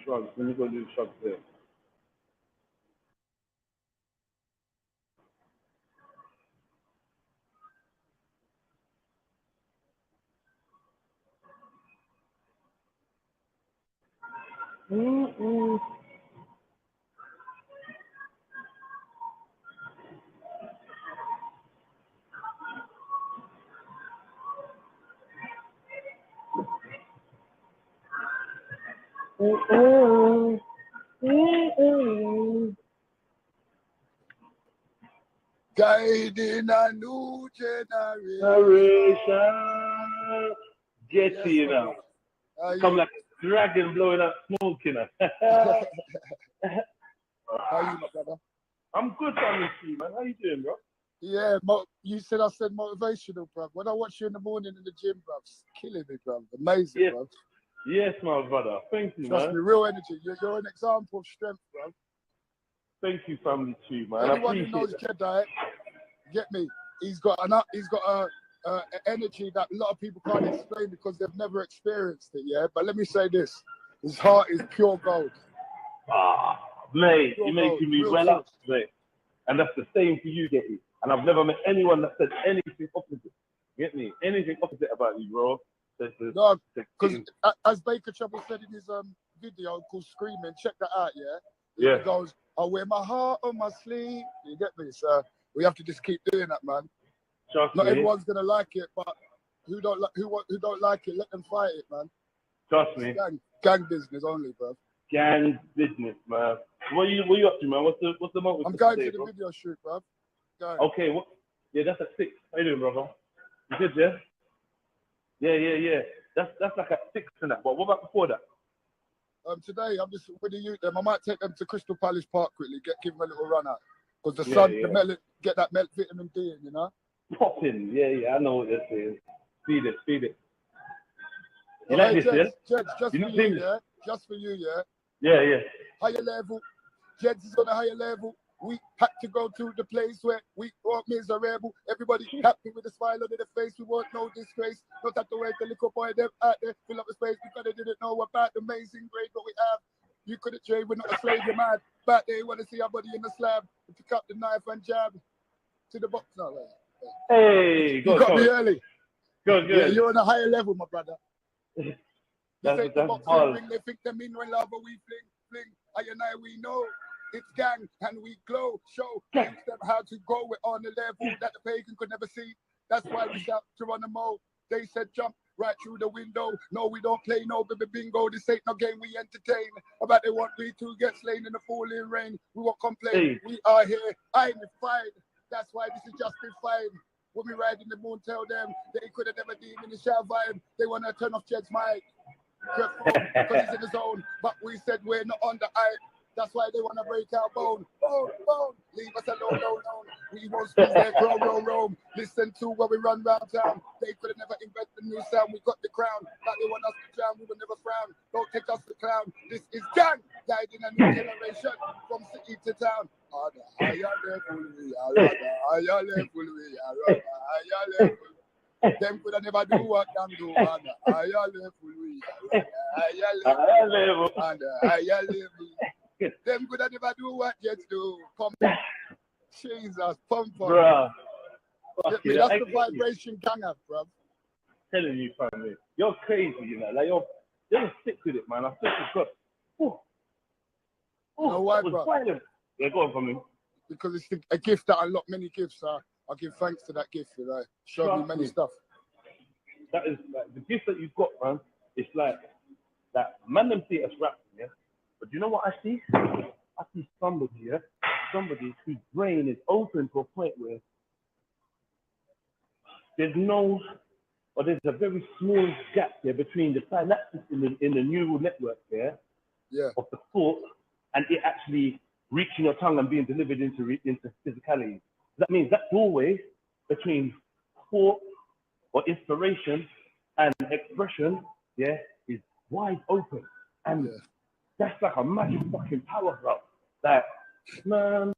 shrugs. Let me go do the shrugs there. Guiding a new generation. JEDI, yes, you know. Come like a dragon blowing up smoke, you know. How are you, my brother? I'm good, man. How you doing, bro? Yeah, you said I said motivational, bro. When I watch you in the morning in the gym, bro, it's killing me, bro. Amazing, yes. bro. Yes, my brother. Thank you, Trust man. me, real energy. You're an example of strength, bro. Thank you, family, too, man. Anyone who knows Jedi, get me. He's got an energy that a lot of people can't explain because they've never experienced it. Yeah, but let me say this: his heart is pure gold. Ah, mate, you're making me well up, mate. And that's the same for you, JEDI. And I've never met anyone that said anything opposite. Get me? Anything opposite about you, bro. No, because as Baker Trouble said in his video called Screaming, check that out, yeah? He goes, I wear my heart on my sleeve. You get me? So we have to just keep doing that, man. Not everyone's gonna like it, but who don't like it, let them fight it, man. Trust me. Gang business only, bro. Gang business, man. What are you up to, man? What's the motive? I'm going to the video shoot, bro. Okay, what? Yeah, that's at 6. How you doing, brother? You good, yeah? Yeah. That's like at 6 and that. But what about before that? Today I'm just with the youth. I might take them to Crystal Palace Park quickly, give them a little run out, because the sun, the melon, get that vitamin D in, you know. Popping, yeah. I know what you're saying. Feed it. You like this, Jeds, yeah? Just for you, yeah. Just for you, yeah. Yeah. Higher level. Jeds is on a higher level. We had to go to the place where we weren't miserable. Everybody happy with a smile on their face. We want no disgrace. Not have to wait the little boy them out there fill up the space because they didn't know about the amazing grade what we have. You couldn't trade, we're not a slave, you're mad. Back there, you want to see our body in the slab. Pick up the knife and jab to the box. No, hey, you got me early. Good. Yeah, you're on a higher level, my brother. That's the boxing ring, they think them in when love, but we fling. I and I, we know. It's gang and we glow, show them how to go. We're on the level that the pagan could never see. That's why we shout Geronimo. They said jump right through the window. No, we don't play no baby bingo. This ain't no game we entertain. About they want we to get slain in the falling rain. We won't complain. We are here. I'm fight. That's why this is justified. When we ride in the moon, tell them they could have never been in the shower vibe. They want to turn off Jed's mic. Because he's in the zone. But we said we're not on the hype. That's why they want to break our bone. Bone. Leave us alone. We won't squeeze their roam. Listen to what we run round town. They could have never invented the new sound. We got the crown. Like they want us to drown. We will never frown. Don't take us to clown. This is gang. Guiding a new generation from city to town. On the higher level we are. On the higher level we are. On the higher level. Them could have never do what them do. On the higher level we are. On the higher level. On the higher level. Them could have never do what Jets do. Pump. Jesus, pump. Bruh. That's the vibration gang up, bruv. Telling you, family. You're crazy, you know. Like, you're just sick with it, man. I swear to God. You know why, bruv? Yeah, go on, family. Because it's a gift that unlocked many gifts. I give thanks to that gift, you know. Showed me many stuff. That is, like, the gift that you've got, man. It's like, that man them see it as rapping, yeah? But you know what I see? I see somebody, yeah? Somebody whose brain is open to a point where there's a very small gap there between the synapses in the neural network there of the thought and it actually reaching your tongue and being delivered into physicality. That means that doorway between thought or inspiration and expression, is wide open. And that's like a magic fucking power, bro. Like, man.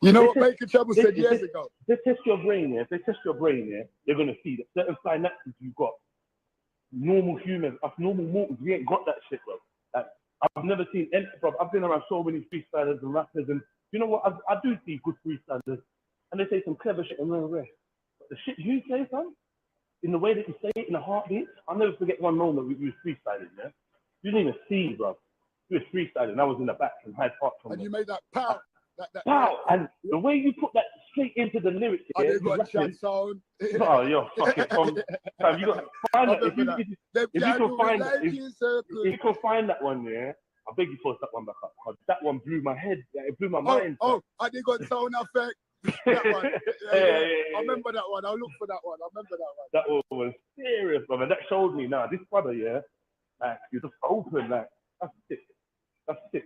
You know what Baker Trouble said years ago? They test your brain, If they test your brain, they're going to see that certain synapses you've got. Normal humans, us normal mortals, we ain't got that shit, bro. Like, I've never seen any, bro. I've been around so many freestylers and rappers, and you know what? I do see good freestylers, and they say some clever shit and rare. But the shit you say, son, in the way that you say it, in the heartbeat, I'll never forget one moment we was freestyling, yeah? You didn't even see, bro. We was freestyling. I was in the back and Hyde Park. And you made that pow. Pow! And the way you put that straight into the lyrics, yeah, you got chat sound. Oh, you're fucking from. You got to find that. If you can find that, if you can find that one, yeah, I beg you post that one back up. Cause that one blew my head. It blew my mind. Oh, I did got sound effect. That one. Yeah. I remember that one. I'll look for that one. I remember that one. That one was serious, brother. That showed me now. This brother, yeah, like you just open, like that's sick. That's sick.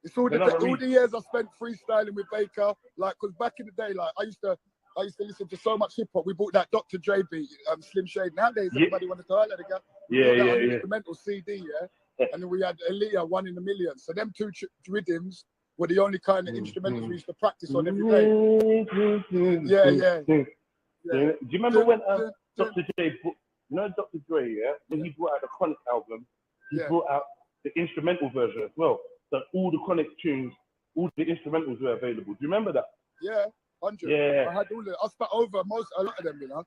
It's all the years I spent freestyling with Baker, like, cause back in the day, like I used to listen to so much hip hop. We bought that Dr. Dre beat, Slim Shady. Nowadays, everybody wanted to highlight it. Yeah. Instrumental CD, yeah. And then we had Aaliyah, 1 in a Million. So them two rhythms were the only kind of instrumentals we used to practice on every day. Yeah. Do you remember when Dr. Dre, you know Dr. Dre, yeah, when he brought out the Chronic album, he brought out the instrumental version as well. So all the Chronic tunes, all the instrumentals were available. Do you remember that? Yeah, 100. Yeah. I had all I spat over a lot of them, you know.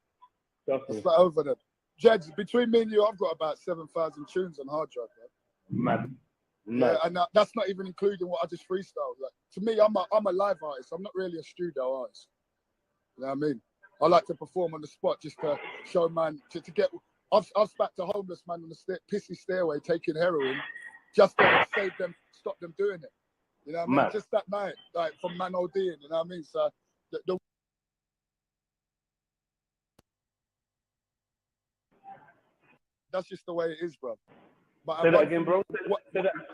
I spat over them. Jeds, between me and you, I've got about 7,000 tunes on hard drive, man. Mad. Yeah, and that's not even including what I just freestyled. Like, to me, I'm a live artist. I'm not really a studio artist. You know what I mean? I like to perform on the spot just to show man, to get... I've spat to homeless man on the pissy stairway taking heroin just to save them, stop them doing it. You know what I mean? Just that night, like from man ODing, you know what I mean? So that's just the way it is, bro. But say that again, bro.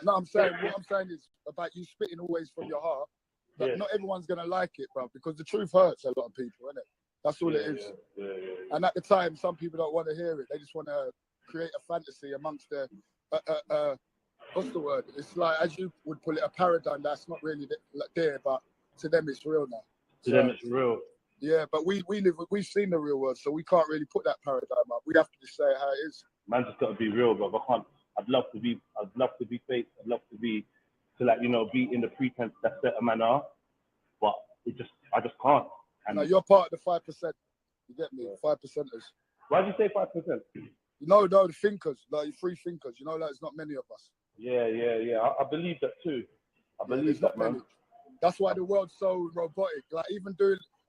No, I'm saying what I'm saying is about you spitting always from your heart. But not everyone's gonna like it, bro, because the truth hurts a lot of people, innit? That's all it is. And at the time, some people don't want to hear it. They just want to create a fantasy amongst their what's the word? It's like, as you would put it, a paradigm that's not really there, but to them it's real now. To them it's real. Yeah, but we've seen the real world, so we can't really put that paradigm up. We have to just say it how it is. Man, just got to be real, bro. I'd love to be fake. I'd love to be in the pretense that certain man are, but I just can't. And no, you're part of the 5%. You get me? 5%ers. Why do you say 5%? No, the thinkers, like free thinkers. You know, like, there's not many of us. Yeah. I believe that too. I believe that, man. Many. That's why the world's so robotic. Like, even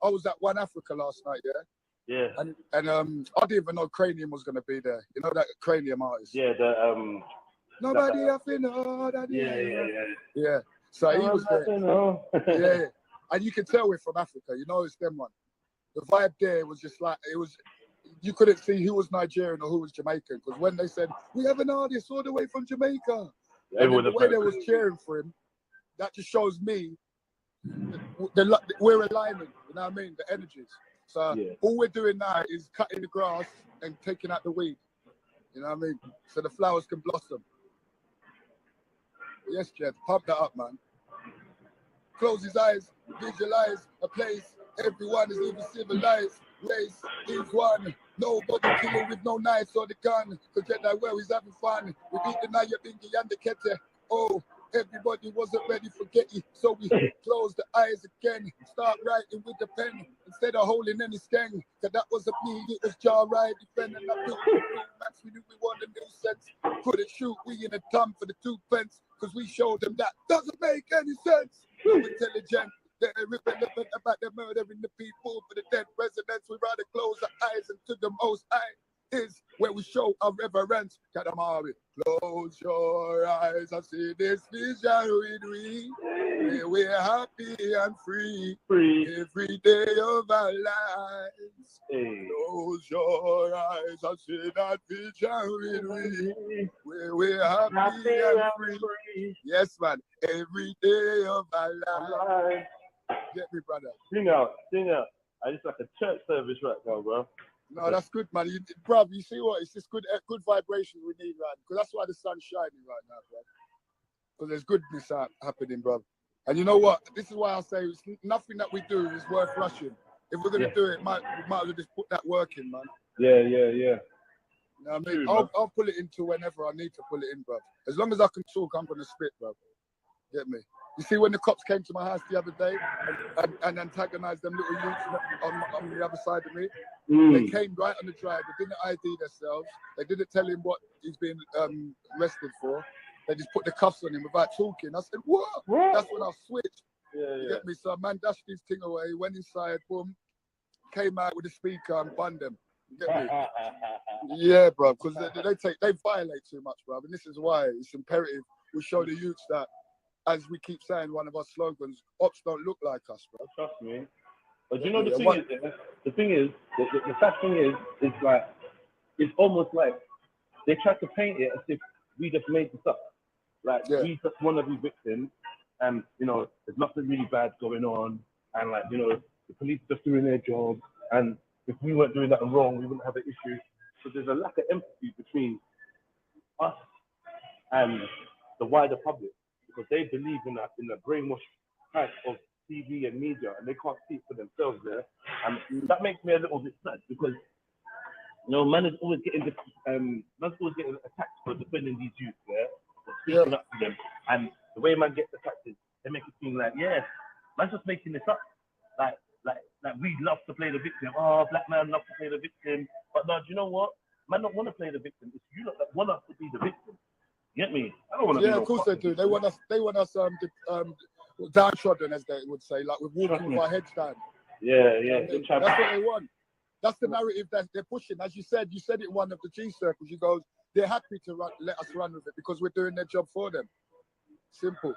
I was at One Africa last night, yeah? Yeah. And I didn't even know Cranium was going to be there. You know that Cranium artist? Yeah, Nobody have to know that. Yeah. So he was there. Yeah. And you can tell we're from Africa. You know, it's them one. The vibe there was just like, you couldn't see who was Nigerian or who was Jamaican, because when they said, we have an artist all the way from Jamaica, and the way they was cheering for him, that just shows me we're aligning, you know what I mean, the energies. So all we're doing now is cutting the grass and taking out the weed, you know what I mean, so the flowers can blossom. Yes, Jed, pump that up, man. Close his eyes, visualize a place, everyone is living civilized. Race is one, nobody killing with no knives or the gun. Forget that where he's having fun. We beat the Naya Bingy and the Kete. Oh, everybody wasn't ready for Getty, so we close the eyes again. Start writing with the pen instead of holding any skeng. Cause that wasn't me, it was Jaw Ride defending. I built the max, we knew we wanted a new sense. Couldn't shoot, we in a ton for the 2 pence. Cause we showed them that doesn't make any sense. No intelligent. They're irrelevant about the murdering the people for the dead presidents. We'd rather close our eyes and to the most high is where we show our reverence. Kadamari, close your eyes and see this vision with me. Where we're happy and free every day of our lives. Close your eyes and see that vision with me. Where we're happy and free. Yes, man, every day of our lives. Get me, brother. Sing out. It's like a church service right now, bro. No, that's good, man. Bro, you see what? It's just good vibrations we need, man. Because that's why the sun's shining right now, bro. Because there's goodness happening, bro. And you know what? This is why I say nothing that we do is worth rushing. If we're going to do it, we might as well just put that work in, man. Yeah. You know what I mean? I'll pull it into whenever I need to pull it in, bro. As long as I can talk, I'm gonna spit, bro. Get me? You see, when the cops came to my house the other day and antagonized them little youths on the other side of me, they came right on the drive. They didn't ID themselves. They didn't tell him what he's been arrested for. They just put the cuffs on him without talking. I said, what? That's when I switched. You get me? So man dashed his thing away, went inside, boom, came out with the speaker and banned them. You get me? Yeah, bro, because they violate too much, bro. And this is why it's imperative we show the youths that, as we keep saying, one of our slogans, ops don't look like us, bro. Trust me. But you know the thing is, the sad thing is like, it's almost like they try to paint it as if we just made this up. Like, we just want to be victims, and, you know, there's nothing really bad going on, and, like, you know, the police are just doing their job, and if we weren't doing that wrong, we wouldn't have an issue. So there's a lack of empathy between us and the wider public, because they believe in the brainwash type of TV and media, and they can't see it for themselves there. And that makes me a little bit sad, because, you know, man is always getting attacked for defending these youths there, or speaking up to them. And the way man gets attacked is they make it seem like, man's just making this up. Like we love to play the victim. Oh, black man love to play the victim. But no, do you know what? Man don't want to play the victim. It's you lot that want us to be the victim. You get me? I don't want to be of course they do. They want us downtrodden, as they would say, like we're walking with our heads down. That's what they want. That's the narrative that they're pushing. As you said it in one of the G circles. You go, they're happy to let us run with it because we're doing their job for them. Simple.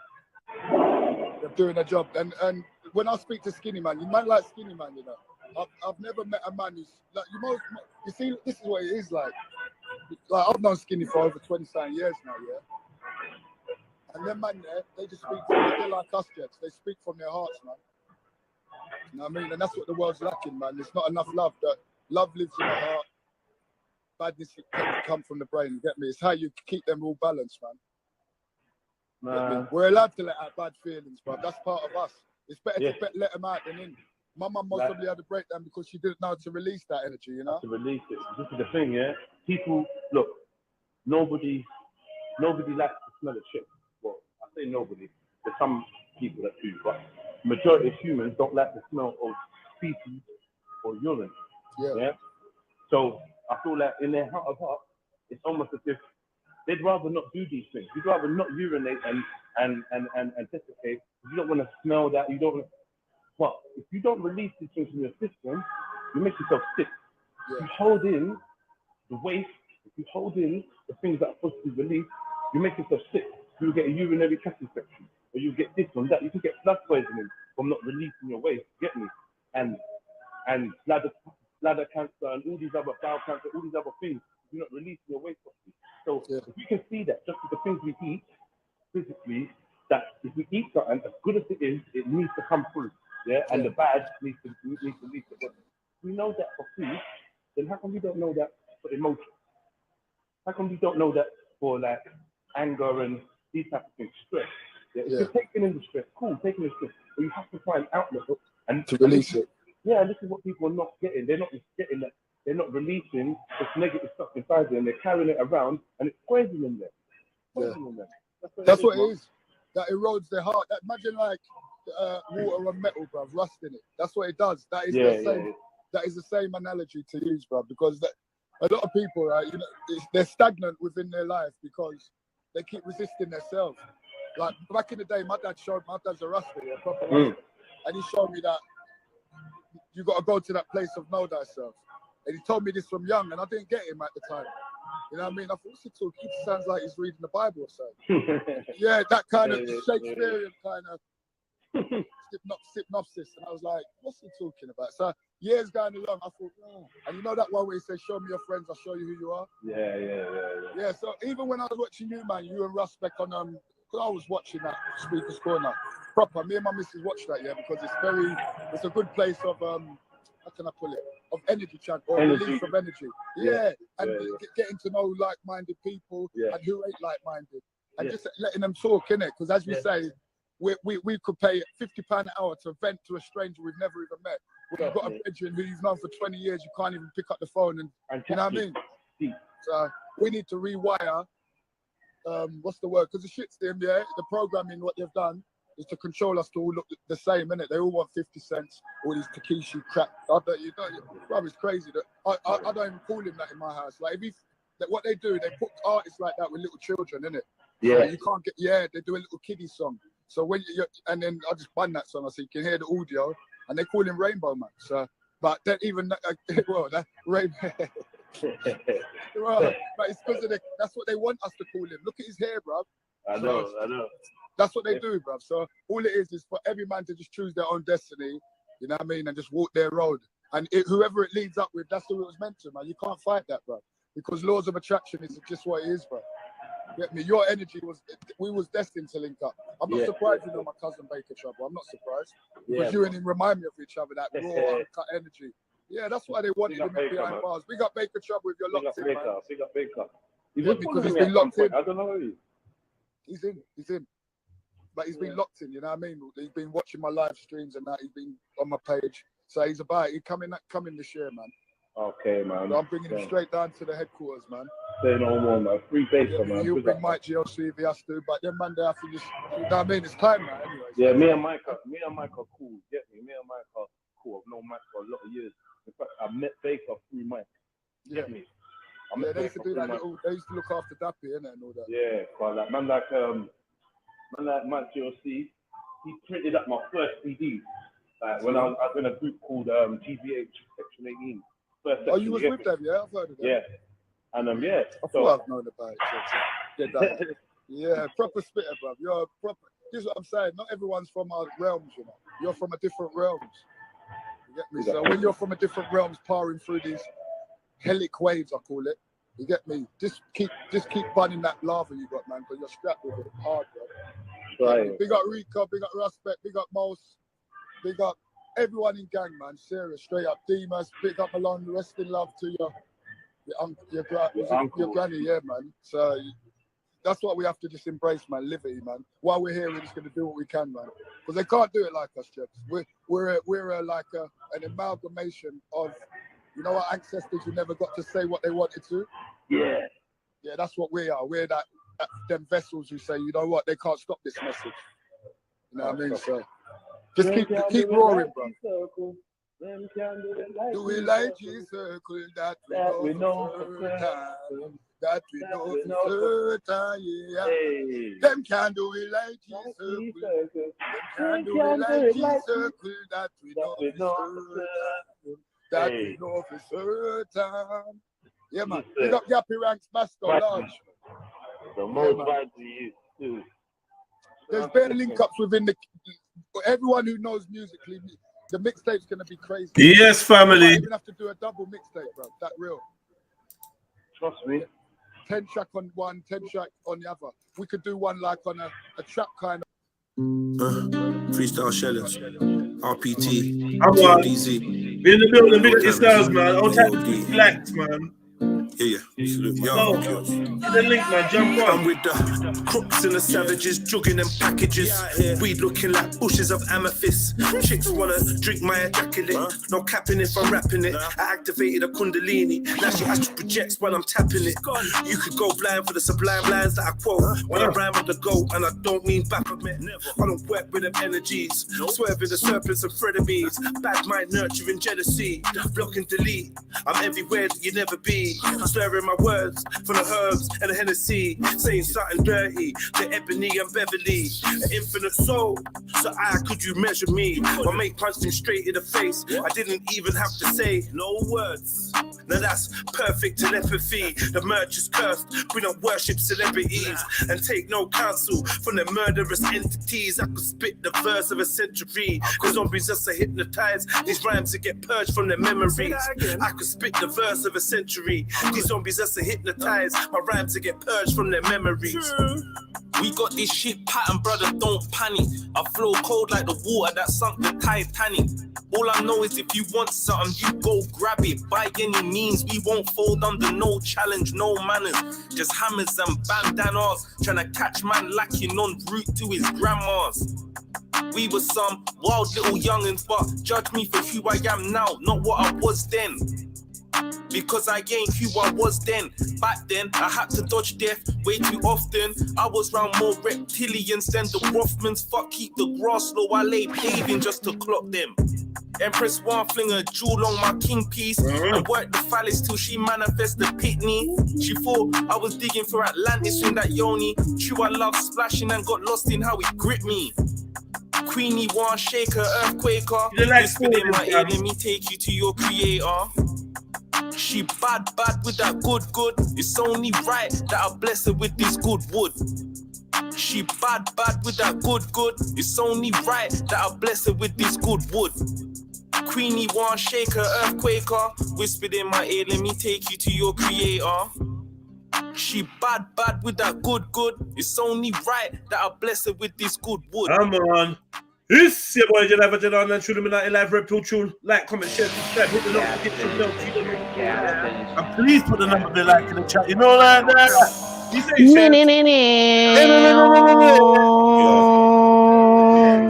They're doing their job. And when I speak to Skinny Man, you might like Skinny Man, you know. I've never met a man who's like you see, this is what it is like. Like, I've known Skinny for over 20-something years now, and them man there, they just speak from they're like us jets. They speak from their hearts, man. You know what I mean? And that's what the world's lacking, man. There's not enough love. That love lives in the heart. Badness can come from the brain. You get me? It's how you keep them all balanced, man. We're allowed to let out bad feelings, bro. That's part of us. It's better to let them out than in. My mum most probably had a breakdown because she didn't know how to release that energy, you know? To release it. This is the thing, People, look, nobody likes to smell a chip. Well, I say nobody. There's some people that do, but the majority of humans don't like the smell of feces or urine. Yeah? So I feel like in their heart of hearts, it's almost as if they'd rather not do these things. You'd rather not urinate and defecate. You don't want to smell that. You don't want to. But if you don't release these things from your system, you make yourself sick. If you hold in the waste, if you hold in the things that are supposed to be released, you make yourself sick. You'll get a urinary tract infection, or you get this or that. You can get blood poisoning from not releasing your waste. Get me? And bladder cancer and all these other bowel cancer, all these other things. You're not releasing your waste properly. So if we can see that just with the things we eat physically, that if we eat something as good as it is, it needs to come through. And the bad needs to leave the body. If we know that for food, then how come we don't know that for emotion? How come we don't know that for like anger and these type of things, stress? If you're taking in the stress, cool, taking the stress, but you have to find outlet and to release it. Yeah, this is what people are not getting. They're not getting that. They're not releasing this negative stuff inside them. They're carrying it around, and it's poisoning them. That's what it is. That erodes their heart. That, imagine like water on metal, bruv, rust in it. That's what it does. That is the same. That is the same analogy to use, bruv, because a lot of people, right, you know, they're stagnant within their life because they keep resisting themselves. Like back in the day, my dad's a Rasta, proper Rasta, and he showed me that you got to go to that place of know thyself. And he told me this from young, and I didn't get him at the time. You know what I mean? I thought, what's he talking? It sounds like he's reading the Bible or something. That kind of Shakespearean kind of synopsis. And I was like, what's he talking about? So years going along, I thought, oh. And you know that one where he says, show me your friends, I'll show you who you are? Yeah, so even when I was watching you, man, you and Russ back on, because I was watching that Speaker's Corner, proper, me and my missus watched that, because it's a good place of, how can I put it? Of energy, or release of energy. Getting to know like-minded people and who ain't like-minded. And just letting them talk, innit? Because as we say, we could pay £50 an hour to vent to a stranger we've never even met. We've got a bedroom who you've known for 20 years, you can't even pick up the phone and you know what I mean? So we need to rewire, what's the word? Because the shit's them, yeah, the programming, what they've done is to control us to all look the same, innit? They all want 50 cents, all these Takeshi crap. Bro, it's crazy. That I don't even call him that in my house. Like, what they do, they put artists like that with little children, innit? Yeah. So you can't get, they do a little kiddie song. So when and then I just bun that song, so you can hear the audio, and they call him Rainbow Man. So, but then even that Rainbow. Well, but it's because that's what they want us to call him. Look at his hair, bruv. I know. That's what they do, bruv. So all it is for every man to just choose their own destiny, you know what I mean, and just walk their road. And whoever it leads up with, that's who it was meant to, man. You can't fight that, bruv. Because laws of attraction is just what it is, bruv. Get me? Your energy we was destined to link up. I'm not surprised you know my cousin Baker Trouble. I'm not surprised. Because you and him remind me of each other, that raw, uncut energy. Yeah, that's why they wanted him behind bars. We got Baker Trouble if you're locked in, man. We got Baker. Because he's been locked in. I don't know who he is. He's in. But he's been locked in, you know what I mean? He's been watching my live streams and that. He's been on my page. So he's about, he's coming this year, man. Okay, man. So I'm bringing him straight down to the headquarters, man. Say no more, man. Free Baker, man. He'll bring Mike GLC if he has to, but then, man, they have to just, you know what I mean? It's time now, anyway. Yeah, me and Mike are cool. Get me? Me and Mike are cool. I've known Mike for a lot of years. In fact, I met Baker through Mike. Yeah. Me? They used to do that they used to look after Dappy, innit, and all that. Yeah, but like, man like Mike GLC, he printed up my first CD. Like when I was in a group called GBH Section 18. Oh, you was with them, yeah? I've heard of them. Yeah. And I thought I've known about it. Yeah, proper spitter, bruv. You're proper. This is what I'm saying. Not everyone's from our realms, you know. You're from a different realms. You get me? So when you're from a different realms, powering through these helic waves, I call it. You get me? Just keep burning that lava you got, man, because you're strapped with it hard, bro. Right. Big up Rico, big up Respect, big up Mos, big up everyone in gang, man. Serious, straight up. Demas, big up Malone. Rest in love to your granny, yeah, man. So that's what we have to just embrace, man. Liberty, man. While we're here, we're just gonna do what we can, man. Because they can't do it like us, Jeps. We're like an amalgamation of, you know, our ancestors who never got to say what they wanted to. Yeah. Yeah, that's what we are. We're them vessels who say, you know what, they can't stop this message. You know what I mean? So just keep roaring, bro. Do we like G circle that we know for certain? That we know for certain, yeah. Hey. Them can do it like G circle. Them can do it like G circle that we know for certain. That we know for certain. Yeah, man. Pick up Yappy Ranks, Basco, Large. The most bad to you, too. There's bare link-ups within everyone who knows musically. The mixtape's going to be crazy. Yes, family. You even have to do a double mixtape, bro. That real. Trust me. 10 track on one, 10 track on the other. We could do one like on a trap kind of. Freestyle Shellers, RPT, I'm DZ. We're in the building, big yourselves, man. All time relax, man. Yeah. Yo, the link, man. Jump on. I'm with the crooks and the savages, jugging them packages. Weed looking like bushes of amethyst. Chicks wanna drink my ejaculate. No capping if I'm rapping it. I activated a kundalini. Now she astral projects while I'm tapping it. You could go blind for the sublime lines that I quote. When I rhyme with the goat, and I don't mean Baphomet. I don't work with them energies. Swerving the serpents and frenemies. Bad mind nurturing jealousy. Block and delete. I'm everywhere that you never be. Slurring my words from the herbs and the Hennessy, saying something dirty to Ebony and Beverly, an infinite soul. So could you measure me? My mate punched him straight in the face. I didn't even have to say no words. Now that's perfect telepathy. The merch is cursed. We don't worship celebrities and take no counsel from the murderous entities. I could spit the verse of a century. Cause zombies just are hypnotized. These rhymes to get purged from their memories. I could spit the verse of a century. These zombies just to hypnotize my rhymes to get purged from their memories. We got this shit pattern, brother, don't panic. I flow cold like the water that sunk the Titanic. All I know is if you want something, you go grab it. By any means, we won't fold under no challenge, no manners. Just hammers and bandanas, trying to catch man lacking en route to his grandma's. We were some wild little youngins, but judge me for who I am now, not what I was then. because I ain't who I was then. Back then, I had to dodge death way too often. I was round more reptilians than the Rothmans. Fuck, keep the grass low, I lay paving just to clock them. Empress one fling a jewel on my king piece and work the phallus till she manifest the pitney. She thought I was digging for Atlantis in that yoni. True, I love splashing and got lost in how it gripped me. Queenie one shaker, earthquaker. Whispered in my ear, let me take you to your creator. She bad with that good. It's only right that I bless her with this good wood. She bad with that good. It's only right that I bless her with this good wood. Queenie one shaker, earthquaker. Whispered in my ear, let me take you to your creator. She bad with that good. It's only right that I bless her with this good wood. Come on. It's your boy JEDI on and Trilluminati live REDPILLTRILL. Like, comment, share, subscribe, hit the notification bell. And please put the number of the like in the chat. You know like that. You say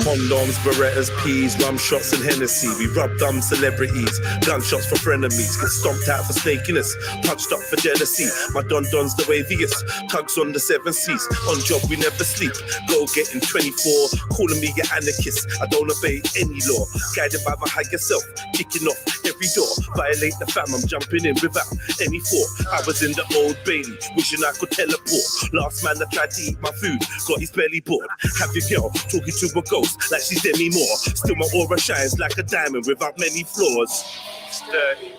Condoms, Berettas, peas, rum shots and Hennessy. We rub dumb celebrities, gunshots for frenemies. Get stomped out for snakiness, punched up for jealousy. My don's the waviest, tugs on the 7 seas. On job we never sleep, go getting 24. Calling me an anarchist, I don't obey any law. Guided by my higher self, kicking off every door. Violate the fam, I'm jumping in without any thought. I was in the Old Bailey, wishing I could teleport. Last man that tried to eat my food, got his belly bored. Have your girl talking to a ghost like she's Demi Moore. Still my aura shines like a diamond without many flaws. Sturdy,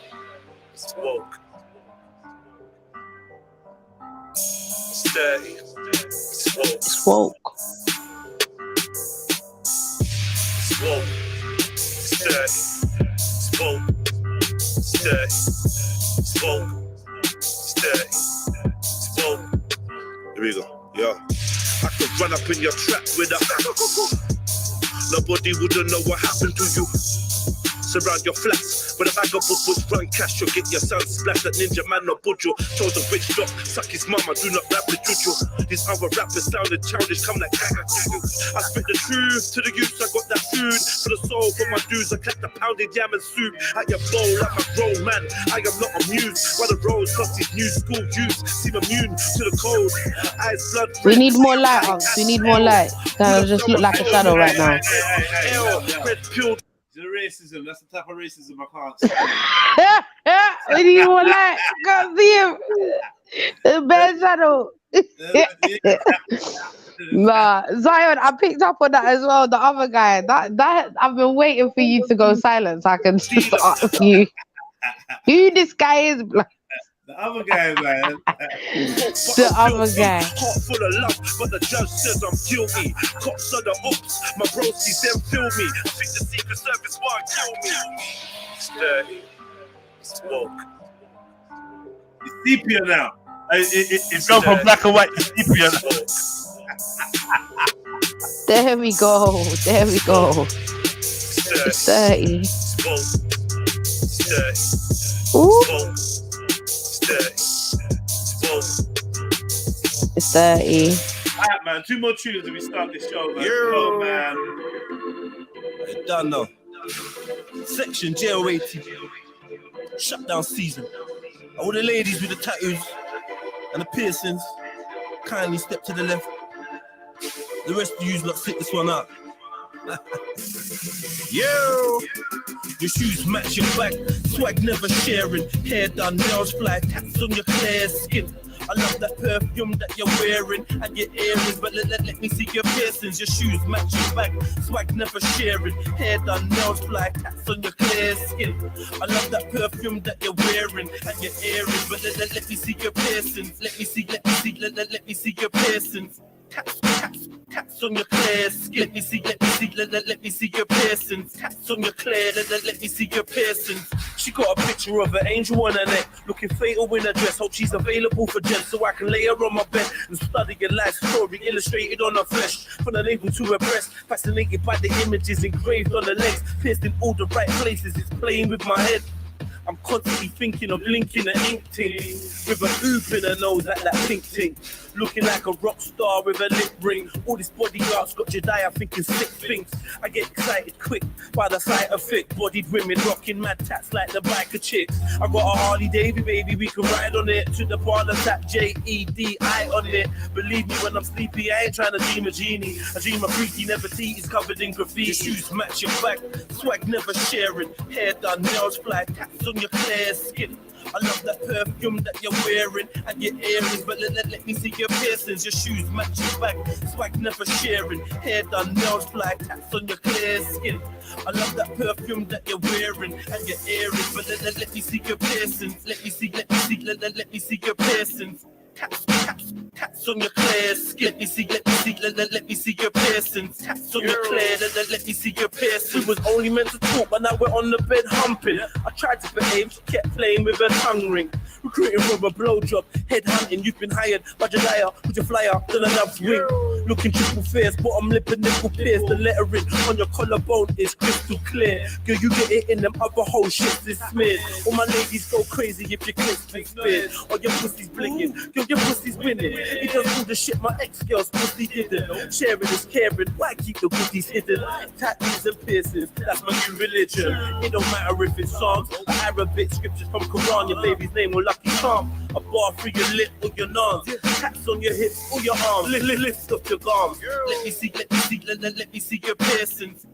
smoke. Sturdy, smoke. Smoke. Smoke. Sturdy, smoke. Sturdy, smoke. Sturdy, smoke. Here we go, yo. I could run up in your trap with a nobody wouldn't know what happened to you. Surround your flats with a bag of bubbles, run cash, you'll get your son splashed. That ninja man no budjo. Chose a witch drop, suck his mama, do not rap with juju. These other rappers sounded childish, come like gaga. I spit the truth to the youth, I got that food for the soul, for my dudes. I clap the pounded yam and soup at your bowl like a grown man. I am not amused by the roads, plus these new school youths seem immune to the cold. Eyes blood. We need more light, Unks. We need more light. That just look like a shadow right now. Red pill. The racism, that's the type of racism I can't see. We need more light. Can't see him. The bad shadow. Nah, Zion, I picked up on that as well. The other guy, that I've been waiting for you to go silent so I can just ask you who this guy is. The other guy, man. The other guy. Heart full of love, but the judge says I'm guilty. Cops are the ops, my broskies them feel me. I think the Secret Service won't kill me. Sturdy, smoke. It's sepia now. It's gone from black and white to sepia now. There we go. There we go. It's 30. Smoke. Sturdy. Ooh. Smoke. It's 30. Alright, man. 2 more tunes and we start this show, man. Yo. Oh, man. Hey, done now. Section JOAT. Shutdown season. All the ladies with the tattoos and the piercings, kindly step to the left. The rest of you's not sit this one up. Yo, your shoes match your back, swag never sharing. Hair done, nails fly, tats on your clear skin. I love that perfume that you're wearing and your earrings, but let me see your piercings. Your shoes match your back, swag never sharing. Hair done, nails fly, tats on your clear skin. I love that perfume that you're wearing and your earrings, but let me see your piercings. Let me see your piercings. Tats on your clear skin. Let me see your piercings. Tats on your clear, let me see your piercings. She got a picture of an angel on her neck, looking fatal in her dress. Hope she's available for gents so I can lay her on my bed and study your life story illustrated on her flesh. From the navel to her breast, fascinated by the images engraved on her legs, pierced in all the right places. It's playing with my head. I'm constantly thinking of linking an ink ting with a hoop in her nose like that pink ting. Looking like a rock star with a lip ring. All this bodyguards got JEDI thinking sick things. I get excited quick by the sight of thick-bodied women rocking mad tats like the biker chicks. I got a Harley Davidson, baby, we can ride on it. To the bar that's at JEDI on it. Believe me, when I'm sleepy, I ain't trying to dream a genie. I dream a freaky Nefertiti's covered in graffiti. Your shoes match your back, swag never sharing. Hair done, nails fly, tats on your clear skin. I love that perfume that you're wearing and your earrings, but let me see your piercings. Your shoes match your back, swag never sharing. Hair done, nails fly, tats on your clear skin. I love that perfume that you're wearing and your earrings, but let me see your piercings. Let me see your piercings. Tats on your clear skin. Let me see your piercings. Tats on your clear, let me see your piercings. We was only meant to talk, but now we're on the bed humping. I tried to behave, she kept playing with her tongue ring. Recruiting from a blowjob, head hunting. You've been hired by JEDI, put your flyer, then a love's ring. Looking triple fierce, bottom lip and nipple pierce. The lettering on your collarbone is crystal clear. Girl, you get it in them other whole shits is smeared. All my ladies go crazy if your clips be speared. Or your pussy's blinking, girl, your pussy's winning. It does all the shit my ex-girl's pussy didn't. Sharing is caring, why keep the goodies hidden? Tattoos and piercings, that's my new religion. It don't matter if it's songs or Arabic scriptures from Quran. Your baby's name or Lucky Charm. A bar through your lip or your nose. Tats on your hips or your arms. Lift up your arms. Let me see your piercings.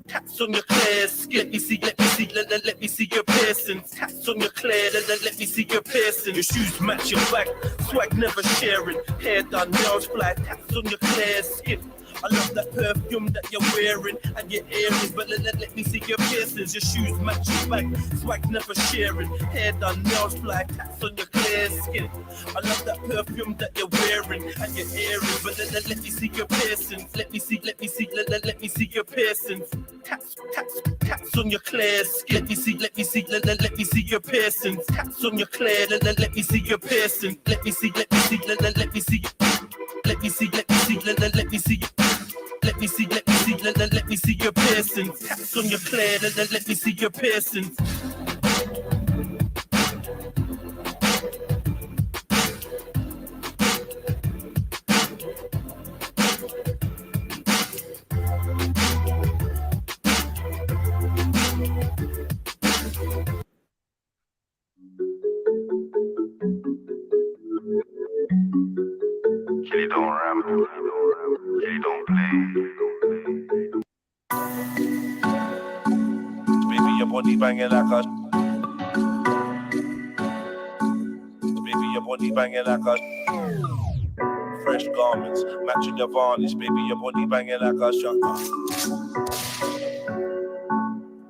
Tats on your clear skin. Let me see your piercings. Tats on your clear, let me see your piercings. Your shoes match your back, swag never sharing. Hair done, nails fly, tats on your clear skin. I love that perfume that you're wearing and your earrings, but let me see your piercings. Your shoes match your back, swag never sharing. Hair done, nails fly, tats on your clear skin. I love that perfume that you're wearing and your earrings, but let me see your piercings. Let me see your piercings. Tats on your clear skin. Let me see your piercings. Tats on your clear, let me see your piercings. Let me see your piercings. Tats on your clear, let me see your piercings. Killy don't ramp, Killy don't play. Baby, your body banging like a. Baby, your body banging like a. Fresh garments, matching your varnish. Baby, your body banging like a shotgun.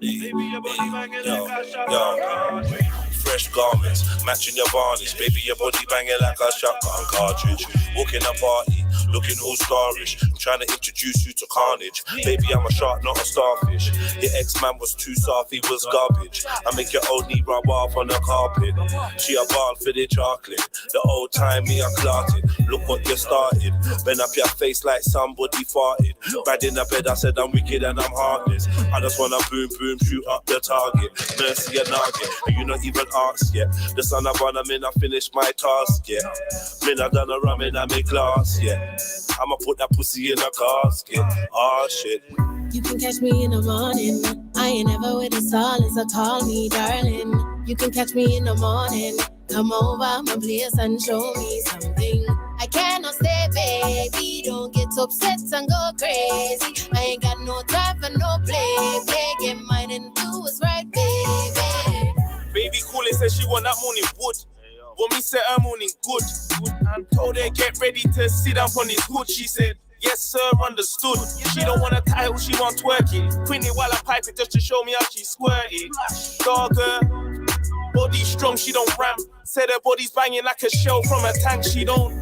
Baby, your body banging like a shotgun. Fresh garments, matching your varnish. Baby, your body banging like a shotgun cartridge. Walking a party, looking all starish. Trying to introduce you to carnage. Baby, I'm a shark, not a starfish. Your ex-man was too soft, he was garbage. I make your old knee rub off on the carpet. She a ball for the chocolate. The old time me, I clotted. Look what you started. Bend up your face like somebody farted. Bad in the bed, I said I'm wicked and I'm heartless. I just wanna boom, boom, shoot up the target. Mercy and nugget, and you not even asked yet. The sun I run, I'm in, I finished my task, yeah. Min I done a rum in, I make glass, yeah. I'ma put that pussy in a casket, oh shit. You can catch me in the morning. I ain't ever with a solid, so call me darling. You can catch me in the morning. Come over my place and show me something. I cannot stay, baby. Don't get upset and go crazy. I ain't got no time for no play. Get mine and do what's right, baby. Baby cool, it says she want that morning wood. Want me set her morning good. And told her get ready to sit up on his hood. She said, yes sir, understood. She don't want a title, she want twerking. Queen it while I pipe it just to show me how she squirted. Dogger, body strong, she don't ramp. Said her body's banging like a shell from a tank. She don't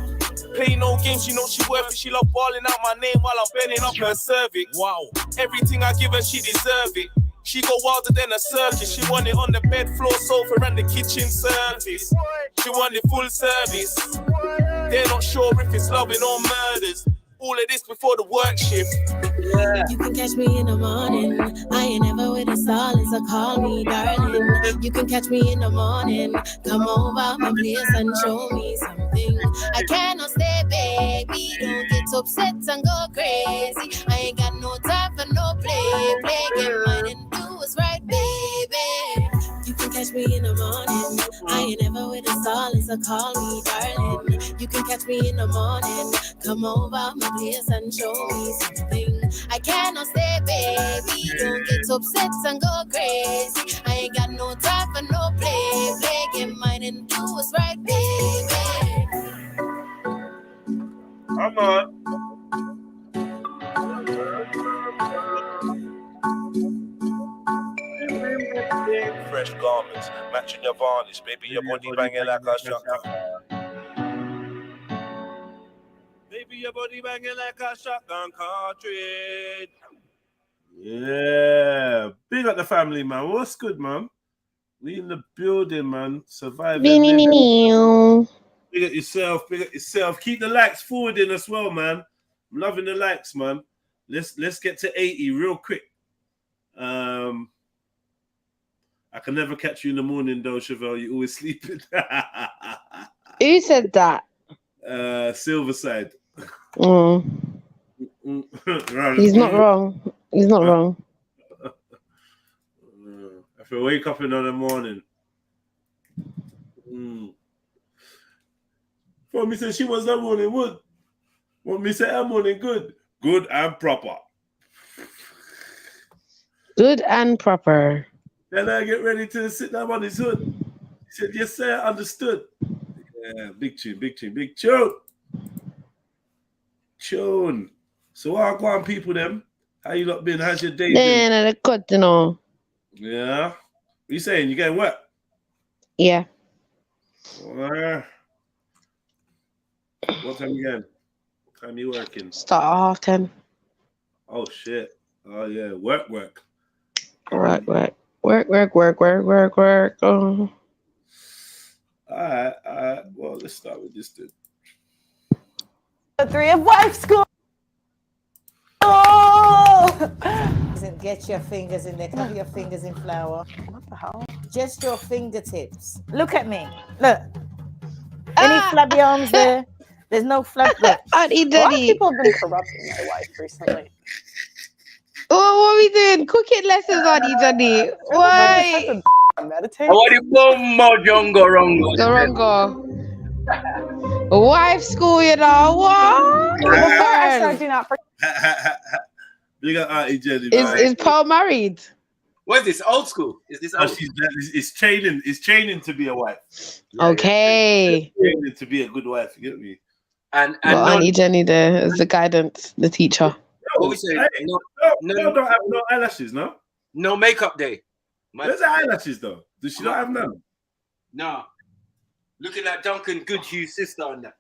play no games, she know she worth it. She love balling out my name while I'm bending up her cervix. Wow, everything I give her, she deserve it. She go wilder than a circus. She want it on the bed, floor, sofa and the kitchen service. She want it full service. They're not sure if it's loving or murders. All of this before the work shift. Yeah. You can catch me in the morning. I ain't never with a silence, so call me darling. You can catch me in the morning. Come over my place and show me something. I cannot stay, baby. Don't get upset and go crazy. I ain't got no time for no play. Play, get mine and do what's right, baby. You can catch me in the morning. I ain't never with a silence, so call me darling. You can catch me in the morning. Come over my place and show me something. I cannot stay, baby. Don't get upset and go crazy. I ain't got no time for no play. Play, get mine and do what's right, baby. Come on. Fresh garments, matching your varnish, baby, your body banging like a shotgun. Baby, your body banging like a shotgun cartridge. Yeah. Big up the family, man. What's good, man? We in the building, man. Surviving. Big up yourself. Big up yourself. Keep the likes forwarding as well, man. I'm loving the likes, man. Let's get to 80 real quick. I can never catch you in the morning, though, Chevelle. You're always sleeping. Who said that? Silverside. He's not wrong. He's not wrong. If I wake up in the morning. For me say she was that morning wood. Want me say that morning good. Good and proper. Good and proper. Then I get ready to sit down on his hood. He said, yes, sir, understood. Yeah, big tune, big tune, big tune. Tune. So what go on, people, them? How you lot been? How's your day been? Then the cut, you know. Yeah. What you saying? You getting wet? Yeah. What time you getting? What time you working? Start at 10:30. Oh, shit. Oh, yeah. Work. Work. Oh. All right. Well, let's start with this then. The 3 of wife school. Get your fingers in there. Cover your fingers in flour. What the hell? Just your fingertips. Look at me. Look. Any flabby arms there? There's no flab. Auntie A lot of JEDI. people have been corrupting my wife recently. Oh, what are we doing? Cooking lessons, Auntie JEDI. Why? Meditate. I want the bombo jongo rongo. Gorongo. Wife school, you know. What? Before I start, do not forget. Big up Auntie JEDI. Is Paul married? What is this? Old school? Is this old? It's training. It's training to be a wife. Okay. Yeah. Training to be a good wife. You get me? And Well, Auntie JEDI there as the guidance, the teacher. what we say? No, don't have no eyelashes, no? No makeup day. Where's the eyelashes, though? Does she not have none? No. Looking like Duncan Goodhue's sister on that.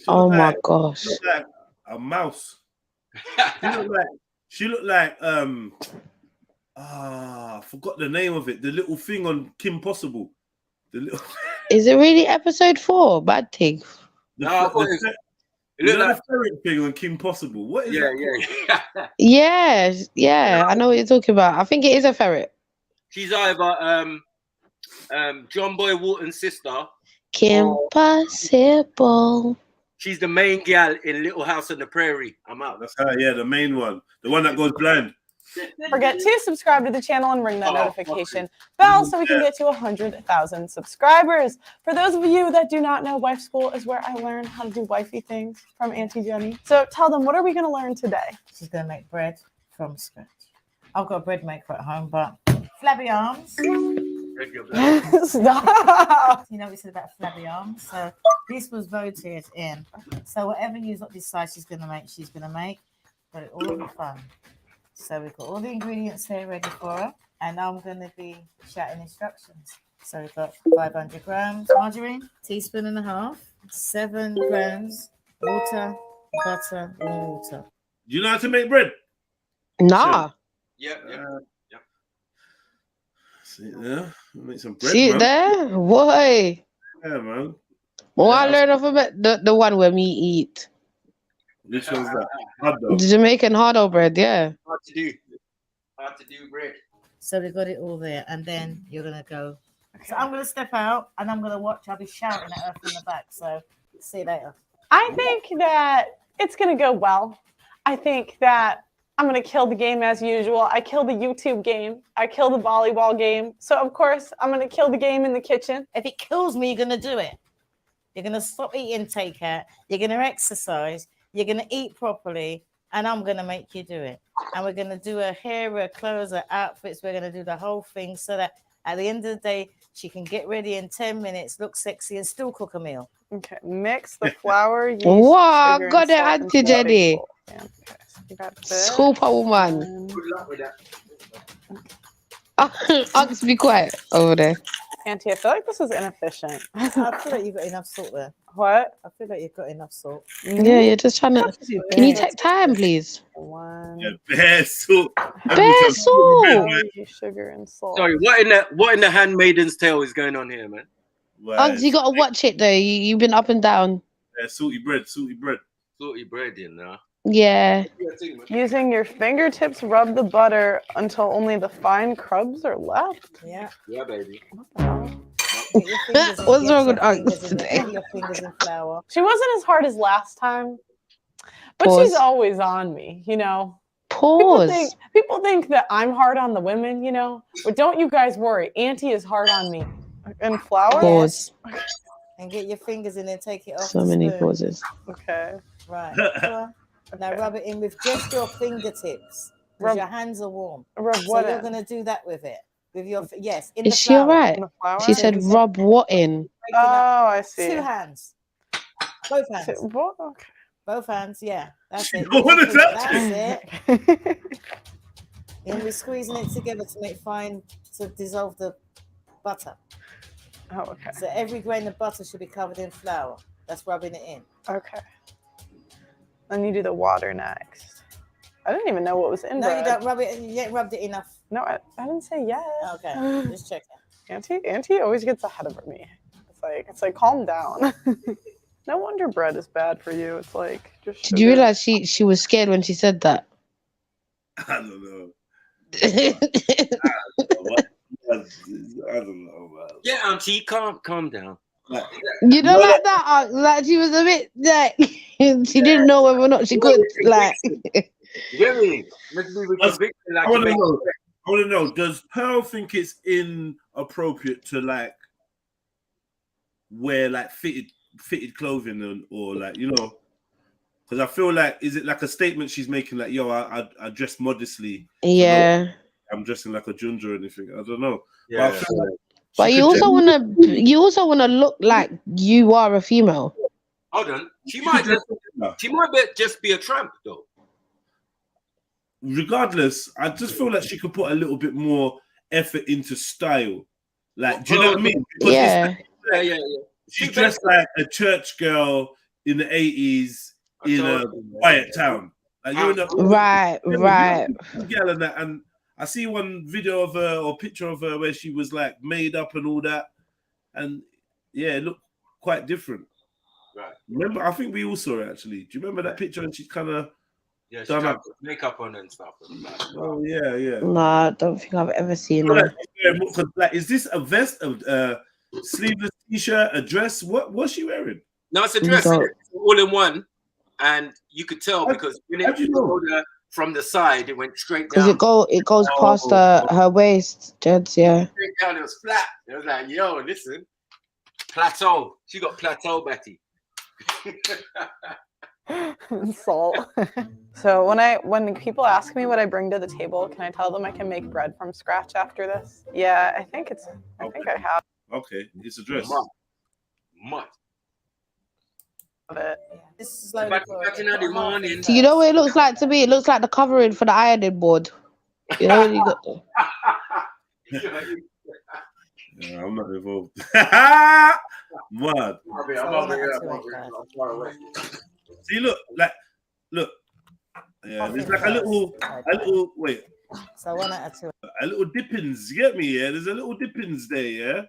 Oh my gosh. She looked like a mouse. She looked like I forgot the name of it. The little thing on Kim Possible. The little Is it really episode 4? Bad thing. No, it looked like the ferret thing on Kim Possible. What is that? Yeah. I know what you're talking about. I think it is a ferret. She's either John Boy Walton's sister. Kim Possible. She's the main gal in Little House on the Prairie. I'm out. That's her, yeah, the main one. The one that goes blind. Don't forget to subscribe to the channel and ring that notification bell so we can get to 100,000 subscribers. For those of you that do not know, wife school is where I learn how to do wifey things from Auntie JEDI. So tell them, what are we going to learn today? She's going to make bread from scratch. I've got a bread maker at home, but flabby arms. Stop. You know what we said about flabby arms? So this was voted in. So whatever you decide she's going to make. But it all be fun. So we've got all the ingredients here ready for her. And I'm going to be shouting instructions. So we've got 500 grams margarine, teaspoon and a half, 7 grams water, butter, warm water. Do you know how to make bread? Nah. Yeah. See there? Make some bread. See man. there? Boy. Yeah, man. Well, I learned off of it, the one where me eat. Which one's that? Hard dog. The Jamaican hardo bread, yeah. Hard to do. Hard to do bread. So we got it all there, and then you're gonna go. So I'm gonna step out, and I'm gonna watch. I'll be shouting at her from the back. So see you later. I think that it's gonna go well. I think that I'm gonna kill the game as usual. I kill the YouTube game. I kill the volleyball game. So of course I'm gonna kill the game in the kitchen. If it kills me, you're gonna do it. You're gonna stop eating takeout. You're gonna exercise. You're gonna eat properly, and I'm gonna make you do it. And we're gonna do her hair, her clothes, her outfits. We're gonna do the whole thing so that at the end of the day, she can get ready in 10 minutes, look sexy, and still cook a meal. Okay, mix the flour, yeast, Wow, sugar, got it, and Auntie salt into a JEDI. bowl. Yeah, okay, so you got this. Superwoman. Good luck with that. Uggs, be quiet over there. Auntie, I feel like this is inefficient. I feel like you've got enough salt there. What? I feel like you've got enough salt. Yeah, you're just trying to. Can you take time, please? One. Yeah, bare salt. Bare salt. Sugar and salt. Sorry, what in the handmaiden's tale is going on here, man? Uggs, you gotta watch it though. You've been up and down. Yeah, salty bread, salty bread. Salty bread in there. Yeah. Using your fingertips, rub the butter until only the fine crumbs are left. Yeah. Yeah, baby. What's wrong with Uggs today? Your fingers in flour. She wasn't as hard as last time, but Pause. she's always on me, you know. Pause. People think that I'm hard on the women, you know, but don't you guys worry. Auntie is hard on me. And flour? Pause. And get your fingers in there, take it off. So the many spoon. pauses. Okay. Right. Now rub it in with just your fingertips. Because your hands are warm. Rub so what you're in? going to do that with it. With your yes. In Is the she flour. alright? In the flour? She said rub what in? Oh, I see. 2 hands. Both hands. Okay. Both hands, yeah. That's it. What is that? That's it. And we're squeezing it together to make fine, to dissolve the butter. Oh, okay. So every grain of butter should be covered in flour. That's rubbing it in. Okay. Then you do the water next. I didn't even know what was in No, bread. you don't rub it. You ain't rubbed it enough. No, I didn't say yes. Okay, just check it. Auntie always gets ahead of me. It's like calm down. No wonder bread is bad for you. It's like just. Did you realize she was scared when she said that? I don't know. I don't know, man. Yeah, Auntie, calm down. You know, like that, like she was a bit like she didn't know whether or not she could. Like, Really? I want to know. Does Pearl think it's inappropriate to like wear like fitted clothing or like, you know? Because I feel like, is it like a statement she's making like, yo, I dress modestly? yeah. I'm dressing like a ginger or anything. I don't know. Yeah. But I feel like But you also wanna look like you are a female. Hold on. She might just be a tramp though. Regardless, I just feel like she could put a little bit more effort into style. Like, do you know what I mean? Because Yeah. Yeah. She's dressed like a church girl in the 80s in a quiet town. Like, you're in a Right. girl and that, and I see one video of her or picture of her where she was like made up and all that, and yeah, it looked quite different. Right. Remember, I think we all saw it actually. Do you remember that picture? And she's kind of she got makeup on and stuff. Oh yeah. Nah, I don't think I've ever seen her. Like, is this a vest, a sleeveless t-shirt, a dress? What's she wearing? No, it's a dress. It's all in one, and you could tell because when it showed her from the side, it went straight down. Because it goes past her waist, Jeds, yeah. Straight down, it was flat. It was like, yo, listen, plateau. She got plateau, Betty. Salt. So when people ask me what I bring to the table, can I tell them I can make bread from scratch after this? Yeah, I think I have. Okay, it's a dress. Much. It. This is like the morning. So you know what it looks like to me? It looks like the covering for the ironing board. You know what you got there? Yeah, I'm not involved. Mad. See, look. Yeah, there's like a little wait. So 1 out of 2. A little dippings, you get me? Yeah, there's a little dippings there, yeah.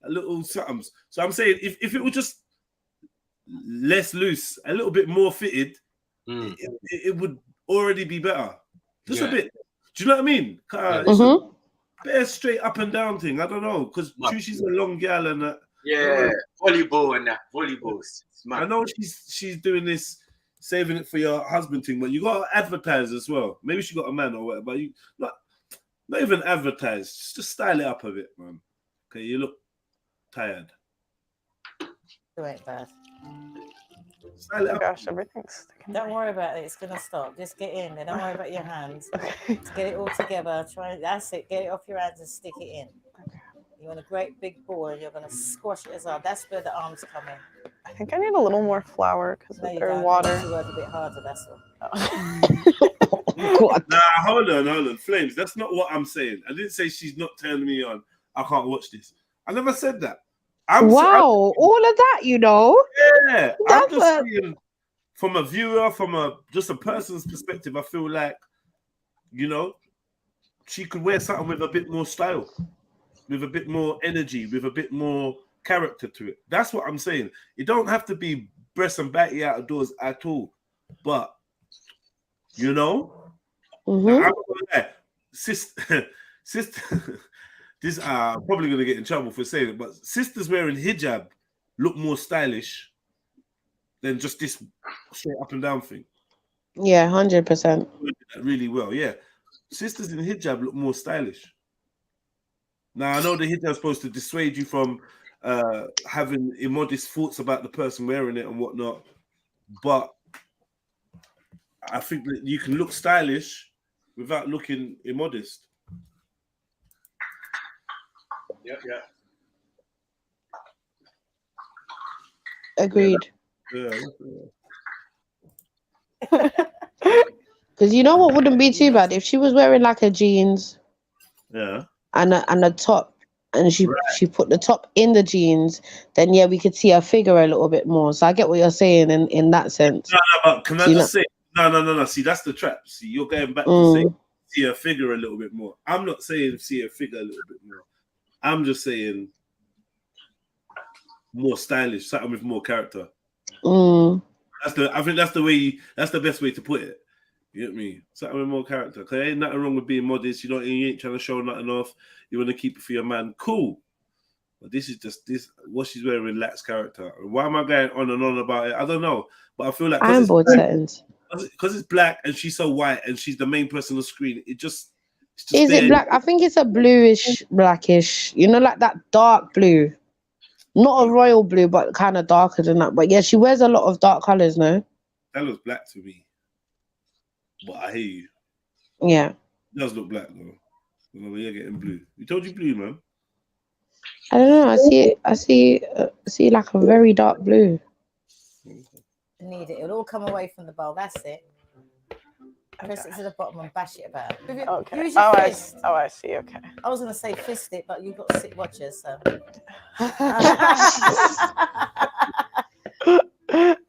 A little something. So I'm saying if it was just less loose, a little bit more fitted, it would already be better. Just a bit. Do you know what I mean? Mm-hmm. It's a bit straight up and down thing. I don't know, because she's a long gal and that. Yeah, volleyball and that. Volleyball. I know she's doing this, saving it for your husband thing, but you got to advertise as well. Maybe she got a man or whatever, but you not even advertise. Just style it up a bit, man. Okay, you look tired. You ain't bad. Style it up. Gosh, everything's sticking. Don't worry about it. It's gonna stop. Just get in there. Don't worry about your hands. Get it all together. That's it. Get it off your hands and stick it in. You want a great big ball and you're going to squash it as well. That's where the arms come in. I think I need a little more flour because of their water. You work a bit harder, that's all. Nah, hold on. Flames, that's not what I'm saying. I didn't say she's not turning me on. I can't watch this. I never said that. All of that, you know? Yeah. I'm just saying, from a viewer, just a person's perspective, I feel like, you know, she could wear something with a bit more style, with a bit more energy, with a bit more character to it. That's what I'm saying. It don't have to be breast and batty out of doors at all. But, you know, I'm gonna sister, this probably gonna get in trouble for saying it, but sisters wearing hijab look more stylish than just this straight up and down thing. Yeah, 100%. Really well, yeah. Sisters in hijab look more stylish. Now, I know the hijab is supposed to dissuade you from having immodest thoughts about the person wearing it and whatnot, but I think that you can look stylish without looking immodest. Yeah. Agreed. Yeah. Because you know what wouldn't be too bad if she was wearing like a jeans, and a top, and she put the top in the jeans. Then yeah, we could see her figure a little bit more. So I get what you're saying in that sense. No, but can I just say no? See, that's the trap. See, you're going back to say see her figure a little bit more. I'm not saying see her figure a little bit more. I'm just saying more stylish, something with more character. I think that's the best way to put it. You get me? Something with more character. Because there ain't nothing wrong with being modest. You ain't trying to show nothing off. You want to keep it for your man. Cool. But this is just what she's wearing lacks character. Why am I going on and on about it? I don't know. But I feel like because it's black and she's so white and she's the main person on the screen, it's just is it black? I think it's a bluish, blackish. You know, like that dark blue. Not a royal blue, but kind of darker than that. But yeah, she wears a lot of dark colors, no? That looks black to me. But I hear you. Yeah. It does look black though. You're getting blue. We told you blue, man. I don't know. I see like a very dark blue. Need it. It'll all come away from the bowl. That's it. Press it to the bottom and bash it about. Okay. Use your fist. I see. Okay. I was gonna say fist it, but you've got 6 watchers, so.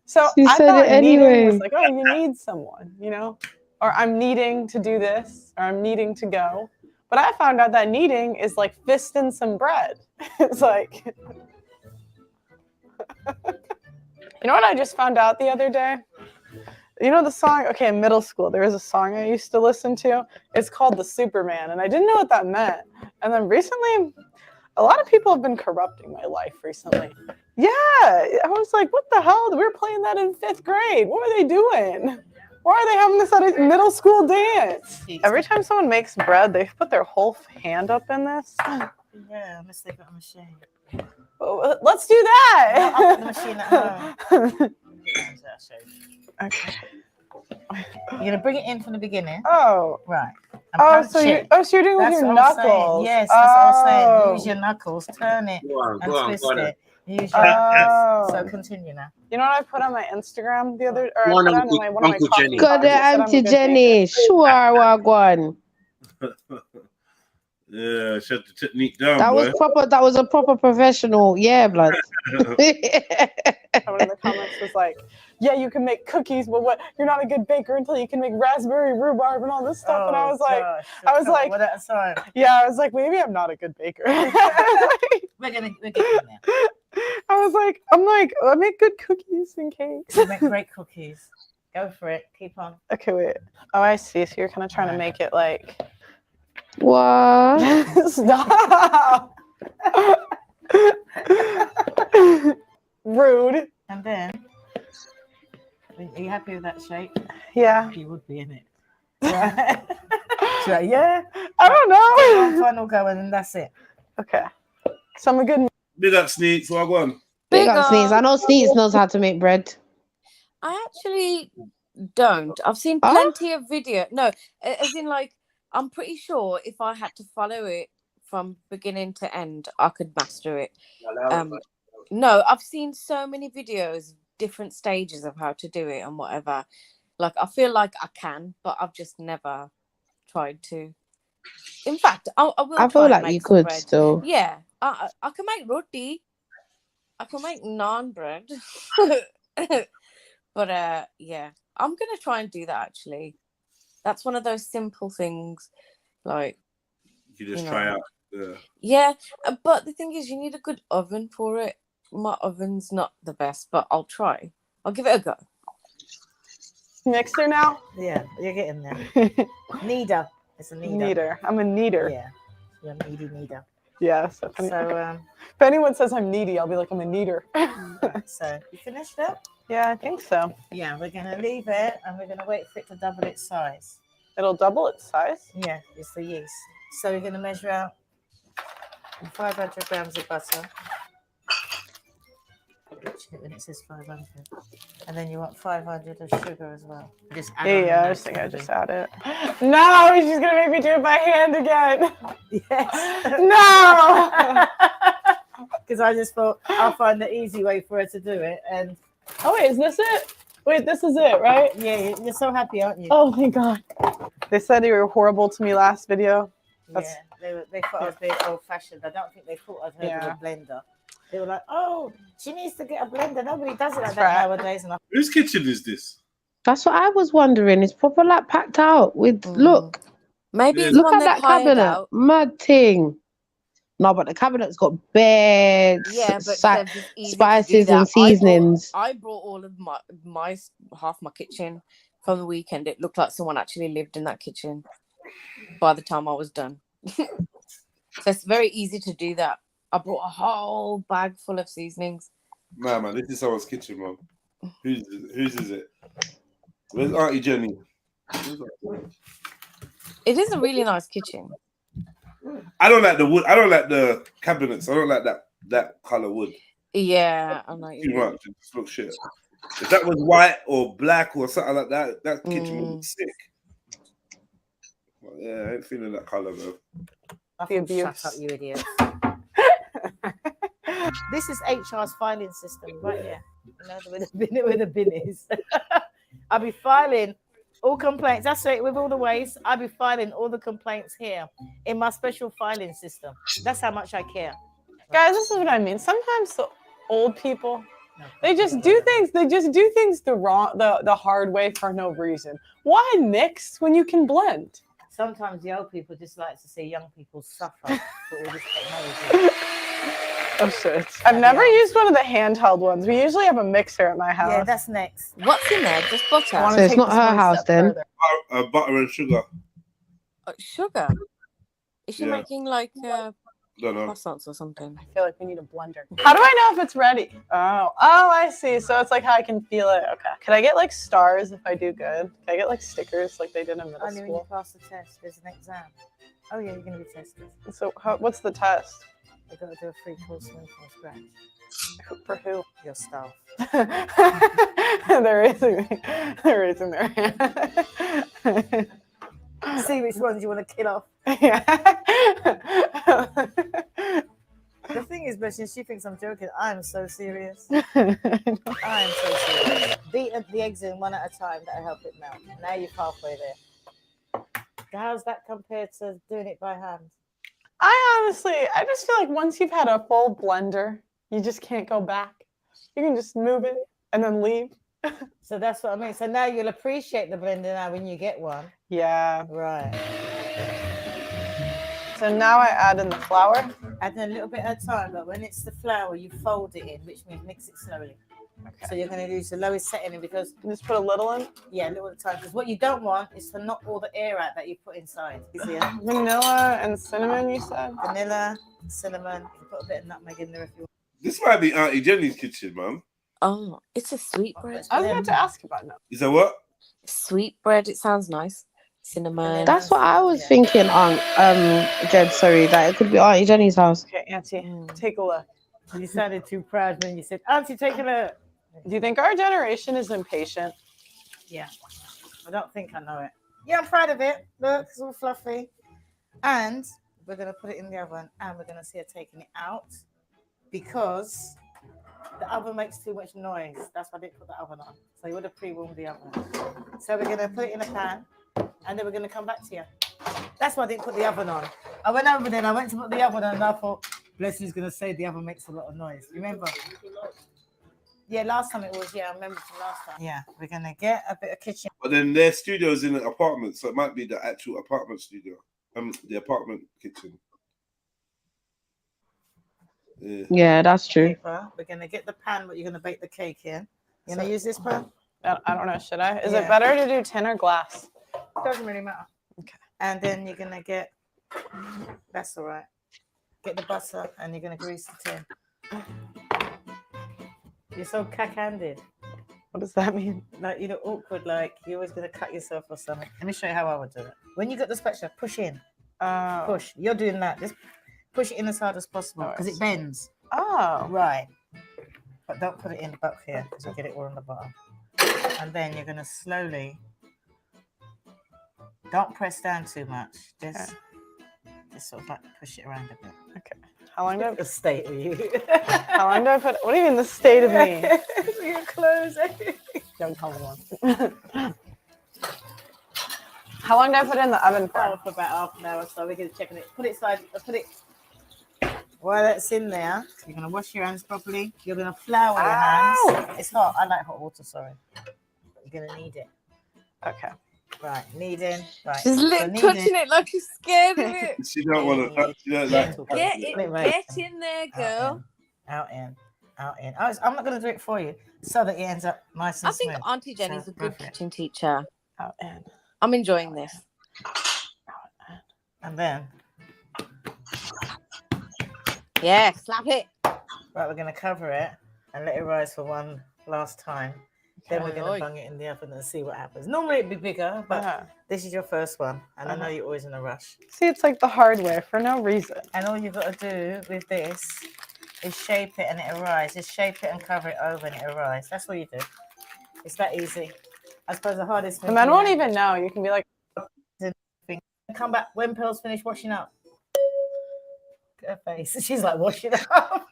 So she I said thought it anyway. was like, oh, you need someone, you know, or I'm needing to do this, or I'm needing to go. But I found out that needing is like fisting some bread. It's like, you know what I just found out the other day? You know the song, okay, in middle school, there was a song I used to listen to. It's called The Superman, and I didn't know what that meant. And then recently, a lot of people have been corrupting my life recently. Yeah, I was like, what the hell? We were playing that in 5th grade. What were they doing? Why are they having this at a middle school dance? Every time someone makes bread, they put their whole hand up in this. Yeah, unless they've got a machine. Well, let's do that. No, I've got the machine at home. Okay. You're gonna bring it in from the beginning. Oh, right. So you're doing with your knuckles. Yes, that's what I'm saying. Use your knuckles, turn it, and twist it. Use your So continue now. You know what I put on my Instagram the other, or one of my Jenny. Got the Auntie Jenny. Sure, wagwan. Yeah, shut the technique down. That was proper. That was a proper professional. Yeah, blood. Someone in the comments was like, "Yeah, you can make cookies, but what? You're not a good baker until you can make raspberry rhubarb and all this stuff." And I was like, "Yeah, I was like, maybe I'm not a good baker." We're getting there. I'm like, I make good cookies and cakes. You make great cookies. Go for it. Keep on. Okay, wait. Oh, I see. So you're kind of trying to make it like. What? Stop. Rude. And then, are you happy with that shape? Yeah. You would be in it. Right? She's like, yeah. I don't know. One final go and then that's it. Okay. So I'm a good. Big up, Sneaks. What go on? Big up, Sneaks. I know Sneaks knows how to make bread. I actually don't. I've seen plenty of video. No, as in like, I'm pretty sure if I had to follow it from beginning to end, I could master it. No, I've seen so many videos, different stages of how to do it and whatever. Like, I feel like I can, but I've just never tried to. In fact, I will. I feel like you could still. Yeah, I can make roti. I can make naan bread. But yeah, I'm gonna try and do that actually. That's one of those simple things, like you just try out. Yeah, but the thing is, you need a good oven for it. My oven's not the best, but I'll try. I'll give it a go. Mixer now? Yeah, you're getting there. Kneader. It's a kneader. Kneader. I'm a kneader. Yeah, you're a needy kneader. Yeah. So if anyone says I'm needy, I'll be like, I'm a kneader. So you finished it? Yeah, I think so. Yeah, we're gonna leave it and we're gonna wait for it to double its size. It'll double its size? Yeah, it's the yeast. So we're gonna measure out 500 grams of butter. When it says 500, and then you want 500 of sugar as well. Just add I just think I just add it. No, she's gonna make me do it by hand again. Yes. No. Because I just thought I'll find the easy way for her to do it. And oh wait, is this it? Wait, this is it, right? Yeah, you're so happy, aren't you? Oh my god. They said you were horrible to me last video. Yeah, they thought I was being old-fashioned. I don't think they thought I'd heard of a blender. They were like, oh, she needs to get a blender. Nobody does it like that nowadays. And whose kitchen is this? That's what I was wondering. It's proper like packed out with look. Maybe it's look one at they that hired cabinet. out. Mad thing. No, but the cabinet's got beds, spices and seasonings. I brought all of my half my kitchen from the weekend. It looked like someone actually lived in that kitchen by the time I was done. So it's very easy to do that. I brought a whole bag full of seasonings. Nah, man, this is someone's kitchen, man. Whose is it? Where's Auntie Jenny? It is a really nice kitchen. I don't like the wood. I don't like the cabinets. I don't like that color wood. Yeah, I know. Too much. It just looks shit. If that was white or black or something like that, that kitchen would look sick. Well, yeah, I ain't feeling that color, bro. I feel shut up, you idiot. This is HR's filing system right here. You know, where the bin is. I'll be filing all complaints. That's right, with all the waste. I'll be filing all the complaints here in my special filing system. That's how much I care. Guys, this is what I mean. Sometimes the old people, they just do things. They just do things the hard way for no reason. Why mix when you can blend? Sometimes the old people just like to see young people suffer for all this technology. Oh shit! I've never used one of the handheld ones. We usually have a mixer at my house. Yeah, that's next. What's in there? Just butter. So it's not her house then. Butter and sugar. Sugar? Is she making like croissants or something? I feel like we need a blender. How do I know if it's ready? Oh, I see. So it's like how I can feel it. Okay. Could I get like stars if I do good? Can I get like stickers like they did in middle Only when school? you pass the test. There's an exam. Oh yeah, you're gonna be tested. So what's the test? You've got to do a free course meal from scratch. For who? Your staff. They're raising their hand. See which ones you want to kill off. Yeah. The thing is, Bessie, she thinks I'm joking. I'm so serious. I am so serious. Beat the eggs in one at a time. That'll help it melt. Now you're halfway there. How's that compared to doing it by hand? I just feel like once you've had a full blender, you just can't go back. You can just move it and then leave. So that's what I mean. So now you'll appreciate the blender now when you get one. Yeah. Right. So now I add in the flour. Add in a little bit at a time, but when it's the flour, you fold it in, which means mix it slowly. So you're going to use the lowest setting because just put a little in. Yeah, a little at a time. Because what you don't want is to knock all the air out that you put inside. Vanilla and cinnamon, you said. Vanilla, cinnamon. You can put a bit of nutmeg in there if you want. This might be Auntie Jenny's kitchen, man. Oh, it's a sweetbread. I was about to ask about that. Is that what? Sweetbread. It sounds nice. Cinnamon. That's what I was thinking, Jed. Sorry, that it could be Auntie Jenny's house. Okay, Auntie, take a look. You sounded too proud when you said, Auntie, take a look. Do you think our generation is impatient? Yeah. I don't think I know it. Yeah, I'm proud of it. Look, it's all fluffy. And we're going to put it in the oven and we're going to see her taking it out because the oven makes too much noise. That's why I didn't put the oven on. So you would have pre-warmed the oven. So we're going to put it in a pan and then we're going to come back to you. That's why I didn't put the oven on. I went over there and I went to put the oven on and I thought, Blessing's going to say the oven makes a lot of noise. Remember? Yeah, last time it was, I remember from last time. Yeah, we're going to get a bit of kitchen. But then their studio's in an apartment, so it might be the actual apartment studio. The apartment kitchen. Yeah, that's true. We're going to get the pan, but you're going to bake the cake in. You're going to use this pan? I don't know, should I? Is it better to do tin or glass? Doesn't really matter. Okay. And then you're going to get, that's all right. Get the butter and you're going to grease the tin. You're so cack-handed. What does that mean? Like, you know, awkward, like you're always going to cut yourself or something. Let me show you how I would do it. When you get the spatula, push in. Push. You're doing that. Just push it in as hard as possible because it bends. Oh. Right. But don't put it in the back here because you'll get it all on the bottom. And then you're going to slowly, don't press down too much. Just sort of like push it around a bit. Okay. How long do I the state of you? How long do I put? What do you mean the state of me? Your clothes. Don't tell me. How long do I put it in the oven for? For about half an hour. So we're going to check it. Put it side. Put it. While that's in there, you're going to wash your hands properly. You're going to flour your hands. It's hot. I like hot water. Sorry. You're going to knead it. Okay. Right, kneading. Right. She's touching it like she's scared of it. She don't want to. She don't like. Get in there, girl. Out in. I'm not going to do it for you, so that it ends up nice and smooth. I think Auntie Jenny's a good kitchen teacher. Out in. I'm enjoying this. And then. Yeah, slap it. Right, we're going to cover it and let it rise for one last time. Then we're going to bung it in the oven and see what happens. Normally it'd be bigger, but this is your first one. And I know you're always in a rush. See, it's like the hard way for no reason. And all you've got to do with this is shape it and it'll rise. Just shape it and cover it over and it'll rise. That's all you do. It's that easy. I suppose the hardest thing. The men won't even know. You can be like, come back when Pearl's finished washing up. Her face. She's like, washing up.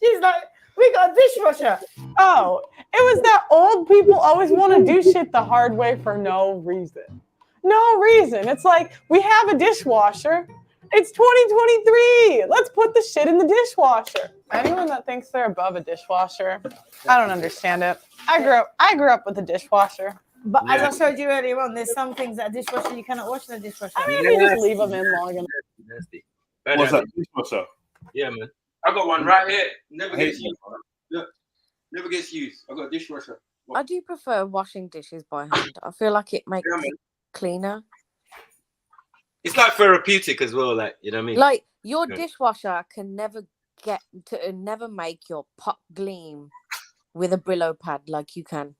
She's like, we got a dishwasher. Oh, it was that old people always want to do shit the hard way for no reason. No reason. It's like, we have a dishwasher. It's 2023. Let's put the shit in the dishwasher. Anyone that thinks they're above a dishwasher, I don't understand it. I grew up with a dishwasher. But as I showed you earlier on, there's some things that a dishwasher you cannot wash in a dishwasher. I mean, if you just leave them in long enough. What's that? Dishwasher? Yeah, man. I got one right here. Never gets used. Look, never gets used. I got a dishwasher. I do prefer washing dishes by hand. I feel like it makes it cleaner. It's like therapeutic as well, like, you know what I mean? Like, your dishwasher can never make your pot gleam with a Brillo pad like you can.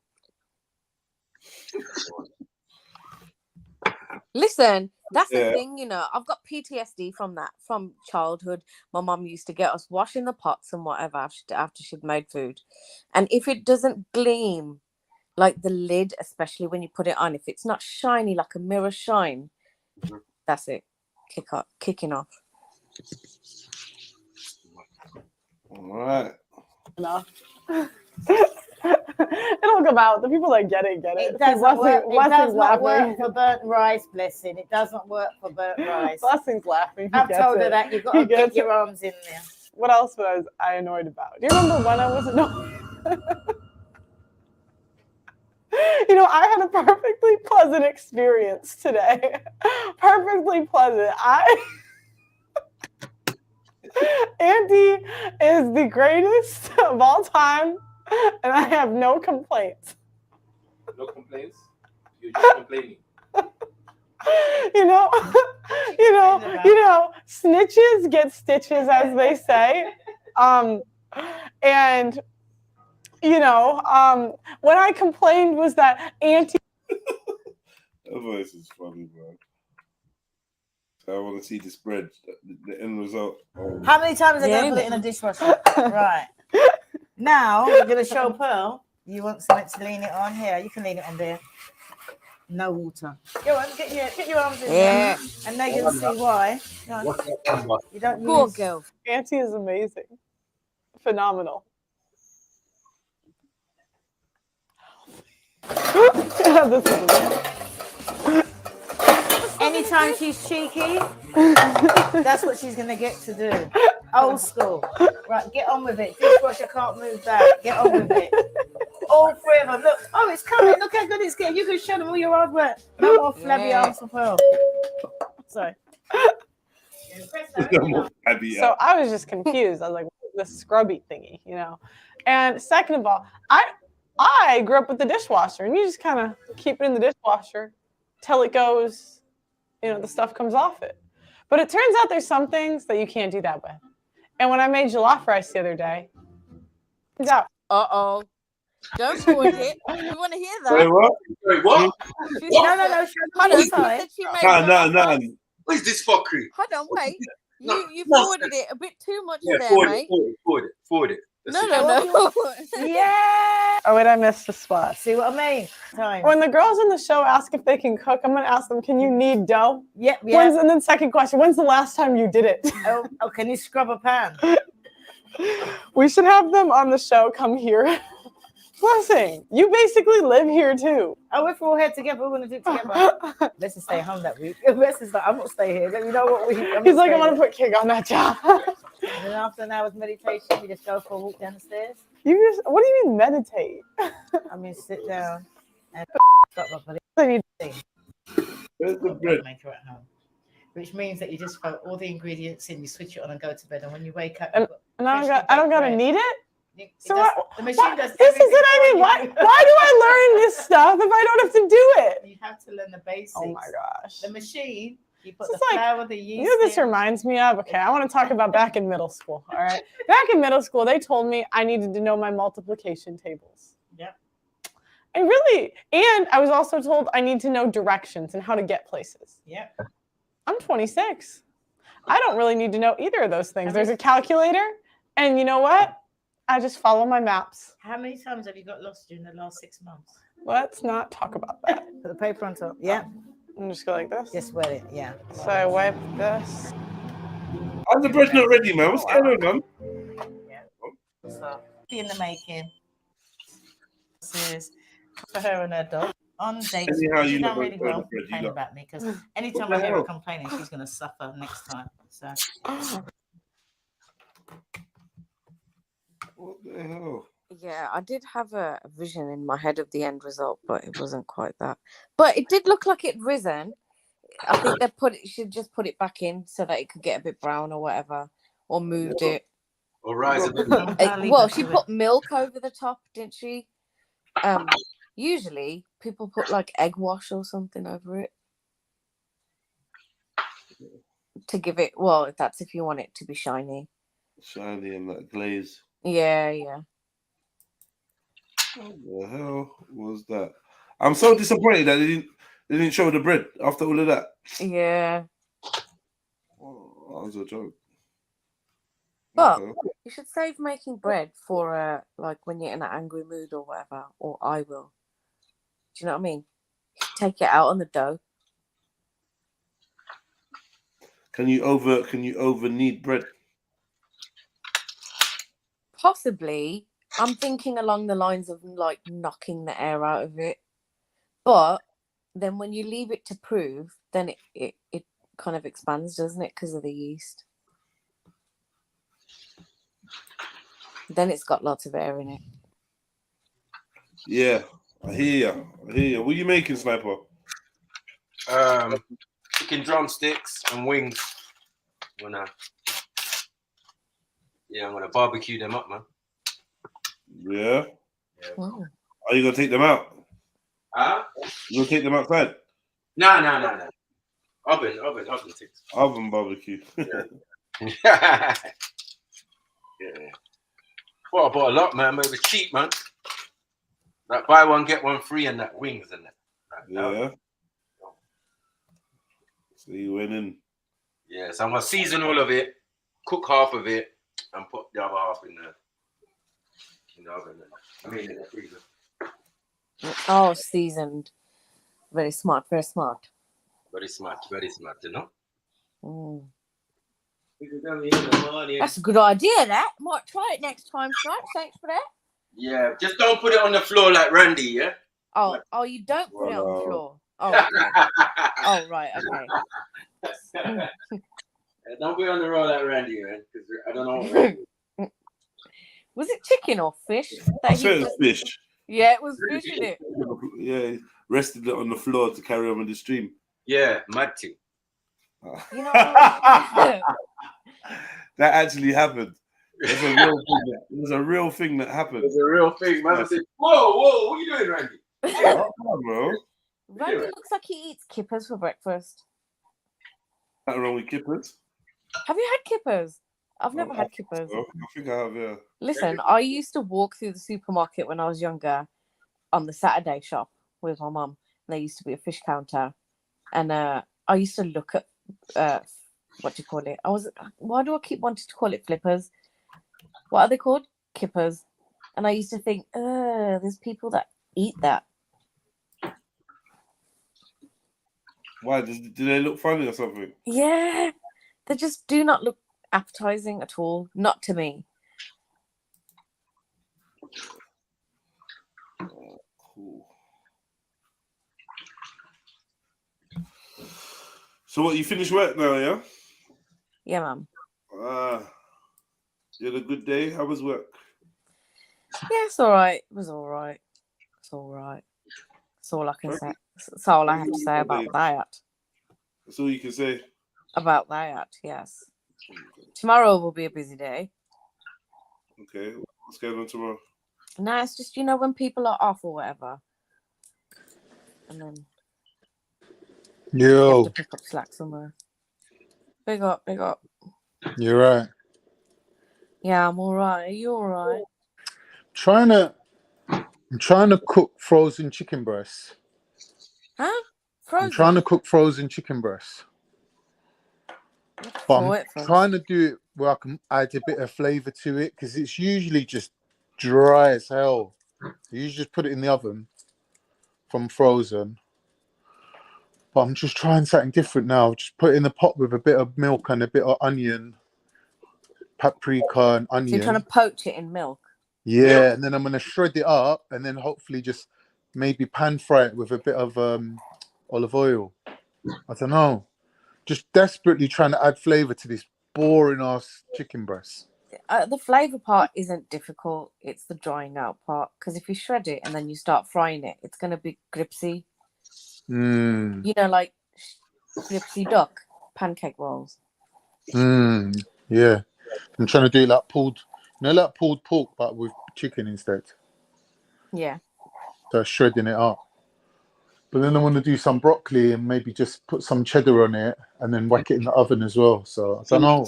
Listen, that's the thing, you know. I've got PTSD from that, from childhood. My mum used to get us washing the pots and whatever after she'd made food. And if it doesn't gleam, like the lid, especially when you put it on, if it's not shiny like a mirror shine, that's it. Kicking off. All right. Enough. It'll come out. The people that get it. It doesn't work. It does not work for burnt rice, Blessing. It doesn't work for burnt rice. Blessing's laughing. I've told her that. You've got to get your arms in there. What else was I annoyed about? Do you remember when I was annoyed? You know, I had a perfectly pleasant experience today. Perfectly pleasant. Auntie is the greatest of all time. and I have no complaints. No complaints? You're just complaining. You know, snitches get stitches, as they say. And when I complained was that Auntie. That voice is funny, bro. I want to see this bread, the end result. How many times are they going to put it in a dishwasher? Right. Now, we're going to show Pearl. You want something to lean it on? Here, you can lean it on there. No water. Go on, get your arms in there. And they can see why. You don't Poor use... girl. Auntie is amazing. Phenomenal. This is Anytime she's cheeky, that's what she's going to get to do. Old school. Right, get on with it. Dishwasher can't move that. Get on with it. All three of them. Look, oh, it's coming. Look how good it's getting. You can show them all your hard work. No more flabby arms for Pearl. Sorry. So I was just confused. I was like, the scrubby thingy, And second of all, I grew up with the dishwasher, and you just kind of keep it in the dishwasher till it goes, the stuff comes off it. But it turns out there's some things that you can't do that with. And when I made jollof rice the other day, turns out. Uh-oh. Don't point it. We want to hear that. Wait, what? Wait, what? No. What is this fuckery? Hold on, wait. You forwarded it a bit too much there, mate. Forward it. No. Yeah. Oh, wait, I missed the spot. See what I mean? Time. When the girls in the show ask if they can cook, I'm going to ask them, can you knead dough? Yep. And then second question, when's the last time you did it? Oh, can you scrub a pan? We should have them on the show come here. Blessing, you basically live here too. Oh, if we're all here together, we're going to do it together. Let's just stay home that week. Let's just like, I'm not staying here. Let me know what we. He's like, I want to put King on that job. And then after an hour's meditation, we just go for a walk down the stairs. What do you mean meditate? I mean, sit down and Where's the bread? Make her at home. Which means that you just throw all the ingredients in, you switch it on and go to bed. And when you wake up, and I don't got to knead it? So the machine does. This is it. I mean, why do I learn this stuff if I don't have to do it? You have to learn the basics. Oh my gosh. The machine, you put this the flour, the yeast. This reminds me of? Okay, I want to talk about back in middle school. All right. Back in middle school, they told me I needed to know my multiplication tables. Yep. And I was also told I need to know directions and how to get places. Yep. I'm 26. I don't really need to know either of those things. There's a calculator, and you know what? I just follow my maps. How many times have you got lost during the last 6 months? Let's not talk about that. Put the paper on top. Yeah. I'm just go like this. Just wet it. Yeah. So I wipe this. The bread's not ready, man. What's going on, man? Yeah. So, in the making. This is for her and her dog on dates. She's done really well complaining about me because anytime I hear her complaining, she's going to suffer next time. So. What the hell? Yeah, I did have a vision in my head of the end result, but it wasn't quite that. But it did look like it'd risen. I think should just put it back in so that it could get a bit brown or whatever, or moved it. Or rise a bit. Well, she put milk over the top, didn't she? Usually people put like egg wash or something over it to give it. Well, that's if you want it to be shiny. Shiny and that glaze. Yeah. What the hell was that? I'm so disappointed that they didn't show the bread after all of that. Yeah. Oh, that was a joke. But you should save making bread for like when you're in an angry mood or whatever, or I will. Do you know what I mean? Take it out on the dough. Can you over knead bread? Possibly. I'm thinking along the lines of like knocking the air out of it. But then when you leave it to prove, then it kind of expands, doesn't it? Because of the yeast. Then it's got lots of air in it. Yeah, I hear you. What are you making, Sniper? Chicken drumsticks and wings. I'm gonna barbecue them up, man. Yeah. Yeah. Oh. Are you gonna take them out? Huh? You gonna take them outside? No. Oven things. Oven barbecue. Yeah. Well, I bought a lot, man. But it was cheap, man. Like buy one get one free, and that wings and that. Yeah. So you went in. Yeah, so I'm gonna season all of it, cook half of it, and put the other half in the oven. I mean, in the freezer. Oh, seasoned. Very smart, very smart. Very smart, you know? Mm. That's a good idea, that. Might try it next time, Snipes. Thanks for that. Yeah, just don't put it on the floor like Randy, yeah? Oh, you don't put it on the floor. Oh, okay. Oh, right, okay. Don't put it on the roll like Randy, man, because I don't know what Was it chicken or fish? I said it was fish. Yeah, it was fish, isn't it? Yeah, rested it on the floor to carry on with the stream. Yeah, mad thing. You know, that actually happened. There's a real thing that happened. There's a real thing. Man said, whoa, what are you doing, Randy? Come on, bro. Randy looks like he eats kippers for breakfast. Nothing wrong with kippers. Have you had kippers? I've never had kippers. I think I have, yeah. Listen, I used to walk through the supermarket when I was younger on the Saturday shop with my mum. There used to be a fish counter. And I used to look at, what do you call it? Why do I keep wanting to call it flippers? What are they called? Kippers. And I used to think, there's people that eat that. Why? Do they look funny or something? Yeah. They just do not look appetizing at all. Not to me. Cool. So what, you finished work now, yeah? Yeah, mum. You had a good day? How was work? Yeah, it's all right. It was all right. It's all right. That's all I can say. That's all I have to say about that. That's all you can say? About that, yes. Tomorrow will be a busy day. Okay. What's going on tomorrow? No, it's just, when people are off or whatever. And then you have to pick up slack somewhere. Big up. You're right. Yeah, I'm all right. Are you all right? I'm trying to cook frozen chicken breasts. Huh? Frozen? I'm trying to cook frozen chicken breasts. But I'm trying to do it where I can add a bit of flavour to it, because it's usually just dry as hell. You just put it in the oven from frozen. But I'm just trying something different now. Just put it in the pot with a bit of milk and a bit of onion, paprika and onion. So you're trying to poach it in milk? Yeah, and then I'm going to shred it up and then hopefully just maybe pan fry it with a bit of olive oil. I don't know. Just desperately trying to add flavour to this boring ass chicken breast. The flavour part isn't difficult. It's the drying out part. Because if you shred it and then you start frying it, it's going to be gripsy. Like gripsy duck pancake rolls. Yeah. I'm trying to do like pulled pork, but with chicken instead. Yeah. So shredding it up. But then I want to do some broccoli and maybe just put some cheddar on it and then whack it in the oven as well. So I don't know.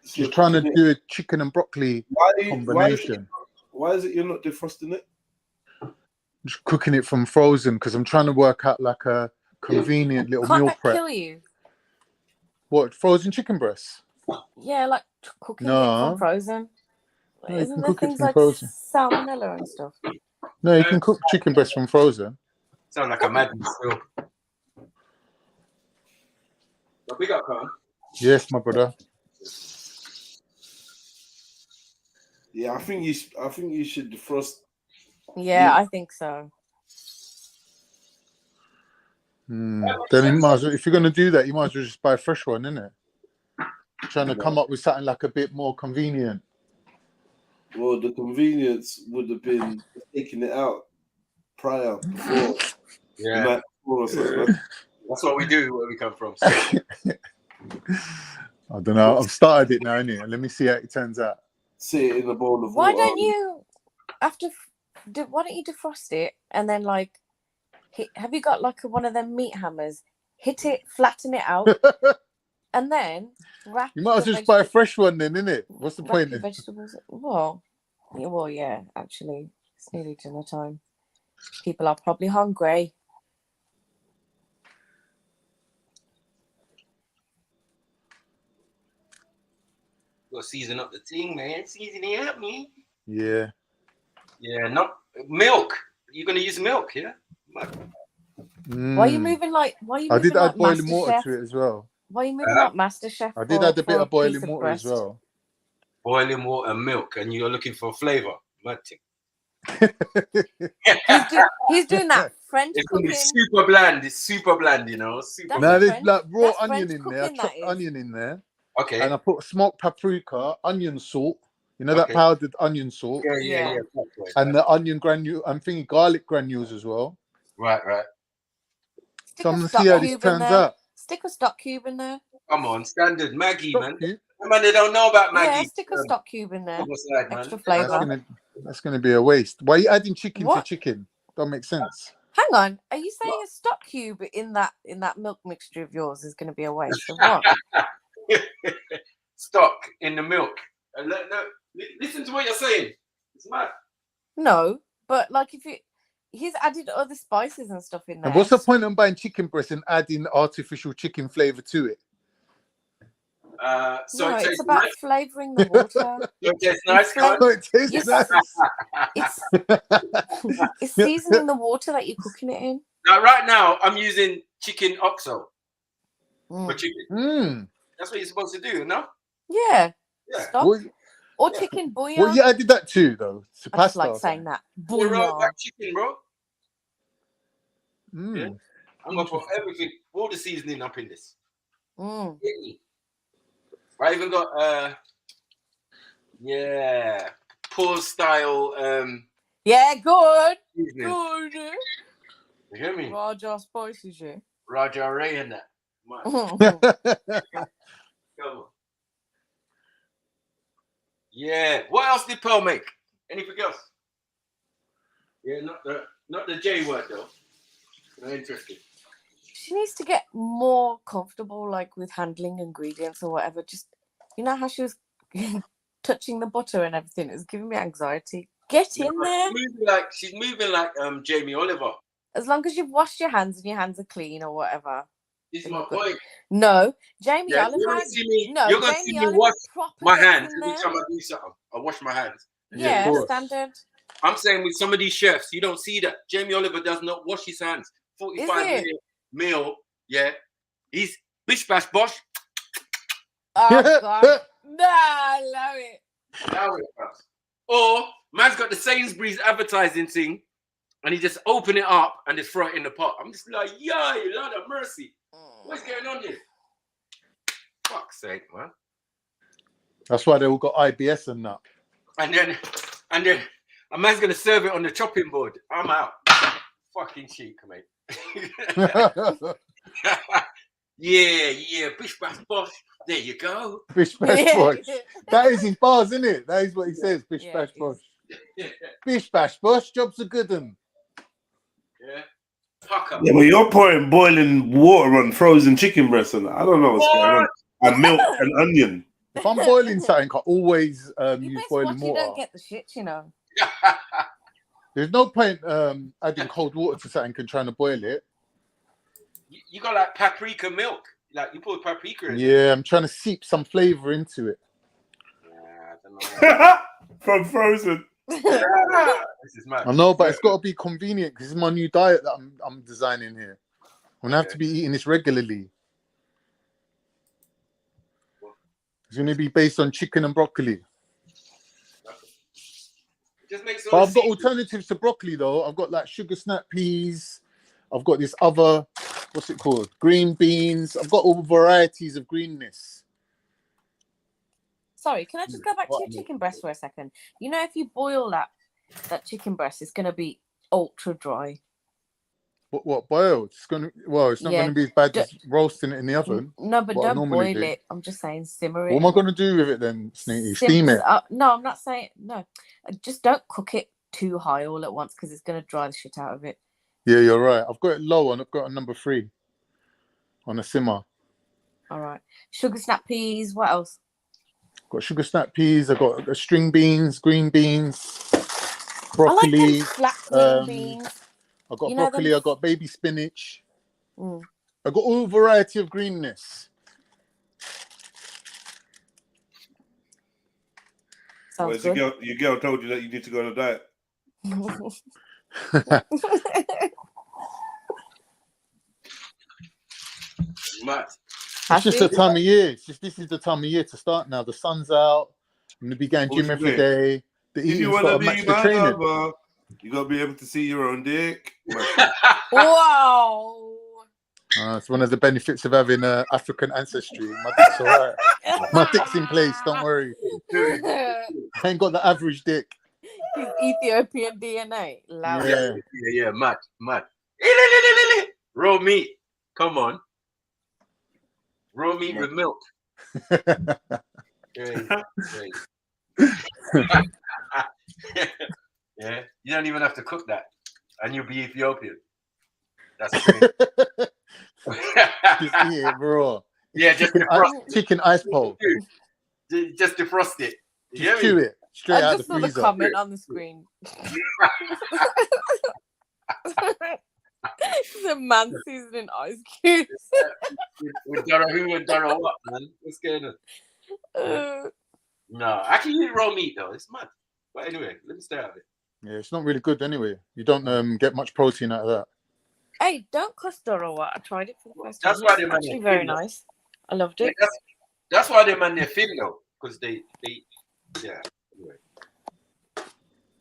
Just trying to do a chicken and broccoli combination. Why is it you're not defrosting it? Just cooking it from frozen because I'm trying to work out like a convenient little meal prep. Can't that kill you? What, frozen chicken breasts? Yeah, like cooking it from frozen. No, Isn't there things like salmonella and stuff? No, you can cook chicken breasts from frozen. Sound like a madness still. But we got Khan. Yes, my brother. Yeah, I think you should defrost. Yeah, I think so. Then you might as well, if you're going to do that, you might as well just buy a fresh one, innit? Trying to come up with something like a bit more convenient. Well, the convenience would have been taking it out prior, before. Yeah. That's what we do where we come from. So. I don't know. I've started it now, innit? Let me see how it turns out. See it in a bowl of water. Why don't you, after why don't you defrost it and then like have you got like one of them meat hammers? Hit it, flatten it out, and then wrap. You might as well just buy a fresh one then, innit? What's the point? Vegetables. Well, yeah. Actually, it's nearly dinner time. People are probably hungry. Got to season up the thing, man. Season it up, man. Yeah. Yeah, not milk. You're gonna use milk, yeah? Why are you moving like? Why are you? I moving did add like boiling Master water Chef? to it as well. Why are you moving like Master Chef? I did add a bit of boiling water breast? as well. Boiling water and milk, and you're looking for flavour. He's doing that French it's cooking. Super bland. It's super bland, you know. Super Now bland. there's like raw That's onion French in there. I cooking, chopped that is. onion in there. Okay. And I put smoked paprika, onion salt. You know that powdered onion salt. Yeah. And the onion granule. I'm thinking garlic granules as well. Right. Stick So I'm a gonna stock see how cube this in turns there. out. Stick a stock cube in there. Come on, standard Maggie, Stock man. cube? Man, they don't know about Maggie. Yeah, stick a stock cube in there. Aside, Extra man. flavour. That's gonna be a waste. Why are you adding chicken to chicken? Don't make sense. Hang on, are you saying a stock cube in that milk mixture of yours is going to be a waste of what? Stock in the milk. No, listen to what you're saying. It's mad. No, but like he's added other spices and stuff in there. And what's the point of buying chicken breast and adding artificial chicken flavour to it? So no, it it's about flavouring the water. It tastes nice. It tastes nice. It's seasoning the water that you're cooking it in. Now, right now, I'm using chicken oxo for chicken. That's what you're supposed to do, no? Yeah. Stock. Or Yeah. chicken bouillon. Well, you added that too, though. To I pasta. just like saying that. Bouillon. Like chicken, bro. Yeah. I'm gonna put everything, all the seasoning up in this. Mm. I even got poor style Yeah, good. seasoning. Good. You hear me? Raja spices, yeah. Raja Ray and that. Mhm. Come on. Yeah. What else did Pearl make? Anything else? Yeah, not the J word though. Not interesting. She needs to get more comfortable, like with handling ingredients or whatever. Just, you know how she was touching the butter and everything. It was giving me anxiety. Get in there. She's moving like Jamie Oliver. As long as you've washed your hands and your hands are clean or whatever. This is my point. No, Jamie Yeah, Oliver. you're gonna see me. No, you're gonna Jamie see me Oliver wash proper my gets hands in every there. time I do something. I wash my hands. Yeah, standard. I'm saying with some of these chefs, you don't see that. Jamie Oliver does not wash his hands. 45-minute meal. Yeah, he's bish bash bosh. Oh God, nah, I love it. Or man's got the Sainsbury's advertising thing, and he just open it up and just throw it in the pot. I'm just like, yo, Lord of mercy, what's going on here? Fuck's sake, man. That's why they all got IBS and that. And then a man's gonna serve it on the chopping board. I'm out. Fucking cheek, mate. yeah, bish bash bosh. There you go. Bish bash bosh. That is his bars, isn't it? That is what he says. Bish bash bosh. Bish bash bosh. Job's a good one. Yeah. Fuck up. Yeah, but you're pouring boiling water on frozen chicken breasts, and I don't know what's going on. And milk and onion. If I'm boiling something, I always use boiling You water. don't get the shit, you know. There's no point adding cold water to something and trying to boil it. You got like paprika milk. Like you put paprika in. Yeah, I'm trying to seep some flavor into it. From frozen. This is mad. I know, but it's got to be convenient because it's my new diet that I'm designing here. I'm gonna have to be eating this regularly. It's gonna be based on chicken and broccoli. But I've got alternatives to broccoli though. I've got like sugar snap peas. I've got this other, what's it called? Green beans. I've got all varieties of greenness. Sorry, can I just go back to your chicken breast for a second? You know, if you boil that chicken breast, it's gonna be ultra dry. What boiled? It's not gonna be as bad as roasting it in the oven. No, but don't boil it. I'm just saying simmer it. What am I gonna do with it then, Sneaky? Steam it. No, I'm not saying no. Just don't cook it too high all at once because it's going to dry the shit out of it. Yeah, you're right. I've got it low on. I've got a number 3 on a simmer. All right. Sugar snap peas. What else? Got sugar snap peas. I've got string beans, green beans, broccoli. I like them flat green beans. I've got broccoli. I've got baby spinach. I've got all variety of greenness. Whereas your girl told you that you need to go on a diet. It's just the time of year. This is the time of year to start now. The sun's out. I'm gonna be going gym every day. The eating's got to match the training. You gotta be able to see your own dick. Wow. It's one of the benefits of having African ancestry. My dick's all right. My dick's in place. Don't worry. I ain't got the average dick. He's Ethiopian DNA. Loud. Yeah, mad. Raw meat. Come on. Raw meat with milk. Yeah, you don't even have to cook that, and you'll be Ethiopian. That's great. Just eat it raw. Yeah, just defrost it. Chicken ice pole. Just defrost it. Just chew it straight out of the freezer. I just saw the comment on the screen. The man seasoning ice cubes. With who and Dara what, man? What's going on? No, I can eat raw meat though. It's mad. But anyway, let me stay out of it. Yeah, it's not really good anyway. You don't get much protein out of that. Hey, don't cuss Dara what. I tried it for the first time. That's why they're actually very nice. I loved it. That's why they're man they're thin though, because they yeah. Anyway.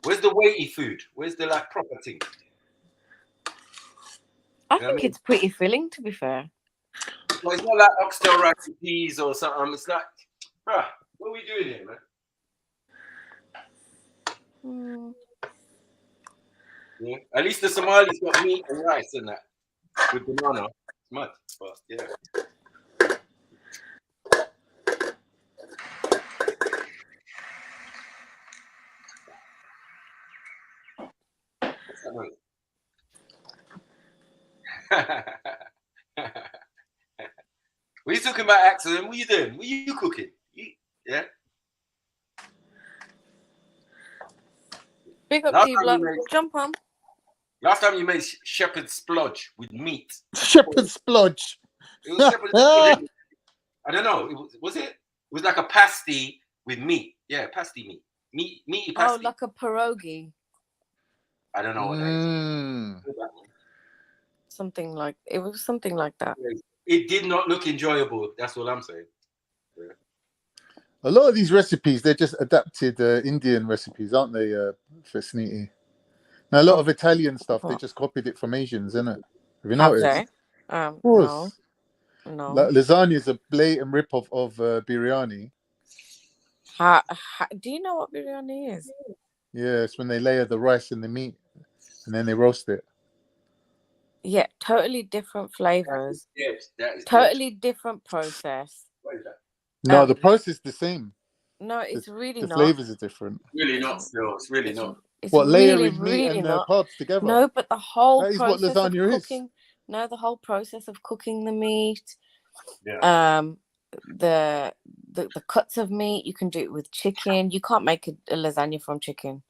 Where's the weighty food? Where's the like proper thing? I think it's pretty filling, to be fair. Well, it's not like oxtail rice and peas or something. It's like, bruh, what are we doing here, man? Yeah. At least the Somalis got meat and rice and that with banana. It's mad, but yeah. What's that noise? What are you talking about, accident? What are you doing? What are you cooking? Yeah. Big up, people. Jump on. Last time you made shepherd's splodge with meat. Shepherd's splodge. It was shepherd's splodge. I don't know. Was it? It was like a pasty with meat. Yeah, pasty meat. Meaty pasty. Oh, like a pierogi. I don't know what that is. Something like it was something like that. It did not look enjoyable. That's all I'm saying. Yeah. A lot of these recipes, they're just adapted Indian recipes, aren't they, Fesniti? Now, a lot of Italian stuff, they just copied it from Asians, isn't it? Have you noticed? Of course. No. Like, lasagna is a blatant rip-off of biryani. Do you know what biryani is? Yeah, it's when they layer the rice and the meat, and then they roast it. Yeah, totally different flavors. Yes, that is totally different process. What is that? No, the process is the same. No, it's really the not. The flavors are different. Really not. No, it's really not. It's what, layering really meat and not. carbs together? No, but the whole that is process what lasagna of cooking. Is. No, the whole process of cooking the meat. Yeah. The cuts of meat, you can do it with chicken. You can't make a lasagna from chicken.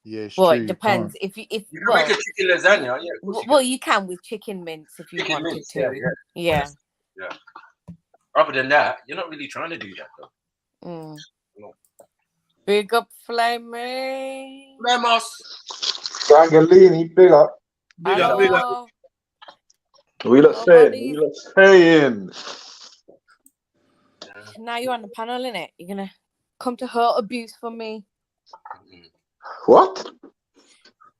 Yeah, well, true, it depends. If you can make a chicken lasagna, yeah. You can with chicken mince if you wanted to. Yeah. Other than that, you're not really trying to do that though. No. Big up, Flamey. Lemos. Gangalini, big up. Big up, big up. We look saying. Now you're on the panel, innit? You're gonna come to hurt abuse from me. What?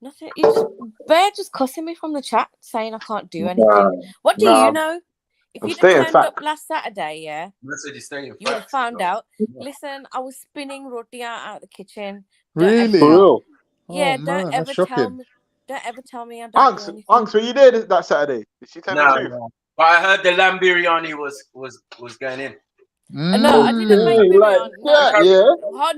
Nothing. Bear just cussing me from the chat, saying I can't do anything. What do you know? If you'd have turned up last Saturday, you would have found out. Listen, I was spinning roti out of the kitchen. Really? Yeah, don't ever tell me. Don't ever tell me I don't do anything. Unks, were you there that Saturday? Did she tell me the truth? But I heard the lamb biryani was going in. No, I didn't make biryani. Like that, No, I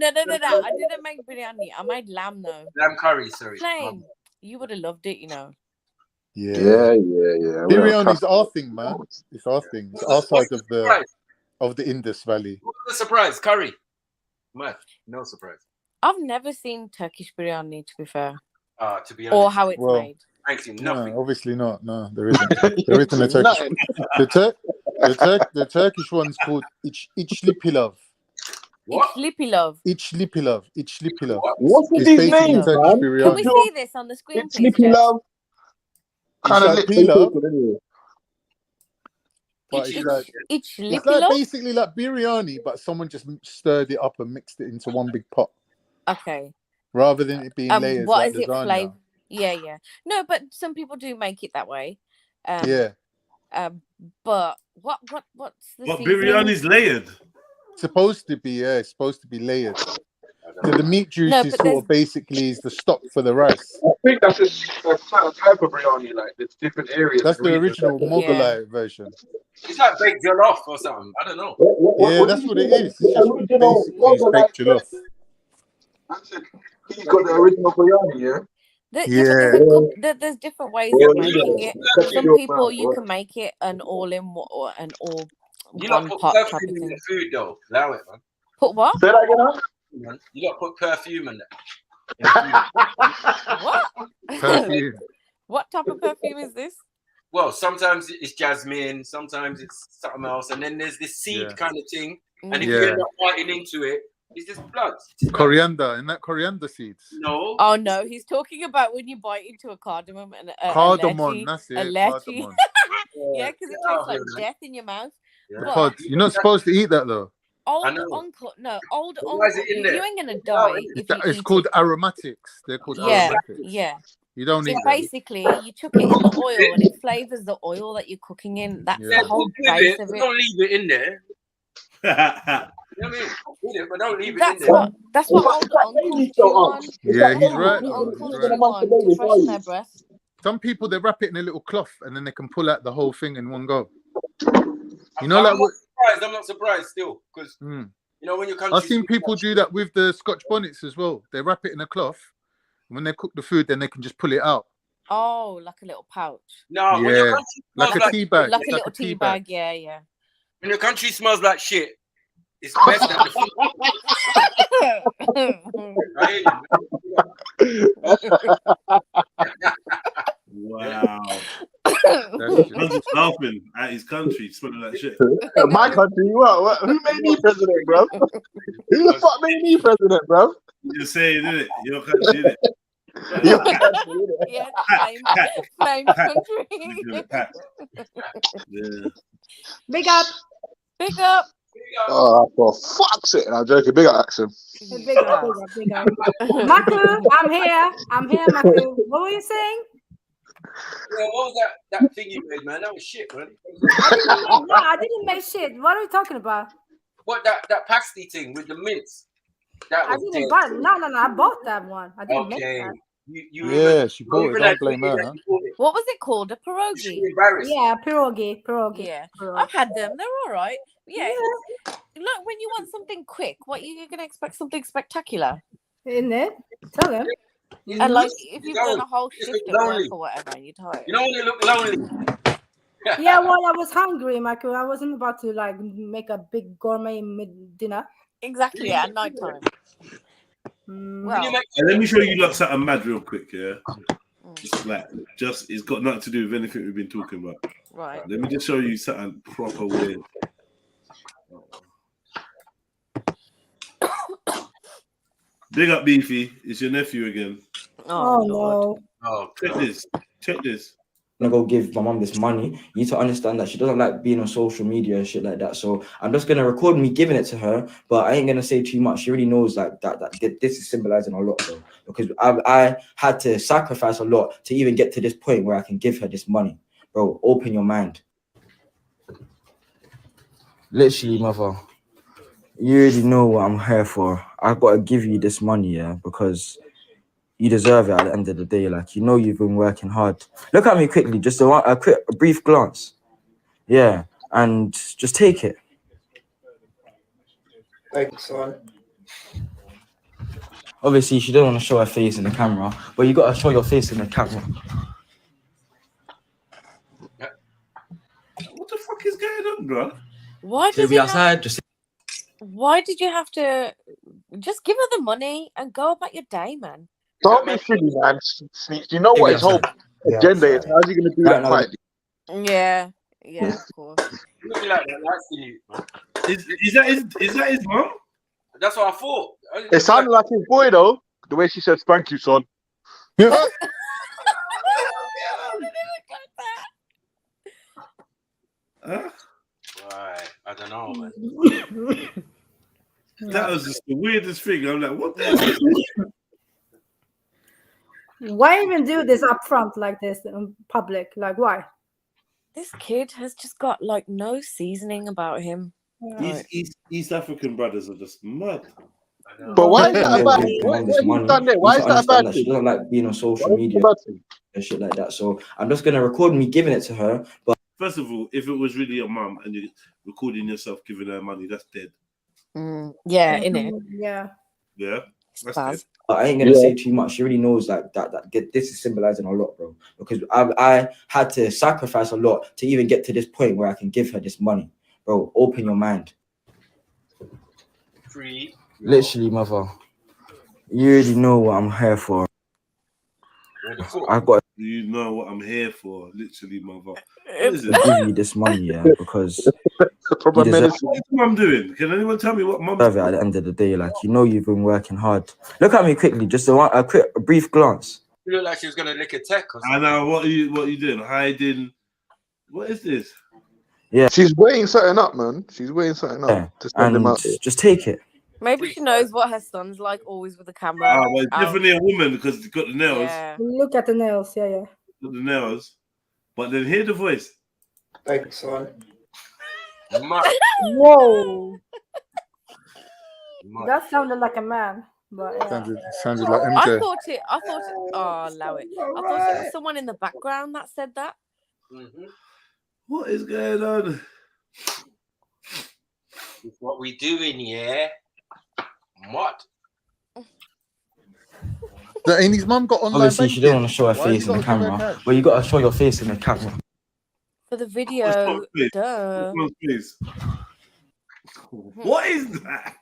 didn't make biryani. I made lamb though. Lamb curry, sorry. Plain. You would have loved it, you know. Yeah. Biryani's our thing, man. It's our thing. It's our side of the Indus Valley. What's the surprise? Curry. Man, no surprise. I've never seen Turkish biryani, to be fair. To be honest. Or how it's made. Thanks, nothing. No, obviously not. No, there isn't. There isn't a Turkish. The Turkish one's called İçli pilav. What? İçli pilav. İçli pilav. İçli pilav. What's with these names, man? Can we see this on the screen, please? İçli pilav. Kind of like pilav. But it's like basically like biryani, but someone just stirred it up and mixed it into one big pot. Okay. Rather than it being layers what like is it lasagna. flavor? Yeah. No, but some people do make it that way. But what's the biryani's layered? Supposed to be, it's supposed to be layered. So the meat juice is sort of basically is the stock for the rice. I think that's a certain type of biryani, like there's different areas. That's the original Mughalai version. It's like baked jollof or something. I don't know. That's what it is. It's just basically baked jollof. He's got the original biryani, There's different ways of making it. Some people you can make it an all you one put pot type of perfume in thing. the food though. Allow it, man. Put what? Say that again, man. You got to put perfume in there. What? Perfume. What type of perfume is this? Well, sometimes it's jasmine, sometimes it's something else, and then there's this seed kind of thing. And if you end up biting into it, it's just blood. Coriander, and that coriander seeds. No. Oh no, he's talking about when you bite into a cardamom and cardamom. That's it. Cardamom. Yeah, because it tastes like death in your mouth. The pods. You're not supposed to eat that though. Old uncle. Why is it in there? You ain't gonna die. It's called aromatics. They're called aromatics. Yeah. You don't need basically you chuck it in the oil and it flavors the oil that you're cooking in. That's the whole base of it. Don't leave it in there. You know what I mean? Eat it, but don't leave it in there. That's what old uncles do on. Yeah, he's right. Uncles do on to freshen their breath. Some people they wrap it in a little cloth and then they can pull out the whole thing in one go. You know, I'm not surprised still, because you know when you come. I've seen people do that with the Scotch bonnets as well. They wrap it in a cloth. When they cook the food, then they can just pull it out. Oh, like a little pouch. No, like a tea bag. Like a little tea bag. Yeah. When your country smells like shit, it's best that the Wow. That's just laughing at his country, smelling like shit. My country, what? Who made me president, bro? Who the fuck made me president, bro? You're saying, isn't it? Your country, isn't it? Yeah, same country. Yeah. Big up. Oh, for fuck's sake! I'm joking. Big up, Action. Big up. Maku, I'm here, Maku. What were you saying? Yeah, what was that thing you made, man? That was shit, man. No, I didn't make shit. What are you talking about? What that pasty thing with the mince? I didn't buy it. No, I bought that one. I didn't make that. She bought it. Don't blame her. What was it called? A pierogi? Yeah, pierogi. Yeah, I've had them. They're all right. Yeah. Look, when you want something quick, what you're gonna expect something spectacular, isn't it? Tell them. And like if you've done a whole shift at work or whatever, and you're tired. You know when you look lonely. Yeah, well, I was hungry, Michael. I wasn't about to like make a big gourmet dinner. Exactly at night time. Well, let me show you like something mad real quick, yeah. It's got nothing to do with anything we've been talking about. Right. Let me just show you something proper weird. Big up, Beefy. It's your nephew again. Oh no. Oh, check this. I'm gonna go give my mom this money. You need to understand that she doesn't like being on social media and shit like that. So I'm just gonna record me giving it to her, but I ain't gonna say too much. She already knows like that this is symbolizing a lot, though, because I had to sacrifice a lot to even get to this point where I can give her this money, bro. Open your mind. Literally, mother, you already know what I'm here for. I've got to give you this money, yeah, because you deserve it at the end of the day. Like, you know, you've been working hard. Look at me quickly, just a brief glance. Yeah, and just take it. Thanks, son. Obviously, she doesn't want to show her face in the camera, but you got to show your face in the camera. What the fuck is going on, bro? Why She'll does be it outside. Just Why did you have to just give her the money and go about your day, man? Don't be silly, man. Sneaks. You know what his whole agenda is? How's he going to do that quietly? Yeah, of course. Looking like that, that's you. Is that his mom? That's what I thought. It sounded like his boy, though. The way she said, "Thank you, son." Huh? Right, I don't know, man. That was just the weirdest thing. I'm like, what the hell? Why even do this up front like this in public? Like, why? This kid has just got like no seasoning about him. These East African brothers are just mad. But why is that a bad thing? What he's done there? Why is that a bad She thing? doesn't like being on social media and shit like that. So I'm just gonna record me giving it to her. But first of all, if it was really your mum and you're recording yourself giving her money, that's dead. Yeah, innit? Yeah. Yeah, that's dead. I ain't gonna say too much. She already knows like that. This is symbolizing a lot, bro. Because I had to sacrifice a lot to even get to this point where I can give her this money, bro. Open your mind. Free. Literally, mother. You already know what I'm here for. You know what I'm here for, literally, mother. What Give is it? you this money, yeah, because What is mum doing? Can anyone tell me what mum's doing? At the end of the day, like you know, you've been working hard. Look at me quickly, just a brief glance. You look like she was gonna lick a tech or something. I know. What are you doing? Hiding? What is this? Yeah, she's weighing something up, man. She's weighing something up to send him out there. Just take it. Maybe she knows what her son's like, always with the camera. Oh, well, definitely a woman because she's got the nails. Yeah. Look at the nails. Yeah. Got the nails. But then hear the voice. Thanks, son. Whoa. That sounded like a man. But yeah. Sounded like MJ. I thought it. Oh, allow it. I thought it was someone in the background that said that. What is going on? It's what we doing, yeah. What? That ain't his mum got online. Obviously, she doesn't want to show her face in the camera, but you got to show your face in the camera. For the video, duh. What is that?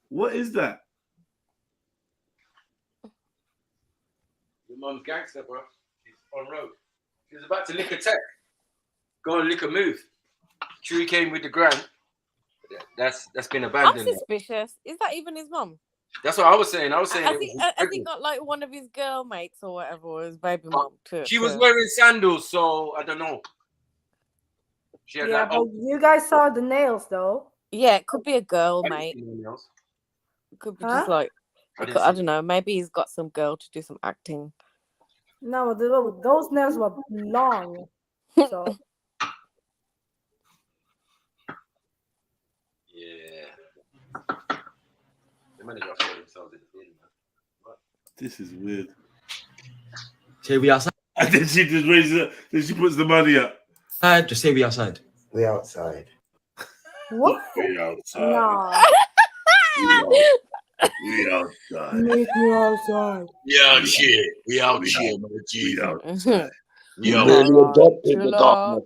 What is that? Your mum's gangster, bro. She's on road. She was about to lick a tech. Go and lick a move. Chewy came with the grand. That's been I'm abandoned. suspicious. Is that even his mum? That's what I was saying. Has he got like one of his girl mates or whatever, or his baby mum too? She was wearing sandals, so I don't know. She had Yeah, but you guys saw the nails though. Yeah, it could be a girl, mate. It could be just like I don't know. Maybe he's got some girl to do some acting. No, those nails were long. So. This is weird. Say we outside. And then she just raises it. Then she puts the money up. Just say we outside. We outside. What? We outside. No. We outside. Meet me outside. We out here. We out here, man. We outside. We out.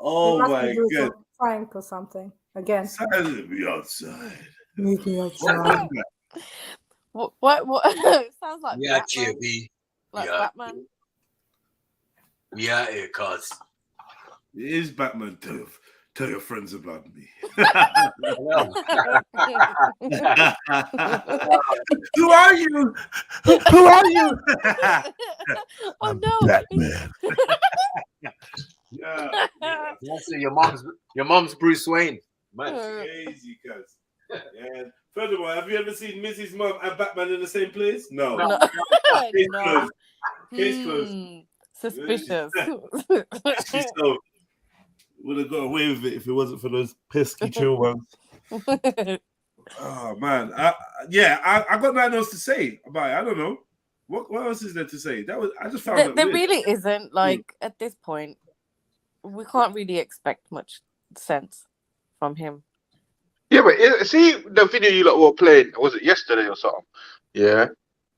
Oh my god. Prank or something again. We outside. Meet me outside. What? Sounds like Yeah, Batman. Like Batman. We out here, cuz. It is Batman. Tell your friends about me. Who are you? Who are you? Oh no, Batman. Yeah. So your mom's Bruce Wayne. Man, crazy, cuz. Yeah. Furthermore, have you ever seen Mrs. Mom and Batman in the same place? No. Case closed. Case closed. Suspicious. So would have got away with it if it wasn't for those pesky chill ones. Oh man, I got nothing else to say about it. I don't know what else is there to say. I just found there really isn't, like at this point. we can't really expect much sense from him. Yeah, but see the video you lot were playing, was it yesterday or something? Yeah.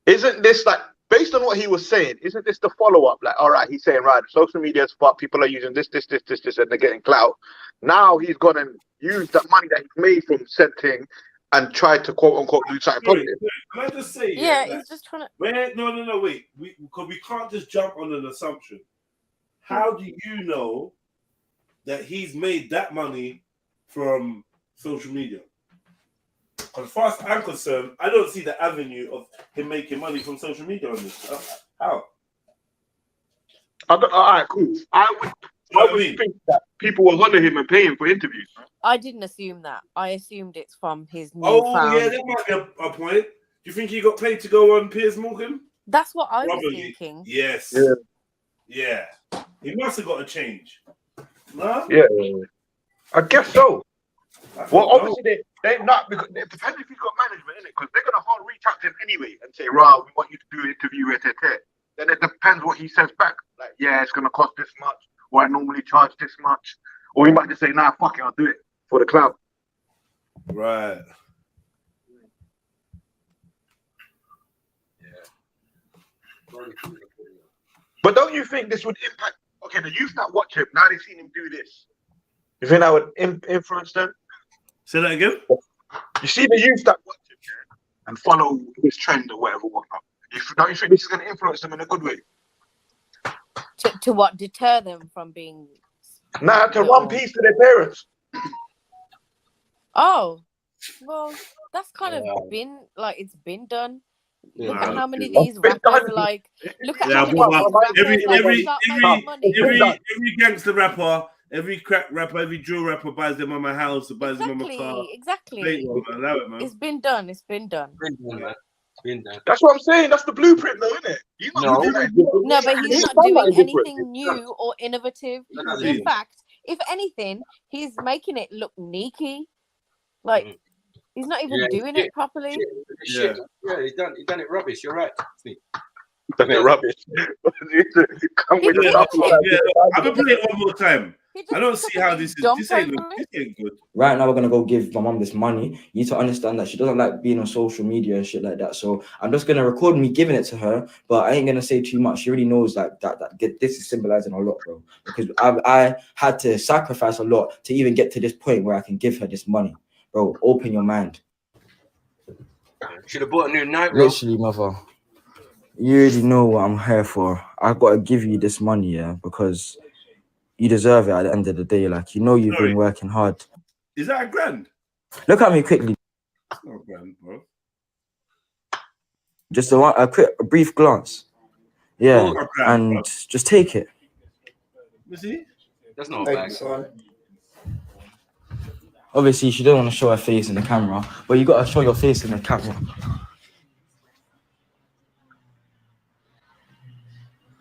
Isn't this like, based on what he was saying, isn't this the follow-up? Like, all right, he's saying, right, social media is fucked, people are using this, and they're getting clout. Now he's gone and used that money that he's made from said thing and tried to quote-unquote do something positive. Can I just say, Yeah, like, he's just trying to... wait. Because we can't just jump on an assumption. How do you know that he's made that money from social media? As far as I'm concerned, I don't see the avenue of him making money from social media on this. How? All right, cool. I would think that people will honor him and pay him for interviews. I didn't assume that. I assumed it's from his new Yeah, that might be a point. Do you think he got paid to go on Piers Morgan? That's what I Probably. was thinking. Yes. Yeah. He must have got a change. No? Yeah. I guess so. Well, obviously they're not, because it depends if he's got management in it, because they're gonna reach out to him anyway and say, "Right, we want you to do an interview with TATE." Then it depends what he says back. Like, yeah, it's gonna cost this much, or I normally charge this much, or he might just say, "Nah, fuck it, I'll do it for the clout." Right. But don't you think this would impact? Okay, the youth that watch him now, they've seen him do this. You think that would influence them? Say that again. You see the youth that watch him, yeah, and follow his trend or whatever, whatnot. Don't you think this is going to influence them in a good way? To what? Deter them from being... Nah, to run peace to their parents. Oh, well, that's kind of been, like, it's been done. Look at how many of these rappers are like... Look at how many every gangster rapper... Every crack rapper, every drill rapper buys their mama house, buys their mama car. Exactly. Allow it, man. It's been done. It's been done. That's what I'm saying. That's the blueprint, though, isn't it? No, but he's not doing anything new or innovative. In fact, if anything, he's making it look sneaky. Like, he's not even doing it properly. Yeah, he's done it rubbish. You're right. Done it rubbish. Come with I'm gonna play it one more time. I don't see how this is. This ain't good. Right now, we're gonna go give my mom this money. You need to understand that she doesn't like being on social media and shit like that. So I'm just gonna record me giving it to her, but I ain't gonna say too much. She already knows like that this is symbolizing a lot, bro. Because I had to sacrifice a lot to even get to this point where I can give her this money, bro. Open your mind. Should have bought a new night, bro. Literally, mother. You already know what I'm here for. I gotta give you this money, yeah, because you deserve it at the end of the day. Like, you know, you've been working hard. Is that $1,000? Look at me quickly. It's not $1,000, bro. Just a brief glance. Yeah, and just take it. You see? That's not bad. Obviously, she doesn't want to show her face in the camera, but you gotta show your face in the camera.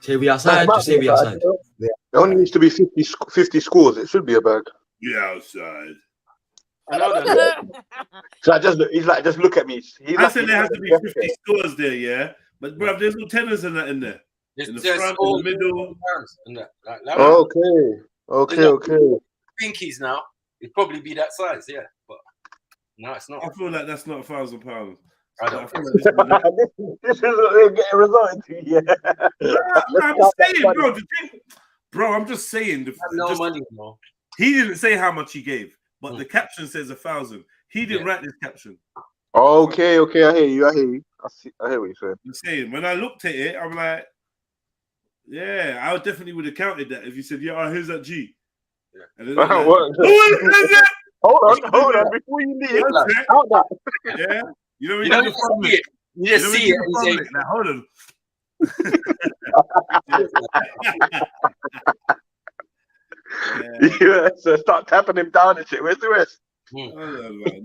Say we outside, just say we outside. It only needs to be 50 scores. It should be a bag. We outside. I know that. So he's like, just look at me. I said there has to be 50 scores there, yeah? But, bro, there's no tenors in that in there. In the front, in the middle. Okay. Pinkies now. It'd probably be that size, yeah. But no, it's not. I feel like that's not £1,000. I don't. This is what they're getting resulted to, yeah. I'm saying, bro, I'm just saying. No money, no. He didn't say how much he gave, but the caption says 1,000. He didn't write this caption. Okay, I hear you. I hear what you're saying. I'm saying, when I looked at it, I'm like, yeah, I definitely would have counted that if you said, yeah, here's that G. Yeah. And then hold on, before you leave. Count that. Yeah. You know, you just see it. And say, now, hold on. Yeah, so start tapping him down and shit. Where's the rest? Hold on, man.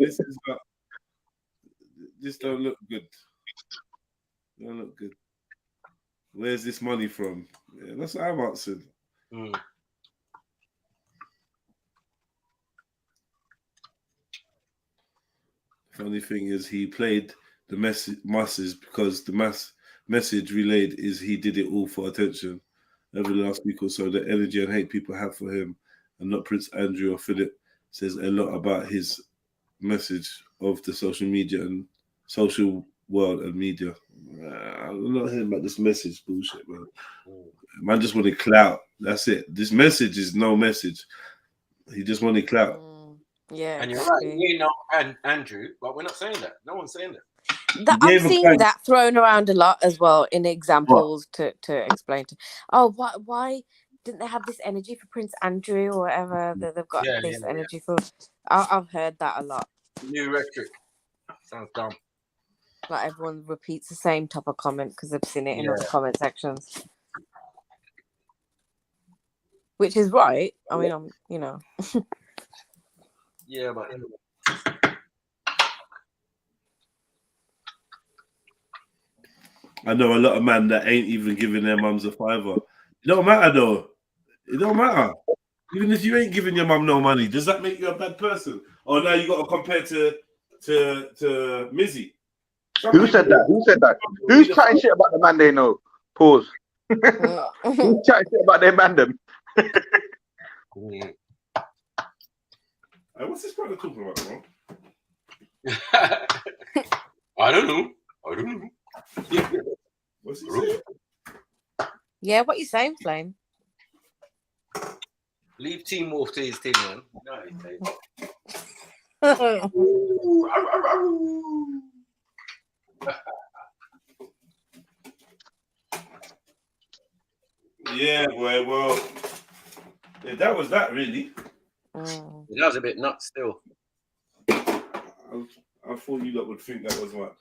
This don't look good. Don't look good. Where's this money from? Yeah, that's what I'm answered. Funny thing is, he played the masses because the message relayed is he did it all for attention. over the last week or so. The energy and hate people have for him, and not Prince Andrew or Philip, says a lot about his message of the social media and social world and media. I'm not hearing about this message bullshit, man. Man just wanted clout. That's it. This message is no message. He just wanted clout. Yeah. And you're right. You know, and Andrew, but we're not saying that. No one's saying that. I'm seeing that thrown around a lot as well in examples to explain to. Oh, why didn't they have this energy for Prince Andrew or whatever that they've got this energy for? I've heard that a lot. New rhetoric. Sounds dumb. Like everyone repeats the same type of comment because they've seen it in other comment sections. Which is right. I mean, I'm, you know. Yeah, but I know a lot of men that ain't even giving their mums a fiver. It don't matter though. It don't matter. Even if you ain't giving your mum no money, does that make you a bad person? Or now you got to compare to Mizzy? Who said that? Who said that? Who's chatting shit about the man they know? Pause. Who's chatting shit about their man them? What's this brother talking about, bro? I don't know. What's he saying? Yeah, what you saying, Flame? Leave Team Wolf to his team, man. No, Yeah, boy. Well, yeah, that was that really. That was a bit nuts still. I thought you lot would think that was what.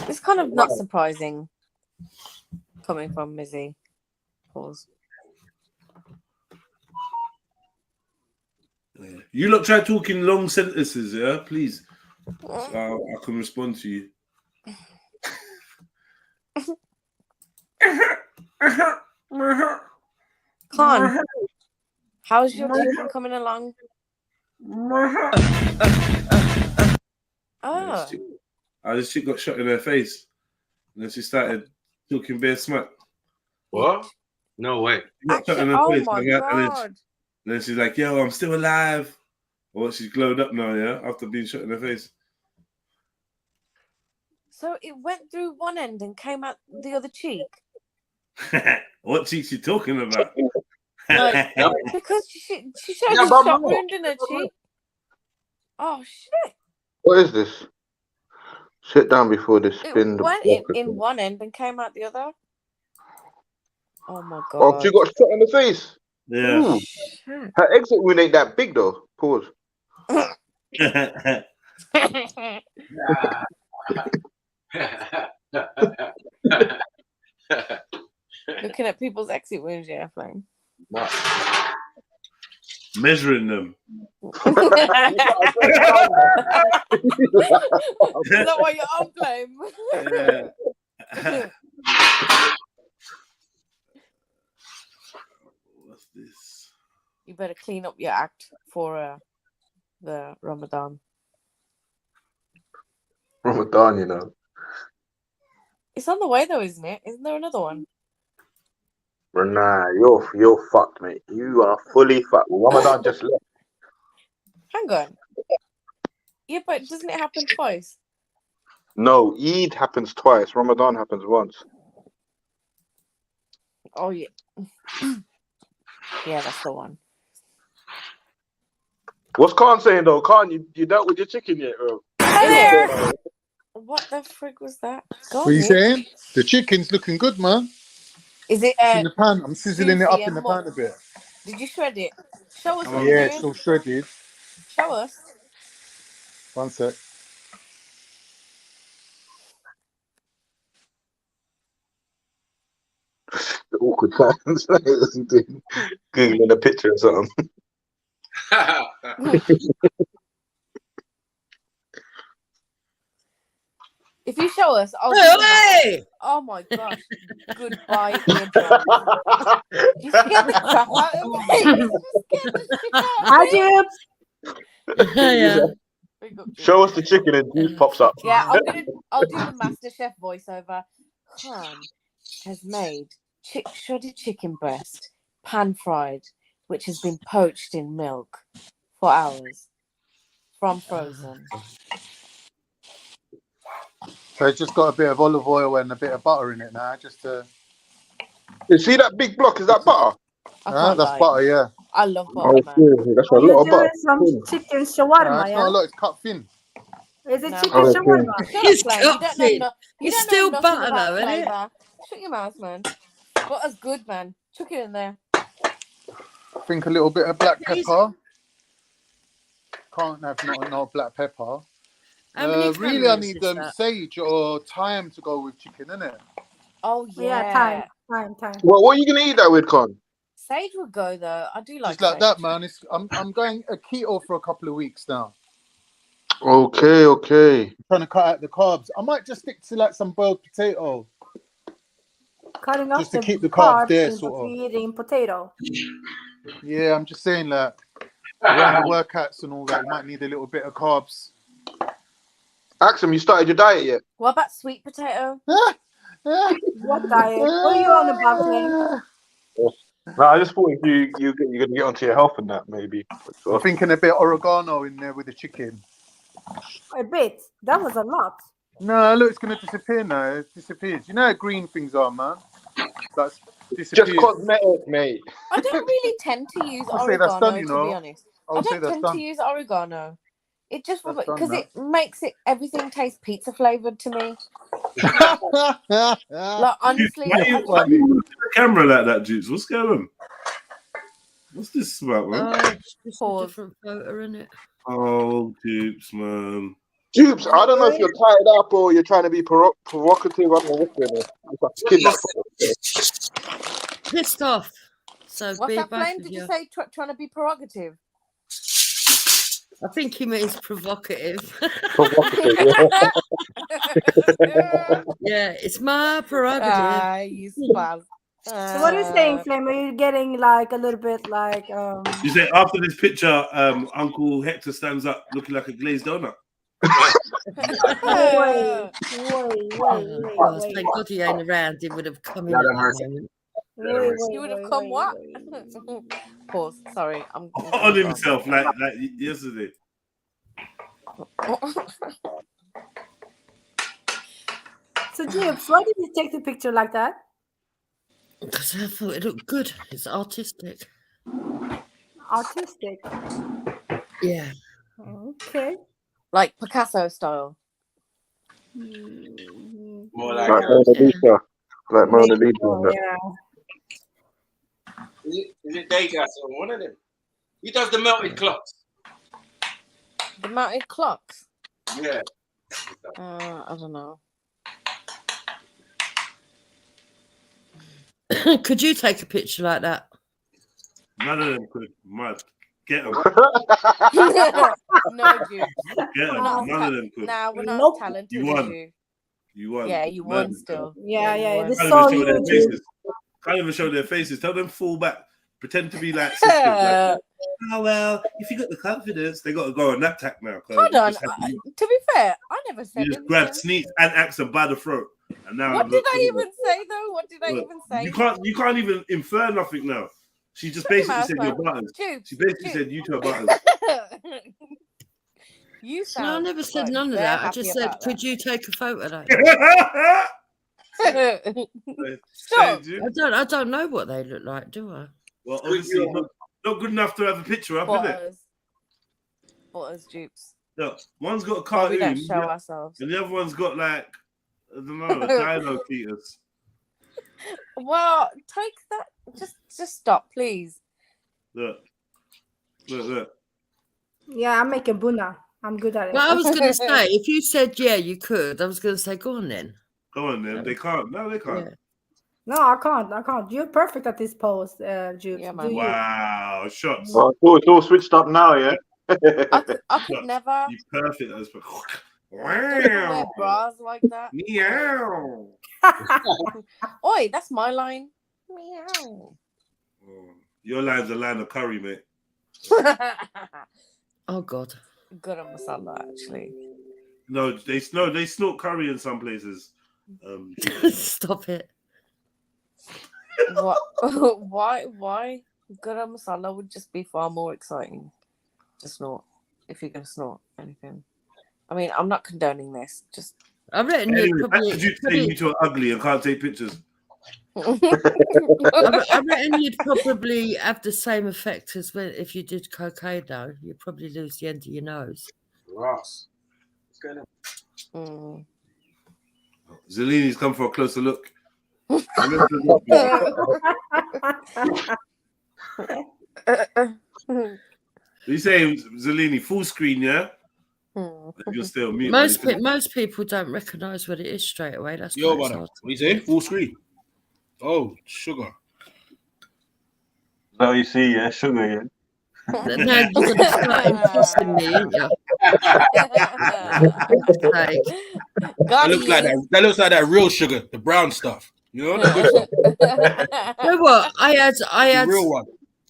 It's kind of not surprising coming from Mizzy. Pause. Yeah. You lot try talking long sentences, yeah? Please. So I can respond to you. Khan, how's your children coming along? Oh. This chick got shot in her face. And then she started talking bare smack. What? No way. Shot in her face, my God. And then she's like, yo, I'm still alive. Or she's glowed up now, yeah, after being shot in her face. So it went through one end and came out the other cheek? What cheek she talking about? Like, because she showed a shot wound in her cheek. Oh, shit. What is this? Sit down before this spin. It went in one end and came out the other. Oh, my God. Oh, she got shot in the face? Yeah. Her exit wound ain't that big, though. Pause. Looking at people's exit wounds, yeah, Flame. Measuring them. Is that why you're on, Flame? Yeah. What's this? You better clean up your act for the Ramadan. Ramadan, you know. It's on the way though, isn't it? Isn't there another one? Nah, you're fucked, mate. You are fully fucked. Ramadan just left. Hang on. Yeah, but doesn't it happen twice? No, Eid happens twice. Ramadan happens once. Oh yeah. Yeah, that's the one. What's Khan saying though? Khan, you dealt with your chicken yet, bro? What the frig was that? What are you saying? The chicken's looking good, man. Is it in the pan? I'm sizzling it up in the pan a bit. Did you shred it? Show us. Yeah, it's all shredded. Show us. One sec. The awkward times. Googling a picture or something. If you show us, I'll oh my gosh. Goodbye, eardrum. You scared the crap out of me. Yeah. Show us the chicken and juice pops up. Yeah, I'll do the MasterChef voiceover. Come, has made shredded chicken breast, pan-fried, which has been poached in milk for hours from frozen. So it's just got a bit of olive oil and a bit of butter in it now, just to. You see that big block? Is that butter? That's butter, yeah. I love butter, man. That's Are a you lot of butter. doing some chicken shawarma? It's Yeah. not a lot. It's cut thin. Is it No, chicken okay. shawarma? It's Shut up, Glenn. You don't know, you It's don't still know nothing butter, about though, isn't it? flavour. Shut your mouth, man. Butter's good, man. Chuck it in there. I think a little bit of black pepper. Can't have no black pepper. How many Really, I calories need is that? sage or thyme to go with chicken, innit? Oh, Yeah, yeah. time. Well, what are you gonna eat that with, Con? Sage would go, though. I do like Just like sage. that, man. I'm going a keto for a couple of weeks now. Okay. I'm trying to cut out the carbs. I might just stick to like some boiled potato. Cutting off Just to the keep the carbs there, but sort of. eating potato. Yeah, I'm just saying that around the workouts and all that, you might need a little bit of carbs. Axum, you started your diet yet? What about sweet potato? What diet? What are you on about, Flame? No, I just thought if you're gonna get onto your health and that maybe. I'm thinking a bit of oregano in there with the chicken. A bit. That was a lot. No, look, it's gonna disappear now. It disappears. You know how green things are, man. That's disappears. Just cosmetic, mate. I don't really tend to use I'll say that's done, oregano, you to know. be honest. I'll I say don't that's tend to done. use oregano. It just That's done because now. it makes everything taste pizza flavored to me. Like honestly, Why you look at the camera like that, Juice? What's going on? What's this about, man? It's just a different photo, isn't it? Oh, Juice, man. Dupes, I don't know if you're tied up or you're trying to be provocative. I don't know what's going on. It's like kidnap. Pissed off. So what's be that, both Flame? of Did you you. say trying to be prerogative? I think he means provocative. Yeah, it's my prerogative. You spaz. So what are you saying, Flame? Are you getting like a little bit like You say after this picture, Uncle Hector stands up looking like a glazed donut. wait. Thank God he ain't around. He would have come in at that moment. You would have come what? Pause. Sorry, I'm On himself like yesterday. So, Jibs, why did you take the picture like that? Because I thought it looked good. It's artistic. Artistic. Yeah. Okay. Like Picasso style. More like Mona Lisa. Like Mona Lisa. Yeah. Is it Degas or one of them? He does the melted clocks. The melted clocks? Yeah. I don't know. Could you take a picture like that? None of them could. Mad. Get them. No, dude. Get them. None of them could. Nah, we're not talented. You won. You? You won. Yeah, you won still. Yeah. It's Can't so even show their huge. faces. Can't even show their faces. Tell them fall back. Pretend to be like sisters. Like, oh well, if you got the confidence, they got to go on that tack now. Hold on. To be fair, I never said You just anything. grabbed Sneak and Axel by the throat, and now What did I even say though? What did I even say? You can't even infer nothing now. She just basically said you're butters. She basically said you two are butters. You No, I sound never said like none of they're that. I happy just said, about could you take a photo like Stop. I don't know what they look like, do I? Well, obviously not good enough to have a picture up, is it? Butters, dupes. Look, one's got a Well, cartoon, we don't show ourselves. and the other one's got like I don't know, a dino fetus. Well, take that. Just stop, please. Look. Yeah, I'm making buna. I'm good at it. Well, I was going to say, if you said, yeah, you could, I was going to say, go on then. Go on then. They can't. No, they can't. Yeah. No, I can't. You're perfect at this pose, Jude. Yeah, man. Wow, shots. Oh, it's all switched up now, yeah? I could never. You're perfect at this. Wear bras like that. Meow. Oi, that's my line. Meow. Your line's a line of curry, mate. Oh God. Good on masala, actually. No, they snort curry in some places. Stop it. What? Why? Garam masala would just be far more exciting to snort if you're going to snort anything. I mean, I'm not condoning this. Just I reckon you'd probably you two are ugly and can't take pictures. I reckon you'd probably have the same effect as if you did cocaine, though. You'd probably lose the end of your nose. Ross. What's going on? Zellini's come for a closer look. You say Zellini full screen, yeah? You're still mute. Most people don't recognise what it is straight away. That's yo, brother. What you say? Full screen. Oh, sugar. So you see, yeah, sugar, yeah. Now you're going to start impressing me, ain't you? That looks like that real sugar, the brown stuff. You know, the good stuff. You know what? I had the real one.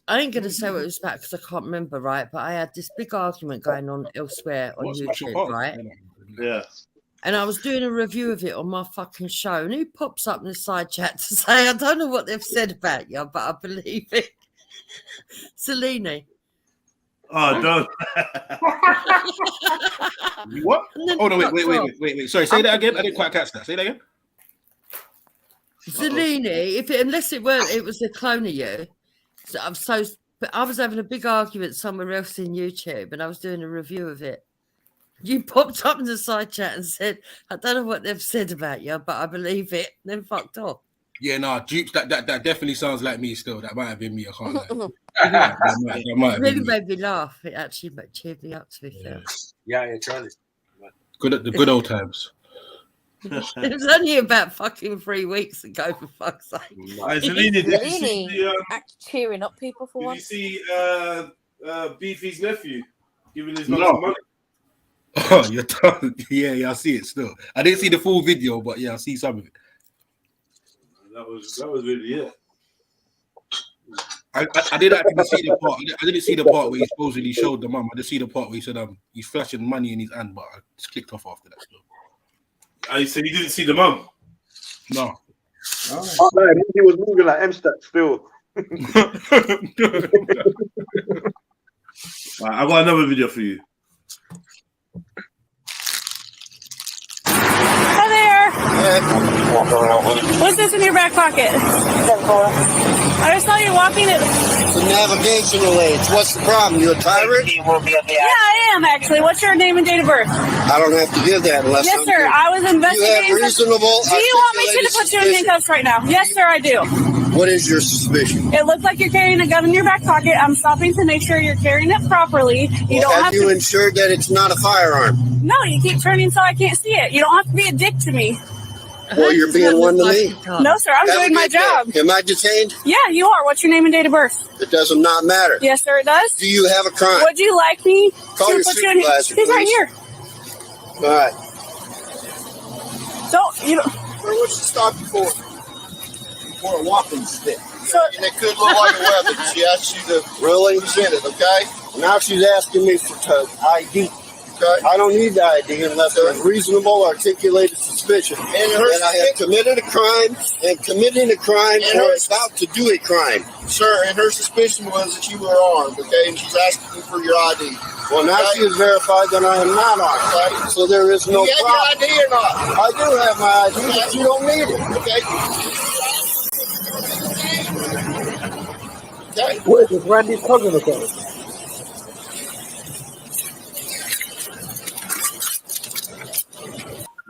I ain't gonna say what it was about because I can't remember, right? But I had this big argument going on elsewhere on YouTube, right? Yeah. And I was doing a review of it on my fucking show, and who pops up in the side chat to say, I don't know what they've said about you, but I believe it. Cellini. Oh, don't. What? Oh, no, wait. Sorry, say that again. I didn't quite catch that. Say that again. Cellini, unless it was a clone of you. So I was having a big argument somewhere else in YouTube, and I was doing a review of it. You popped up in the side chat and said, I don't know what they've said about you, but I believe it. Then fucked off. Yeah, no, dupes, that definitely sounds like me still. That might have been me, I can't lie. that might it really made me laugh. It actually cheered me up, to be fair. Yeah, Charlie. The good old times. It was only about fucking 3 weeks ago, for fuck's sake. Zellini cheering up people for once. Did you see Beefy's nephew giving his mum some money? Oh, you're done. Yeah, I see it still. I didn't see the full video, but yeah, I see some of it. That was really it. I didn't actually see the part. I didn't see the part where he supposedly showed the mum. I just see the part where he said he's flashing money in his hand, but I just clicked off after that still. I said you didn't see the mum? No. Oh, man, he was moving like M-Stat still. Right, I got another video for you. Hi there. What's this in your back pocket? I just saw you walking it. The navigational aids. What's the problem? You a tyrant? Yeah, I am actually. What's your name and date of birth? I don't have to give that unless. Yes, sir. I was investigating. You have reasonable. Do you want me to put you in handcuffs right now? Yes, sir, I do. What is your suspicion? It looks like you're carrying a gun in your back pocket. I'm stopping to make sure you're carrying it properly. You don't have you to. ensured that it's not a firearm? No, you keep turning so I can't see it. You don't have to be a dick to me. Well, you're being one to me. No, sir, I'm doing my job. Am I detained? Yeah, you are. What's your name and date of birth? It does not matter. Yes, sir, it does. Do you have a crime? Would you like me Call to your put you in? supervisor, He's right here. All right. So you don't. Where would she stop you for? For a walking stick. So, and it could look like a weapon. She asked you to really present it, okay? Now she's asking me for ID. Okay. I don't need the ID unless there's reasonable articulated suspicion that I have committed a crime and committing a crime or about to do a crime. Sir, and her suspicion was that you were armed, okay? And she's asking you for your ID. Well, now she has verified that I am not armed, okay? So there is no problem. Do you have your ID or not? I do have my ID, but you don't need it, okay? Okay? Where is Randy's cousin okay?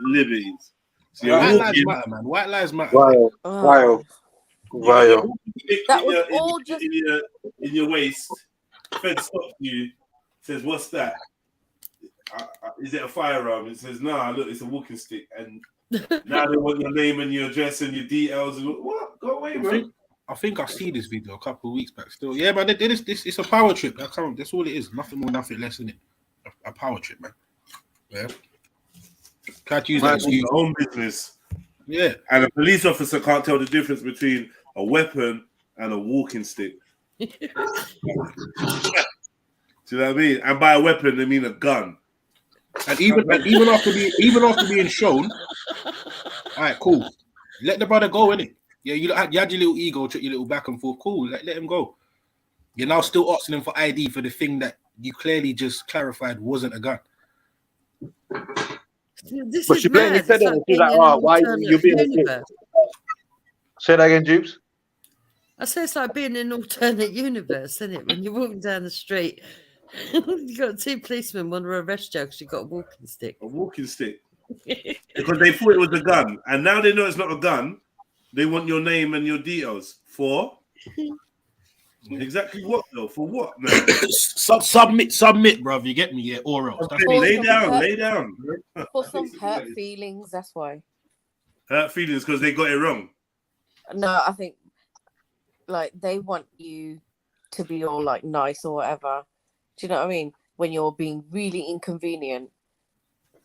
Libby's. So White lives matter, man. White lives matter. Wow. That was all just in your waist. Fed stops you. Says, "What's that? Is it a firearm?" It says, "Nah, look, it's a walking stick." And now they want your name and your address and your details. What? Go away, man. I think I see this video a couple of weeks back. Still, yeah, man. This it's a power trip. That's all it is. Nothing more, nothing less, isn't it? A power trip, man. Yeah. Can't use that your own business. Yeah. And a police officer can't tell the difference between a weapon and a walking stick. Do you know what I mean? And by a weapon, they mean a gun. And even after being shown, all right, cool. Let the brother go, innit? Yeah, you had your little ego, your little back and forth. Cool, let him go. You're now still asking him for ID for the thing that you clearly just clarified wasn't a gun. This But is she blatantly mad. said It's it. like She's being like, in an "Oh, why alternate you being a dick?" universe. Say that again, Jubes. I say it's like being in an alternate universe, isn't it? When you're walking down the street, you got two policemen want to arrest you because you got a walking stick. A walking stick. Because they thought it was a gun, and now they know it's not a gun. They want your name and your details for exactly what though? For what, man? submit, bro. You get me? Yeah, or else. Okay, lay down. For some hurt feelings, that's why. Hurt feelings because they got it wrong. No, I think like they want you to be all like nice or whatever. Do you know what I mean? When you're being really inconvenient,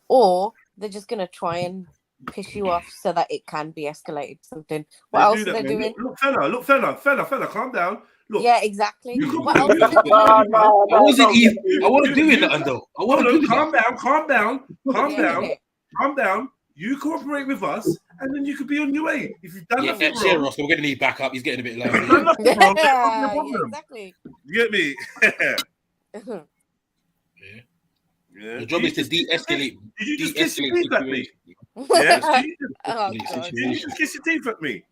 or they're just gonna try and piss you off so that it can be escalated to something. What else are they doing? Look, fella, calm down. Look, Yeah, exactly. What else I wasn't doing that though. I wasn't doing that. Calm down. You cooperate with us, and then you could be on your way. If you've done nothing wrong, Ross, we're getting need back up. He's getting a bit low. Yeah, exactly. You get me? Yeah. Your job is to de-escalate. Did you just kiss your teeth at me? Yes. You just kiss your teeth at me.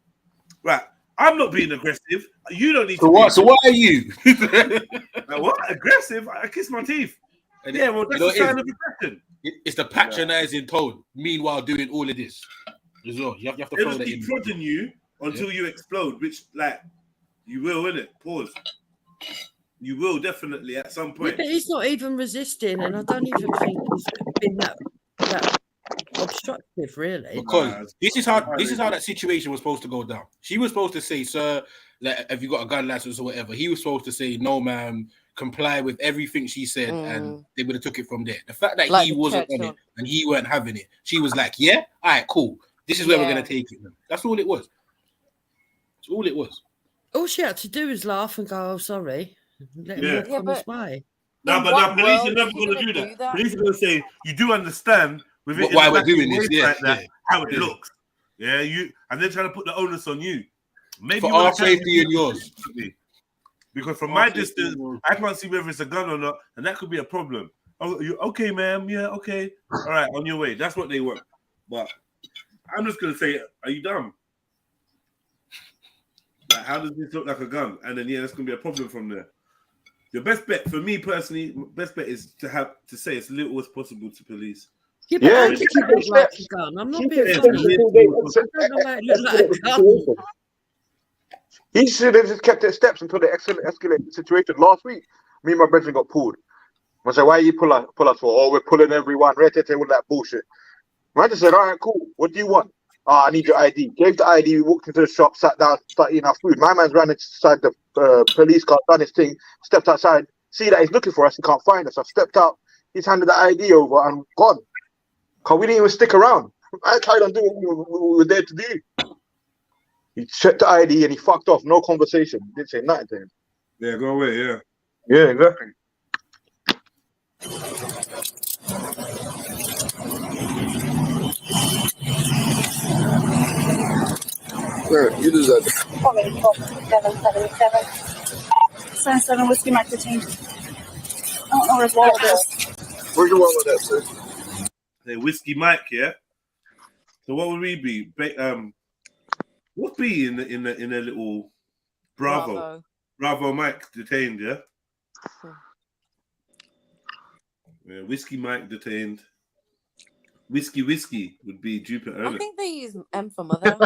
Right. I'm not being aggressive. You don't need to. What? So what are you? What? Aggressive? I kiss my teeth. Yeah, well, that's a sign of aggression. It's the patronizing tone. Meanwhile, doing all of this as well. You have to They'll throw just that keep in. prodding you until you explode, which, like, you will, innit? Pause. You will definitely at some point. Yeah, but he's not even resisting, and I don't even think he's been that obstructive, really. Because this is how that situation was supposed to go down. She was supposed to say, "Sir, like, have you got a gun license or whatever?" He was supposed to say, "No, ma'am." Comply with everything she said, and they would have took it from there. The fact that he wasn't on it and he weren't having it, she was like, "Yeah, all right, cool. This is where we're gonna take it." That's all it was. That's all it was. All she had to do is laugh and go, "Oh, sorry." Let him walk on his way. No, but now police are never going to do that. Police are going to say, "You do understand with it why we're doing this, how it looks." Yeah, and they're trying to put the onus on you. Maybe for our safety and yours. Because from my distance, I can't see whether it's a gun or not, and that could be a problem. Oh, you okay, ma'am? Yeah, okay. All right, on your way. That's what they want. But I'm just gonna say, are you dumb? Like, how does this look like a gun? And then that's gonna be a problem from there. Your best bet, for me personally, best bet is to say as little as possible to police. Yeah, but I keep it like a gun. I'm not being funny. I don't know why it looks like a gun. He should have just kept it steps until they escalated the situation. Last week, me and my brethren got pulled. I said, "Why you pull us for?" "Oh, we're pulling everyone." All that bullshit. I just said, "All right, cool. What do you want?" "Oh, I need your ID." Gave the ID. We walked into the shop, sat down, started eating our food. My man's ran inside the police car, done his thing, stepped outside. See that he's looking for us. He can't find us. I've stepped out. He's handed the ID over and gone. Cause we didn't even stick around. I tried on doing what we were there to do. He checked the ID and he fucked off. No conversation. Didn't say nothing to him. Yeah, go away. Yeah. Yeah, exactly. Sure, you deserve it. 777 Whiskey Mike detained. I don't know where his wallet is. Where's your wallet at, sir? Hey, Whiskey Mike, yeah. So what would we be? What be in a little Bravo Mike detained, yeah? Yeah, Whiskey Mike detained. Whiskey would be Jupiter. I think they use M for mother.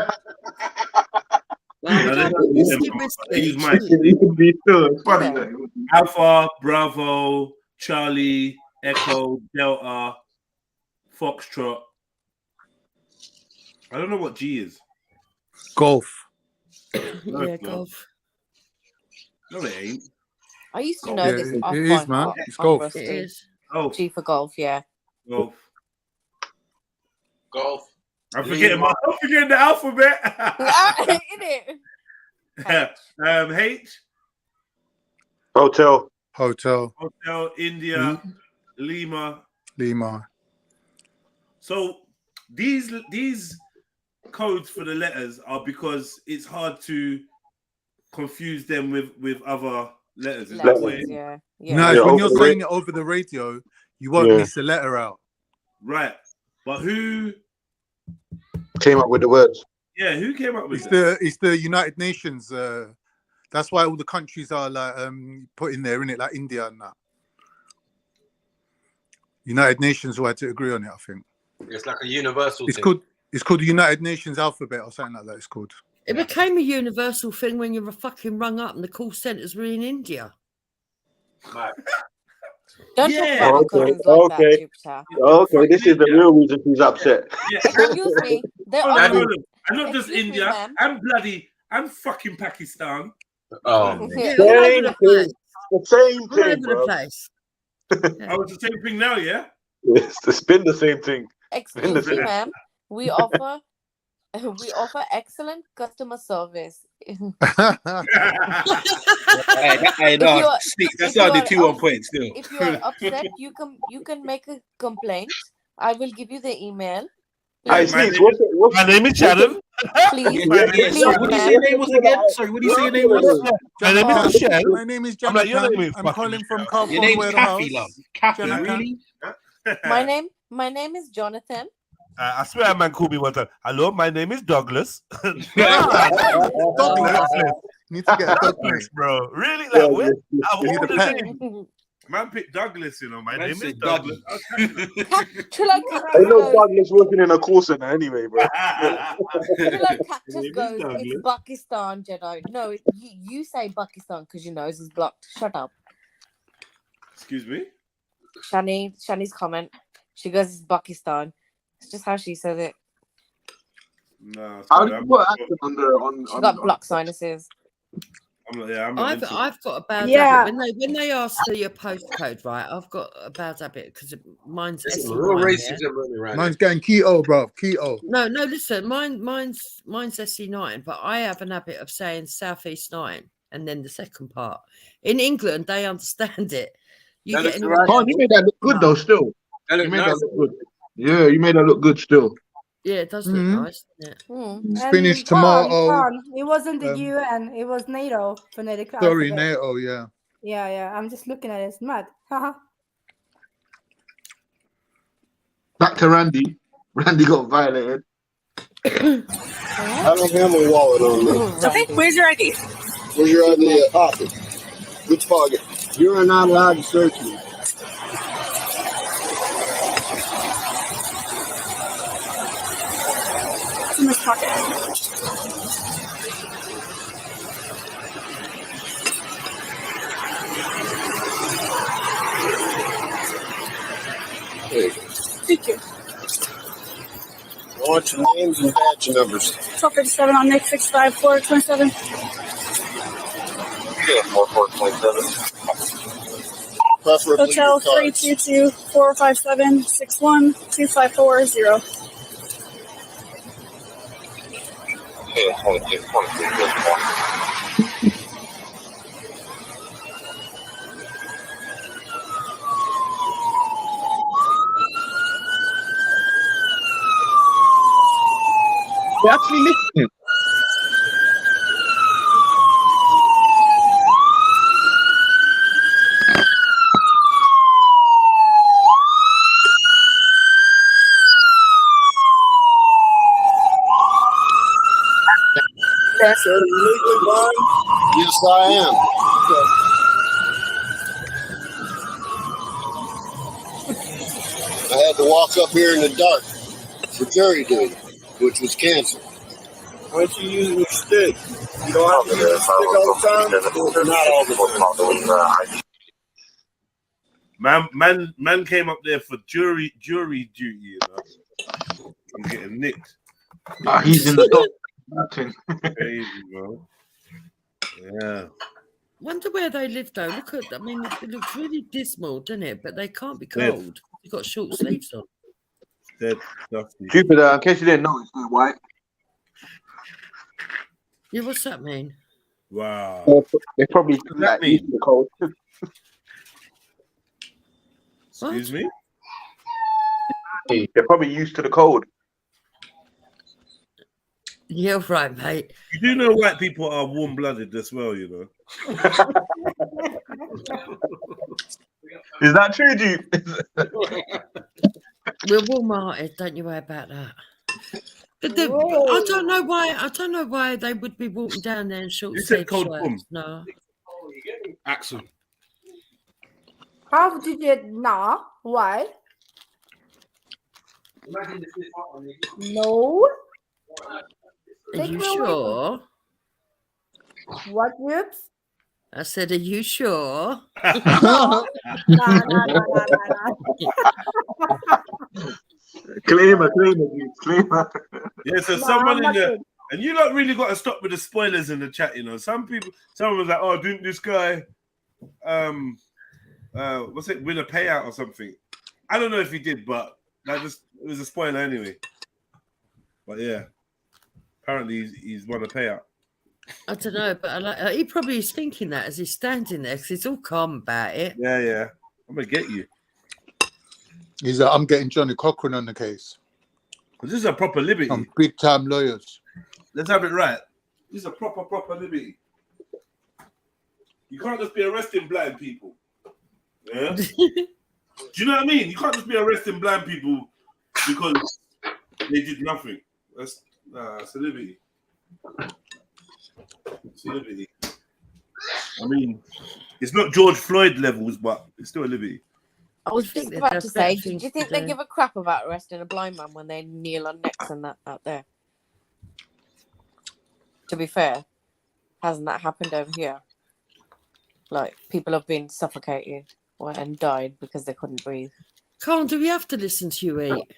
Alpha, Bravo, Charlie, Echo, Delta, Foxtrot. I don't know what G is. Golf. Yeah, golf. No, it ain't. I used to know this. It is, man. It's golf. It is. G for golf, yeah. Golf. I'm Lima. forgetting the alphabet. Isn't it? H. Hotel. India. Lima. Lima. So these codes for the letters are because it's hard to confuse them with other letters. Is that way? Yeah. No, when you're saying it over the radio, you won't miss a letter out. Right. But who came up with the words? Yeah, who came up with It's the United Nations. That's why all the countries are like put in there, innit? Like India and that. United Nations will have to agree on it, I think. It's like a universal It's thing. called the United Nations alphabet or something like that. It's called. It became a universal thing when you were fucking rung up and the call centres were in India. Don't talk about my cousins like that, Jupiter. Okay, this is the real reason he's upset. Excuse me. They're Hold on, all... hold on. I'm not just India. I'm fucking Pakistan. Oh, Yeah, the same all thing, over the bro. place. Oh, it's the same thing now, yeah? It's been the same thing. Excuse me, ma'am. We offer excellent customer service. Hey, no, that's not the 2 1 point still. If you are upset, you can make a complaint. I will give you the email. My name is Shannon. Please, What do you say your name was again? Sorry, what do you say your name was? My name is Michelle. My name is Jonathan. I'm calling from Carphone Your name's Warehouse. Kathy, love. Kathy, really? my name is Jonathan. I swear a man called me one time. Hello, my name is Douglas. Douglas. Need to get a Douglas, bro. Really? Like, what? Man picked Douglas, you know. My name is Douglas. I know Douglas working in a call center anyway, bro. Cactus goes, it's Pakistan, Jedi. No, you say Pakistan because your nose is blocked. Shut up. Excuse me? Shani's comment. She goes, it's Pakistan. It's just how she says it. No, how do you put accent on She got blocked sinuses. I've got a bad Yeah. habit. When they ask for your postcode, right? I've got a bad habit because mine's There's some SE9, real yeah? racism running around. Mine's going keto, bro. Keto. No, listen, mine's SE9, but I have an habit of saying Southeast 9 and then the second part. In England, they understand it. You That get looks in right. Oh, you made that look good though. Still, you made that look good. Yeah, you made that look good. Still. Yeah, it does look nice, doesn't it? Spinach, tomato. It wasn't the UN. It was NATO phonetic Sorry, alphabet. NATO. Yeah. Yeah. I'm just looking at it. It's mad. Haha. Back to Randy. Randy got violated. I don't have my wallet on me. Okay, where's your ID? Where's your ID? Pocket. Which pocket? You are not allowed to search me. In this pocket. There you go. Thank you. I want your names and badge numbers. 1257 on Nick 65427. Yeah, 4427. Preferably Hotel your cards. 322 457 61 2540. Yeah, 23. They actually listening. So you legally blind? Yes, I am. I had to walk up here in the dark for jury duty, which was canceled. Why don't you use your stick? You don't have to use a stick all the time? Not all the time. Man came up there for jury duty, you know. I'm getting nicked. He's in the dock. Crazy, bro. Yeah. Wonder where they live though. Look at, I mean, it looks really dismal, doesn't it? But they can't be cold. They've got short sleeves on. Dead dusty. Jupiter, in case you didn't know, it's not white. Yeah, what's that mean? Wow. They probably like used to the cold. Excuse me? They're probably used to the cold. You're right, mate. You do know white people are warm-blooded as well, you know. Is that true, Duke? We're warm-hearted, don't you worry about that. But I don't know why. I don't know why they would be walking down there in short sleeve shirts. No. Axel. How did you know? Why? No. Are you sure? What, Yips? I said, are you sure? No. Nah. Claimer. Yeah, so someone in the, and you not really got to stop with the spoilers in the chat, you know. Someone was like, oh, didn't this guy win a payout or something? I don't know if he did, but it was a spoiler anyway. But yeah, apparently he's won a payout. I don't know, but he probably is thinking that as he's standing there because he's all calm about it. Yeah. I'm gonna get you. He's like, I'm getting Johnny Cochran on the case. This is a proper liberty. Some big time lawyers. Let's have it right. This is a proper liberty. You can't just be arresting blind people. Yeah. Do you know what I mean? You can't just be arresting blind people because they did nothing. That's a liberty. It's a liberty. I mean, it's not George Floyd levels, but it's still a liberty. I was just about to say, do you think they give a crap about arresting a blind man when they kneel on necks and that out there? To be fair, hasn't that happened over here? Like, people have been suffocated and died because they couldn't breathe. Colin, do we have to listen to you eat?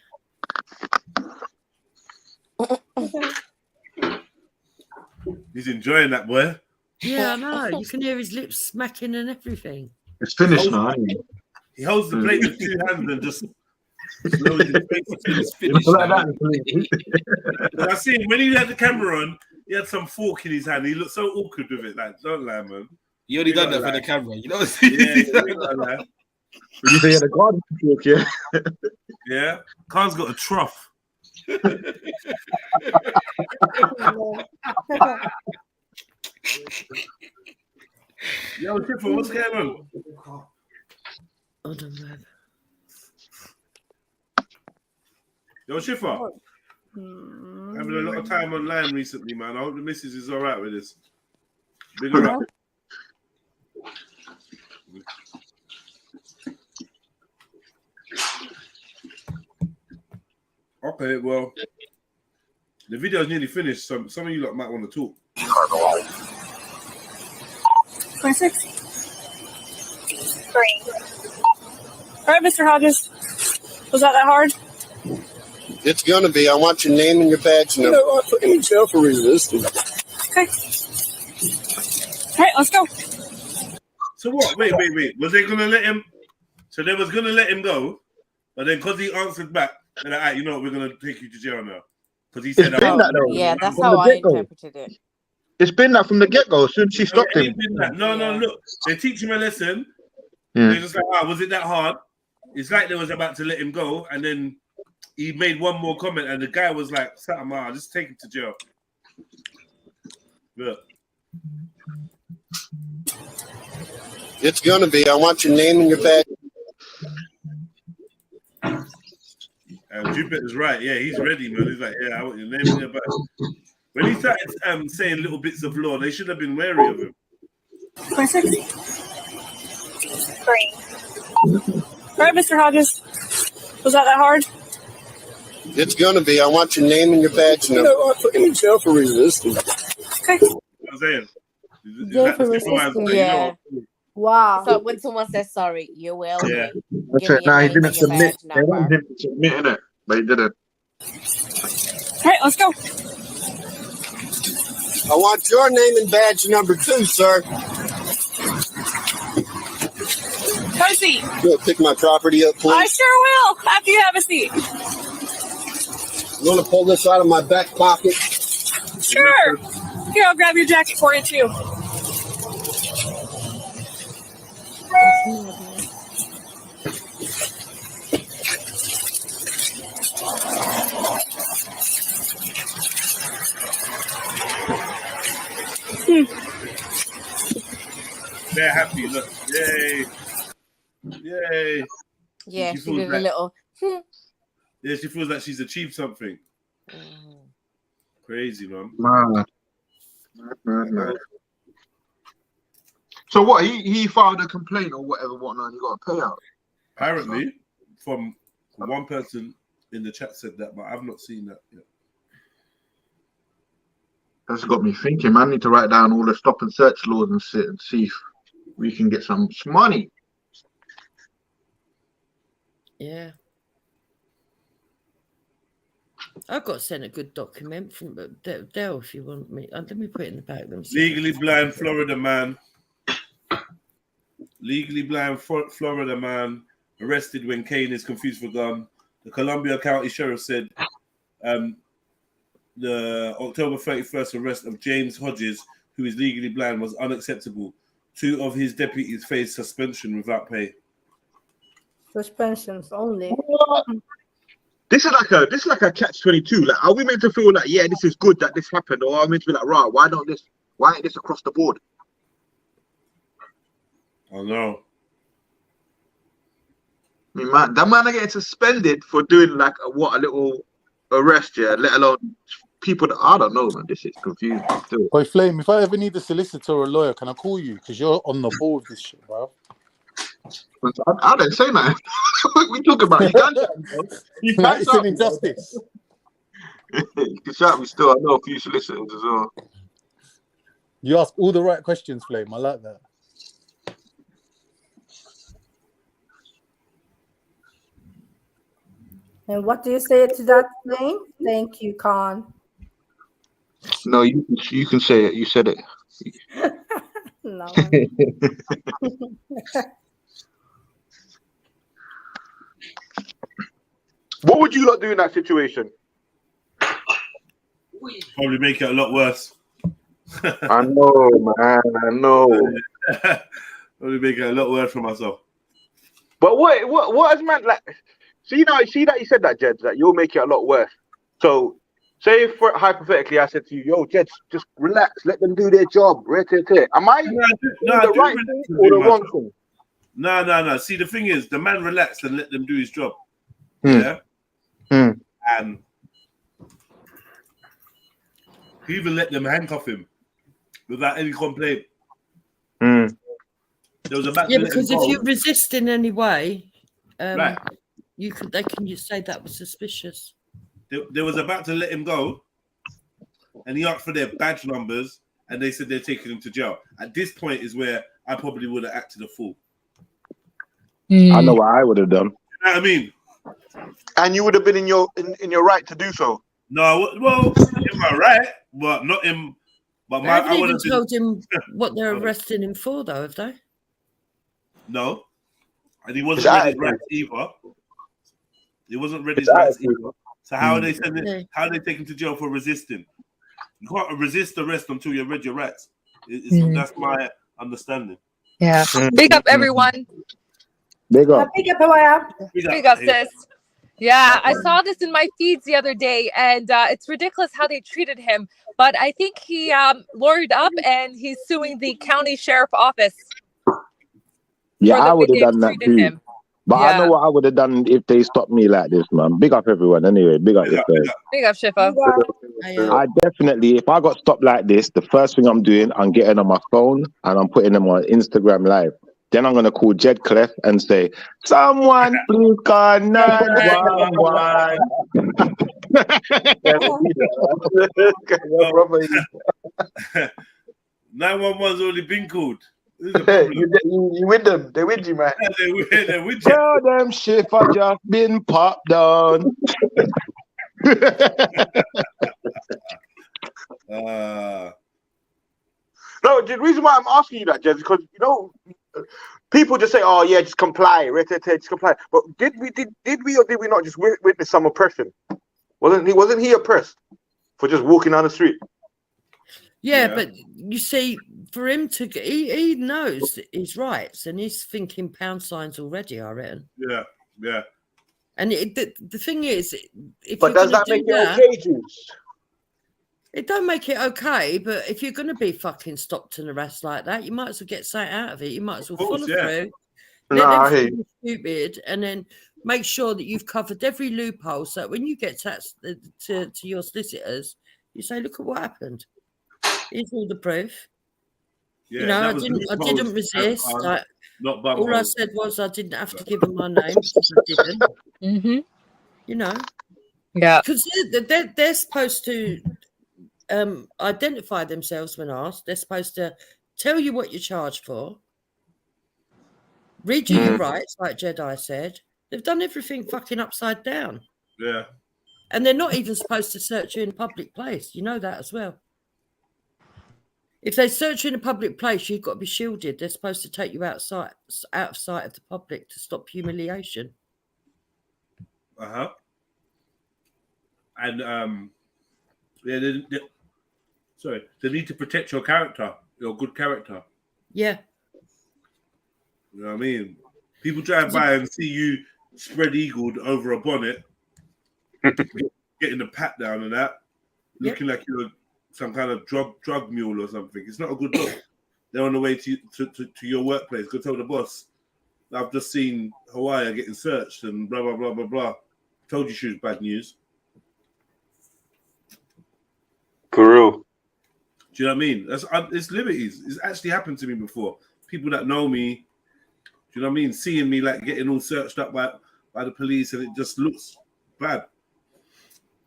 He's enjoying that, boy. Yeah, I know. You can hear his lips smacking and everything. It's finished now, isn't it? He holds the plate with 2 hands and just slowly it's finished. I see him when he had the camera on. He had some fork in his hand. He looked so awkward with it. Like, don't lie, man. You already done that for the camera, you know. When you say the garden fork, yeah. Yeah, Khan's got a trough. Yo, Tiffany, what's going on? Hold on, man. Yo, Schiffer. Having a lot of time online recently, man. I hope the missus is all right with this. Big up. Okay, well, the video's nearly finished. Some of you lot might want to talk. 26. 3. All right, Mr. Hodges. Was that hard? It's gonna be. I want your name and your badge number. You know, I'll put you in jail for resisting. Okay. All right, let's go. So what? Wait. Was they gonna let him? So they was gonna let him go, but then because he answered back, they're like, all right, you know what? We're gonna take you to jail now. Because he said that. Yeah, that's how I interpreted it. It's been that from the get-go. As soon as she stopped him. No, look. They teach him a lesson. Yeah. They're just like, was it that hard? It's like they was about to let him go, and then he made one more comment, and the guy was like, I'll just take him to jail. Look. It's gonna be. I want your name and your badge. Jupiter's right. Yeah, he's ready, man. He's like, yeah, I want your name and your badge. When he started saying little bits of law, they should have been wary of him. 26. 3. All right, Mr. Hodges. Was that hard? It's gonna be. I want your name and your badge number. You know, I'll put you in jail for resisting. Okay. I'm saying. Jail for resisting. Yeah. Wow. So when someone says sorry, you will. Yeah. That's it. No, he didn't submit. They wanted him to submit, innit? But he didn't. All right, let's go. I want your name and badge number too, sir. Have a seat. You'll pick my property up, please. I sure will. After you have a seat. You want to pull this out of my back pocket? Sure. Here, I'll grab your jacket for you too. Yeah, happy. Look, yay, yay. Yeah, she she feels did a like, little. yeah, she feels like she's achieved something. Crazy, man. Mad. So what? He filed a complaint or whatnot. You got a payout. Apparently, from one person in the chat said that, but I've not seen that yet. That's got me thinking, man. I need to write down all the stop and search laws and sit and see if we can get some money. Yeah. I've got sent a good document from Dell if you want me. Let me put it in the back. Legally blind Florida man. Legally blind Florida man arrested when Kane is confused for gun. The Columbia County Sheriff said the October 31st arrest of James Hodges, who is legally blind, was unacceptable. 2 of his deputies faced suspension without pay. Suspensions only. This is like a catch-22. Like, are we meant to feel like, yeah, this is good that this happened, or are we meant to be like, right, why ain't this across the board? I know. I mean, man, that man are getting suspended for doing like a little arrest, yeah. Let alone people that I don't know, man. This is confusing still. Boy, Flame, if I ever need a solicitor or a lawyer, can I call you? Because you're on the ball with this shit, bro. I didn't say that. What we talking about? You can't it's an injustice. You can shout me still. I know a few solicitors as well. You ask all the right questions, Flame. I like that. And what do you say to that name? Thank you, Khan. No, you can say it. You said it. No. What would you lot do in that situation? Probably make it a lot worse. I know, man. I know. Probably make it a lot worse for myself. But what is man like? See that you said that, Jed, that you'll make it a lot worse. So, say hypothetically, I said to you, "Yo, Jed, just relax, let them do their job." Am I doing the right thing or the wrong thing? No. See, the thing is, the man relaxed and let them do his job. Yeah. And he even let them handcuff him without any complaint. There was a because if you resist in any way, right. They can just say that was suspicious. They was about to let him go, and he asked for their badge numbers, and they said they're taking him to jail. At this point is where I probably would have acted a fool. I know what I would have done. You know what I mean? And you would have been in your right to do so. No, well, in my right, but not in. But They haven't even told him what they're arresting him for, though, have they? No, and he wasn't read his rights either. He wasn't read his rights either. So how are they sending? How are they taking to jail for resisting? You can't resist arrest until you've read your rights. That's my understanding. Yeah. Big up, everyone. Big up. Big up, Big up, sis. Yeah, I saw this in my feeds the other day, and it's ridiculous how they treated him. But I think he lawyered up, and he's suing the county sheriff office. Yeah, I would have done that too. But I know what I would have done if they stopped me like this, man. Big up everyone anyway. Big up yourself. Big up, Shifa. I definitely, if I got stopped like this, the first thing I'm doing, I'm getting on my phone and I'm putting them on Instagram Live. Then I'm going to call Jed Clef and say, someone please call 911. 911's already been called. You with them. They with you, man. They're with you. Tell them shit I just been popped down. No, the reason why I'm asking you that, Jed, is because people just say, "Oh yeah, just comply, just comply." But did we or did we not just witness some oppression? Wasn't he oppressed for just walking down the street? Yeah, but you see, for him to he knows his rights and he's thinking pound signs already, I reckon. Yeah. And the thing is, if but does that make it okay, Juice? It don't make it okay, but if you're going to be fucking stopped and harassed like that, you might as well get something out of it. You might as well follow through. Let Nah, I them hear feel stupid, and then make sure that you've covered every loophole. So that when you get to your solicitors, you say, "Look at what happened. Here's all the proof." Yeah, You know, that I was didn't resist. Like, not bum all I holes. said was I didn't have to give them my name because I didn't. Mm-hmm. You know. Yeah. Because they're supposed to identify themselves when asked. They're supposed to tell you what you're charged for, read you your rights, like JEDI said. They've done everything fucking upside down. Yeah. And they're not even supposed to search you in a public place. You know that as well. If they search you in a public place, you've got to be shielded. They're supposed to take you out of sight of the public to stop humiliation. Uh-huh. And yeah, they need to protect your character, your good character. Yeah. You know what I mean? People drive by and see you spread eagled over a bonnet, getting the pat down and that, looking like you're some kind of drug mule or something. It's not a good look. They're on the way to your workplace. Go tell the boss, I've just seen Hawaii getting searched and blah, blah, blah, blah, blah. Told you she was bad news. For real. Do you know what I mean? It's liberties. It's actually happened to me before. People that know me, do you know what I mean? Seeing me like getting all searched up by the police, and it just looks bad.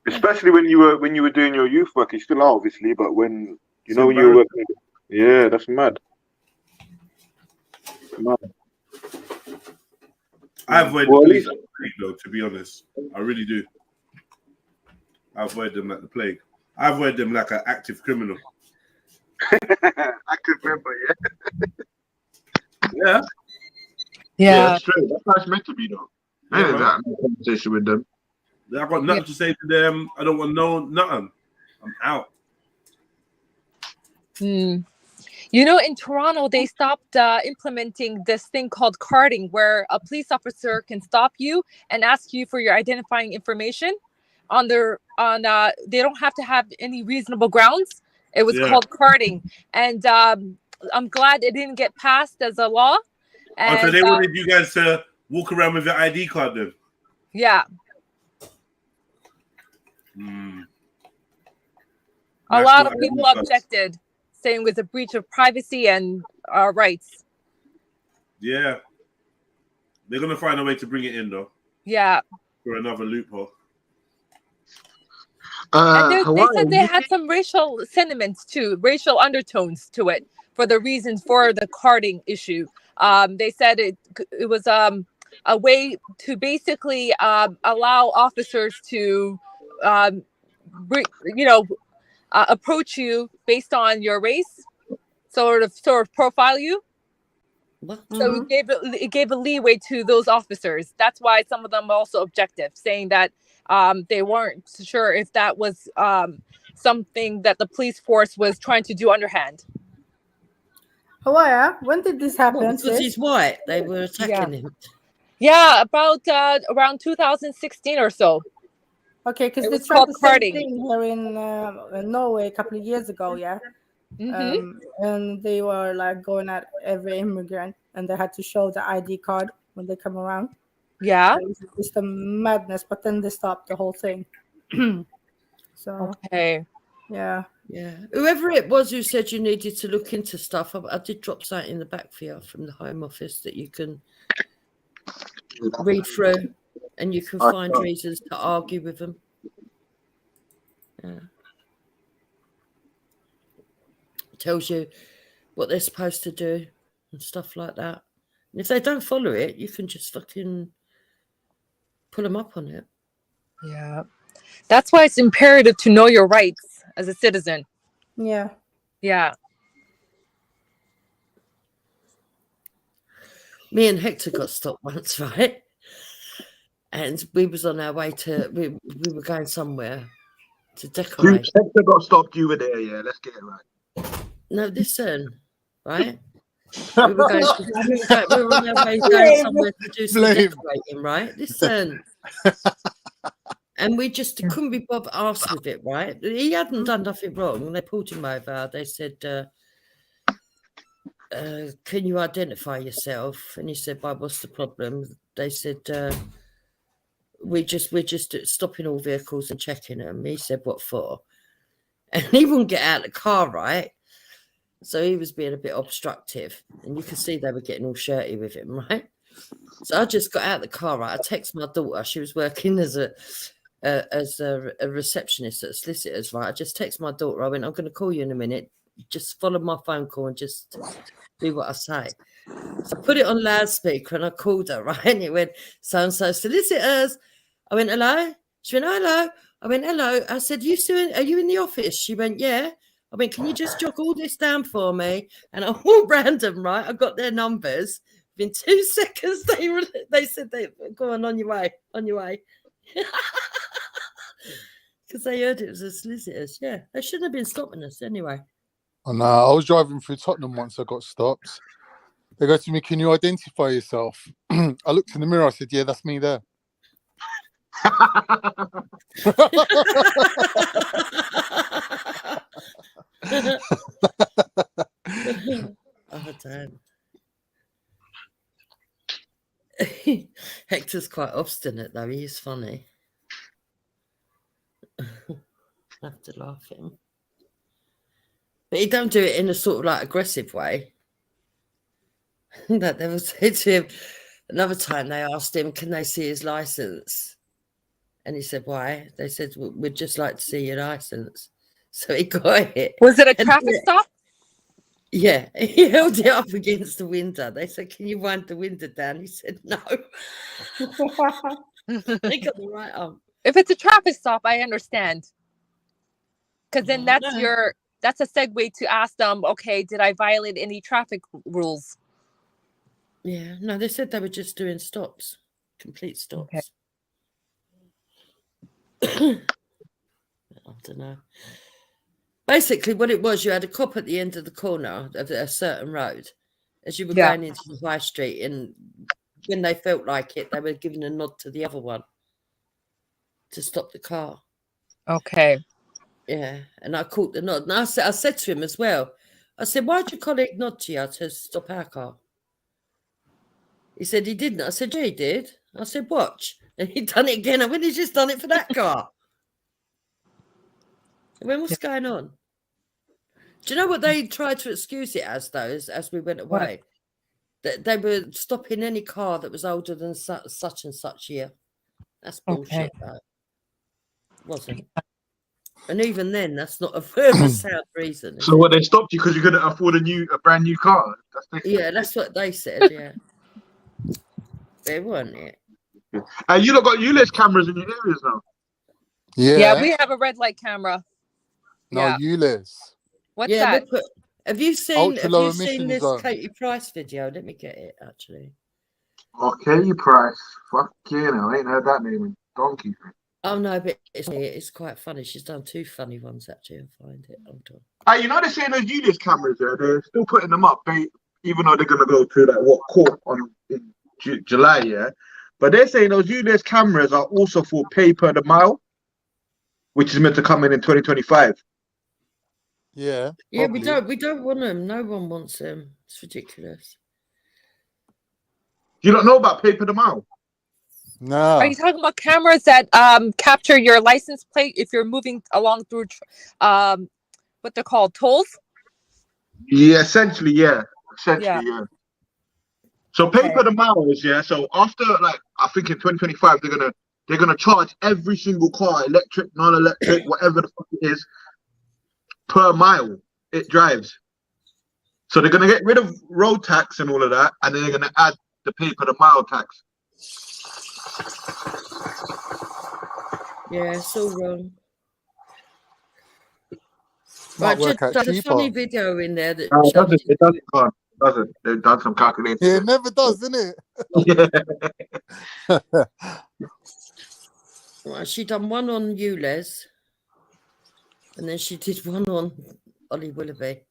Especially when you were doing your youth work, you still are obviously, but when you know when you were working, yeah, that's mad. I avoid police like the plague, though, to be honest. I really do. I avoid them like the plague. I avoid them like an active criminal. Active member, Yeah. Yeah, that's true. That's how it's meant to be, though. I had that conversation with them. I got nothing to say to them. I don't want nothing. I'm out. You know, in Toronto, they stopped implementing this thing called carding, where a police officer can stop you and ask you for your identifying information on they don't have to have any reasonable grounds. It was called carding, and I'm glad it didn't get passed as a law. And, so they wanted you guys to walk around with your ID card then? Yeah. A lot of people objected, saying it was a breach of privacy and rights. Yeah. They're going to find a way to bring it in, though. Yeah. For another loophole. And they said they had some racial sentiments too, racial undertones to it for the reasons for the carding issue. They said it was a way to basically allow officers to, approach you based on your race, sort of profile you. So it gave a leeway to those officers. That's why some of them also objected, saying that they weren't sure if that was something that the police force was trying to do underhand. Hawaii, when did this happen? Well, because he's white, they were attacking him. Yeah, about around 2016 or so. Okay, because It they was tried called the same carding. thing here in Norway a couple of years ago, yeah. And they were like going at every immigrant, and they had to show the ID card when they come around. Yeah, it was just a madness. But then they stopped the whole thing. So okay, yeah. Whoever it was who said you needed to look into stuff, I did drop something in the back for you from the Home Office that you can read through, and you can find reasons to argue with them. Yeah. It tells you what they're supposed to do and stuff like that. And if they don't follow it, you can just fucking pull them up on it. Yeah, that's why it's imperative to know your rights as a citizen. Yeah. Me and Hector got stopped once, right? And we was on our way to, we were going somewhere to decorate. Hector got stopped, you were there, yeah, let's get it right. No, listen, right? We were on our way going somewhere to do some decorating, right? Listen. And we just couldn't be bothered asked with it, right? He hadn't done nothing wrong. And they pulled him over. They said, can you identify yourself? And he said, "Why, what's the problem?" They said, we're just stopping all vehicles and checking them. He said, "What for?" And he wouldn't get out of the car, right? So he was being a bit obstructive. And you could see they were getting all shirty with him, right? So I just got out of the car, right? I texted my daughter. She was working as a receptionist at Solicitors, right? I just texted my daughter. I went, "I'm going to call you in a minute. Just follow my phone call and just do what I say." So I put it on loudspeaker and I called her, right? And it went, "So-and-so Solicitors." I went, "Hello?" She went, "Hello." I went, "Hello." I said, "Are you in the office?" She went, "Yeah." I went, "Can you just jot all this down for me?" And I all random, right? I got their numbers. Within 2 seconds, they said, "Go on your way, on your way." Because they heard it was a Solicitors. Yeah, they shouldn't have been stopping us anyway. Oh, no, I was driving through Tottenham once. I got stopped. They go to me, "Can you identify yourself?" I looked in the mirror. I said, "Yeah, that's me there." Oh, damn. Hector's quite obstinate, though. He is funny. I have to laugh at him. But he don't do it in a sort of like aggressive way. That they would say to him, another time they asked him, "Can they see his license?" And he said, "Why?" They said, "We'd just like to see your license." So he got it. Was it a traffic stop? Yeah, he held it up against the window. They said, "Can you wind the window down?" He said, "No." They got the right arm. If it's a traffic stop, I understand. Because then that's No. that's a segue to ask them, okay, did I violate any traffic rules? Yeah, no, they said they were just doing stops, complete stops. Okay. I don't know. Basically, what it was, you had a cop at the end of the corner of a certain road as you were going into the high street, and when they felt like it, they were giving a nod to the other one to stop the car. Okay. Yeah, and I caught the nod. And I said to him as well, I said, "Why'd your colleague nod to you to stop our car?" He said he didn't. I said, "Yeah, he did." I said, "Watch." And he'd done it again. I went, "He's just done it for that car." I went, "What's going on?" Do you know what they tried to excuse it as, though, as we went away? That they were stopping any car that was older than such and such year. That's bullshit, though. Wasn't. And even then, that's not a very sound reason. So what, they stopped you because you couldn't afford a brand new car? That's what they said, yeah. They weren't it. You lot got ULEZ cameras in your areas now? Yeah, we have a red light camera. No, ULEZ. What's that? Look, have you seen this Katie Price video? Let me get it, actually. Okay, Price. Fuck you know, I ain't heard that name in donkey. Oh no, but it's quite funny. She's done 2 funny ones, actually. I'll find it. Hold on. You know they're saying those ULEZ cameras there, they're still putting them up, even though they're gonna go to court in July, yeah. But they're saying those ULEZ cameras are also for pay per the mile, which is meant to come in 2025. Yeah. Yeah, we don't want them. No one wants them. It's ridiculous. You don't know about pay per the mile? No. Are you talking about cameras that capture your license plate if you're moving along through what they're called, tolls? Yeah, essentially, yeah. So pay per the mile is, yeah. So after, like, I think in 2025 they're gonna charge every single car, electric, non-electric, whatever the fuck it is, per mile it drives. So they're gonna get rid of road tax and all of that, and then they're gonna add the pay per the mile tax. Yeah, it's all wrong. Might Right, work just out got a cheaper. funny video in there that It doesn't. They've done some calculations. Yeah, it never does, doesn't it? Right, she done one on ULEZ, and then she did one on Ollie Willoughby.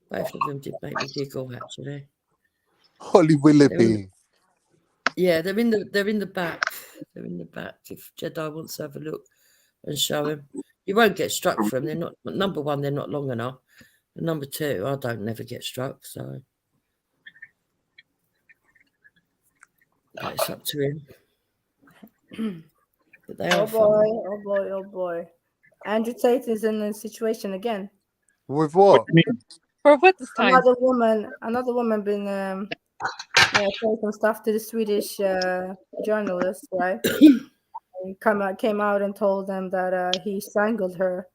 Both of them did make me giggle, actually. Holly Willoughby. Yeah, they're in the back They're in the back. If Jedi wants to have a look and show him, you won't get struck for them. They're not, number one, they're not long enough. And number two, I don't never get struck, so it's up to him. But they are boy, oh boy, oh boy. Andrew Tate is in a situation again. With what? For what this time? Another woman been saying some stuff to the Swedish journalist, right? He came out and told them that he strangled her,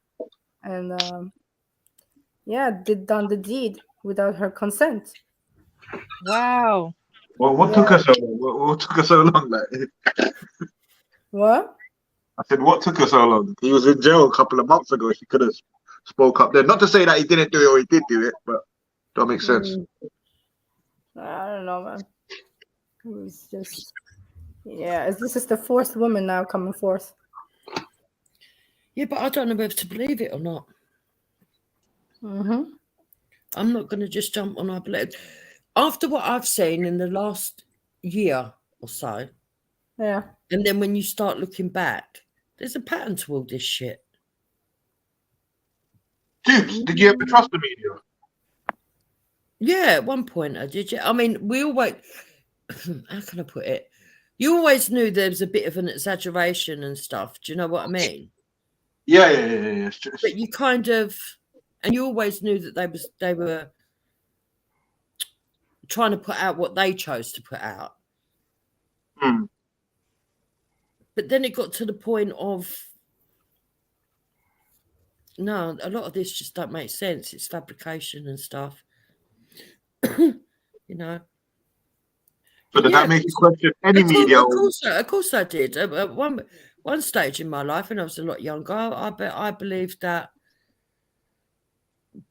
and done the deed without her consent. Wow. Well, what took her so long? What took her so long? Like, what? I said, what took her so long? He was in jail a couple of months ago. She could have spoke up then. Not to say that he didn't do it or he did do it, but don't make sense. I don't know, man. It's just, this is the fourth woman now coming forth. Yeah, but I don't know whether to believe it or not. Mm-hmm. I'm not going to just jump on our belief. After what I've seen in the last year or so, yeah, and then when you start looking back, there's a pattern to all this shit. Dukes, did you ever trust the media? Yeah, at one point I did. I mean, we always, how can I put it? You always knew there was a bit of an exaggeration and stuff. Do you know what I mean? Yeah. But you kind of, and you always knew that they were trying to put out what they chose to put out. Mm. But then it got to the point of, no, a lot of this just don't make sense. It's fabrication and stuff. You know. So did that make you question any media? Of course I did. At one stage in my life, when I was a lot younger, I believed that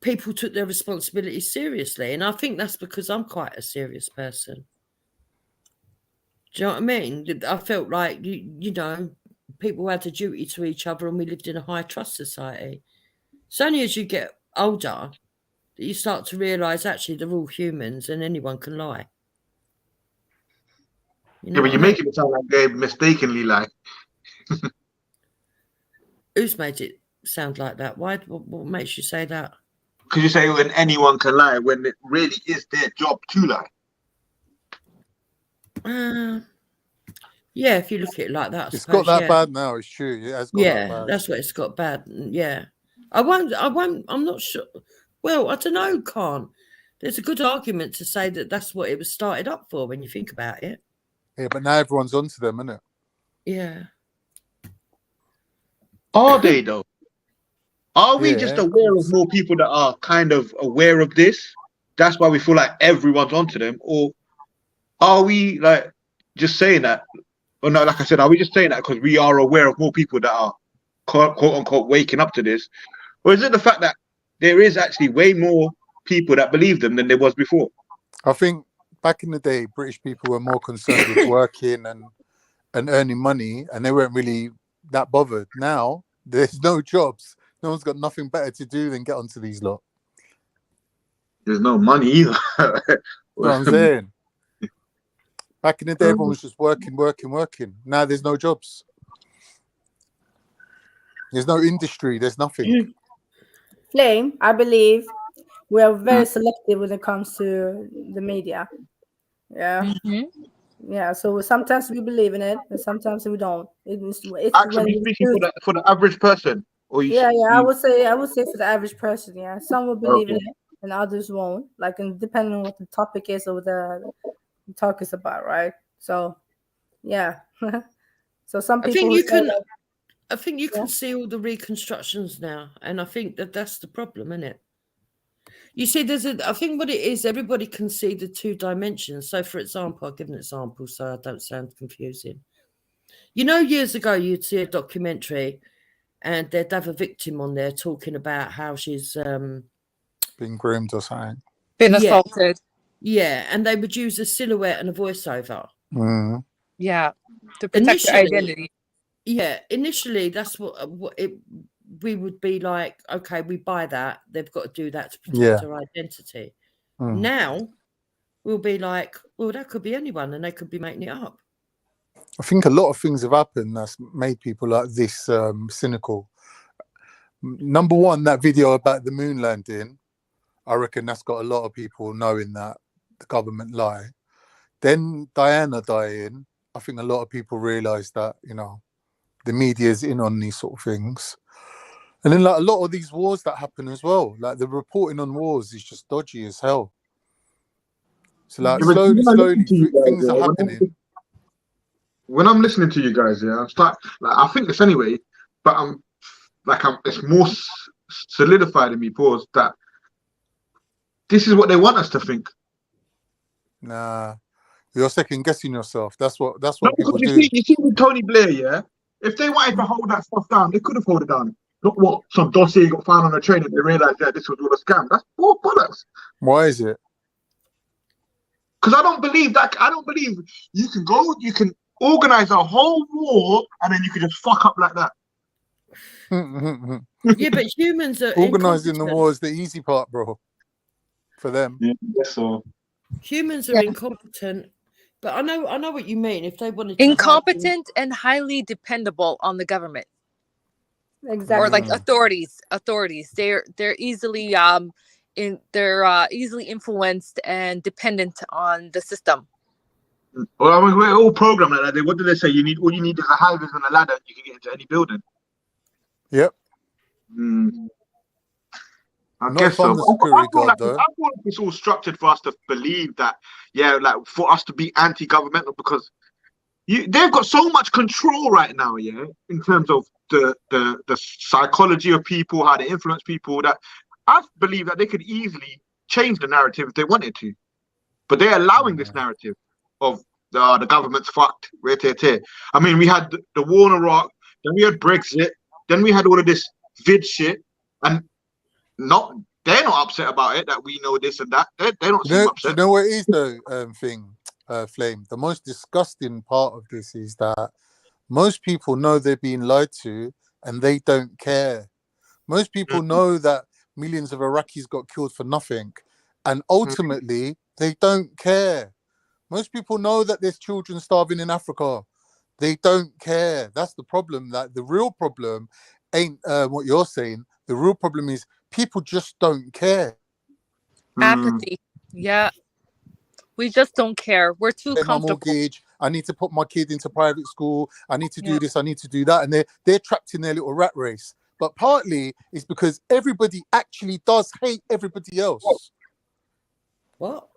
people took their responsibilities seriously. And I think that's because I'm quite a serious person. Do you know what I mean? I felt like, you know, people had a duty to each other and we lived in a high trust society. It's only as you get older that you start to realise actually they're all humans and anyone can lie. You know But you're making it sound like they mistakenly lie. Who's made it sound like that? Why? What makes you say that? Because you say when anyone can lie, when it really is their job to lie. Yeah, if you look at it like that, It's got that bad now. It's true. It has got that bad. That's what it's got bad. Yeah, I won't. I'm not sure. Well, I don't know, Khan. There's a good argument to say that that's what it was started up for when you think about it. Yeah, but now everyone's onto them, isn't it? Yeah. Are they though? Are we just aware of more people that are kind of aware of this? That's why we feel like everyone's onto them, or are we like just saying that? Or no, like I said, are we just saying that because we are aware of more people that are quote unquote waking up to this, or is it the fact that there is actually way more people that believe them than there was before? I think back in the day, British people were more concerned with working and earning money, and they weren't really that bothered. Now there's no jobs. No one's got nothing better to do than get onto these lot. There's no money either. What I'm saying. Back in the day, everyone was just working. Now there's no jobs. There's no industry. There's nothing. Flame, I believe we are very selective when it comes to the media. Yeah. Yeah, so sometimes we believe in it and sometimes we don't. It's Actually speaking for the average person. Or I would say for the average person, yeah. Some will believe in it and others won't. Like depending on what the topic is or the talk is about, right? So yeah. So some people I think you can see all the reconstructions now, and I think that's the problem, isn't it? You see, I think what it is, everybody can see the two dimensions. So, for example, I'll give an example so I don't sound confusing. You know, years ago, you'd see a documentary and they'd have a victim on there talking about how she's been groomed or something. Been assaulted. Yeah, and they would use a silhouette and a voiceover. Mm. Yeah, to protect their identity. Yeah, initially, that's what we would be like, okay, we buy that. They've got to do that to protect their identity. Now, we'll be like, well, that could be anyone and they could be making it up. I think a lot of things have happened that's made people like this cynical. Number one, that video about the moon landing, I reckon that's got a lot of people knowing that the government lie. Then Diana dying, I think a lot of people realise that, you know, the media's in on these sort of things. And then like a lot of these wars that happen as well, like the reporting on wars is just dodgy as hell. So like slowly things are happening. When I'm listening to you guys, yeah, I'm I think this anyway, but it's more solidified in me, pause, that this is what they want us to think. Nah, you're second guessing yourself. That's what No, people because do. you see with Tony Blair, yeah, if they wanted to hold that stuff down, they could have held it down. Not what some dossier got found on a train and they realised that this was all a scam. That's all bollocks. Why is it? Because I don't believe you can organize a whole war and then you can just fuck up like that. Yeah, but humans are organising the incompetent. war is the easy part, bro. For them. Yeah, so. Humans are incompetent, but I know what you mean. If they wanted to Incompetent and highly dependable on the government. Exactly. Or like authorities. They're easily easily influenced and dependent on the system. Well, I mean, we're all programmed like that. What do they say? All you need is a high vis and a ladder, and you can get into any building. Yep. I guess so. I feel like it's all structured for us to believe that, yeah, like for us to be anti-governmental, because they've got so much control right now, yeah, in terms of the psychology of people, how they influence people, that I believe that they could easily change the narrative if they wanted to, but they're allowing this narrative of the government's fucked. I mean, we had the war in Iraq, then we had Brexit, then we had all of this vid shit, and they're not upset about it that we know this and that. They don't seem upset. You know what it is though, Flame? The most disgusting part of this is that most people know they're being lied to and they don't care. Most people know that millions of Iraqis got killed for nothing, and ultimately they don't care. Most people know that there's children starving in Africa. They don't care. That's the problem. That the real problem ain't what you're saying. The real problem is people just don't care. Apathy. Yeah. We just don't care. We're too My comfortable. mortgage. I need to put my kid into private school. I need to do this. I need to do that. And they're trapped in their little rat race. But partly it's because everybody actually does hate everybody else. What?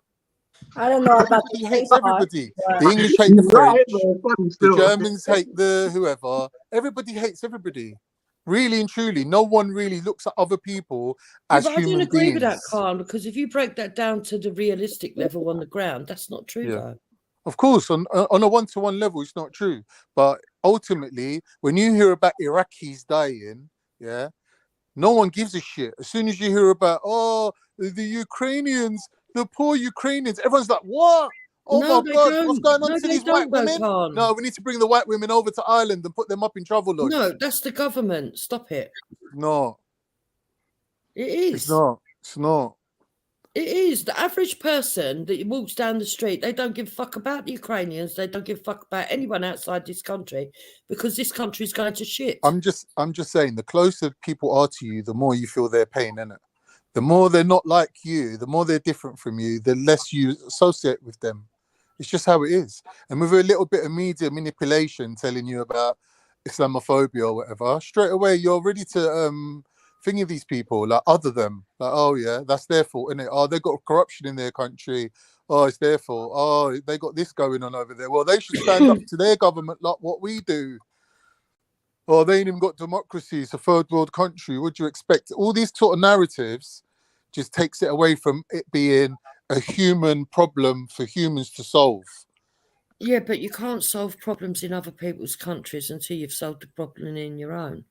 I don't know about the hates everybody. The English hate the French. The Germans hate the whoever. Everybody hates everybody. Really and truly, no one really looks at other people as but human I don't agree beings. with that, Khan, because if you break that down to the realistic level on the ground, that's not true, though. Of course, on a one-to-one level, it's not true. But ultimately, when you hear about Iraqis dying, no one gives a shit. As soon as you hear about, the Ukrainians, the poor Ukrainians, everyone's like, what? Oh No, my God, what's going on No, to they these white don't, women? Khan. No, we need to bring the white women over to Ireland and put them up in travel lodge. No, that's the government. Stop it. No. It is. It's not. It's not. It is. The average person that walks down the street, they don't give a fuck about the Ukrainians. They don't give a fuck about anyone outside this country because this country is going to shit. I'm just saying, the closer people are to you, the more you feel their pain, innit? The more they're not like you, the more they're different from you, the less you associate with them. It's just how it is. And with a little bit of media manipulation telling you about Islamophobia or whatever, straight away you're ready to thingy these people, like other them. Like, oh yeah, that's their fault, isn't it? Oh, they got corruption in their country. Oh, it's their fault. Oh, they got this going on over there. Well, they should stand up to their government like what we do. Oh, they ain't even got democracy. It's a third world country. What do you expect? All these sort of narratives just takes it away from it being a human problem for humans to solve. Yeah, but you can't solve problems in other people's countries until you've solved the problem in your own.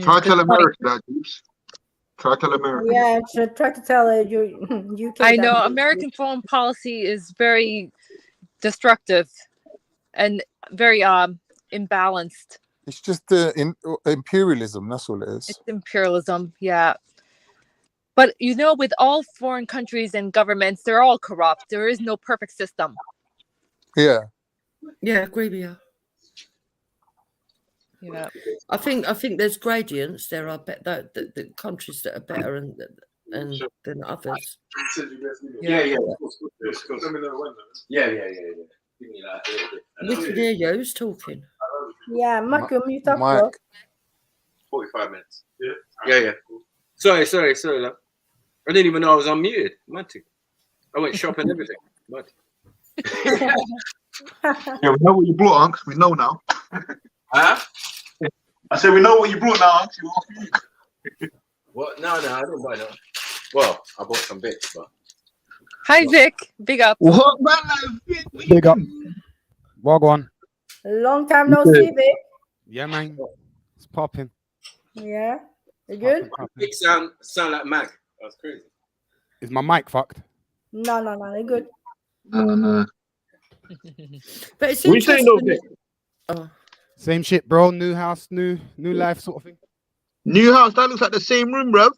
Try to tell America that, Jeeps. Try to tell America. Yeah, try to tell UK. I know American foreign policy is very destructive and very imbalanced. It's just imperialism. That's all it is. It's imperialism, yeah. But you know, with all foreign countries and governments, they're all corrupt. There is no perfect system. Yeah. Yeah, agree with you. Yeah. I think there's gradients. There are the countries that are better than others. Yeah. Give me that. We can hear you. Who's talking? Yeah, Marco, mute up, Mike. bro. 45 minutes. Yeah. Sorry, love. I didn't even know I was unmuted. Romantic. I went shopping and everything. Romantic. Yeah, we know what you brought, Unks. We know now. Huh? I said we know what you brought now, Unks. You off you. What? No, I didn't buy that. Well, I bought some bits, but. Hi, Vic. Big up. What, man? Big up. Wagwan. Long time no see, babe. Yeah, man. It's popping. Yeah. You good? Big sound like Mag. That's crazy. Is my mic fucked? No. You good? No. But it's What you saying, though, Vic? Same shit, bro. New house, new life sort of thing. New house. That looks like the same room, bro.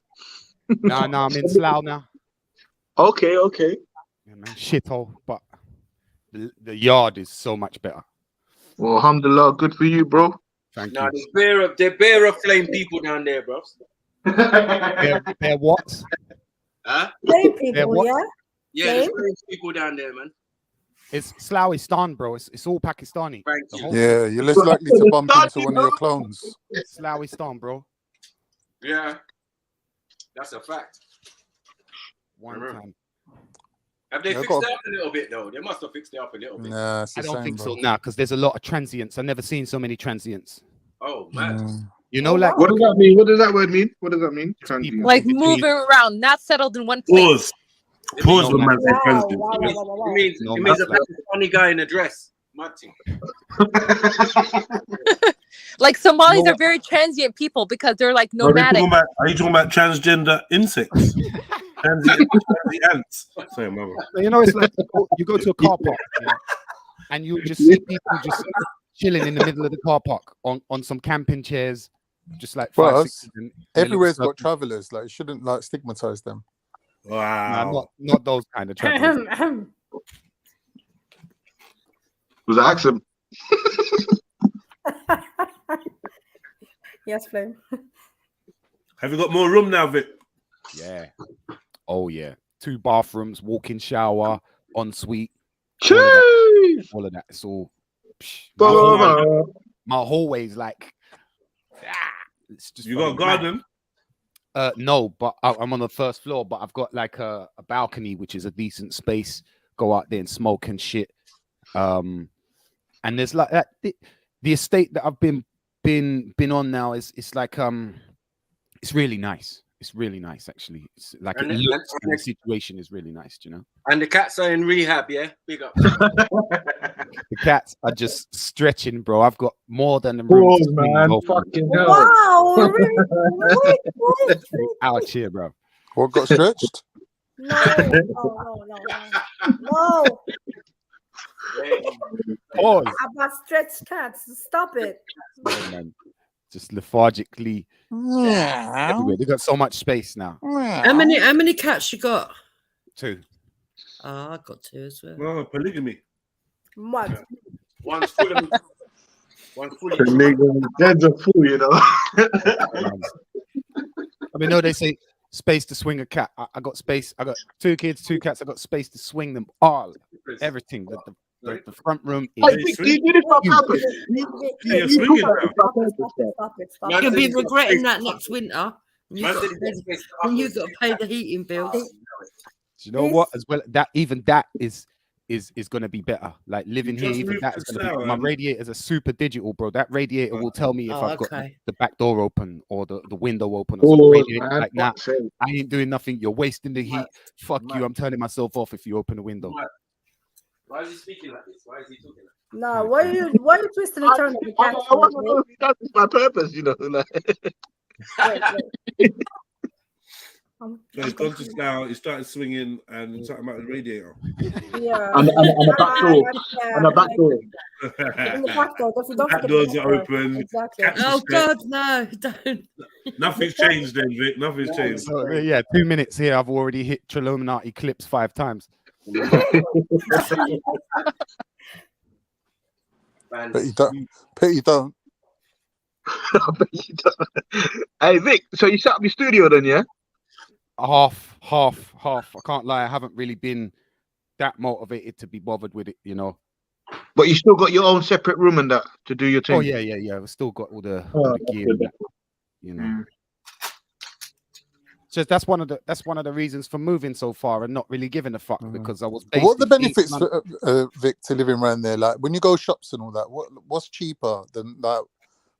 Nah, I'm in Slough now. Okay. Yeah, man. Shithole, but the yard is so much better. Well, alhamdulillah, good for you, bro. Thank No, you. they're bare of flame people down there, bro. They're what? Huh? Flame people, yeah? Yeah, there's flame people down there, man. It's Slawistan, bro. It's all Pakistani. Thank you. Yeah, you're less likely to bump into one of your clones. Slawistan, bro. Yeah, that's a fact. One time. Have they Yeah, fixed it up a little bit, though? They must have fixed it up a little bit. Nah, it's the I don't same, think bro. so now, because there's a lot of transients. I've never seen so many transients. Oh, man. You know, like what does that mean? What does that word mean? What does that mean? Transient. Like moving around, not settled in one place. Pause when man said It transit. means a funny guy in a dress. Mad thing. Like Somalis are very transient people because they're like Are you nomadic. talking about transgender insects? Transient ants. Sorry, mother. You know, it's like you go to a car park, yeah, and you just see people just chilling in the middle of the car park on some camping chairs, just like But 5, 6 of them in a little everywhere's got circle. travelers. Like, you shouldn't like stigmatize them. Wow. Nah, not those kind of travelers. Was that accent? Yes, Flame. Have you got more room now, Vic? Yeah. Oh yeah. 2 bathrooms, walk-in shower, ensuite. All of that. It's all. My hallway's like. It's just. You got a garden? No, but I'm on the first floor. But I've got like a balcony, which is a decent space. Go out there and smoke and shit. And there's like that. The estate that I've been on now it's like it's really nice. It's really nice, actually. It's like And it the- looks, and the the- situation is really nice, you know. And the cats are in rehab, yeah? Big up. The cats are just stretching, bro. I've got more than the room. Pause, man. Fucking hell. Wow, really? Ouch here, bro. What got stretched? No. Pause. About stretched cats. Stop it. Yeah, man. Just lethargically everywhere. They got so much space now. How many cats you got? 2. Oh, I got 2 as well. No, polygamy. What? One's full of That's a fool, you know. I mean, no, they say space to swing a cat. I got space. I got 2 kids, 2 cats. I got space to swing them all. Everything. The front room is. Hey, Vic, do you do this on purpose? You're gonna be regretting that next winter. When you've got to pay the heating bills. Do you know what? As well, that is going to be better. Like living here, even that is going to be. My radiators are super digital, bro. That radiator will tell me if I've got the back door open or the window open. Or something. Radiator, like that. I ain't doing nothing. You're wasting the heat. Fuck you. I'm turning myself off if you open the window. Why is he speaking like this? Why is he talking like this? No, why are you twisting and turning the cat? I want to know if that's my purpose, you know. Like. So he's gone to Slough, he started swinging and talking about the radiator. Yeah. And the back door. And the back door. And the back door. Don't Back forget doors the are back door. open. Exactly. Cats are Oh stretched. God, no! Don't. Nothing's changed then, Vic. Nothing's changed. So, yeah, 2 minutes here. I've already hit Trilluminati clips 5 times. fan But this. you don't. But you don't. But you don't. Hey Vic, so you set up your studio then, yeah? Half. I can't lie. I haven't really been that motivated to be bothered with it, you know. But you still got your own separate room and that to do your thing. Oh yeah. We've still got all the gear, and that, you know. So that's one of the reasons for moving so far and not really giving a fuck because I was. What are the based in benefits East for Vic to living around there? Like when you go shops and all that, what's cheaper than like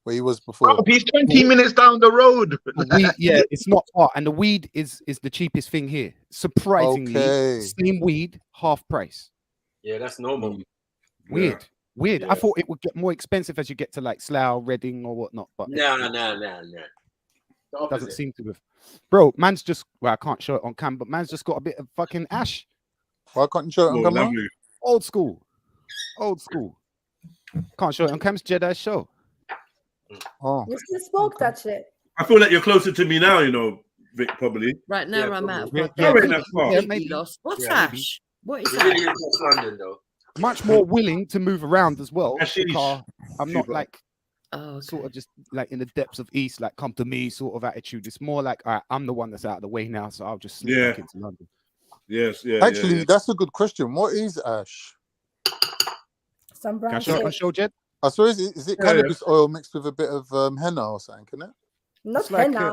where he was before? Oh, he's 20 minutes down the road. Weed, yeah, it's not far, and the weed is the cheapest thing here. Surprisingly, Okay. same weed, half price. Yeah, that's normal. Weird. Yeah. I thought it would get more expensive as you get to like Slough, Reading, or whatnot, but No. doesn't seem to have. Bro, man's just I can't show it on cam, but man's just got a bit of fucking ash. Why can't you show it on camera? Old school. Can't show it on cam's Jedi show. Oh, You still smoke that shit? I feel like you're closer to me now, you know, Vic, probably. Right now, I'm out of my Yeah, that's far. completely lost. What's ash? What is Really that? is West London, though. Much more willing to move around as well. Hashish. Because I'm not Super. like sort of just like in the depths of East, like come to me sort of attitude. It's more like, all right, I'm the one that's out of the way now, so I'll just slip back into London. Yes, actually, that's a good question. What is ash? Some brown Can I show it on shit. show, Jed? I suppose is it cannabis oil mixed with a bit of henna or something, isn't it? Not It's like, henna.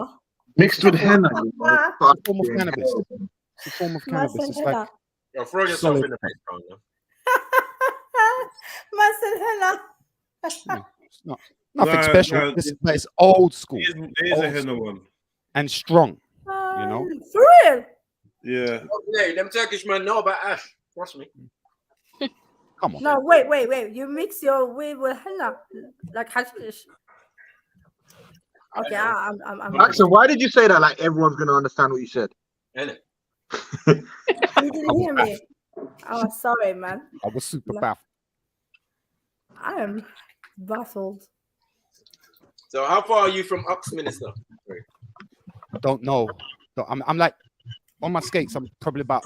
Mixed with henna. It's a form of cannabis. It's a form of cannabis. Mass It's and like henna. Yo, throw yourself solid. in the background, yo. Mass and henna. It's not nothing special. But it's old school. There is a henna one. And strong. You know? For real? Yeah. Okay, them Turkish men know about ash. Trust me. Come on. No, wait. You mix your weed with henna, like hashish. Okay, I'm. Axel, why did you say that? Like everyone's gonna understand what you said. Innit? You didn't hear me. Oh, sorry, man. I was super baffled. I am baffled. So how far are you from Uxminster? I don't know. I'm like on my skates. I'm probably about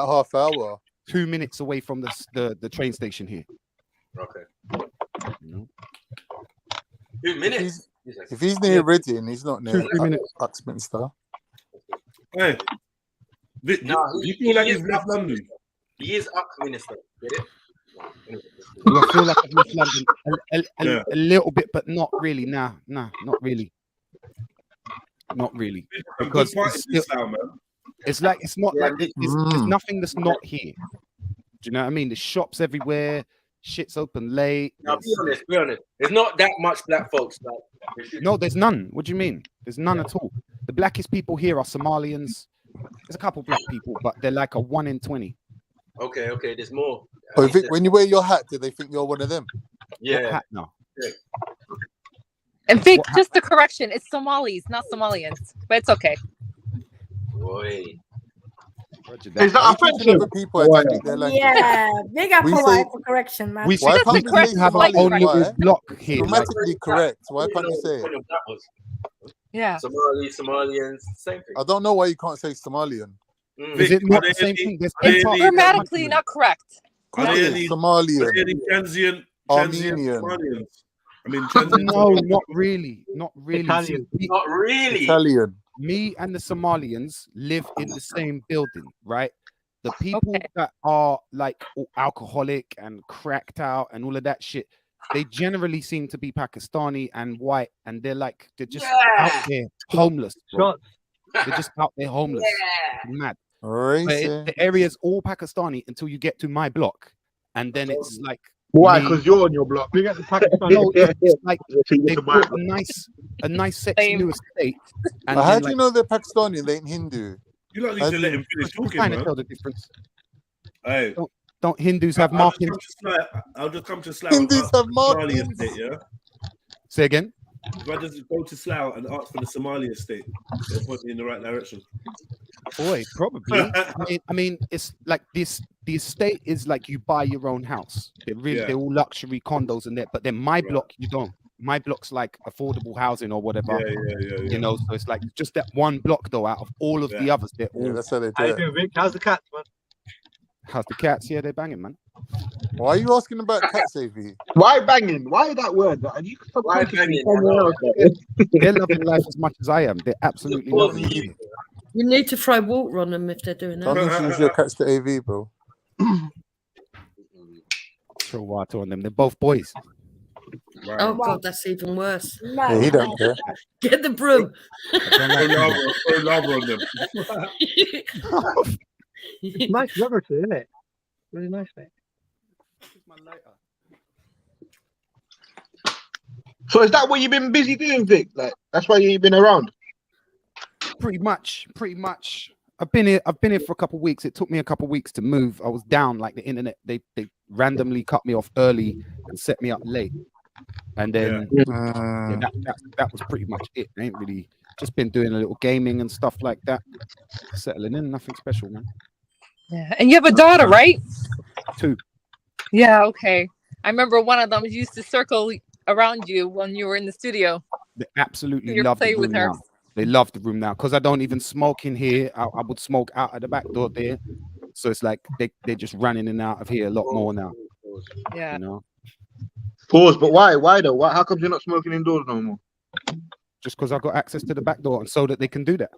half hour, 2 minutes away from the train station here. Okay. You know? 2 minutes. If he's near Reading, he's not near 2-3 minutes. Uxminster. Hey, Vic, you feel like he's left London? He is Uxminster. Get it? I feel like I've left London a little bit, but not really. Nah, not really. Not really. Because it's like it's not like there's nothing that's not here. Do you know what I mean? There's shops everywhere. Shit's open late. Now, be honest. There's not that much black folks. Like, no, there's none. What do you mean? There's none at all. The blackest people here are Somalians. There's a couple black people, but they're like a 1 in 20. Okay, there's more. Oh, Vic, when you wear your hat, do they think you're one of them? Yeah. What hat now? Yeah. And Vic, just a correction, it's Somalis, not Somalians, but it's okay. Boy. Is that offensive? Yeah, big up We Hawaii say- for correction, man. We Why should can't you say have our own Somali? little Why? block here. Grammatically correct. Why can't you say it? Yeah. Somalians, same thing. I don't know why you can't say Somalian. Is it not the same thing? There's It's parts- grammatically not correct. Are there any Somalian, Transient Armenian, Somalians? I mean, No, not really. Not really. Italian. See, Not really. Italian. me and the Somalians live in the same building, right? The people that are like alcoholic and cracked out and all of that shit, they generally seem to be Pakistani and white, and they're just out there homeless, bro. They're just out there homeless. Mad. But the area's all Pakistani until you get to my block, and then it's like Why? me- Because you're on your block. We got the Pakistan. No, it's like they built a nice sexy new estate. And But how then, do you know they're Pakistani? They ain't Hindu. You don't need to let him finish talking, kind of man. tell the difference. Hey, Don't Hindus have markings? I'll just come to Slough. Hindus and ask have for the Somali markings. estate, yeah? Say again. If I just go to Slough and ask for the Somali estate, they'll point me in the right direction. Boy, probably. I mean, it's like this. The estate is like you buy your own house. They're all luxury condos in there. But then my block, you don't. My block's like affordable housing or whatever. Yeah. You know, so it's like just that one block though. Out of all of the others, they're all. That's how they do it. Vic? How's the cat, man? How's the cats? Yeah, they're banging, man. Why are you asking about cats, AV? Why banging? Why that word? And you can Why take it banging? somewhere else. They're loving life as much as I am. They're absolutely loving it. You need to throw water on them if they're doing that. Don't introduce your cats to AV, bro. Throw water on them. They're both boys. Right. Oh God, that's even worse. Yeah, he don't care. Get the broom. Throw lava on them. It's nice weather too, isn't it? Really nice, mate. So is that what you've been busy doing, Vic? Like that's why you've been around? Pretty much. I've been here for a couple of weeks. It took me a couple of weeks to move. I was down, like the internet. They randomly cut me off early and set me up late. And then that was pretty much it. I ain't really just been doing a little gaming and stuff like that. Settling in, nothing special, man. Yeah, and you have a daughter, right? 2. Yeah, okay. I remember one of them used to circle around you when you were in the studio. They absolutely You love the play room with her. now. They love the room now because I don't even smoke in here. I would smoke out of the back door there. So it's like they're just running in and out of here a lot more now. Yeah. You know? Pause, but why? Why though? Why? How come you're not smoking indoors no more? Just because I've got access to the back door and so that they can do that.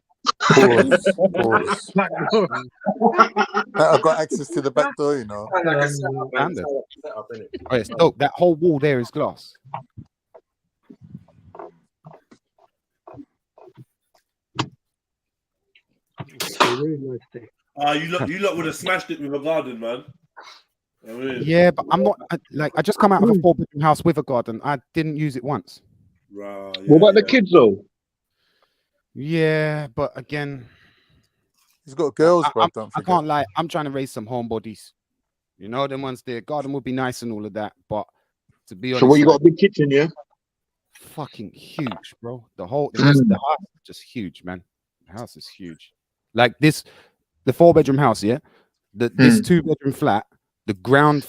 I've got access to the back door, you know. Standard. Oh, it's dope. That whole wall there is glass. You lot would have smashed it with a garden, man. I mean, Yeah, but I'm not I just come out of a 4-bedroom house with a garden. I didn't use it once. Right, What about the kids though? Yeah, but again, he's got girls, bro. I can't lie. I'm trying to raise some homebodies. You know, them ones there. Garden would be nice and all of that, but to be honest, So what, you got a big kitchen, yeah? Fucking huge, bro. The house is just huge, man. The house is huge. Like this, the 4-bedroom house, yeah. This 2-bedroom flat. The ground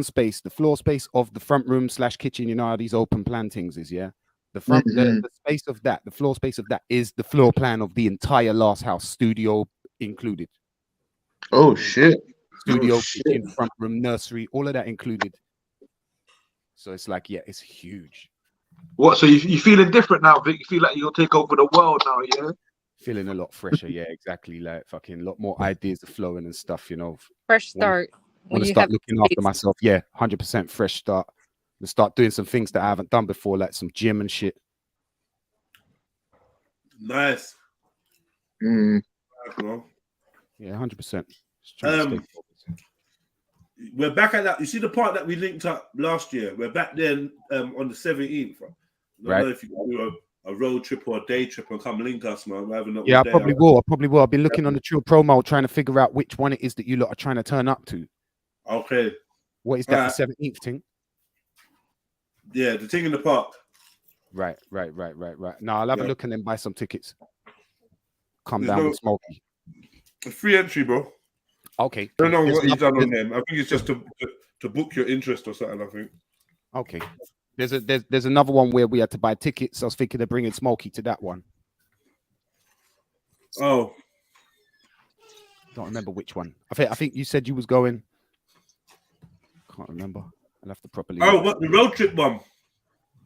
space, the floor space of the front room / kitchen, you know how these open plan things is, yeah? The front, the space of that, the floor space of that is the floor plan of the entire last house, studio included. Oh, shit. Studio, kitchen, front room, nursery, all of that included. So it's like, yeah, it's huge. What, so you feeling different now, Vic? You feel like you'll take over the world now, yeah? Feeling a lot fresher, yeah, exactly. Like fucking a lot more ideas are flowing and stuff, you know. Fresh start. Want to start looking after myself. Yeah, 100% fresh start. To start doing some things that I haven't done before, like some gym and shit. Nice. Yeah, 100%. We're back at that. You see the part that we linked up last year? We're back then on the 17th. I don't know if you can do a road trip or a day trip and come link us, man. Yeah, I probably will. I've been looking on the Trill promo trying to figure out which one it is that you lot are trying to turn up to. Okay. What is that, the 17th thing? Yeah, the thing in the park. Right. No, I'll have a look and then buy some tickets. Come down with Smokey. It's free entry, bro. Okay. I don't know what he's done on them. I think it's just to book your interest or something, I think. Okay. There's another one where we had to buy tickets. I was thinking of bringing Smokey to that one. Oh. Don't remember which one. I think you said you was going. Can't remember. I'll have to properly. Oh, what, the road trip one?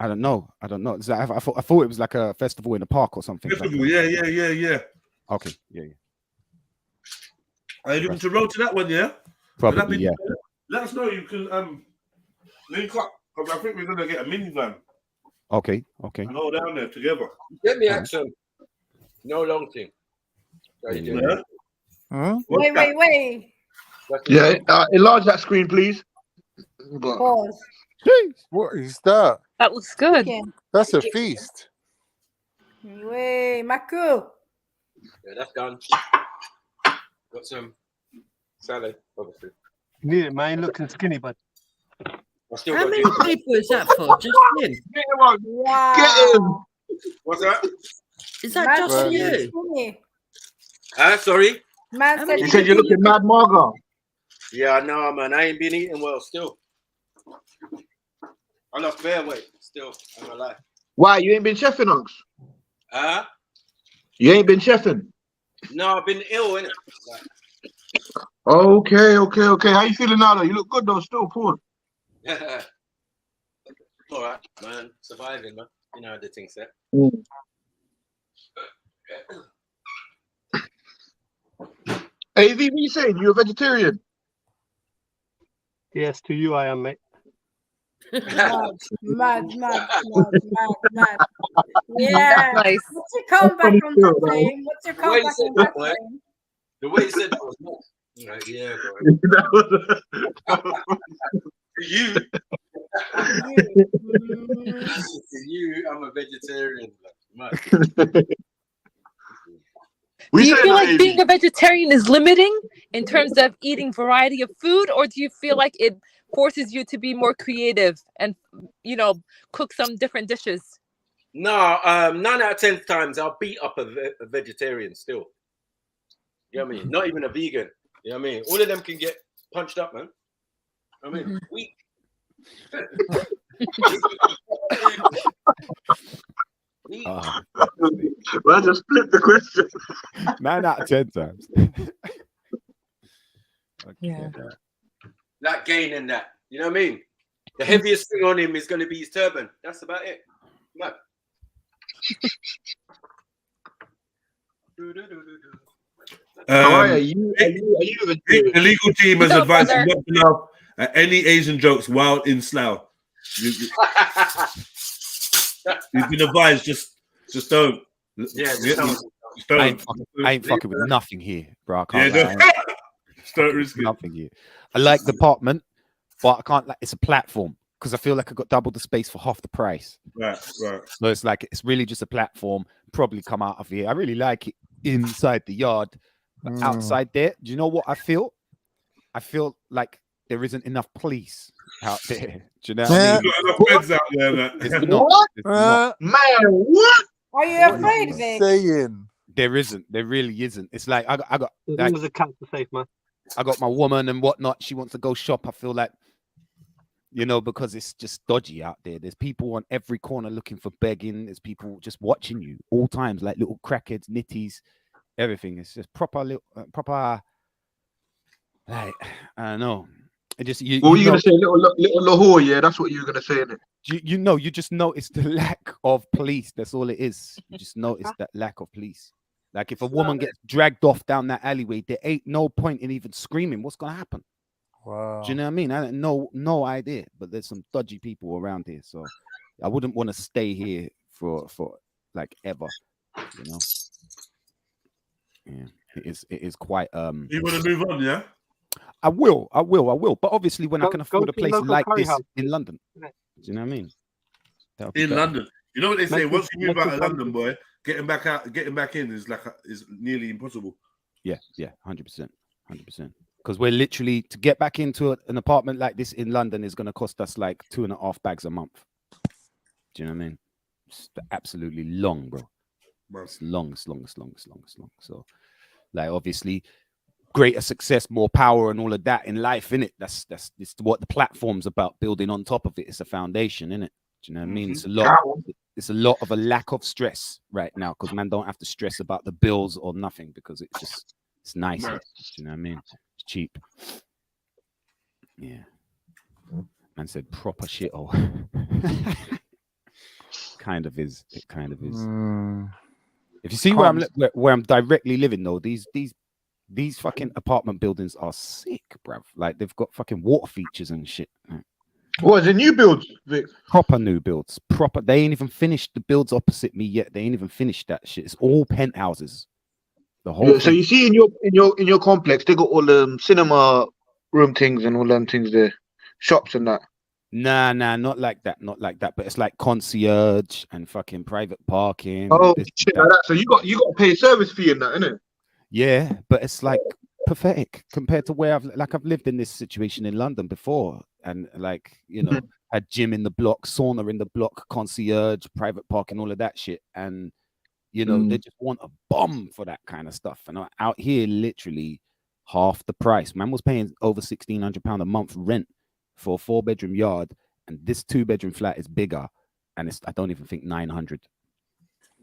I don't know. I thought it was like a festival in a park or something. Festival, like yeah. Okay, yeah. Are you looking to road to that one, yeah? Probably, yeah. Let us know. You can link up, because I think we're gonna get a minivan. Okay. And go down there together. Get me action. No long thing. Yeah. Wait. Yeah, enlarge that screen, please. Pause. Jeez, what is that? That looks good. Okay. That's a feast. Wait, Maku. Yeah, that's done. Got some salad, obviously. You need it, man. Looking skinny, but How many people is that for? Just him? Get him on. Wow. Get him. What's that? Is that just for you? Sorry? Man said you said you're looking mad, Marga. Yeah, no, man. I ain't been eating well still. I lost bare weight still. I'm gonna lie. Why? You ain't been chefing, Unks? You ain't been chefing? No, I've been ill, innit? Okay. How you feeling now, though? You look good, though. Still, Paul. All right, man. Surviving, man. You know how the thing set. Hey, V, what you saying? You a vegetarian? Yes, to you I am, mate. Mad. Yeah. Nice. What's your comeback on that thing? What's your comeback on that thing? The way you said that was nice. Right, yeah, bro. You. You, I'm a vegetarian. Do you feel like being a vegetarian is limiting in terms of eating variety of food, or do you feel like it forces you to be more creative and, you know, cook some different dishes? No, 9 out of 10 times I'll beat up a vegetarian still. You know what I mean? Not even a vegan. You know what I mean? All of them can get punched up, man. I mean, weak. Well, just flip the question. 9 out of 10 times. Yeah. Like gaining that. You know what I mean? The heaviest thing on him is going to be his turban. That's about it. Man. The legal team has advised not to laugh at any Asian jokes while in Slough. You've been advised, just don't. Yeah, just don't. I ain't fucking with nothing here, bro. I can't. Yeah, don't risk it. Nothing here. I like the apartment, but I can't. Like, it's a platform because I feel like I got double the space for half the price. Right. So it's like it's really just a platform. Probably come out of here. I really like it inside the yard, but outside there, do you know what I feel? I feel like there isn't enough police out there. Do you know what I mean? Got enough beds out there, man. It's not. It's not. Man, what? Are you afraid, Vic? Saying there isn't. There really isn't. It's like I got. Like, as a cancer safe, man. I got my woman and whatnot. She wants to go shop. I feel like, you know, because it's just dodgy out there. There's people on every corner looking for begging. There's people just watching you all times, like little crackheads, nitties, everything. It's just proper, proper. Like I don't know. It just you. What were you gonna say, little Lahore? Yeah, that's what you were gonna say, innit? You know, you just notice the lack of police. That's all it is. You just notice that lack of police. Like if a woman gets dragged off down that alleyway, there ain't no point in even screaming. What's gonna happen? Wow. Do you know what I mean? I don't know, no idea. But there's some dodgy people around here, so I wouldn't want to stay here for like ever. You know? Yeah, it is quite. You want to move on, yeah? I will. But obviously, when I can afford a to place local like curry this house. in London, do you know what I mean? That'll be In better. London, you know what they say? Make Once it- you move make out it of London, boy, getting back in is nearly impossible. Yeah, 100%. Because we're literally to get back into an apartment like this in London is going to cost us like 2.5 bags a month. Do you know what I mean? It's absolutely long, bro. It's long. So, like, obviously, greater success, more power, and all of that in life, innit? That's what the platform's about. Building on top of it, it's a foundation, innit? Do you know what I mean? It's a lot. It's a lot of a lack of stress right now because man don't have to stress about the bills or nothing because it's nice. Do you know what I mean? It's cheap. Yeah. Man said proper shit. Oh, kind of is. It kind of is. If you see where I'm directly living though, these fucking apartment buildings are sick, bruv. Like they've got fucking water features and shit. What is it? New builds, Vic? Proper new builds. Proper. They ain't even finished the builds opposite me yet. They ain't even finished that shit. It's all penthouses. The whole. Yeah, so you see in your complex, they got all the cinema room things and all them things there, shops and that. Nah, not like that. Not like that. But it's like concierge and fucking private parking. Oh shit, like that. So you got to pay a service fee in that, innit? Yeah, but it's like pathetic compared to where I've lived in this situation in London before, and like you know, had gym in the block, sauna in the block, concierge, private parking, all of that shit, and you know they just want a bomb for that kind of stuff. And out here, literally half the price. Man was paying over £1,600 a month rent for a 4-bedroom yard, and this 2-bedroom flat is bigger, and it's I don't even think 900.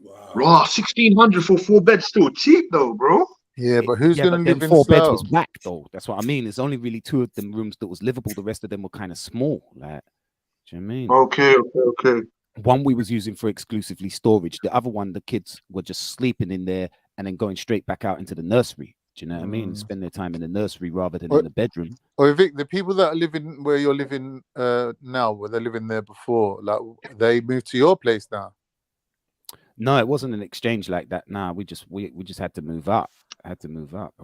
Wow, 1,600 for 4 beds, still cheap though, bro. Yeah, but who's gonna but live them in 4 beds was Slough? whack though. That's what I mean. There's only really 2 of them rooms that was livable. The rest of them were kind of small. Like, do you know what I mean? Okay. One we was using for exclusively storage. The other one, the kids were just sleeping in there and then going straight back out into the nursery. Do you know what I mean? Spend their time in the nursery rather than in the bedroom. Or Vic, the people that are living where you're living now, where they're living there before, like they moved to your place now. No, it wasn't an exchange like that. Nah, we just had to move up. I had to move up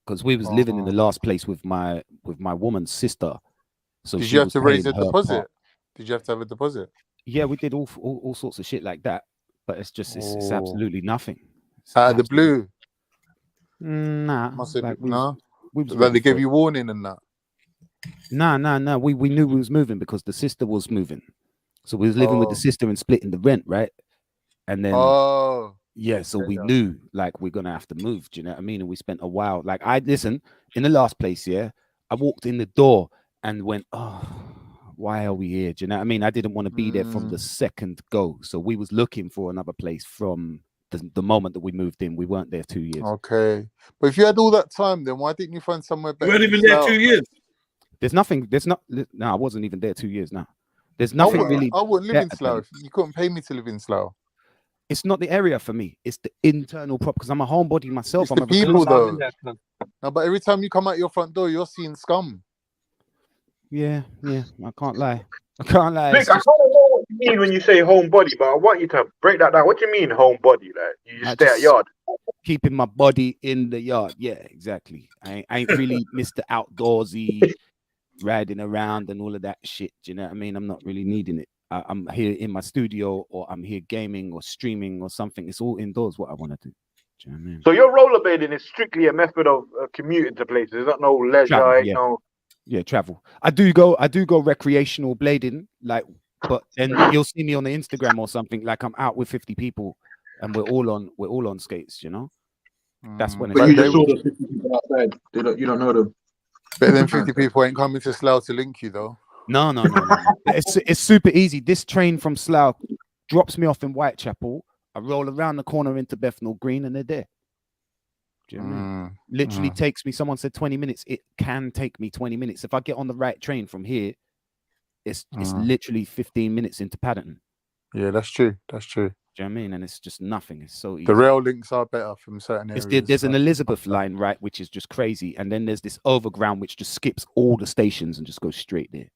because we was living in the last place with my woman's sister. So did she you have was to raise paying a her deposit? part. Did you have to have a deposit? Yeah, we did all sorts of shit like that. But it's just it's absolutely nothing. It's Out of the blue. Nah, Must have like been, no. we was Like ready they gave for it. you warning and that. Nah. We knew we was moving because the sister was moving. So we was living with the sister and splitting the rent, right? And then yeah, so we knew like we're gonna have to move. Do you know what I mean? And we spent a while. Like listen, in the last place, yeah, I walked in the door and went, oh, why are we here? Do you know what I mean? I didn't want to be there from the second go. So we was looking for another place from the moment that we moved in. We weren't there 2 years. Okay, but if you had all that time, then why didn't you find somewhere better? You weren't even there 2 years. There's nothing. No, I wasn't even there 2 years now. There's nothing really. I wouldn't live in better Slough. than- You couldn't pay me to live in Slough. It's not the area for me. It's the internal prop because I'm a homebody myself. It's I'm the a people recluse. though. No, but every time you come out your front door, you're seeing scum. Yeah. I can't lie. Vic, I kind of know what you mean when you say homebody, but I want you to break that down. What do you mean homebody? Like you just stay at yard? Keeping my body in the yard. Yeah, exactly. I ain't really Mr. Outdoorsy, riding around and all of that shit. Do you know what I mean? I'm not really needing it. I'm here in my studio, or I'm here gaming or streaming or something. It's all indoors. What I want to do. Do you know what I mean? So your rollerblading is strictly a method of commuting to places. There's not no leisure, Travel, yeah. no. Yeah, travel. I do go recreational blading, like, but then you'll see me on the Instagram or something, like I'm out with 50 people and we're all on skates, you know. That's when But you just saw the 50 people outside. You don't know them. But then 50 people ain't coming to Slough to link you though. No. It's super easy. This train from Slough drops me off in Whitechapel. I roll around the corner into Bethnal Green and they're there. Do you know what I mean? Literally takes me, someone said 20 minutes. It can take me 20 minutes. If I get on the right train from here, it's literally 15 minutes into Paddington. Yeah, that's true. That's true. Do you know what I mean? And it's just nothing. It's so easy. The rail links are better from certain areas. There's an Elizabeth line, right, which is just crazy. And then there's this overground which just skips all the stations and just goes straight there.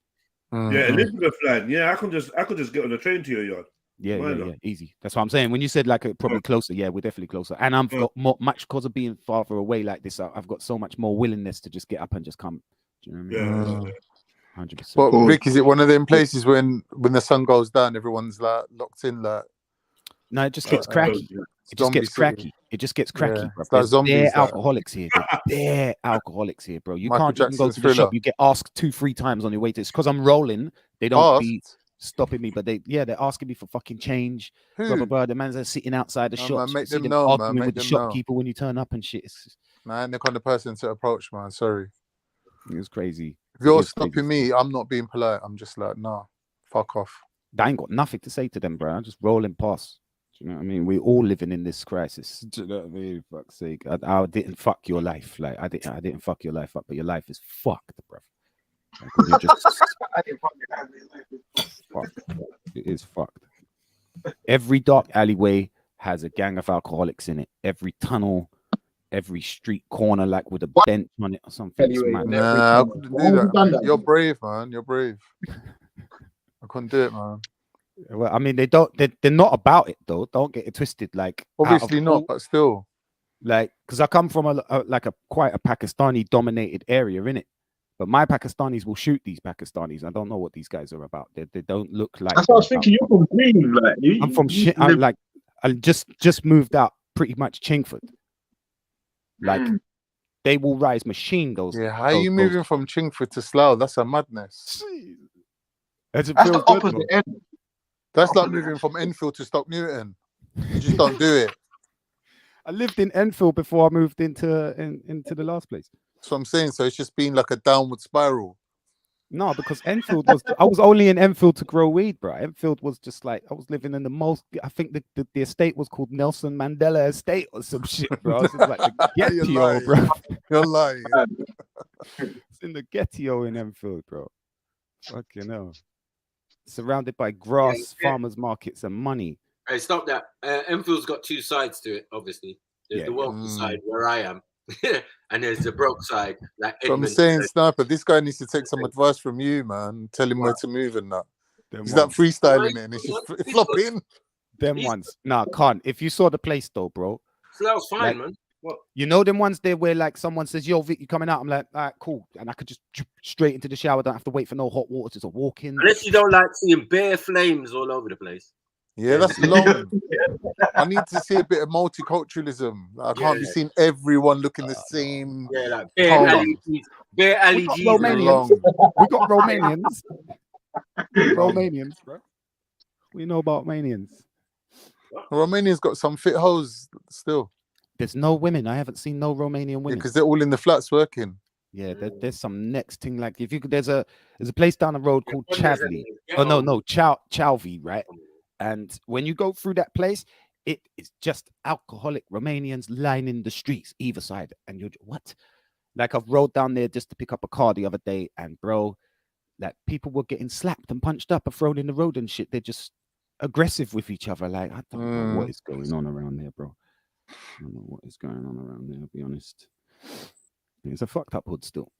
Yeah, Elizabeth line. Yeah, I could just get on the train to your yard. Yeah, easy. That's what I'm saying. When you said like probably closer, yeah, we're definitely closer. And I've got much because of being farther away like this. I've got so much more willingness to just get up and just come. Do you know what I mean? 100%. But Vic, is it one of them places when the sun goes down, everyone's like locked in, like? No, it just gets cracky. It just gets cracky. It just gets cracky, bro. Like They're alcoholics here. They're alcoholics here, bro. You Michael can't even go Jackson's to the Thriller. shop. You get asked 2-3 times on your way to. It's because I'm rolling. They don't be stopping me, but they're asking me for fucking change. Blah, blah, blah. The man's are sitting outside the shops. make See them them know, arguing man. with Make the them know. shopkeeper when you turn up and shit. Man, the kind of person to approach, man. Sorry. It was crazy. If you're stopping me, I'm not being polite. I'm just like, nah, fuck off. I ain't got nothing to say to them, bro. I'm just rolling past. Do you know what I mean? We're all living in this crisis. Do you know what I mean? Fuck's sake. I didn't fuck your life. Like I didn't fuck your life up, but your life is fucked, bro. Like, you're just fucked. It is fucked. Every dark alleyway has a gang of alcoholics in it. Every tunnel, every street corner, like with a bench on it or something. Anyway, nah, I couldn't do that. You're brave, man. You're brave. I couldn't do it, man. Well, I mean, they're not about it though. Don't get it twisted. Like, obviously not, but still, like, because I come from quite a Pakistani dominated area, innit? But my Pakistanis will shoot these Pakistanis. I don't know what these guys are about. They don't look like. That's what I was thinking. You're from Green, like I'm from shit. I'm like, I just moved out pretty much Chingford. Like, they will rise machine those. Yeah, how are you moving from Chingford to Slough? That's a madness. That's the opposite end. That's like moving from Enfield to Stoke Newton. You just don't do it. I lived in Enfield before I moved into the last place. That's what I'm saying. So it's just been like a downward spiral. No, because Enfield was. I was only in Enfield to grow weed, bro. Enfield was just like I was living in the most. I think the estate was called Nelson Mandela Estate or some shit, bro. It's like the You're ghetto, lying. bro. You're lying. It's in the ghetto in Enfield, bro. Fucking hell. Surrounded by grass, farmers markets, and money. Hey, stop that. Enfield's got two sides to it, obviously. There's the wealthy side where I am, and there's the broke side. Like So I'm Edmund saying, said. Sniper, this guy needs to take some advice from you, man. Tell him where to move and that. Them He's that ones. freestyling it and it's just flopping. Them ones. Nah, can't. If you saw the place though, bro. So that was fine, like, man. What? You know them ones there where like someone says, "Yo, Vic, you coming out?" I'm like, "All right, cool," and I could just straight into the shower. Don't have to wait for no hot water to walk in. Unless you don't like seeing bare flames all over the place. Yeah, that's long. I need to see a bit of multiculturalism. I can't be seeing everyone looking the same. Yeah, like bare LEGs. Bare We got LEGs. Romanians. We got Romanians. Romanians, bro. We know about Romanians. Romanians got some fit hoes still. There's no women. I haven't seen no Romanian women. Because they're all in the flats working. Yeah, there's some next thing. Like if you could, there's a place down the road called Chavli. Oh no, Chalvi, right? And when you go through that place, it is just alcoholic Romanians lining the streets either side. And you're what? Like I've rode down there just to pick up a car the other day, and bro, like people were getting slapped and punched up and thrown in the road and shit. They're just aggressive with each other. Like I don't know what is going on around there, bro. I don't know what is going on around there. I'll be honest. It's a fucked up hood still.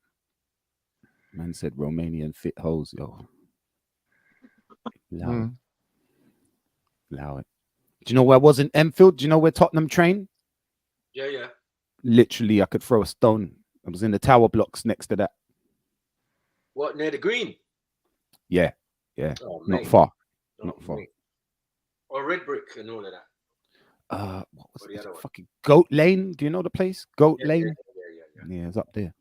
Man said Romanian fit hoes, yo. Allow it. Do you know where I was in Enfield? Do you know where Tottenham train? Yeah. Literally, I could throw a stone. I was in the tower blocks next to that. What, near the green? Yeah. Oh, Not mate. far. Oh, Not far. mate. Or red brick and all of that. What was it? Fucking Goat Lane? Do you know the place? Goat Lane? Yeah, it's up there.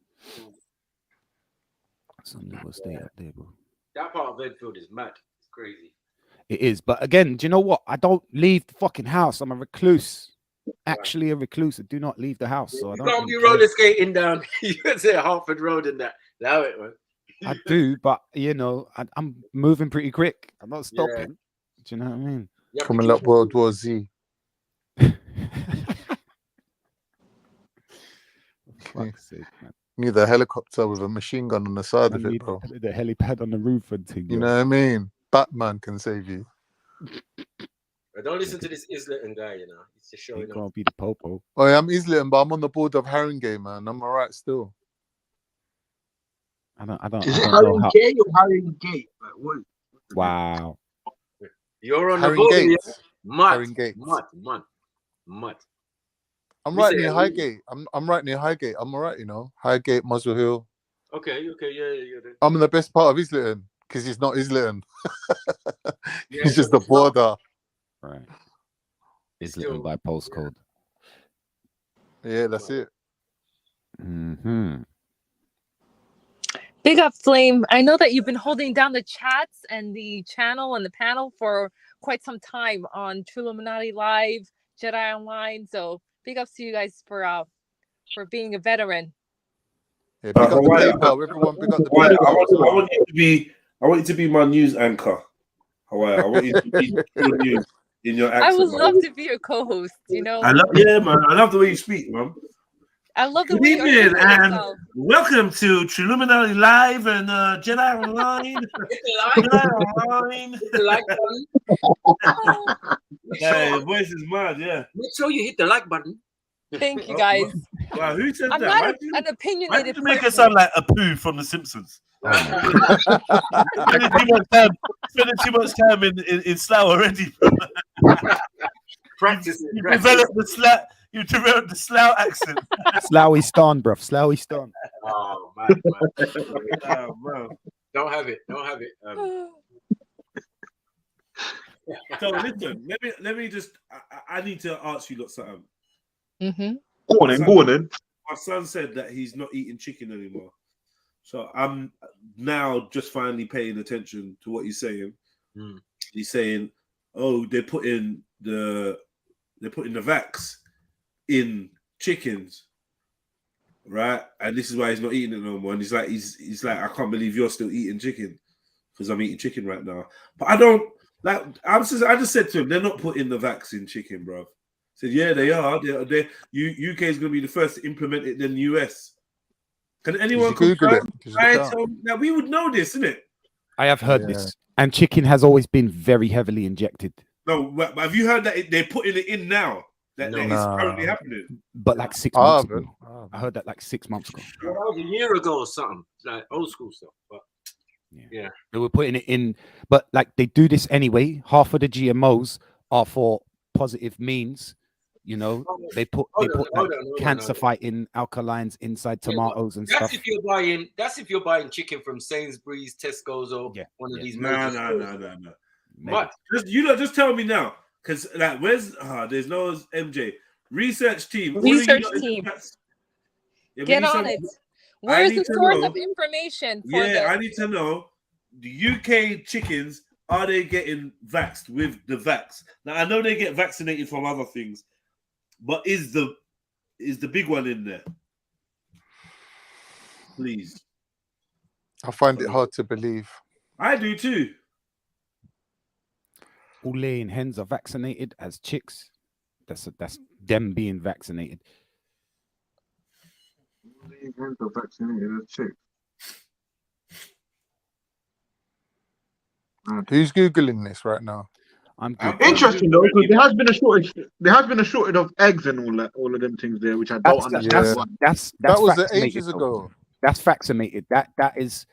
Some little estate up there, bro. That part of Enfield is mad. It's crazy. It is, but again, do you know what? I don't leave the fucking house. I'm a recluse. Actually, a recluse. I do not leave the house. So I You don't. can't be really care. roller skating down. You can say Hartford Road and that. Allow it, man. I do, but you know, I'm moving pretty quick. I'm not stopping. Do you know what I mean? Coming up World War Z. Fuck's sake, man. Need a helicopter with a machine gun on the side of it, bro. The helipad on the roof and thing. You know what I mean? Batman can save you. But don't listen to this Islington guy, you know. He's just showing He up. can't be the popo. Oh, yeah, I'm Islington, but I'm on the board of Haringey, man. I'm alright still. I don't Is it know how. Haringey or Haringey? Like, what? Wow. You're on the Haringey. boat, yeah? Mud. Haringey. Mud. I'm We right say near it. Highgate. I'm right near Highgate. I'm alright, you know. Highgate, Muswell Hill. Okay, yeah. I'm in the best part of Islington because he's not Islington. Yeah, He's just the it's not. border. Right. Islington by postcode. Yeah, that's it. Big up, Flame. I know that you've been holding down the chats and the channel and the panel for quite some time on Trilluminati Live, Jedi Online. So big ups to you guys for being a veteran. Yeah, big up the PayPal, everyone. Big up the Hawaii, PayPal. I want you to be my news anchor. Hawaii, I want you to be your news in your accent. I would man. love to be your co-host. You know, I love the way you speak, man. I love the Good way you evening articulate and yourself. welcome to Trilluminati Live and Jedi Online. Jedi Online. Hit the like button. Yeah, your voice is mad, yeah. Make sure you hit the like button. Thank you, guys. Wow, who said I'm that? not Why an did you opinionated make it person. sound like a poo from The Simpsons? Spending too much time in Slough already, bro. Practice it. You developed the Slough accent. Sloughy Ston, bruv. Sloughy Ston. Oh man. Oh, bro. Don't have it. So listen, let me just. I need to ask you lot something. Go on then. My son said that he's not eating chicken anymore, so I'm now just finally paying attention to what he's saying. He's saying, "Oh, they're putting the vax in chickens." right? And this is why he's not eating it no more. And he's like, I can't believe you're still eating chicken because I'm eating chicken right now. But I don't like. I just said to him, they're not putting the vax in chicken, bro. Said, yeah, they are. UK is going to be the first to implement it in the US. Can anyone Google it? Now we would know this, isn't it? I have heard this, and chicken has always been very heavily injected. No, but have you heard that they're putting it in now? That is currently happening. But like 6 months ago. I heard that like 6 months ago. Well, that was a year ago or something, like old school stuff. But yeah. They were putting it in, but like they do this anyway. Half of the GMOs are for positive means. You know, they put cancer fighting alkalines inside tomatoes and stuff. That's if you're buying chicken from Sainsbury's, Tesco's, or one of these. No. But just tell me now, because like, there's no MJ research team. Research team, get on it. Where's the source of information for this? I need to know the UK chickens, are they getting vaxxed with the vax? Now I know they get vaccinated from other things, but is the big one in there? Please. I find it hard to believe. I do too. All laying hens are vaccinated as chicks. That's them being vaccinated. Laying hens are vaccinated as chicks. Who's googling this right now? I'm interesting though, because there has been a shortage. There has been a shortage of eggs and all of them things there, which I don't understand. That was vaccinated, ages ago. That's vaccinated. That is.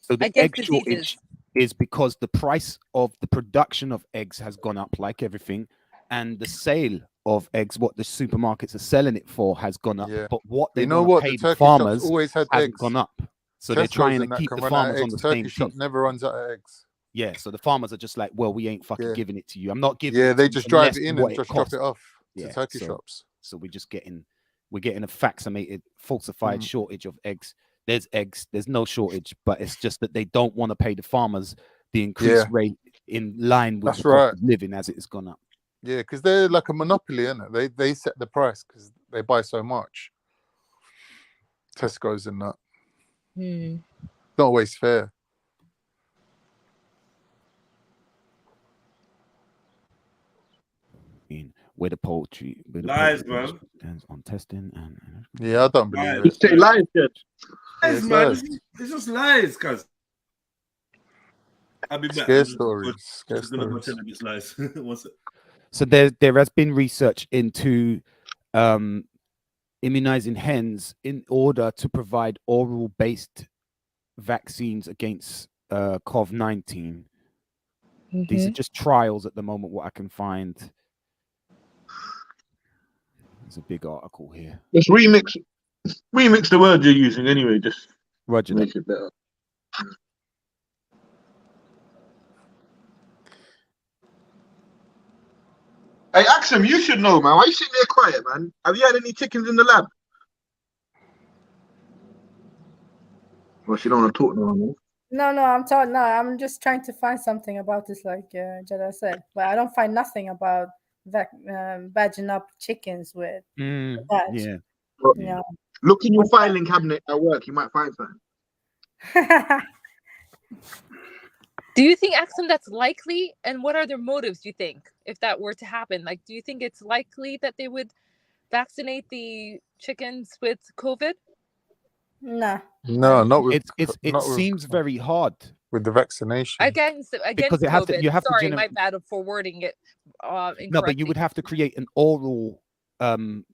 So the egg shortage is because the price of the production of eggs has gone up, like everything, and the sale of eggs, what the supermarkets are selling it for, has gone up. But what they pay the farmers always had hasn't eggs. gone up. So they're trying to keep the farmers on the same shop never runs out of eggs. Yeah, so the farmers are just like, well, we ain't fucking giving it to you. I'm not giving. Yeah, it to they you just drive unless it in what and just costs. drop it off to turkey shops. So we're getting a vaccinated, falsified shortage of eggs. There's eggs. There's no shortage, but it's just that they don't want to pay the farmers the increased rate in line with the cost of living as it has gone up. Yeah, because they're like a monopoly, isn't it? They set the price because they buy so much. Tesco's and that. Not always fair. Where the poultry, lies, man, on testing and I don't believe it. Just say lies, lies, man. It's just lies, cuz. I'll be back. Scare stories. It's lies. What's it? So there has been research into immunizing hens in order to provide oral-based vaccines against COVID-19. These are just trials at the moment, what I can find. There's a big article here. Just remix the words you're using anyway. Just Roger make it better. Hey, Axum, you should know, man. Why you sitting there quiet, man? Have you had any chickens in the lab? Well, she don't want to talk no more. No, I'm just trying to find something about this, like Jedi said, but I don't find nothing about badging up chickens with badge. Yeah. Look in your filing cabinet at work. You might find something. Do you think, Axum, that's likely? And what are their motives, do you think, if that were to happen? Like, do you think it's likely that they would vaccinate the chickens with COVID? No, not with. It seems very hard with the vaccination. Against because COVID. You have Sorry, to my bad for wording it. No, but you would have to create an oral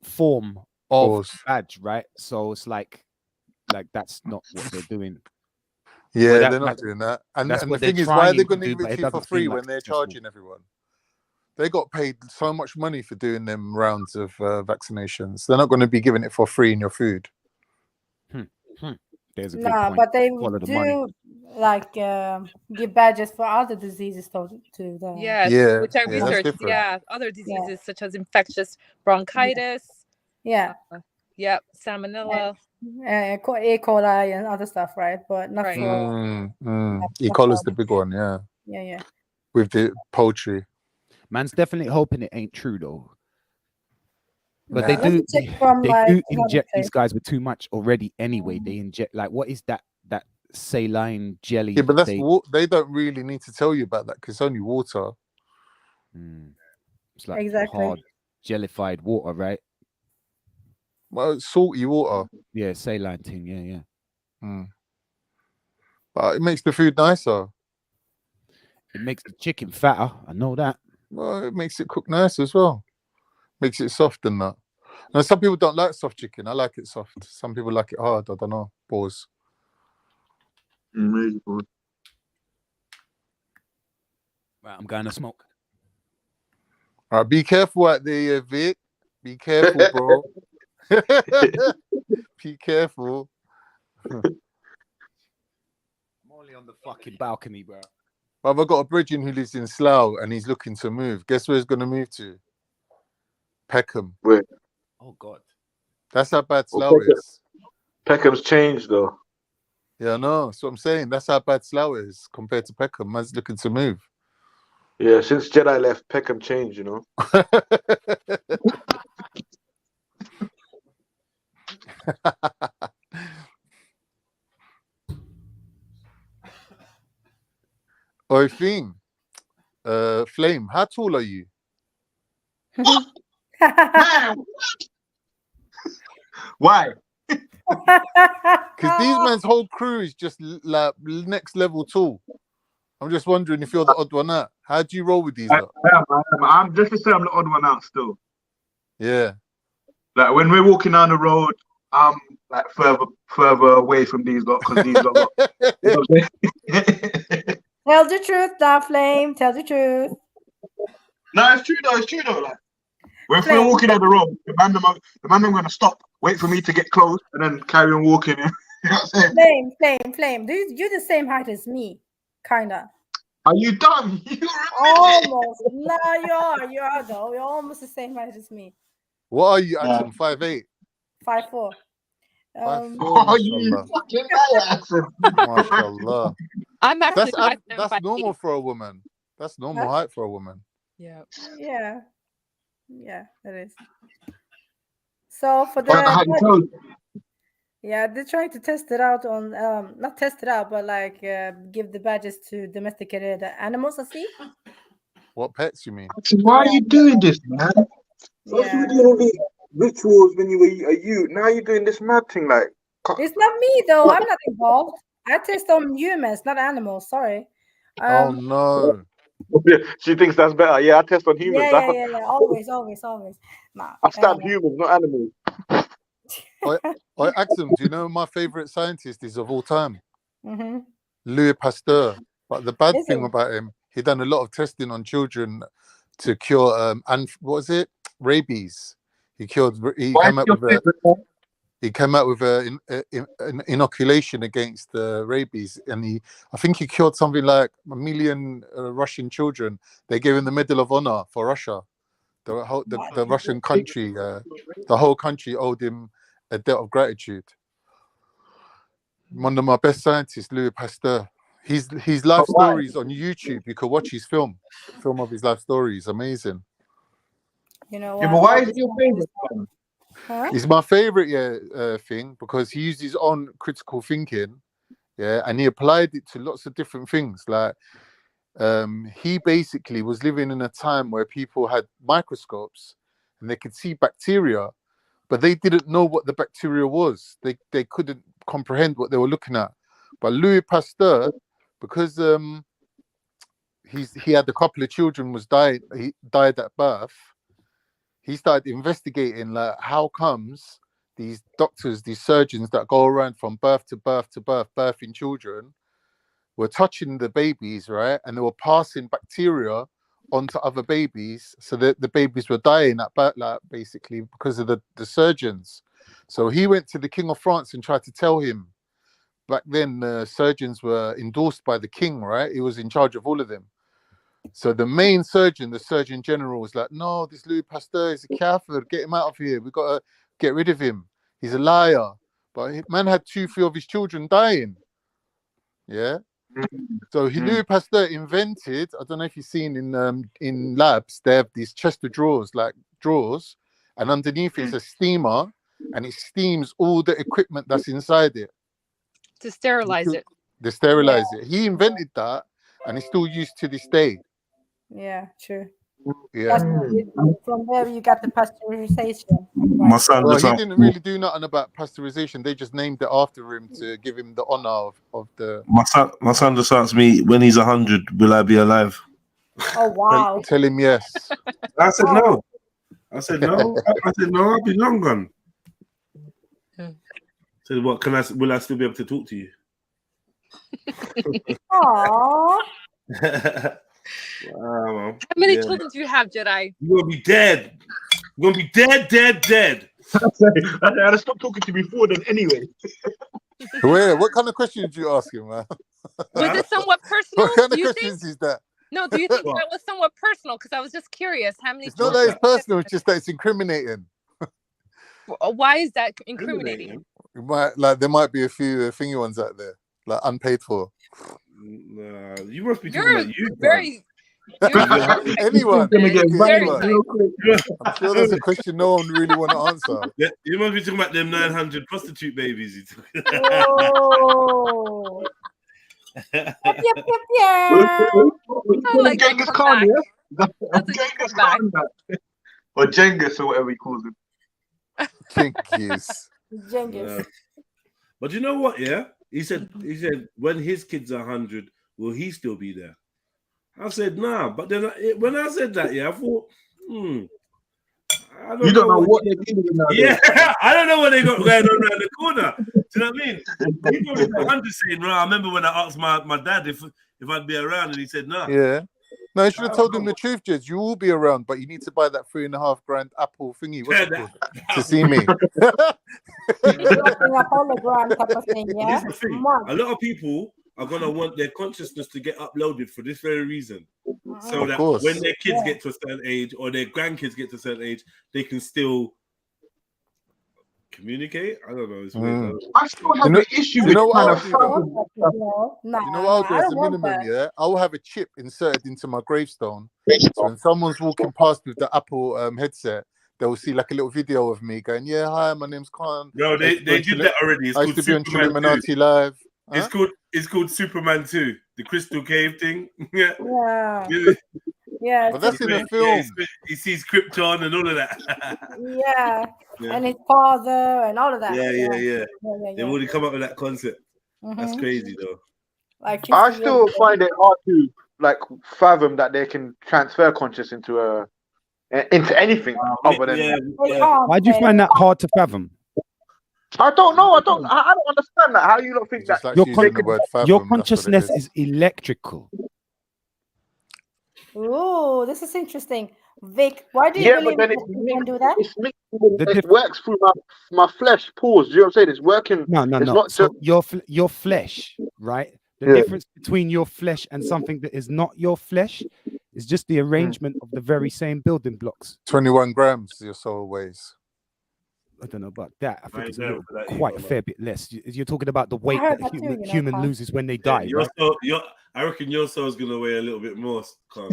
form of badge, right? So it's like that's not what they're doing. Yeah, they're not doing that. And the thing is, why are they going to give it to you for free when they're charging everyone? They got paid so much money for doing them rounds of vaccinations. They're not going to be giving it for free in your food. There's a good no, point. but they Follow the do money. like give badges for other diseases to them. Yes, which I researched. Yeah, other diseases such as infectious bronchitis. Yeah. Yep, salmonella. E. coli and other stuff, right? But not for E. coli is the big one, yeah. Yeah. With the poultry. Man's definitely hoping it ain't true though. But Let me check from they like do another inject place. these guys with too much already anyway. They inject like what is that saline jelly? Yeah, but that's they they don't really need to tell you about that because it's only water. It's like Exactly. hard jellified water, right? Well, it's salty water. Yeah, saline thing. Yeah. But it makes the food nicer. It makes the chicken fatter. I know that. Well, it makes it cook nice as well. Makes it soft and that. Now, some people don't like soft chicken. I like it soft. Some people like it hard. I don't know. Pause. Right, I'm going to smoke. All right, be careful out there, Vic. Be careful, bro. Be careful. I'm only on the fucking balcony, bro. I've got a bridging who lives in Slough and he's looking to move. Guess where he's going to move to? Peckham. Where? Oh, God. That's how bad Slough is. Peckham's changed, though. Yeah, I know. That's what I'm saying. That's how bad Slough is compared to Peckham. Man's looking to move. Yeah, since Jedi left, Peckham changed, you know. Oi, Flame. Flame, how tall are you? Why? Because these men's whole crew is just like next level tall. I'm just wondering if you're the odd one out. How do you roll with these lot? I'm just to say I'm the odd one out still. Yeah. Like when we're walking down the road, I'm like further away from these lot because these lot. Tell the truth, now, Flame. Tell the truth. No, it's true though. It's true though. Like when we're walking down the road, the man them gonna stop, wait for me to get close, and then carry on walking. You know what I'm saying? Flame. You're the same height as me, kinda. Are you done? Almost. No, you are though. You're almost the same height as me. What are you, Axel? 5'8"? 5'4". 5'4", mashallah. I'm actually That's normal for a woman. That's normal height for a woman. Yeah. Yeah, it is. So for the they're trying to test it out on not test it out, but like give the badges to domesticated animals. I see. What pets you mean? Why are you doing this, man? First you were doing all these rituals when you were a youth. Now you're doing this mad thing, like. It's not me though. I'm not involved. I test on humans, not animals. Sorry. Oh no. She thinks that's better. Yeah, I test on humans. Yeah. Always. Nah. I stab humans, not animals. Axel, do you know my favorite scientist is of all time? Mm-hmm. Louis Pasteur. But the bad thing about him, he done a lot of testing on children to cure rabies. He came out with an inoculation against rabies, and I think he cured something like 1 million Russian children. They gave him the Medal of Honor for Russia. The Russian country, the whole country owed him a debt of gratitude. One of my best scientists, Louis Pasteur. His life stories on YouTube. You could watch his film of his life stories. Amazing. You know. Yeah, but why is it your favorite? It's my favorite thing because he used his own critical thinking, and he applied it to lots of different things. Like he basically was living in a time where people had microscopes and they could see bacteria, but they didn't know what the bacteria was. They couldn't comprehend what they were looking at. But Louis Pasteur, because he had a couple of children he died at birth. He started investigating like how comes these doctors, these surgeons that go around from birth to birth to birth, birthing children, were touching the babies, right? And they were passing bacteria onto other babies, so that the babies were dying at birth, like basically because of the surgeons. So he went to the King of France and tried to tell him. Back then, surgeons were endorsed by the king, right? He was in charge of all of them. So the main surgeon, the Surgeon General, was like, no, this Louis Pasteur is a kafir. Get him out of here. We've got to get rid of him. He's a liar. But man had 2-3 of his children dying. Yeah. So Louis Pasteur invented, I don't know if you've seen in labs, they have these chest of drawers, and underneath it's a steamer, and it steams all the equipment that's inside it to sterilize it. They sterilize it. He invented that, and it's still used to this day. Yeah, true. Yeah. From there, you got the pasteurization. My son Well, just he asked, didn't really do nothing about pasteurization. They just named it after him to give him the honor of the. my son just asked me, when he's 100, will I be alive? Oh wow! Tell him yes. I said no. I said no. I said no. I'll be long gone. Said what? Will I still be able to talk to you? Aww. Wow, How many children do you have, Jedi? You're gonna be dead. You're gonna be dead. I'd stop talking to you before then anyway. Where? What kind of questions did you ask him, man? Was it somewhat personal? What kind of do you questions think? is that? No, do you think that was somewhat personal? Because I was just curious. How many? It's not that it's personal. It's just that it's incriminating. Why is that incriminating? It might, like, there might be a few thingy ones out there, like unpaid for. Nah, you must be You're talking about you. very. Anyone. Very I'm sure there's a question no one really want to answer. Yeah, you must be talking about them 900 prostitute babies. Oh. Yep. I like that Genghis comeback. Khan, yeah? That's a Genghis comeback. Khan, that. Or Genghis, or whatever he calls him. Genghis. Genghis. But you know what? Yeah, he said when his kids are 100, will he still be there? I said nah. But then when I said that, yeah, I thought, I You don't know what they're doing nowadays. Yeah, I don't know what they got going on around the corner. Do you know what I mean? He probably got 100 saying, "No." I remember when I asked my dad if I'd be around, and he said, "No." Yeah. No, you should have told him the truth, Jez. You will be around, but you need to buy that $3.5 Apple thingy. What's it called? To see me. A hologram type of thing, yeah. This is the thing. A lot of people are gonna want their consciousness to get uploaded for this very reason, so Of that course. when their kids get to a certain age or their grandkids get to a certain age, they can still communicate. I don't know. It's weird. I still have an issue with kind of fathom. You know what I'll do as a minimum, yeah? I'll have a chip inserted into my gravestone. So when someone's walking past with the Apple headset, they'll see like a little video of me going, "Yeah, hi, my name's Khan." No, they did that already. It's I used called to be on Superman Trilluminati 2. Live. It's called Superman 2, the Crystal Cave thing. Yeah. Yeah. Yeah. But that's in the Yeah, film. he sees Krypton and all of that. Yeah. Yeah. And his father and all of that. Yeah. They've already come up with that concept. That's Mhm. crazy though. Like I still find it hard to like fathom that they can transfer conscious into anything other than. Why do you find that hard to fathom? I don't know. I don't understand that. How you don't think that? Your consciousness is electrical. Oh, this is interesting. Vic, why do you Yeah, believe but then that you can do that? It works through my flesh. Pause. Do you know what I'm saying? It's working. No. It's not So just your flesh, right? The Yeah. difference between your flesh and something that is not your flesh is just the arrangement of the very same building blocks. 21 grams your soul weighs. I don't know about that. I think I it's ain't going for that quite a either, fair bit less. You're talking about the weight heard that that too, you know, human Khan. loses when they die, Your right? soul, I reckon your soul's gonna weigh a little bit more. Don't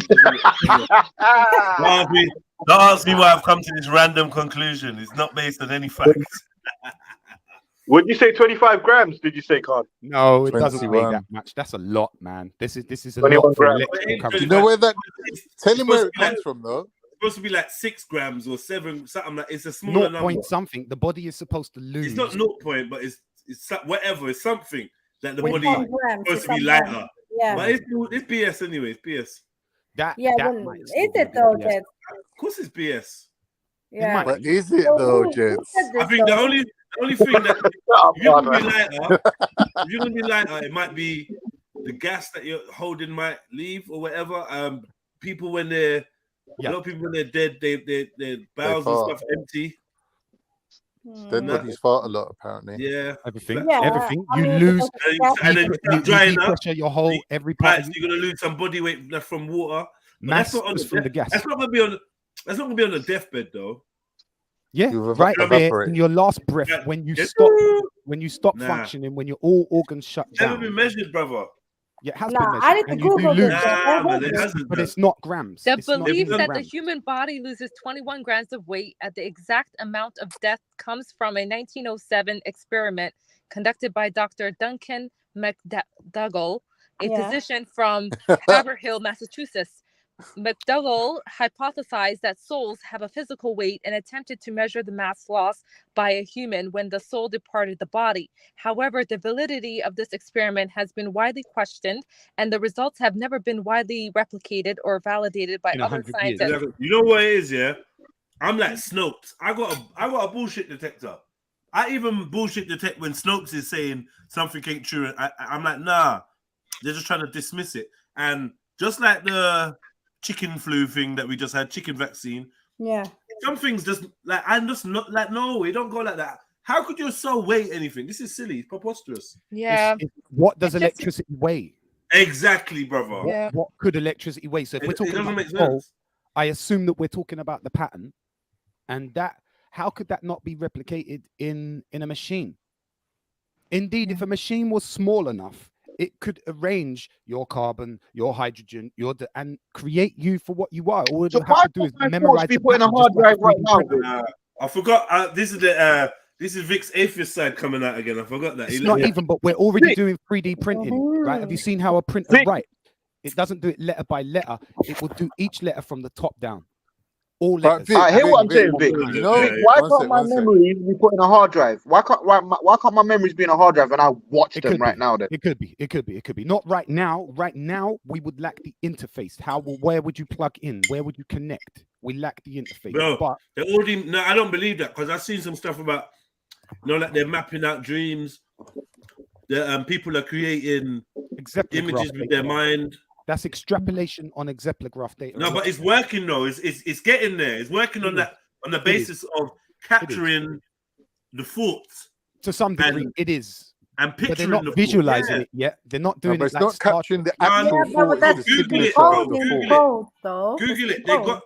ask me why I've come to this random conclusion. It's not based on any facts. Would you say 25 grams? Did you say, Khan? No, it doesn't weigh 21. that much. That's a lot, man. This is a 21 lot for grams. electrical current. You know where that? Tell him where it supposed to be comes from, though. It's supposed to be like 6 grams or 7, something like. It's a smaller 0 number. point something. The body is supposed to lose. It's not 0 point, but it's whatever. It's something that the It's body some is grams, supposed it's to be some lighter. grams. Yeah. But it's BS anyway. It's BS. That Yeah, that well, might is still be it though, BS. Jed? Of course, it's BS. Yeah. But is it So though, who Jed? said this, I think the though? only thing that if you're gonna be lighter, it might be the gas that you're holding might leave or whatever. People when they're a lot of people when they're dead, their bowels and fart. stuff empty. Dead bodies fart a lot, apparently. Yeah, Everything. Yeah, Everything. I You mean, lose. and then you start drying up. Pressure your whole every part. Right, Of so you. you're gonna lose some body weight from water. But Mass that's not on is from the gas. That's not gonna be on. That's not gonna be on the deathbed though. Yeah, You right there evaporate. in your last breath when you stop Nah. functioning, when you're all organs shut Never down. been measured, brother. Yeah, it has Nah, been I measured. need to And you do Google lose, this. I heard but it this. hasn't. but it's not grams. The It's not belief even that the grams. human body loses 21 grams of weight at the exact amount of death comes from a 1907 experiment conducted by Dr. Duncan McDougall, a Yeah. physician from Haverhill, Massachusetts. McDougall hypothesized that souls have a physical weight and attempted to measure the mass loss by a human when the soul departed the body. However, the validity of this experiment has been widely questioned, and the results have never been widely replicated or validated by In other 100 years. scientists. You know what it is, yeah? I'm like Snopes. I got a bullshit detector. I even bullshit detect when Snopes is saying something ain't true. I'm like, nah, they're just trying to dismiss it. And just like the chicken flu thing that we just had, chicken vaccine. Yeah. Some things just like I'm just not like no, it don't go like that. How could your soul weigh anything? This is silly, it's preposterous. Yeah. What does electricity weigh? Exactly, brother. Yeah. What could electricity weigh? So if we're It talking doesn't about make the soul, sense. I assume that we're talking about the pattern, and that how could that not be replicated in a machine? Indeed, if a machine was small enough, it could arrange your carbon, your hydrogen, and create you for what you are. All it So have why to do is can't my memorize thoughts be the put in a pattern, hard just like a drive right 3D now? printer. I forgot. This is Vic's atheist side coming out again. I forgot that. It's not even, but we're already doing 3D printing, right? Mm. Have you seen how a printer writes? It doesn't do it letter by letter. It will do each letter from the top down. All letters. I hear what I'm saying, Vic. You know, Vic, why one can't sec, my one sec. memories be put in a hard drive? Why can't my memories be in a hard drive and I watch them right now? Then It could be. Not right now. Right now, we would lack the interface. Where would you plug in? Where would you connect? We lack the interface. Bro, But they're already. No, I don't believe that because I've seen some stuff about, like they're mapping out dreams. The people are creating images with their mind. That's extrapolation on exemplograph data. No, but it's working though. It's getting there. It's working on that on the basis of capturing the thoughts to some degree. It is. And But they're picturing not the visualizing thought. it yet. They're not doing but it it's like not Star capturing the Trek. actual but that's Google it, code bro. in Google code, though. Google It's it. code.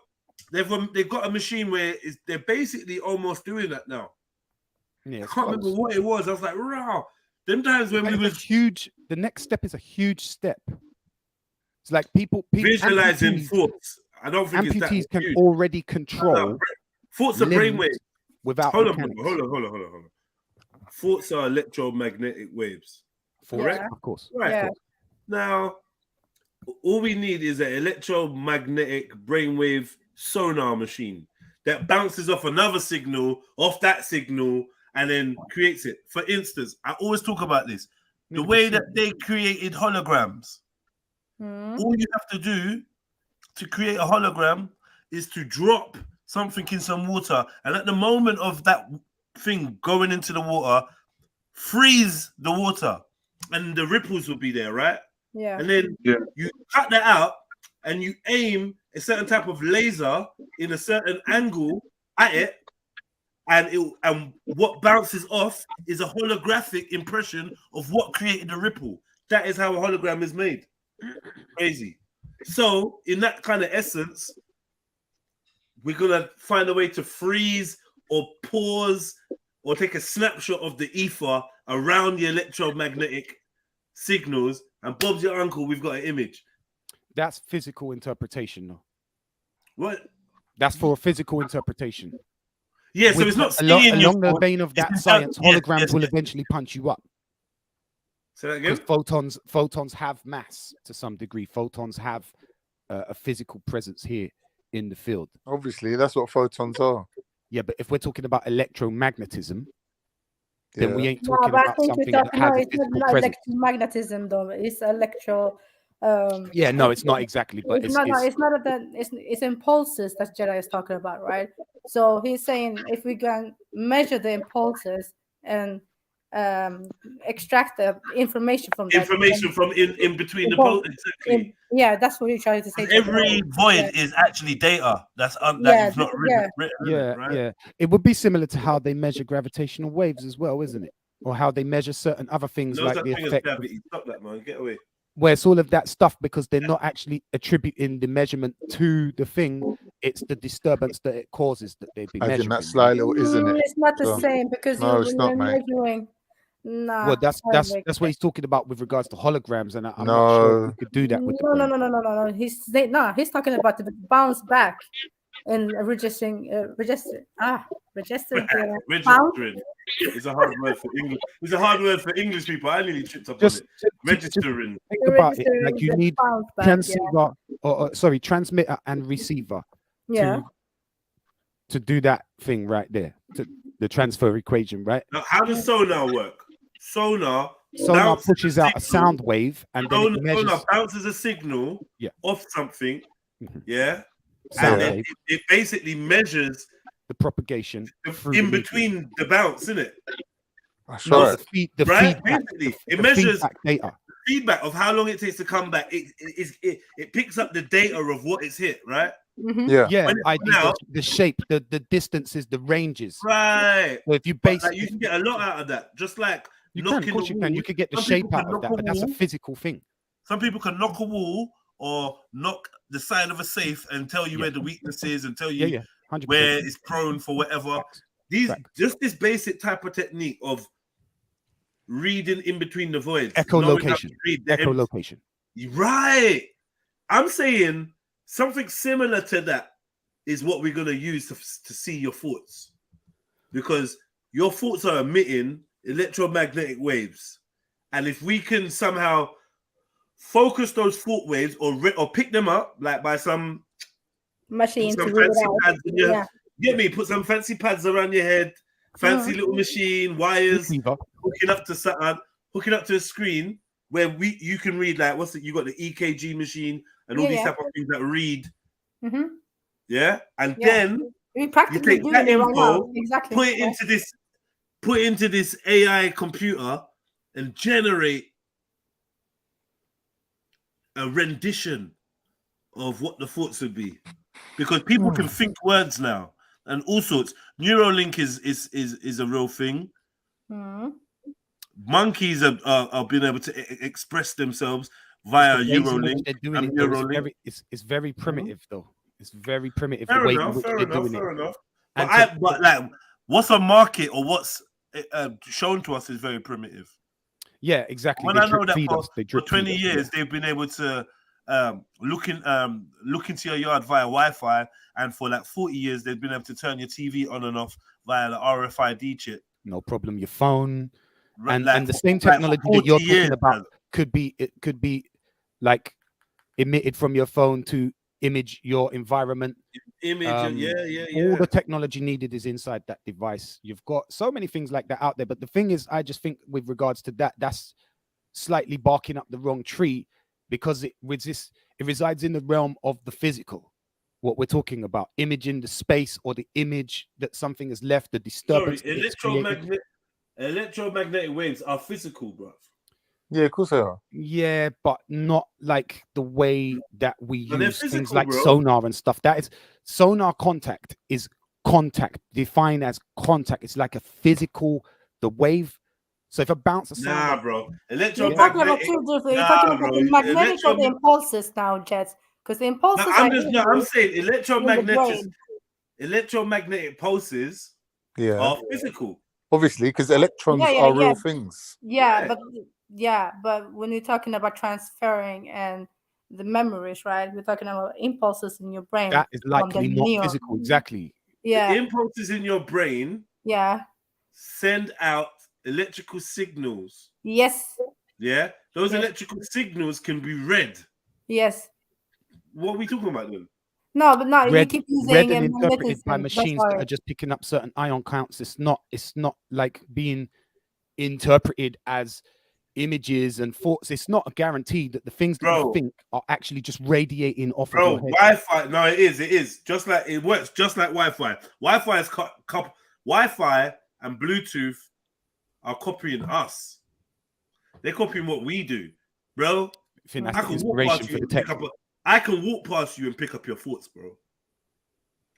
They've got a machine where they're basically almost doing that now. Yeah, I can't remember what it was. I was like, wow. Them times when we was huge. The next step is a huge step. It's like people visualizing amputees- thoughts. I don't think it's that amputees can huge. already control Thoughts are limbs brainwaves. without Hold on, mechanics. hold on. Thoughts are electromagnetic waves. Correct? Of course. Right. Yeah. Now, all we need is an electromagnetic brainwave sonar machine that bounces off another signal, off that signal, and then creates it. For instance, I always talk about this. The way that they created holograms. All you have to do to create a hologram is to drop something in some water, and at the moment of that thing going into the water, freeze the water, and the ripples will be there, right? Yeah. And then you cut that out, and you aim a certain type of laser in a certain angle at it, and what bounces off is a holographic impression of what created the ripple. That is how a hologram is made. Crazy. So, in that kind of essence, we're gonna find a way to freeze or pause or take a snapshot of the ether around the electromagnetic signals. And Bob's your uncle. We've got an image. That's physical interpretation, though. What? That's for a physical interpretation. Yeah, so it's not seeing along the vein of that science. Holograms will yes. eventually punch you up. Say that again. Because photons have mass to some degree. Photons have a physical presence here in the field. Obviously, that's what photons are. Yeah, but if we're talking about electromagnetism, then we ain't No, talking but I about think something you're that talking has about a it's physical not presence. electromagnetism, though. It's electro. Yeah, no, it's not exactly, but It's not that it's impulses that Jedi is talking about, right? So he's saying if we can measure the impulses and extract the information from that. Information from in between the pulse. Exactly. Yeah, that's what you're trying to say. Every void is actually data. That's that you've not written. Yeah, right? yeah. It would be similar to how they measure gravitational waves as well, isn't it? Or how they measure certain other things No like such the thing as effect. gravity. Stop that, man. Get away. Where it's all of that stuff because they're not actually attributing the measurement to the thing. It's the disturbance that it causes that they've been As in measuring. that sly little, isn't it? It's not the So- same because no, you're it's not, mate. measuring Nah. Well, that's what he's talking about with regards to holograms, and I'm not sure if we could do that with the brain. No. He's talking about the bounce back and registering Registering. It's a hard word for English. It's a hard word for English people. I nearly tripped up on it. Registering. Think about it. Like you need transceiver, transmitter and receiver. Yeah. To do that thing right there, to the transfer equation, right? Now, how does sonar work? Sonar pushes out a sound wave, and then it measures. Sonar bounces a signal off something, yeah, Sound and wave. it basically measures the propagation in between the bounce, isn't it? That's No, right. the Right? feedback, Basically, it the measures feedback data. feedback of how long it takes to come back. It picks up the data of what it's hit, right? Yeah, When it's out, the shape, the distances, the ranges. right. So if you But, base, like, you can get a lot out of that. Just like you can, of course you can. You can get the Some shape people out can of that, knock a but that's a wall. physical thing. Some people can knock a wall or knock the side of a safe and tell you where the weakness is and tell you 100%. where it's prone for whatever. Just this basic type of technique of reading in between the voids. Echolocation. Echolocation. Echolocation. Right. I'm saying something similar to that is what we're going to use to see your thoughts. Because your thoughts are emitting electromagnetic waves. And if we can somehow focus those thought waves or pick them up, like by some machine some to read fancy it out. pads in your, get me, put some fancy pads around your head, fancy little machine, wires, hooking up to something, hooking up to a screen where you can read, like, you got the EKG machine and all these type of things that read. Yeah, and then we you practically take doing that it right now. info, Exactly. put it into this AI computer and generate a rendition of what the thoughts would be, because people can think words now and all sorts. Neuralink is a real thing. Monkeys are being able to express themselves via Neuralink. They're doing it, though, it's very primitive, though. It's very primitive. Fair the way enough, in which fair they're enough, doing fair it. enough. And But like, what's a market or what's shown to us is very primitive. Yeah, exactly. When They I know drip that feed for, us, they for drip 20 feed us, years they've been able to look into your yard via Wi-Fi, and for like 40 years they've been able to turn your TV on and off via the RFID chip. no problem. Your phone, and Like the same for technology that 40 you're talking years, about could be like emitted from your phone to image your environment. Yeah. All the technology needed is inside that device. You've got so many things like that out there. But the thing is, I just think with regards to that, that's slightly barking up the wrong tree, because it resides in the realm of the physical. What we're talking about, imaging the space or the image that something has left, the disturbance. Sorry, electromagnetic waves are physical, bro. Yeah, of course they are. Yeah, but not like the way that we No, they're use things physical, like bro. sonar and stuff. That is sonar contact is contact, defined as contact. It's like a physical, the wave. So if a bounce of sound, Nah, bro. You're talking about two different. You're talking about the magnetic or the impulses now, Jets. Because the impulses I'm saying in the brain. electromagnetic pulses are physical. Obviously, because electrons are real things. But when you're talking about transferring and the memories, right? We're talking about impulses in your brain. that is likely not physical. Exactly. Yeah. The impulses in your brain send out electrical signals. Yes. Yeah? Those electrical signals can be read. Yes. What are we talking about then? No, but no, you Read keep and using interpreted by magnetism. machines that are just picking up certain ion counts. It's not like being interpreted as images and thoughts. It's not a guarantee that the things that you think are actually just radiating off of your head. Wi-Fi. No, it is. Just like it works, just like Wi-Fi. Wi-Fi is Wi-Fi and Bluetooth are copying us. They're copying what we do, bro. I think that's the inspiration for the tech. I can walk past you and pick up your thoughts, bro.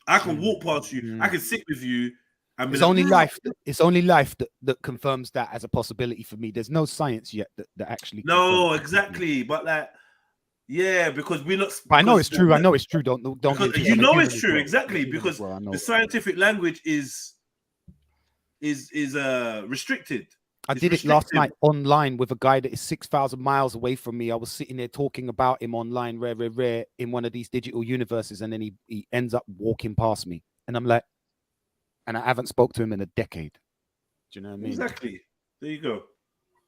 I can walk past you. I can sit with you. And It's only life. It's only life that confirms that as a possibility for me. There's no science yet that actually. No, exactly. But like, yeah, because we're not. But I know it's true. I know it's true. Don't. You know it's true, exactly, because the scientific language is restricted. I did it last night online with a guy that is 6,000 miles away from me. I was sitting there talking about him online, rare, in one of these digital universes, and then he ends up walking past me, and I'm like, and I haven't spoke to him in a decade. Do you know what I mean? Exactly. There you go.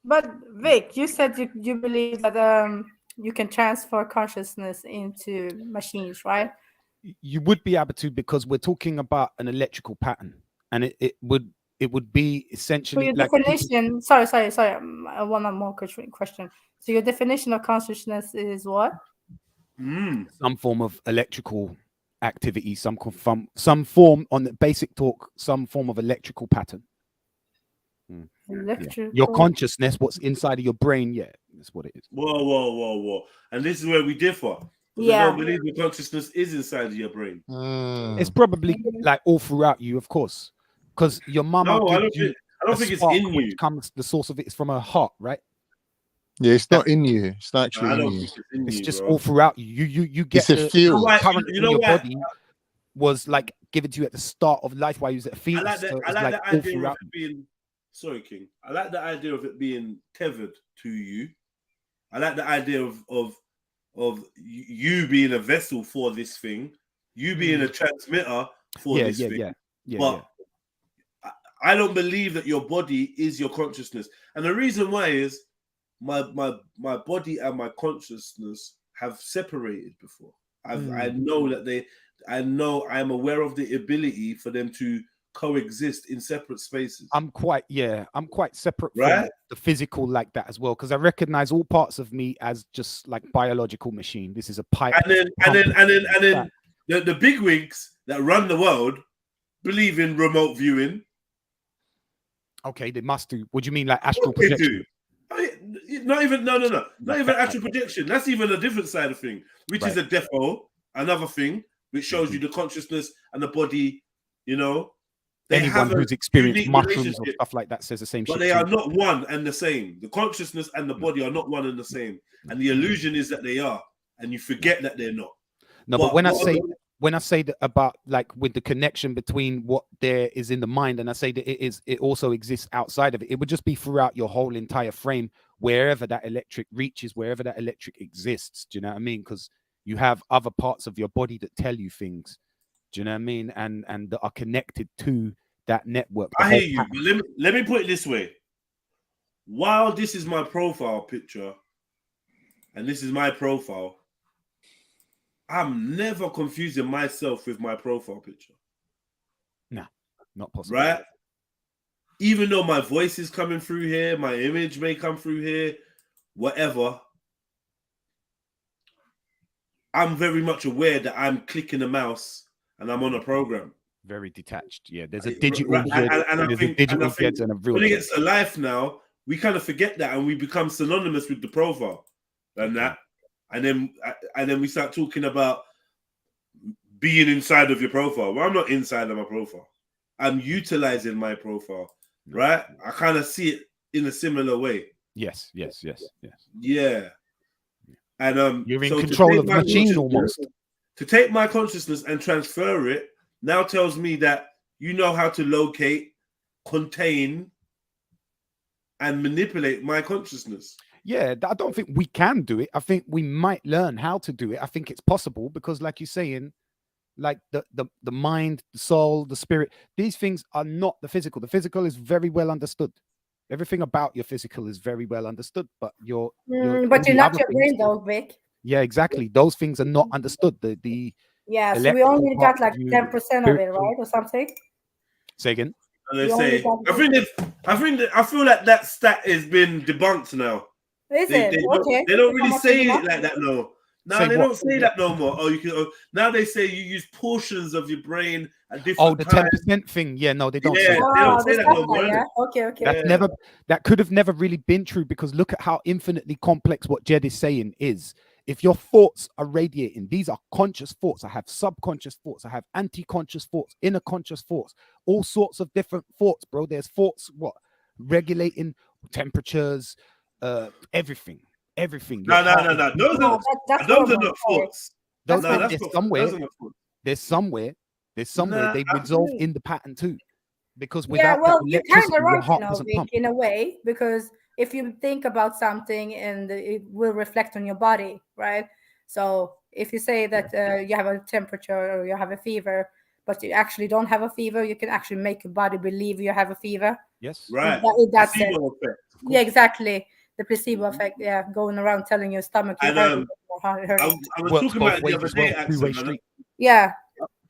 But Vic, you said you believe that you can transfer consciousness into machines, right? You would be able to, because we're talking about an electrical pattern, and it would be So essentially your like definition. Sorry. One more question. So your definition of consciousness is what? some form of electrical activity, some form on the basic talk, some form of electrical pattern. Electrical. Your consciousness, what's inside of your brain, that's what it is. Whoa. And this is where we differ. Yeah. I don't believe the consciousness is inside of your brain. It's probably like all throughout you, of course, because your mama. No, I don't think it's in you. Comes the source of it is from her heart, right? Yeah, it's not in you. It's not actually I in don't you. think it's in It's you, just bro. all throughout you. You get It's a feel. the current You know in your what? body was like given to you at the start of life while you was at a fetus. I like so the it's like all idea of throughout. it being. Sorry, King. I like the idea of it being tethered to you. I like the idea of you being a vessel for this thing, you being a transmitter for this thing. But I don't believe that your body is your consciousness, and the reason why is my body and my consciousness have separated before. I know that I'm aware of the ability for them to coexist in separate spaces. I'm quite separate Right? from the physical like that as well, because I recognize all parts of me as just like biological machine. This is a pipe. And then the bigwigs that run the world believe in remote viewing. Okay, they must do. What do you mean, like astral They projection? do. Not even astral projection. That's even a different side of thing, which is a defo, another thing which shows you the consciousness and the body. You know, Anyone who's experienced mushrooms or stuff like that says the same shit. But they are not one and the same. The consciousness and the body are not one and the same. And the illusion is that they are, and you forget that they're not. No, but when I say that about like with the connection between what there is in the mind, and I say that it also exists outside of it, it would just be throughout your whole entire frame, wherever that electric reaches, wherever that electric exists. Do you know what I mean? Because you have other parts of your body that tell you things. Do you know what I mean? And that are connected to that network. I hear you, but let me put it this way. While this is my profile picture, and this is my profile, I'm never confusing myself with my profile picture. No, not possible. Right? Even though my voice is coming through here, my image may come through here, whatever, I'm very much aware that I'm clicking a mouse and I'm on a program. Very detached. Yeah, there's a digital and I think and a real. When it gets to life now, we kind of forget that and we become synonymous with the profile and that. And then we start talking about being inside of your profile. Well, I'm not inside of my profile. I'm utilizing my profile, right? I kind of see it in a similar way. Yes. Yeah. And you're in control of the machine almost. To take my consciousness and transfer it now tells me that you know how to locate, contain, and manipulate my consciousness. Yeah, I don't think we can do it. I think we might learn how to do it. I think it's possible because, like you're saying, like the mind, the soul, the spirit, these things are not the physical. The physical is very well understood. Everything about your physical is very well understood, but but you're not your brain, though, Vic. Yeah, exactly. Those things are not understood. Yeah, so we only got like 10% of it, right, or something. Say again. They say, I feel like that stat has been debunked now. Is it? Okay. They don't really say it like that, no. No, they don't say that no more. Now they say you use portions of your brain at different times. The 10% thing. Yeah, no, they don't. Yeah, they don't say that no more. Yeah? Okay. That could have never really been true because look at how infinitely complex what Jed is saying is. If your thoughts are radiating, these are conscious thoughts. I have subconscious thoughts. I have anti-conscious thoughts, inner conscious thoughts, all sorts of different thoughts, bro. There's thoughts, regulating temperatures, everything. No. Those are not thoughts. There's somewhere they resolve in the pattern too. because Yeah, without well, that you're kind electricity, of your right, heart Vic, doesn't pump. in a way, because if you think about something and it will reflect on your body, right? So if you say that you have a temperature or you have a fever, but you actually don't have a fever, you can actually make your body believe you have a fever. Yes. Right. In that sense. Placebo effect. Yeah, exactly. The placebo effect. Yeah, going around telling your stomach you're And hurting. I was Works talking both about it the ways other as well, day, two-way Axel. street. Yeah.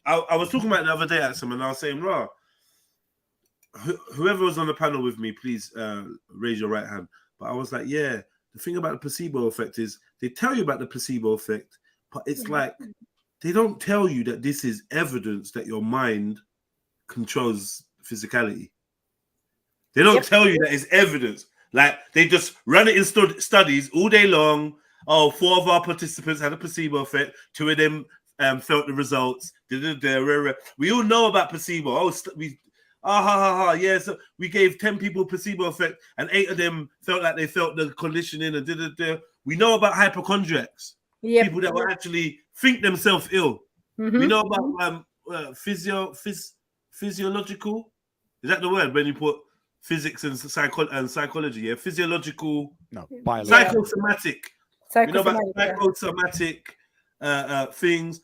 I was talking about it the other day, Axel, and I was saying, raw. Whoever was on the panel with me, please raise your right hand. But I was like, yeah, the thing about the placebo effect is they tell you about the placebo effect, but it's like they don't tell you that this is evidence that your mind controls physicality. They don't tell you that it's evidence. Like they just run it in studies all day long. Oh, 4 of our participants had a placebo effect. 2 of them felt the results. We all know about placebo. Yeah, so we gave 10 people placebo effect, and 8 of them felt like they felt the conditioning and We know about hypochondriacs, people that will actually think themselves ill. We know about physiological. Is that the word when you put physics and psychology? Yeah, physiological. No, biology. Psychosomatic. We know about psychosomatic things,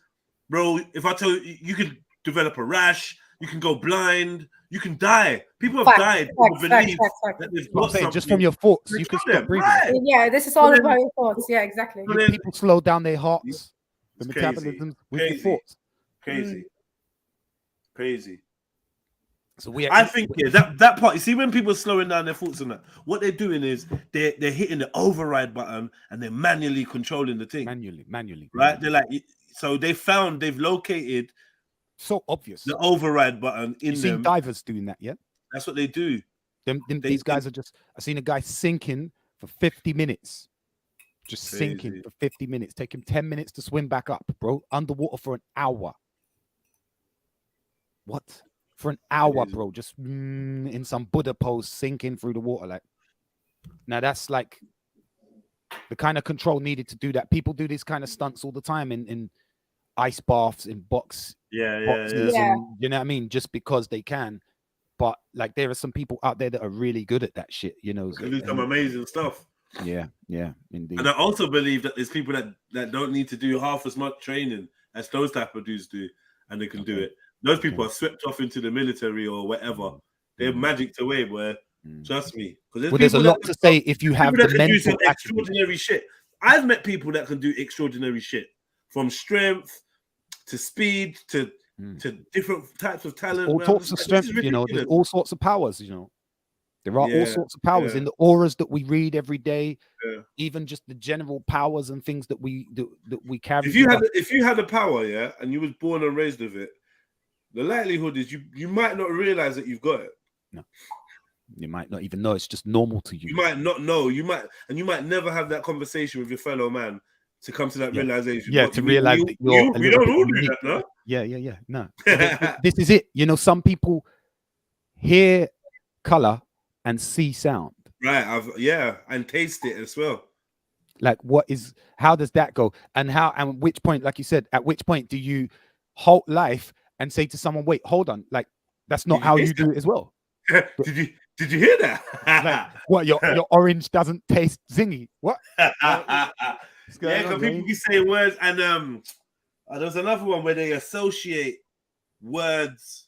bro. If I tell you, you can develop a rash. You can go blind. You can die. People have died from the belief that they've got something. Just from your thoughts, you can stop breathing. Right. Yeah, this is all about your thoughts. Yeah, exactly. People slow down their hearts, the metabolism with your thoughts. Crazy. So I think that part. You see, when people are slowing down their thoughts and that, what they're doing is they're hitting the override button and they're manually controlling the thing. Manually. Right? They're like, so they've located. So obvious. The override button in You've them. seen divers doing that, yeah? That's what they do. These guys are just. I've seen a guy sinking for 50 minutes. Just sinking for 50 minutes. Take him 10 minutes to swim back up, bro. Underwater for an hour. What? For an hour, bro. Just in some Buddha pose, sinking through the water. Like, now that's like the kind of control needed to do that. People do these kind of stunts all the time in ice baths, in boxes, yeah. And, you know what I mean? Just because they can. But like there are some people out there that are really good at that shit, you know. They do some amazing stuff. Yeah, indeed. And I also believe that there's people that don't need to do half as much training as those type of dudes do, and they can do it. Those people are swept off into the military or whatever. They're magicked away, boy. Trust me. Because there's a lot to say if you have the mental extraordinary shit. I've met people that can do extraordinary shit, from strength to speed to different types of talent. All sorts of strength, you know. There's all sorts of powers, you know. There are all sorts of powers in the auras that we read every day. Even just the general powers and things that we carry. If you had a power, yeah, and you was born and raised with it, the likelihood is you might not realize that you've got it. No, you might not even know it's just normal to you. You might not know. You might never have that conversation with your fellow man to come to that realization. Yeah, to realize that you're. We don't all do that, no? Yeah. No, this is it. You know, some people hear color and see sound. Right. And taste it as well. Like, how does that go? And which point, like you said, at which point do you halt life and say to someone, wait, hold on, like that's not how you do it as well. Did you hear that? Like, what, your orange doesn't taste zingy? What? Yeah, because people be saying words, and there's another one where they associate words.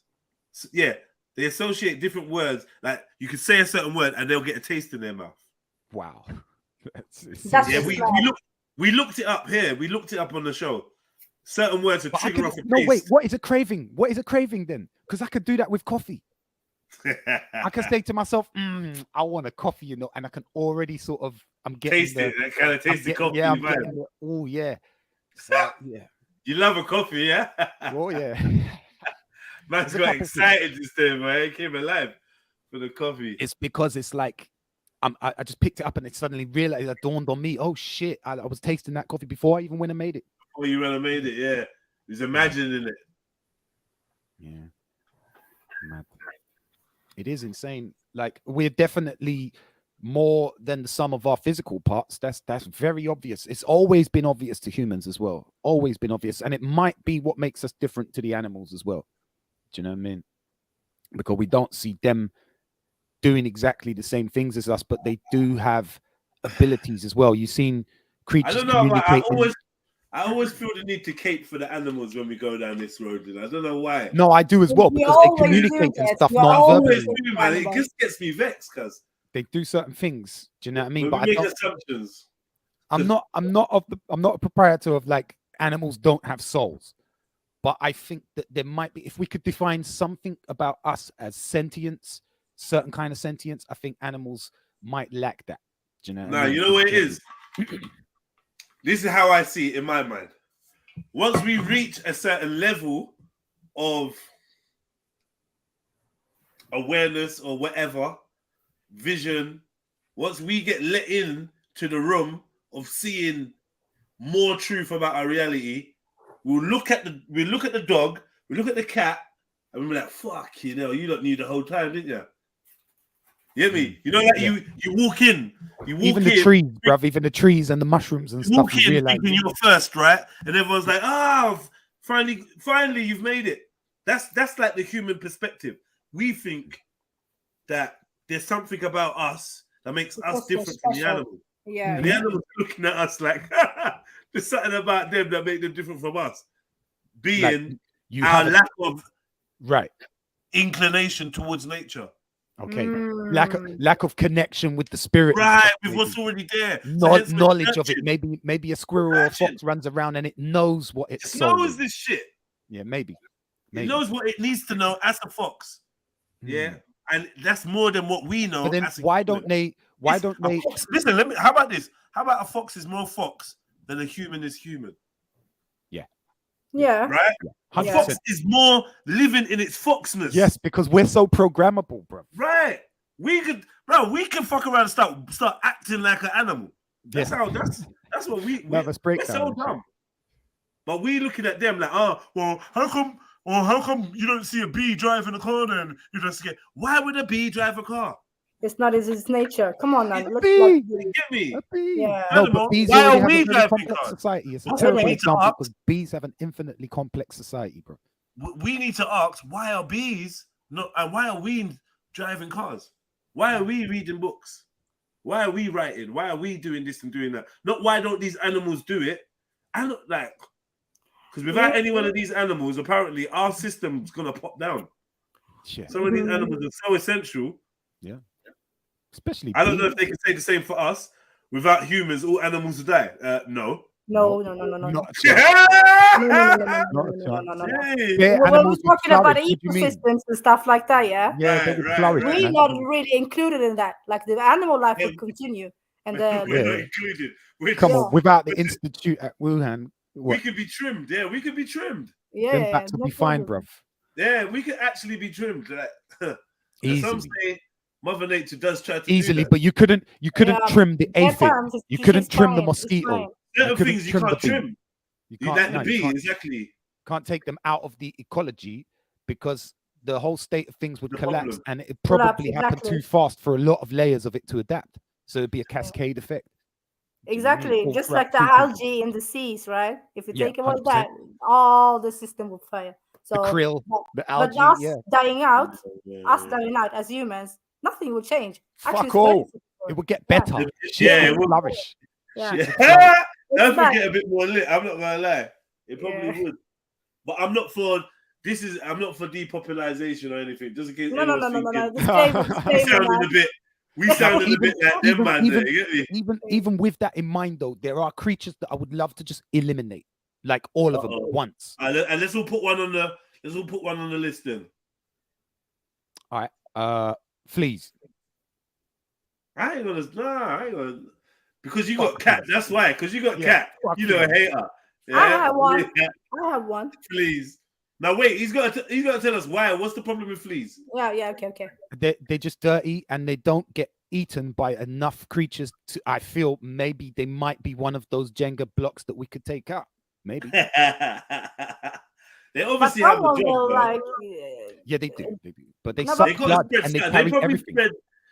Yeah, they associate different words. Like you could say a certain word and they'll get a taste in their mouth. Wow. We looked it up here. We looked it up on the show. Certain words would trigger off a taste. No, wait, what is a craving? What is a craving then? Because I could do that with coffee. I can say to myself, I want a coffee, you know, and I can already sort of, I'm getting taste it. That kind of taste the coffee. Yeah, I'm getting oh yeah. So, yeah. You love a coffee, yeah? Oh yeah. Man's got excited this day, man. He came alive for the coffee. It's because it's like I just picked it up and it suddenly realized, it dawned on me, oh shit, I was tasting that coffee before I even went and made it. Before you went and made it, yeah. He was imagining it. Yeah. Mad. It is insane. Like, we're definitely more than the sum of our physical parts. That's very obvious. It's always been obvious to humans as well. Always been obvious. And it might be what makes us different to the animals as well. Do you know what I mean? because we don't see them doing exactly the same things as us, but they do have abilities as well. You've seen creatures I don't know. communicating. I always feel the need to cape for the animals when we go down this road. And I don't know why. No, I do as well, because they communicate and stuff non-verbally. Man. It just gets me vexed because they do certain things. Do you know what I mean? But But we make assumptions. I'm not a proprietor of like animals don't have souls. But I think that there might be, if we could define something about us as sentience, certain kind of sentience, I think animals might lack that. Do you know? Nah, you know what it is? This is how I see it in my mind. Once we reach a certain level of awareness or whatever, vision, once we get let in to the room of seeing more truth about our reality, we'll look at the dog, we look at the cat, and we'll be like, fuck, you know, you don't knew the whole time, didn't you? You get me? You know, like you walk in, even the trees, bruv, even the trees and the mushrooms and stuff. Walk in thinking you're first, right? And everyone's like, finally, you've made it. That's like the human perspective. We think that there's something about us that makes us different from the animal. Yeah. And the animals looking at us like there's something about them that make them different from us. Being like our lack of inclination towards nature. Okay. Lack of connection with the spirit. Right, with what's already there. Knowledge of it. Maybe a squirrel or a fox runs around and it knows what it's knows this shit. Yeah, maybe. It knows what it needs to know as a fox. Yeah. And that's more than what we know. But then why don't they listen, how about this? How about a fox is more fox than a human is human? Yeah. Right? A fox is more living in its foxness. Yes, because we're so programmable, bro. Right. We could fuck around and start acting like an animal. That's what we nervous breakdown. We're so dumb. But we looking at them like, how come you don't see a bee driving a car then? You just get why would a bee drive a car? It's not its nature. Come on, now. You get me? Yeah. No, but bees why already are we have a very driving complex cars? society. It's a That's terrible what we need to example ask. because bees have an infinitely complex society, bro. We need to ask, why are bees not, and why are we driving cars? Why are we reading books? Why are we writing? Why are we doing this and doing that? Not why don't these animals do it? I don't like, because without any one of these animals, apparently our system's gonna pop down. Yeah. Some of these animals are so essential. Yeah. Especially I don't know if they can say the same for us. Without humans, all animals will die. No. No. Not No. a When we're talking about the ecosystems and stuff like that, yeah? Yeah, they would flourish. We're not really included in that. Like the animal life would continue. And we're not included. Come on, without the institute at Wuhan, we could be trimmed. Yeah, we could be trimmed. Then bats will be fine, bruv. Yeah, we could actually be trimmed. Like, Easily. Some say Mother Nature does try to Easily, do that. but you couldn't trim the aphid. You couldn't trim the mosquito. Certain things you can't trim. You can't, like no, the bee, you can't, exactly. Can't take them out of the ecology because the whole state of things would The collapse, problem. and it probably happened exactly. too fast for a lot of layers of it to adapt. So it'd be a cascade effect. Exactly, Or just crap like the too quickly. algae in the seas, right? If you Yeah, take away 100%. that, all the system will fail. So The krill, the algae, but us yeah. dying out, as humans, nothing will change. Actually, Fuck all. it's It would get better. Yeah, Shit it would would. flourish. Yeah. Yeah. Don't It's bad. forget a bit more lit. I'm not gonna lie. It probably would. But I'm not for depopulization or anything. Just in case No. anyone's thinking, Disclaimer, we sounded a bit like them man there, you get me? Even with that in mind, though, there are creatures that I would love to just eliminate, like all of them at once. And let's all put one on the list then. All right, fleas. I ain't gonna. Because you got cat. That's why. Because you got cat. You know, a hater. Yeah? I have one. Fleas. Now wait. He's got to tell us why. What's the problem with fleas? Yeah. Okay. They're just dirty and they don't get eaten by enough creatures to. I feel maybe they might be one of those Jenga blocks that we could take out. Maybe. They obviously have a job. Yeah, they do. But they No, suck They got blood to spread and they scat. carry probably everything. spread,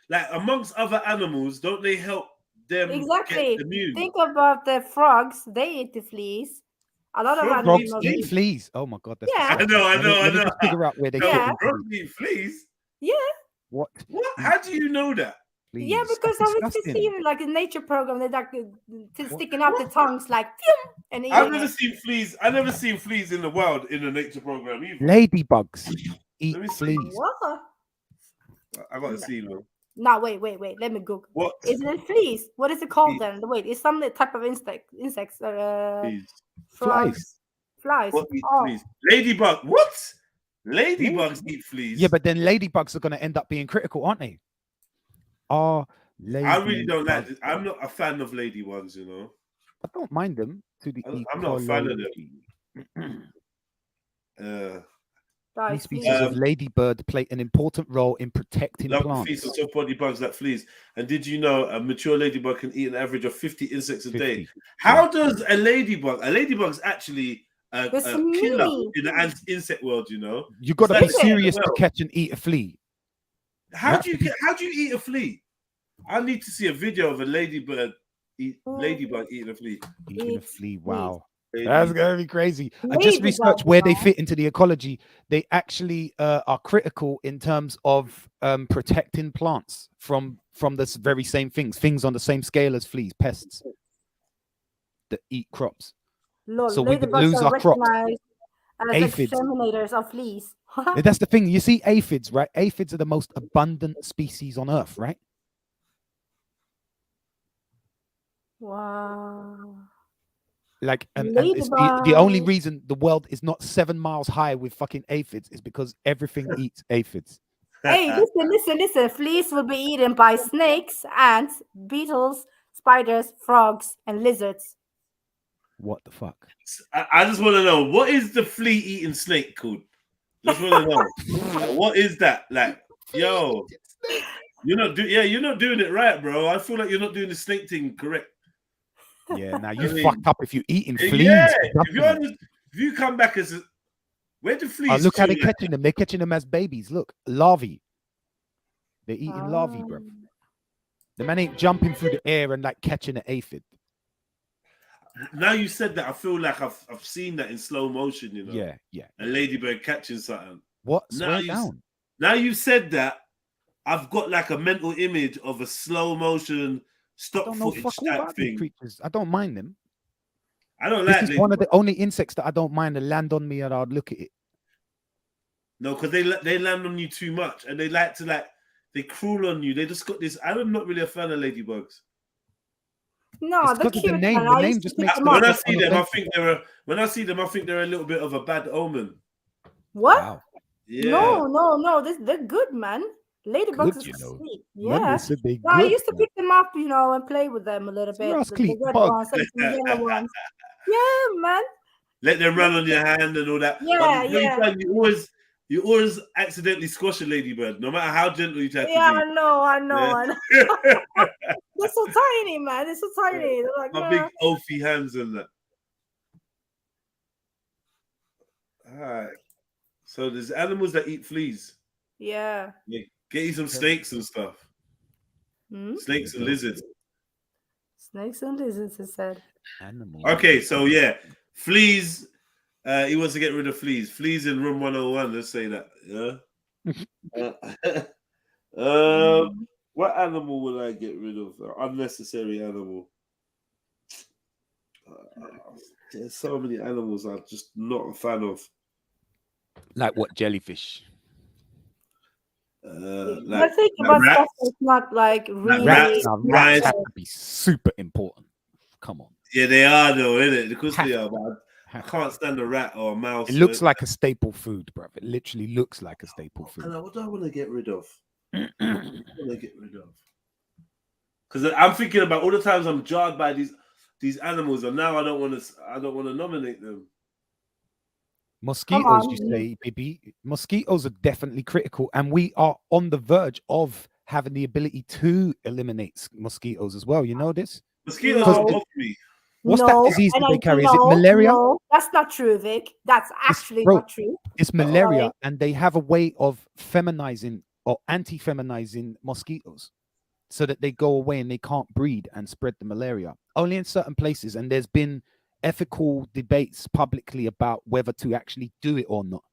like amongst other animals. Don't they help them Exactly. get immune? Think about the frogs. They eat the fleas. A lot of Frogs animals eat fleas. Oh my god, that's Yeah. disgusting. I know. Let me just figure out where they fit into Frogs eat fleas. Yeah. What? How do you know that? Please. Yeah, because I was just seeing like a nature program. They're like sticking out the tongues like phew, and I've eating never it. seen fleas. I've never seen fleas in the wild in a nature program either. Ladybugs eat Let me see. fleas. What? I gotta see them. No, wait. Let me Google. What? Isn't it fleas? What is it called then? Wait, it's some type of insects. Flies. Flies. What eat Oh. fleas? Ladybug. What? Ladybugs eat fleas. Yeah, but then ladybugs are going to end up being critical, aren't they? I really don't like this. I'm not a fan of ladybugs, you know. I don't mind them to the I'm not a fan of them. These species of ladybird play an important role in protecting plants. Feast on soft body bugs like fleas. And did you know a mature ladybug can eat an average of 50 insects a day? How does a ladybug? A ladybug's actually a killer in the insect world. You know, You got to be serious to catch and eat a flea. How do you eat a flea? I need to see a video of a ladybug eating a flea. Eating a flea, wow. That's gonna be crazy. I just researched where they fit into the ecology. They actually are critical in terms of protecting plants from the very same things on the same scale as fleas, pests that eat crops. Lord, So we could ladybugs lose are our crops. recognized as Aphids. exterminators of fleas. That's the thing. You see aphids, right? Aphids are the most abundant species on Earth, right? Wow. Like, and it's the only reason the world is not 7 miles high with fucking aphids is because everything eats aphids. Hey, listen. Fleas will be eaten by snakes, ants, beetles, spiders, frogs, and lizards. What the fuck? I just want to know, what is the flea eating snake called? Just want to know. Like, what is that? Like, yo, you're not doing it right, bro. I feel like you're not doing the snake thing correct. Yeah, now you fucked up if you're eating fleas. Yeah, if you come back as where do fleas? Look how they're catching them. They're catching them as babies. Look, larvae. They're eating larvae, bro. The man ain't jumping through the air and like catching an aphid. Now you said that, I feel like I've seen that in slow motion. You know. Yeah. A ladybird catching something. What? Swear down. Now you said that, I've got like a mental image of a slow motion stock footage type thing. Creatures. I don't mind them. I don't this like. Is one of the only insects that I don't mind to land on me and I'd look at it. No, because they land on you too much and they like to they crawl on you. They just got this. I'm not really a fan of ladybugs. No, they're cute. The name just makes when I see them, I think they're a little bit of a bad omen. What? Wow. Yeah. No. They're good, man. Ladybugs are sweet. Yeah. I used to pick them up, and play with them a little bit. The red ones, the yellow ones. Yeah, man. Let them run on your hand and all that. Yeah. You always accidentally squash a ladybird, no matter how gentle you try to be. I know. They're so tiny, man. They're so tiny. They're like, my big oafy hands and that. All right. So there's animals that eat fleas. Yeah. Get you some snakes and stuff. Snakes and lizards. Snakes and lizards, it said. Animals. Okay, so fleas. He wants to get rid of fleas. Fleas in room 101. Let's say that. Yeah. What animal will I get rid of? Unnecessary animal. There's so many animals I'm just not a fan of. Like what? Jellyfish. I think about stuff that's not like really. Rats have to be super important. Come on. Yeah, they are though, isn't it? Because they are. But I can't stand a rat or a mouse. It looks like a staple food, bro. It literally looks like a staple food. What do I want to get rid of? Because I'm thinking about all the times I'm jarred by these animals, and now I don't want to nominate them. Mosquitoes, you say, baby. Mosquitoes are definitely critical, and we are on the verge of having the ability to eliminate mosquitoes as well. You know this? Mosquitoes don't bother me. What's that disease that they carry? Is it malaria? No, that's not true, Vic. That's actually not true. It's malaria, and they have a way of feminizing or anti-feminizing mosquitoes so that they go away and they can't breed and spread the malaria. Only in certain places, and there's been ethical debates publicly about whether to actually do it or not.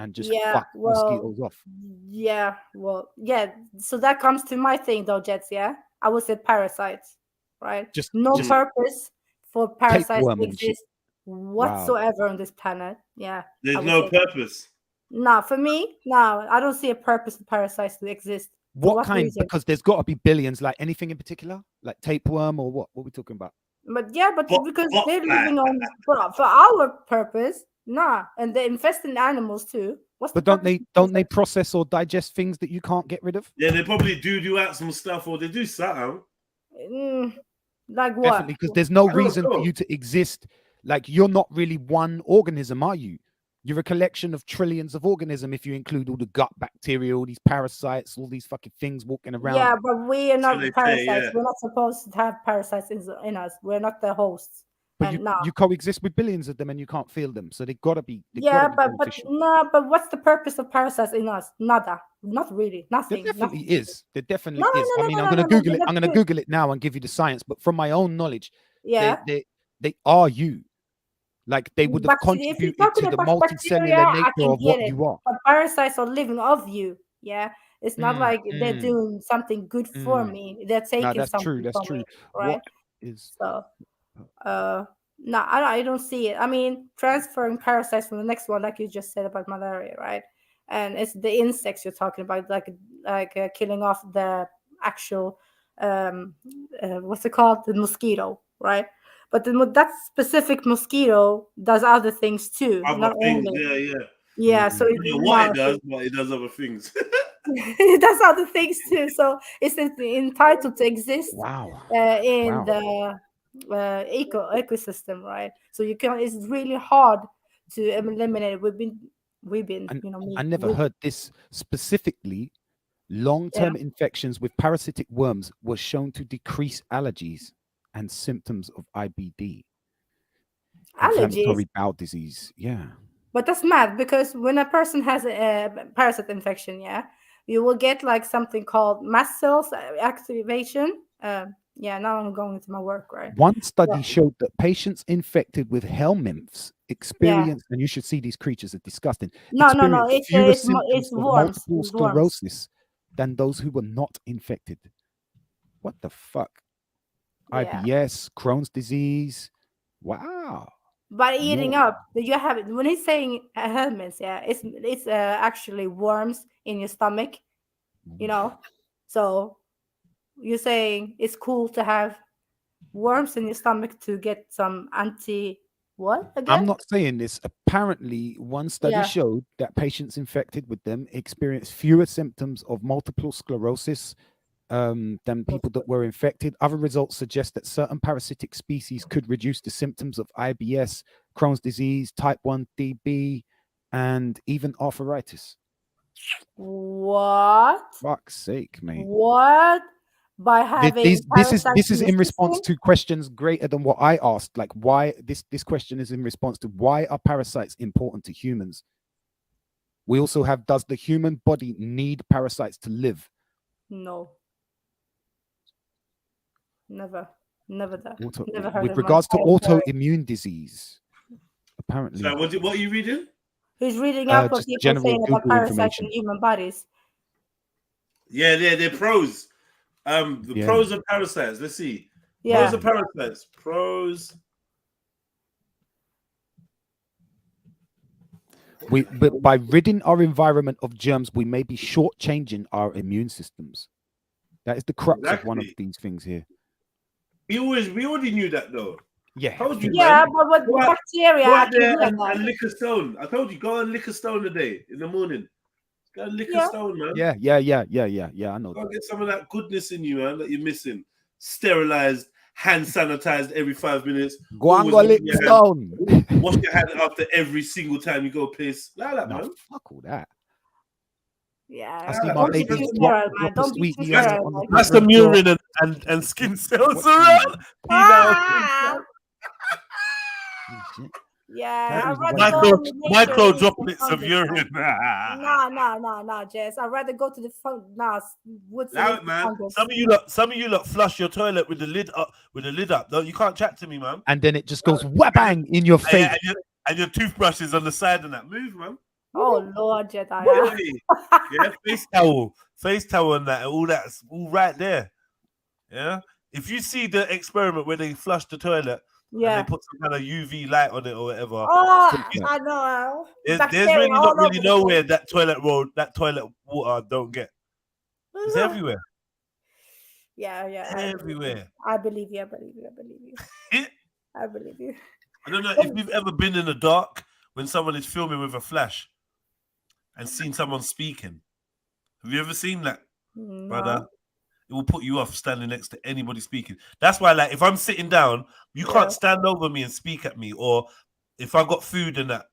and just Yeah, fuck mosquitoes off. yeah, well, yeah. So that comes to my thing, though, Jets. Yeah, I would say parasites, right? Just Purpose for parasites tapeworm to and shit. exist whatsoever on this planet. Yeah, There's no purpose. No, for me, no, I don't see a purpose for parasites to exist. What kind? Because there's got to be billions. Like anything in particular, like tapeworm or what? What are we talking about? But yeah, but because they're living on for our purpose, nah, and they're infesting animals too. But don't they process or digest things that you can't get rid of? Yeah, they probably do out some stuff, or they do something. Like what? Definitely, because there's no reason for you to exist. Like you're not really one organism, are you? You're a collection of trillions of organisms if you include all the gut bacteria, all these parasites, all these fucking things walking around. Yeah, but we are not parasites. yeah. We're not supposed to have parasites in us. We're not the hosts. But you coexist with billions of them and you can't feel them. So they've got to be. Yeah, but what's the purpose of parasites in us? Nada. Not really. Nothing. There definitely nothing. is. There definitely is. I mean, I'm going to Google it. I'm going to Google it now and give you the science. But from my own knowledge, yeah, they are you. Like they would have contributed to the multicellular nature of what you are. But parasites are living of you. Yeah, it's not like they're doing something good for me. They're taking that's something true. That's from true. me, right? What is so? No, I don't see it. I mean, transferring parasites from the next one, like you just said about malaria, right? And it's the insects you're talking about, like killing off the actual what's it called, the mosquito, right? But that specific mosquito does other things too. Other things, only. yeah. Yeah, so I don't know what it does, but it does other things. it does other things too. So it's entitled to exist. In the ecosystem, right? So you can. It's really hard to eliminate it. We've been. I never heard this specifically. Long-term infections with parasitic worms were shown to decrease allergies and symptoms of IBD, inflammatory bowel disease. Yeah, but that's mad because when a person has a parasite infection, you will get like something called mast cells activation. Now I'm going into my work, right? One study showed that patients infected with helminths experience, and you should see these creatures are disgusting. No, fewer it's symptoms of worms. multiple sclerosis than those who were not infected. What the fuck? IBS, Crohn's disease. Wow. By eating up, you have it. When he's saying helminths, it's actually worms in your stomach. So you're saying it's cool to have worms in your stomach to get some what again? I'm not saying this. Apparently, one study showed that patients infected with them experience fewer symptoms of multiple sclerosis than people that were infected. Other results suggest that certain parasitic species could reduce the symptoms of IBS, Crohn's disease, type 1 DB, and even arthritis. What? Fuck's sake, mate. What? By having this is in response to questions greater than what I asked. Like why this question is in response to why are parasites important to humans? We also have, does the human body need parasites to live? No. Never that. Never heard with of regards to autoimmune disease, apparently. So what are you reading? Who's reading up what people are saying about parasites in human bodies? Yeah, they're pros. The pros of parasites. Let's see. Pros of parasites. Pros. But by ridding our environment of germs, we may be shortchanging our immune systems. That is the crux of one of these things here. We already knew that though. Yeah. Told you, yeah, man. but what bacteria? Go out there and lick a stone. I told you, go and lick a stone today in the morning. Go and lick a stone, man. Yeah. I know. Go get some of that goodness in you, man, that you're missing. Sterilized, hand sanitized every 5 minutes. Go and go lick stone. Wash your hand after every single time you go piss. Like that, man. Fuck all that. Yeah, I see my baby that's the urine and skin cells around. Yeah, micro droplets of urine. No, Jess. I'd rather go to the phone. Man. Some of you lot flush your toilet with the lid up. No, you can't chat to me, man. And then it just goes wha-bang in your face. And your toothbrush is on the side of that. Move, man. Oh Lord, Jedi. Boy, yeah, face towel, and that, all that's all right there. Yeah, if you see the experiment where they flush the toilet and they put some kind of UV light on it or whatever, Oh, I know. there's really not really nowhere that toilet water don't get. It's everywhere. Yeah, Everywhere. I believe you. I believe you. I believe you. I believe you. I don't know if you've ever been in the dark when someone is filming with a flash and seen someone speaking. Have you ever seen that, brother? It will put you off standing next to anybody speaking. That's why, like, if I'm sitting down, you can't stand over me and speak at me, or if I got food and that,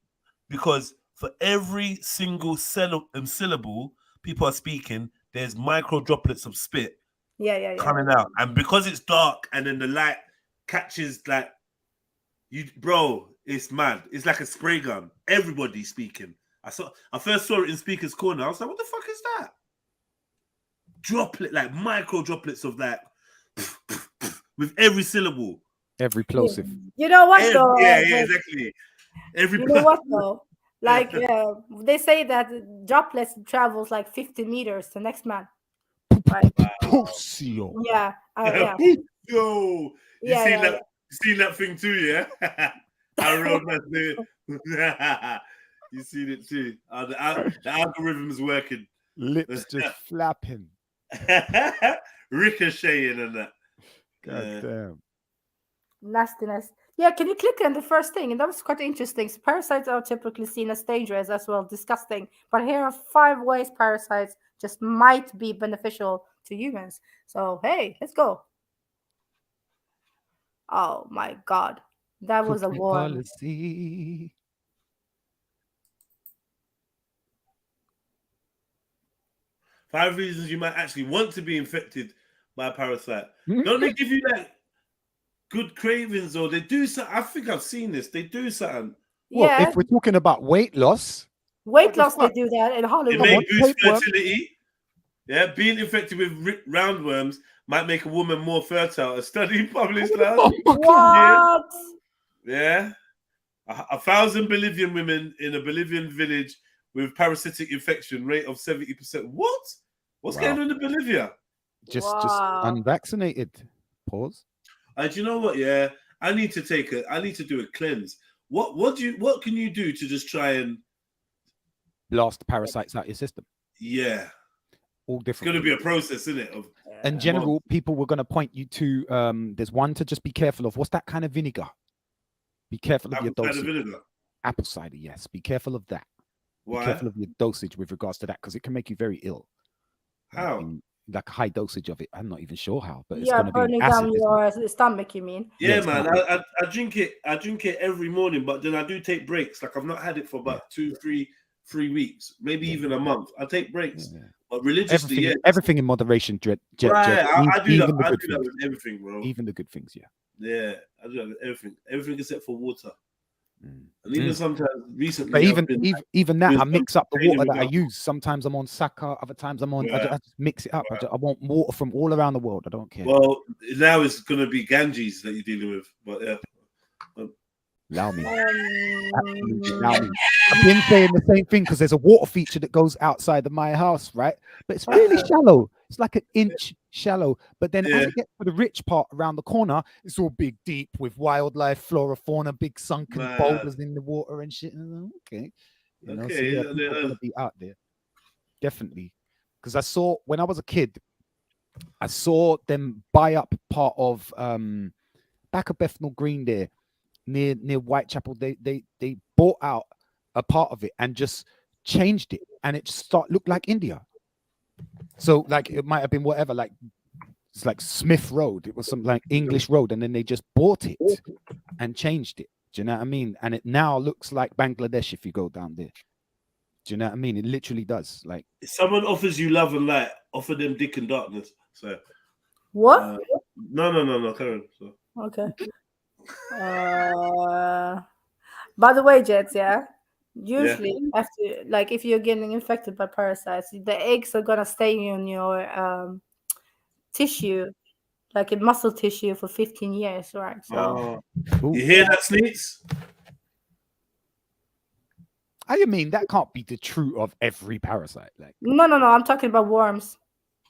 because for every single syllable people are speaking, there's micro droplets of spit coming out, and because it's dark and then the light catches, like, you, bro, it's mad. It's like a spray gun. Everybody's speaking. I first saw it in Speaker's Corner. I was like, what the fuck is that? Droplet, like micro droplets of that, with every syllable, every plosive. You know what though? Yeah, exactly. You know what though? Like they say that droplets travels like 50 meters to next man. Right? Yeah. Yo, you seen that thing too, yeah? I wrote that there. You seen it too. The algorithm is working. Lips just flapping. Ricocheting and that. God damn. Nastiness. Yeah, can you click on the first thing? And that was quite interesting. So parasites are typically seen as dangerous as well, disgusting. But here are 5 ways parasites just might be beneficial to humans. So hey, let's go. Oh my God. That was a war. Policy. 5 reasons you might actually want to be infected by a parasite. Don't they give you like good cravings, or they do something? I think I've seen this. They do something. Well, if we're talking about weight loss. They do that in Hollywood. It may boost fertility. Yeah, being infected with roundworms might make a woman more fertile. A study published last year. What? Yeah. 1,000 Bolivian women in a Bolivian village with parasitic infection rate of 70%. What? What's going on in Bolivia? Just unvaccinated. Pause. Do you know what? Yeah, I need to do a cleanse. What can you do to just try and blast parasites out your system? Yeah. All different. It's going to be a process, isn't it? In general, people were going to point you to there's one to just be careful of. What's that kind of vinegar? Be careful of your dosage. Vinegar. Apple cider, yes. Be careful of that. Why? Be careful of your dosage with regards to that, because it can make you very ill. How? Like a high dosage of it. I'm not even sure how, but it's yeah, going to be burning acid, down your stomach, you mean? Yeah, man. I drink it. I drink it every morning, but then I do take breaks. Like I've not had it for about 2-3 weeks, maybe even a month. I take breaks, but religiously, everything in moderation. Right, I do that. I do that with everything, bro. Even the good things, yeah. Yeah, I do that with everything. Everything except for water. And even sometimes recently, but even that, I mix up the water that I use. Sometimes I'm on Saka, other times I'm on. I just mix it up. I want water from all around the world. I don't care. Well, now it's going to be Ganges that you're dealing with, but yeah. Allow me. Allow me. I've been saying the same thing because there's a water feature that goes outside of my house, right? But it's really shallow. It's like an inch shallow. But then as you get to the rich part around the corner, it's all big, deep with wildlife, flora, fauna, big sunken boulders in the water and shit. Okay. You know, so yeah, people are going to be out there. Definitely. Because I saw, when I was a kid, I saw them buy up part of back of Bethnal Green there, near Whitechapel. They bought out a part of it and just changed it, and it just looked like India. So like it might have been whatever, like it's like Smith Road. It was some like English road, and then they just bought it and changed it. Do you know what I mean? And it now looks like Bangladesh if you go down there. Do you know what I mean? It literally does. Like if someone offers you love and light, offer them dick and darkness. So what? No, Karen. So. Okay. By the way, Jets, usually after, like, if you're getting infected by parasites, the eggs are gonna stay in your tissue, like in muscle tissue, for 15 years, right? So you hear that, Sneaks? I mean, that can't be the truth of every parasite. Like, No. I'm talking about worms.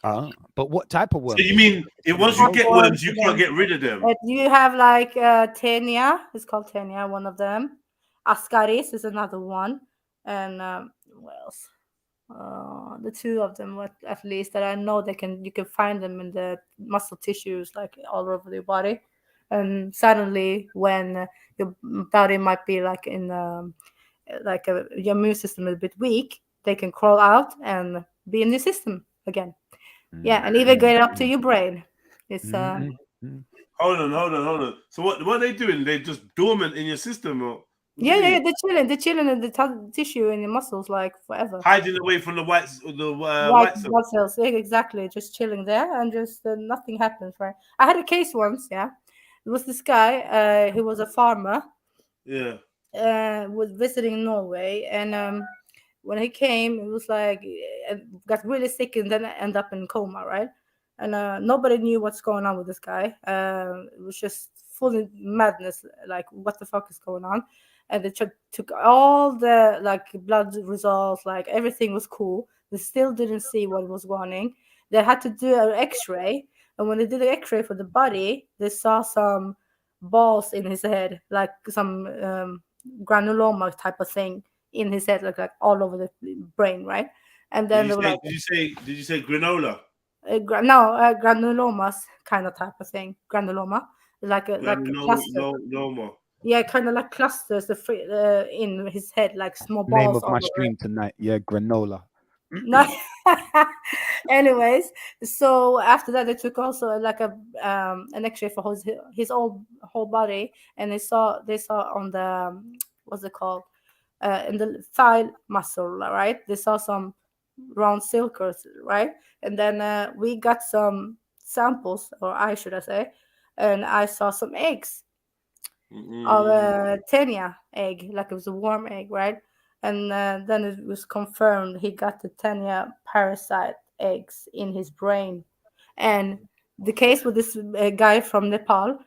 But what type of worm? So you mean once you get worms, you can't get rid of them? You have like Tenia. It's called Tenia, one of them. Ascaris is another one, and what else? The two of them, at least that I know, you can find them in the muscle tissues, like all over your body. And suddenly, when your body might be like in your immune system is a bit weak, they can crawl out and be in your system again. Yeah, and even get up to your brain. It's Hold on. So what are they doing? They're just dormant in your system, or yeah, they're chilling in the tissue in your muscles like forever, hiding away from the white white blood cells. Yeah, exactly, just chilling there, and just nothing happens. Right? I had a case once. Yeah, it was this guy. He was a farmer. Yeah. Was visiting Norway, and when he came, it was like got really sick and then end up in coma, right? And nobody knew what's going on with this guy. It was just full of madness, like what the fuck is going on? And they took all the like blood results, like everything was cool. They still didn't see what was going on. They had to do an X-ray, and when they did the X-ray for the body, they saw some balls in his head, like some granuloma type of thing in his head, like all over the brain, right? And then did you say granola? Granulomas kind of type of thing. Granuloma, like a cluster. Yeah, kind of like clusters in his head, like small balls. Name of my stream tonight, yeah, granola. No. Anyways, so after that, they took also like an X-ray for his whole body, and they saw on the what's it called in the thigh muscle, right? They saw some round silkers, right? And then we got some samples, or I should I say, and I saw some eggs of a Tenia egg, like it was a warm egg, right? And then it was confirmed he got the Tenia parasite eggs in his brain. And the case with this guy from Nepal,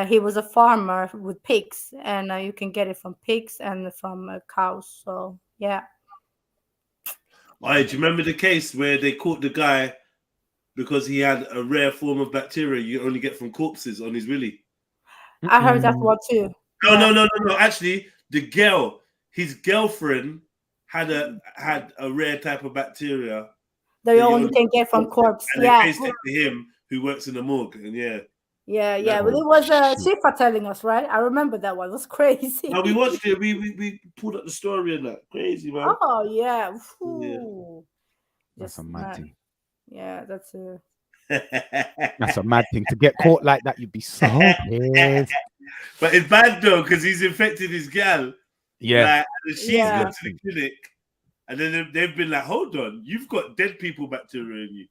he was a farmer with pigs, and you can get it from pigs and from cows. So yeah. All right, do you remember the case where they caught the guy because he had a rare form of bacteria you only get from corpses on his willy? I heard that one too. No. Actually, his girlfriend had a rare type of bacteria that you only can get from corpse. And yeah. They traced it to him, who works in the morgue, and Yeah. But it was Shifa telling us, right? I remember that one. It was crazy. No, we watched it. We pulled up the story and that. Crazy, man. Oh yeah. Ooh. That's a mad thing. Yeah, that's a. That's a mad thing to get caught like that. You'd be so pissed. But it's bad though because he's infected his gal. Yeah. And she's gone to the clinic, and then they've been like, "Hold on, you've got dead people bacteria in you."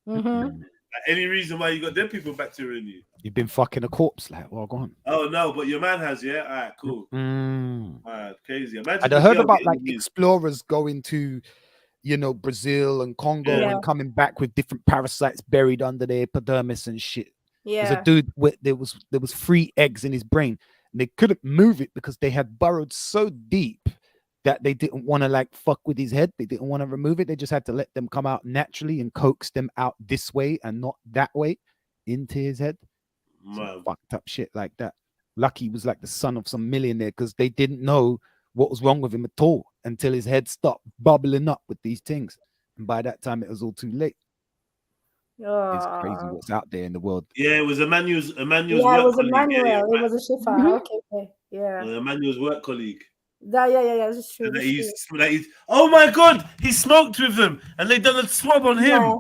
Mm-hmm. Any reason why you got dead people bacteria in you? You've been fucking a corpse, like, well, go on. Oh no, but your man has, yeah. All right, cool. All right, crazy. Imagine I'd heard about like explorers going to, Brazil and Congo and coming back with different parasites buried under their epidermis and shit. Yeah. There's a dude with there was 3 eggs in his brain, and they couldn't move it because they had burrowed so deep that they didn't want to like fuck with his head. They didn't want to remove it. They just had to let them come out naturally and coax them out this way and not that way into his head. Fucked up shit like that. Lucky he was like the son of some millionaire because they didn't know what was wrong with him at all until his head stopped bubbling up with these things. And by that time, it was all too late. It's crazy what's out there in the world. Yeah, it was Emmanuel's Yeah, it was Emmanuel. It was a Shifa. Okay. Yeah. Emmanuel's work colleague. Yeah, that's true. Oh my God, he smoked with them and they done a swab on him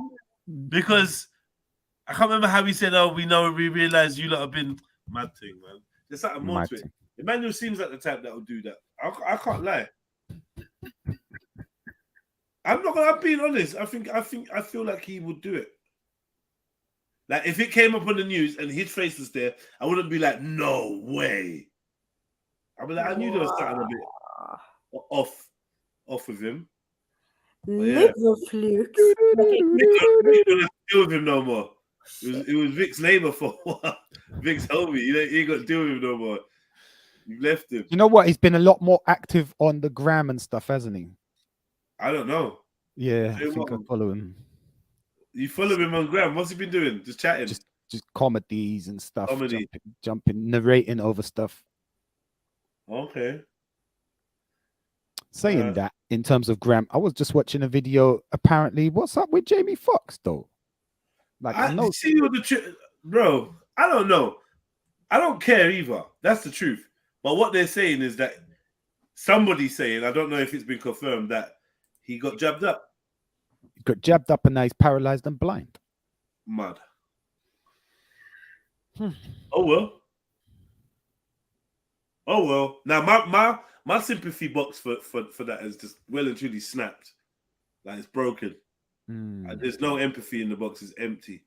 because I can't remember how he said, "Oh, we realized you lot have been mad thing, man." There's something more to it. Emmanuel seems like the type that will do that. I can't lie. I'm being honest. I feel like he would do it. Like if it came up on the news and his face was there, I wouldn't be like, "No way." I mean, I knew there was something a bit off with him. Little flukes. You don't deal with him no more. It was Vic's neighbor for a while. Vic's homie. You ain't got to deal with him no more. You left him. You know what? He's been a lot more active on the gram and stuff, hasn't he? I don't know. Yeah, I think I follow him. You follow him on gram? What's he been doing? Just chatting? Just comedies and stuff. Comedy. Jumping, narrating over stuff. Okay. Saying that, in terms of gram, I was just watching a video. Apparently, what's up with Jamie Foxx though? Like, I know. See what the bro. I don't know. I don't care either. That's the truth. But what they're saying is that somebody's saying, I don't know if it's been confirmed, that he got jabbed up. He got jabbed up and now he's paralyzed and blind. Mad. Oh well. Oh well. Now my sympathy box for that is just well and truly snapped. Like it's broken. There's no empathy in the box. It's empty.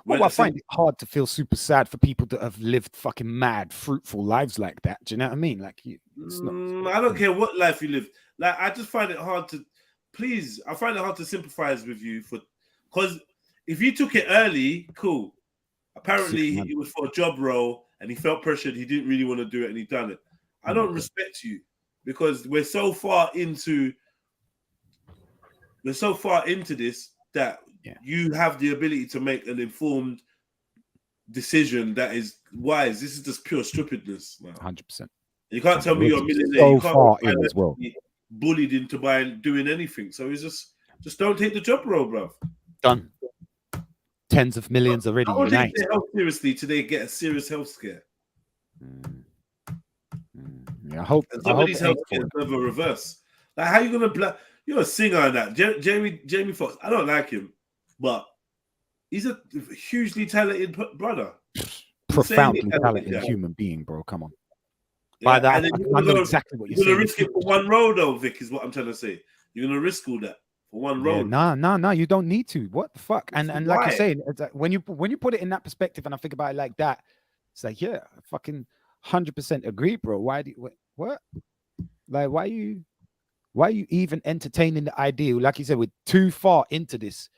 Well, I find it hard to feel super sad for people that have lived fucking mad, fruitful lives like that. Do you know what I mean? Like, it's not. I don't care what life you live. Like, I just find it hard to. Please, I find it hard to sympathize with you because if you took it early, cool. Apparently, it was for a job role and he felt pressured. He didn't really want to do it and he done it. I don't respect you because we're so far into this that you have the ability to make an informed decision that is wise. This is just pure stupidness. 100%. You can't tell me you're a millionaire. So you can't far in as well. Bullied into doing anything. So it's just don't take the job role, bro. Done. Tens of millions already. I want to take their health seriously till they get a serious health scare. Yeah, I hope. Somebody's health scare is never reverse. Like, how you gonna you're a singer on that. Jamie Foxx. I don't like him, but he's a hugely talented brother. Profoundly talented human being, bro. Come on. By that, I know exactly what you're saying. You're gonna risk it for one road, though, Vic, is what I'm trying to say. You're gonna risk all that for one road. Nah, you don't need to. What the fuck? And like you're saying, it's like when you put it in that perspective, and I think about it like that, it's like, yeah, I fucking 100% agree, bro. Why do what? Like, why are you even entertaining the idea? Like you said, we're too far into this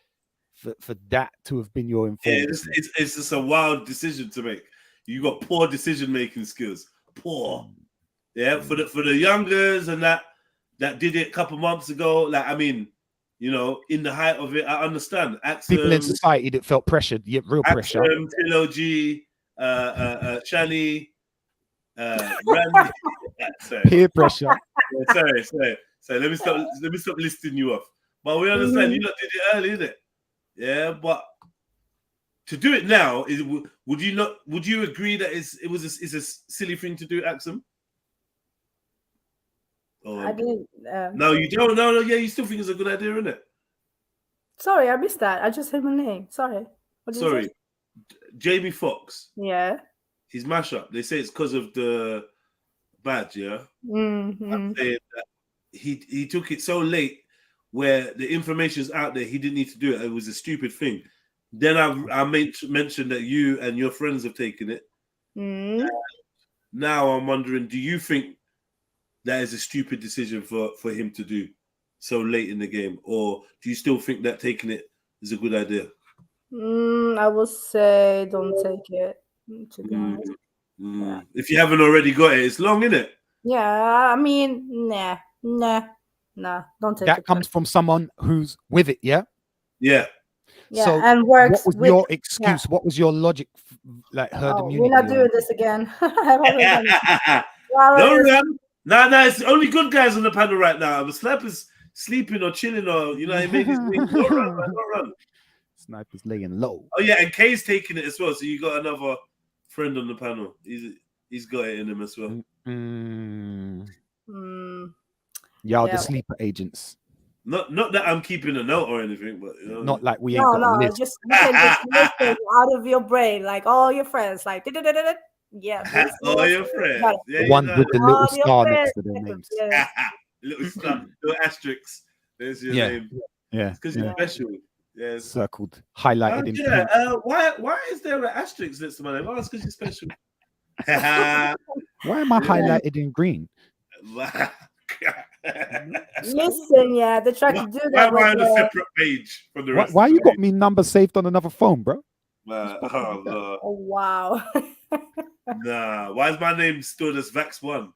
for that to have been your information. Yeah, it's just a wild decision to make. You got poor decision making skills. Poor. Yeah, for the youngers and that did it a couple months ago. Like, I mean, you know, in the height of it, I understand. People in society that felt pressured, real pressure. TRILL, Shani, Randy. Peer pressure. Sorry. So let me stop listing you off. But we understand you not did it early, isn't it? Yeah, but to do it now, would you agree that it's a silly thing to do, Axum? I didn't. No, you don't. No, yeah, you still think it's a good idea, isn't it? Sorry, I missed that. I just heard my name. Sorry. What did you say? Jamie Foxx. Yeah. His mashup. They say it's because of the badge. Yeah. I'm saying that he took it so late, where the information's out there. He didn't need to do it. It was a stupid thing. Then I mentioned that you and your friends have taken it. Now I'm wondering, do you think that is a stupid decision for him to do so late in the game? Or do you still think that taking it is a good idea? I will say don't take it, to be honest. Yeah. If you haven't already got it, it's long, isn't it? Yeah, I mean, nah, don't take it. That comes from someone who's with it, yeah? Yeah. Yeah, so and works what was with, your excuse? What was your logic? Like herd immunity? We're not doing this again. Don't run. No, it's only good guys on the panel right now. The Sniper's sleeping or chilling or, you know, he made his wings. Don't run, man, don't run. Sniper's laying low. Oh, yeah, and Kay's taking it as well. So you got another friend on the panel. He's got it in him as well. Y'all the sleeper agents. Not that I'm keeping a note or anything, but you know. Not like we ain't got a list. Just you can just listen out of your brain, like all your friends, like yeah. All your friends. The one with the little star next to their names. Little star, little asterisks. There's your name. Yeah. Because you're special. Yeah. Circled, highlighted in pink. Why is there an asterisk next to my name? Oh, it's because you're special. Why am I highlighted in green? Listen, yeah, they tried to do that. Why am I on a separate page from the rest? Why you got me number saved on another phone, bro? Oh, wow. Nah, why is my name stood as Vax 1?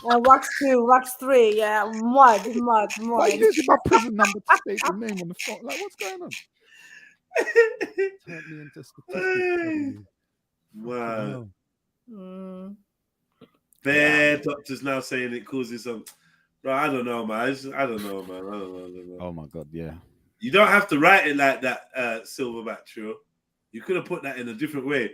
Wax 2, Wax 3, yeah, mud. Why are you using my prison number to state the name on the phone? Like, what's going on? Turn me into statistics. Wow. Yeah. Doctors now saying it causes some. Bro, I don't know, man. I don't know, man. I don't know. Oh my god, yeah. You don't have to write it like that, Silverback Trill. You could have put that in a different way.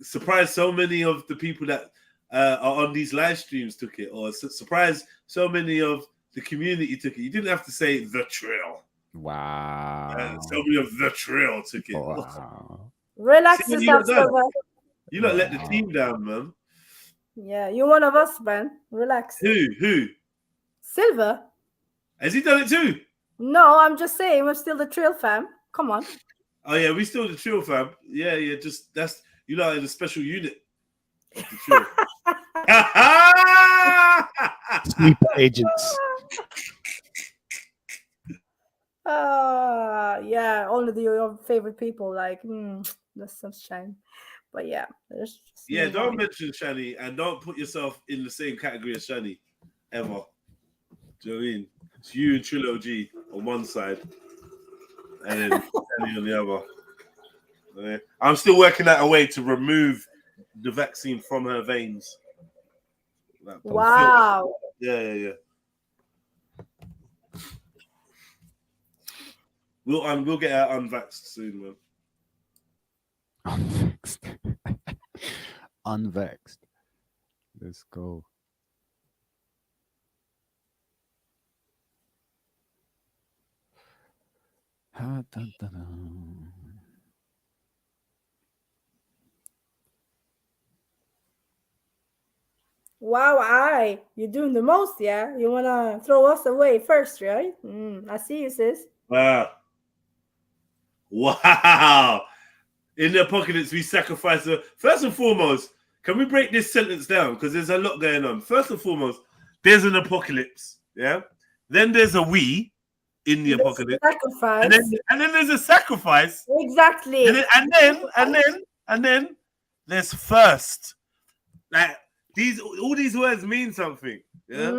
Surprised so many of the people that are on these live streams took it, or surprised so many of the community took it. You didn't have to say the Trill. Wow. So many of the Trill took it. Wow. Relax See what yourself, you done? Silver. You not let the team down, man. Yeah, you're one of us, man. Relax. Who? Silver? Has he done it too? No, I'm just saying we're still the Trill fam. Come on. Oh yeah, we still the Trill fam. Yeah, just that's in a special unit. The Trill. Sleeper agents. Yeah, only your favorite people. Like, that's some shame. But yeah, yeah. Don't mention Shani and don't put yourself in the same category as Shani ever. Do you know what I mean? It's you and Trilogy on one side, and then Shani on the other. Okay. I'm still working out a way to remove the vaccine from her veins. Wow. Yeah. We'll get her unvaxxed soon, man. Unvexed. Unvexed. Let's go. Wow, you're doing the most, yeah? You wanna throw us away first, right? I see you, sis. Wow. In the apocalypse, we sacrifice first and foremost, can we break this sentence down? Because there's a lot going on. First and foremost, there's an apocalypse, yeah? Then there's a we in the apocalypse. Sacrifice. And then there's a sacrifice. Exactly. And then there's first. Like all these words mean something. Yeah.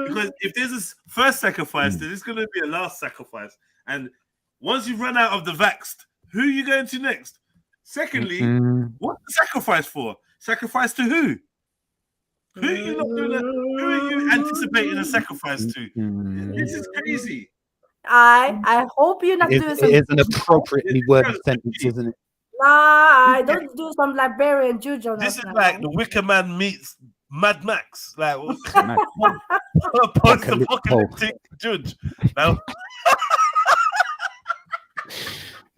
Because if there's a first sacrifice, then there's gonna be a last sacrifice. And once you've run out of the vaxxed, who are you going to next? Secondly, what's the sacrifice for? Sacrifice to who? Who are you anticipating a sacrifice to? This is crazy. I hope you're not doing some. It is an appropriately worded sentence, isn't it? Nah, I don't do some Liberian juju. This is like the Wicker Man meets Mad Max. Like post-apocalyptic judge. Now,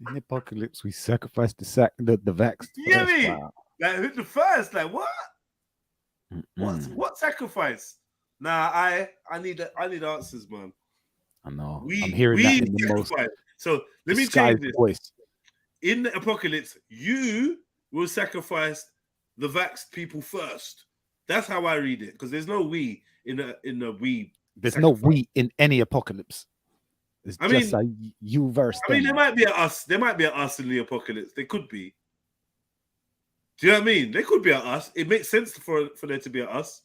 in the apocalypse, we sacrifice the vax. You me? Wow. Like who's the first? Like what? What sacrifice? Nah, I need answers, man. I know. I'm hearing that in the most. So let me change this. Voice. In the apocalypse, you will sacrifice the vaxxed people first. That's how I read it. Because there's no we in the we. There's no we in any apocalypse. It's just a you verse. I mean, there might be a us. There might be a us in the apocalypse. There could be. Do you know what I mean? There could be a us. It makes sense for there to be a us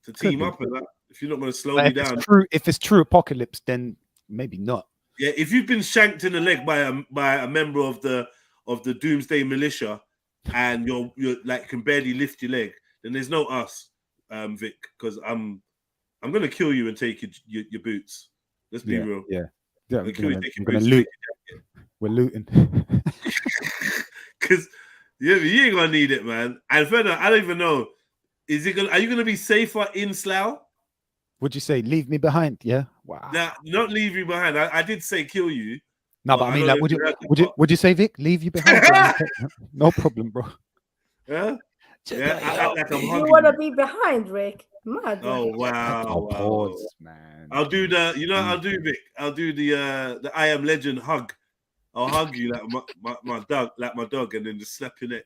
to team up and that. If you're not going to slow me down. If it's true apocalypse, then maybe not. Yeah, if you've been shanked in the leg by a member of the Doomsday Militia, and you're like can barely lift your leg, then there's no us, Vic, because I'm gonna kill you and take your boots. Let's be real. Yeah. I'm gonna loot. We're looting. Because you ain't gonna need it, man. And further, I don't even know. Are you gonna be safer in Slough? Would you say leave me behind? Yeah. Wow. Nah, not leave you behind. I did say kill you. No, but I mean, like, would you say, Vic, leave you behind? No problem, bro. Yeah. Yeah. You want to be behind, Rick? Mad. Oh wow. Pause, man. I'll do I'll do Vic. I'll do the I Am Legend hug. I'll hug you like my dog, and then just slap your neck.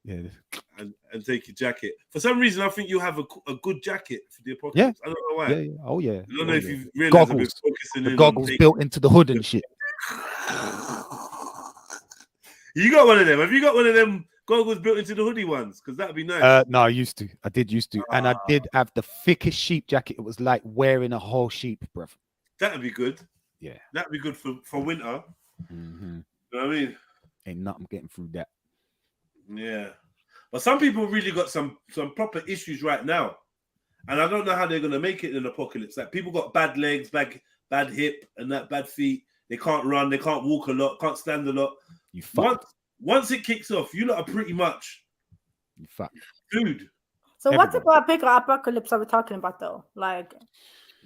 Yeah. And take your jacket. For some reason, I think you have a good jacket for the apocalypse. I don't know why. Yeah. Oh yeah. I don't know if you've realized the goggles built into the hood and shit. You got one of them. Have you got one of them goggles built into the hoodie ones? Because that'd be nice. No, I used to. I did used to, and I did have the thickest sheep jacket. It was like wearing a whole sheep, bruv. That'd be good. Yeah, that'd be good for winter. Mm-hmm. You know what I mean? Ain't nothing getting through that. Yeah, but some people really got some proper issues right now, and I don't know how they're gonna make it in an apocalypse. Like people got bad legs, bad hip, and that bad feet. They can't run, they can't walk a lot, can't stand a lot. You fuck. Once it kicks off, you lot are pretty much food. So what type of bigger apocalypse are we talking about though? Like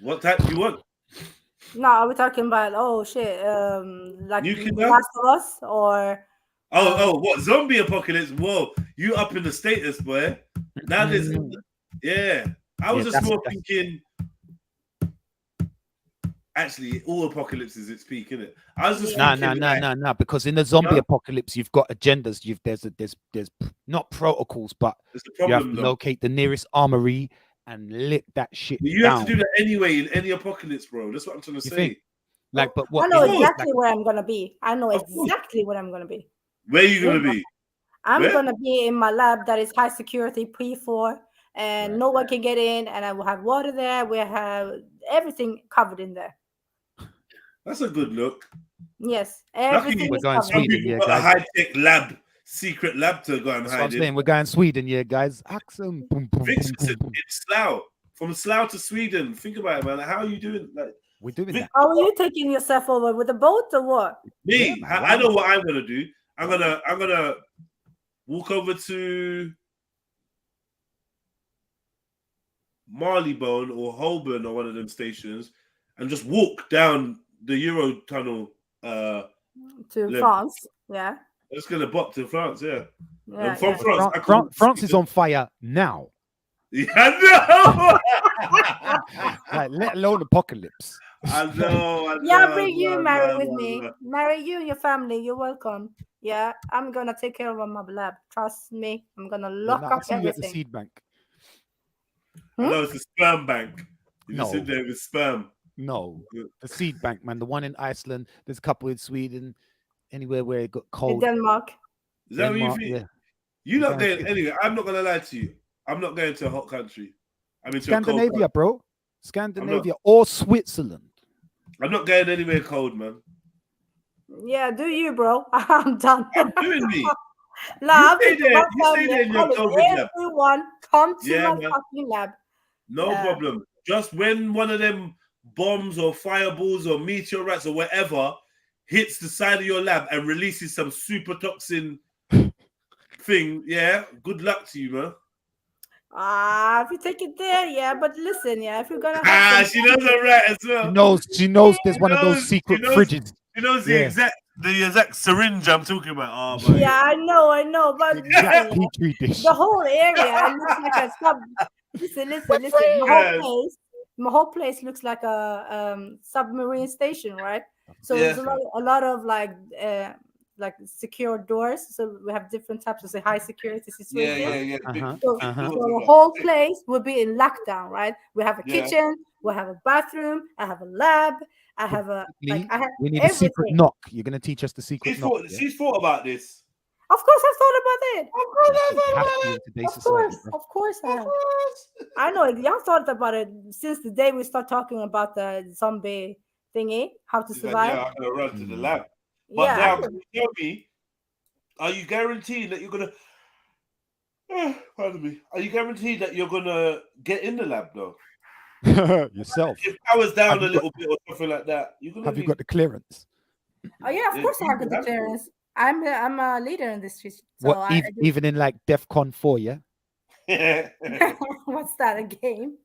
what type do you want? No, are we talking about like Nuclear? Last of Us or what zombie apocalypse? Whoa, you up in the status, boy. Now there's I was just more thinking. Actually, all apocalypses it's peak, isn't it? I was just no. Because in the zombie apocalypse, you've got agendas. There's not protocols, but you have to locate the nearest armory and lick that shit. You have to do that anyway in any apocalypse, bro. That's what I'm trying to say. Like, but what? I know exactly where I'm gonna be. I know exactly where I'm gonna be. Where are you gonna be? I'm gonna be in my lab that is high security P4, and no one can get in. And I will have water there. We have everything covered in there. That's a good look. Yes, everything. We're going Sweden, yeah, got a guys. high-tech lab, secret lab to go and That's what hide I'm in. saying. We're going Sweden, yeah, guys. Axum. Boom, boom, Vixen in Slough. From Slough to Sweden. Think about it, man. Like, how are you doing? Like, we're doing that. How are you taking yourself over with a boat or what? Me, I know what I'm gonna do. I'm gonna walk over to Marleybone or Holborn or one of them stations and just walk down the Euro tunnel to France. Yeah. I'm just gonna bop to France, yeah. Yeah, From France is on fire now. Yeah, I know. Like, let alone apocalypse. I know. I'll bring you, Mary, with me. Marry you and your family. You're welcome. Yeah, I'm gonna take care of my lab. Trust me. I'm gonna lock up I see you at the everything. seed bank. I know it's a sperm bank. You No. just sit there with sperm. No, the seed bank, man. The one in Iceland. There's a couple in Sweden. Anywhere where it got cold. In Denmark. Is that what you Denmark, think? yeah. You not going anyway. I'm not gonna lie to you. I'm not going to a hot country. I'm into a cold Scandinavia, country. bro. Scandinavia or Switzerland. I'm not going anywhere cold, man. Yeah, do you, bro? I'm done. I'm doing me. Nah, You stay there in your COVID lab. Everyone, come to Yeah, my man. fucking lab. No problem. Just when one of them bombs or fireballs or meteorites or whatever hits the side of your lab and releases some super toxin thing, yeah, good luck to you, man. If you take it there, yeah. But listen, yeah, if you're gonna have She knows I'm right as well. She knows there's one of those secret fridges. She knows the Yeah. exact syringe I'm talking about. Oh, my Yeah, I know, but Exact petri dish. the whole area it looks like a sub. Listen. My whole place looks like a submarine station, right? So there's a lot of like secure doors. So we have different types of high security situations. So the whole place will be in lockdown, right? We have a kitchen, we have a bathroom, I have a lab, I have a We need everything. a secret knock. You're gonna teach us the secret knock. yeah? She's thought about this. Of course, I've thought about it. Of course, I have. I know y'all thought about it since the day we start talking about the zombie thingy, how to survive. Yeah, I'm gonna run to the lab. But now, can you tell me, are you guaranteed that you're gonna? Pardon me. Are you guaranteed that you're gonna get in the lab though? Yourself. If powers down a little bit or something like that, you're gonna. Have you got the clearance? Oh yeah, of course I have got the clearance. I'm a leader in this street. So Even in like DEFCON 4, yeah? What's that, a game?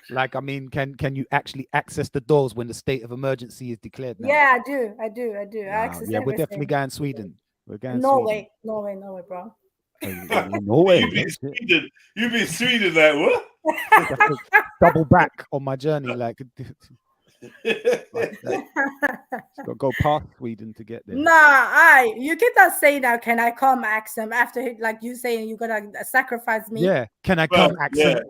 Like, I mean, can you actually access the doors when the state of emergency is declared now? Yeah, I do. I access Yeah, we're everything. definitely going Sweden. We're going No Sweden. way, bro. No way. You've been Sweden, like what? Double back on my journey, like got to go past Sweden to get there. Nah, you cannot say now. Can I come, Axum? After like you saying you're gonna sacrifice me? Yeah, can I come, Axum?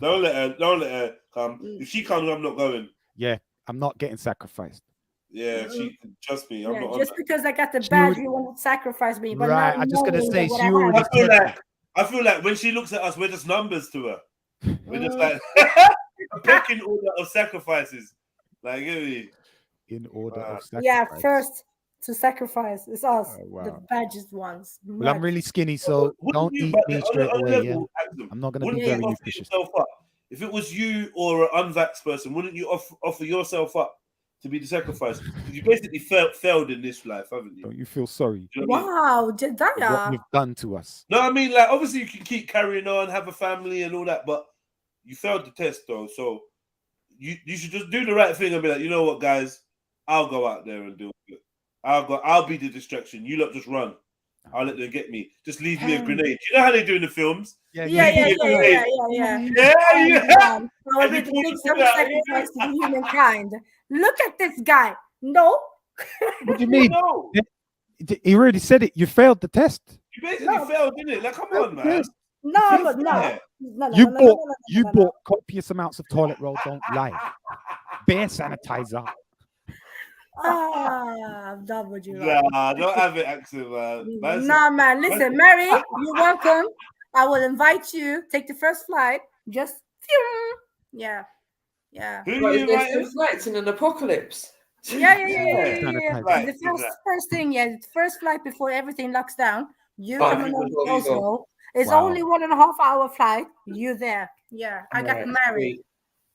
Don't let her come. If she comes, I'm not going. Yeah, I'm not getting sacrificed. Yeah, she trust me. I'm Yeah, not on just that. because I got the badge, you want to sacrifice me, but Right, not I'm just gonna knowing say that what she I already have. I feel like when she looks at us, we're just numbers to her. We're just like a pecking order of sacrifices. Like, get me? In order of sacrifice. Yeah, first to sacrifice. It's us, the wow. badges ones. Well, I'm really skinny, so don't eat me straight away. Yeah, I'm not gonna be Wouldn't very you offer nutritious. yourself up? If it was you or an unvaxxed person, wouldn't you offer yourself up to be the sacrifice? You basically failed in this life, haven't you? Don't you feel sorry Do you know what I mean? Wow, for what Jedediah. you've done to us? No, I mean, like, obviously you can keep carrying on, have a family and all that, but you failed the test though. So you should just do the right thing and be like, you know what, guys, I'll go out there and do it. I'll be the distraction. You lot just run. I'll let them get me. Just leave me a grenade. You know how they do in the films? Yeah. Yeah. I will be the big sacrifice to humankind. Look at this guy. No. What do you mean? He already said it. You failed the test. You basically failed, didn't it? Like, come on, man. No, but no. You bought copious amounts of toilet roll. Don't lie. Bare sanitizer. I'm done with you. Nah, don't have it, accent, man. Nah, man. Listen, Mary, you're welcome. I will invite you. Take the first flight. Just yeah. There's flights in an apocalypse. Yeah. The first thing, the first flight before everything locks down. You coming on Oslo. It's only 1.5 hour flight. You there. Yeah, I got married.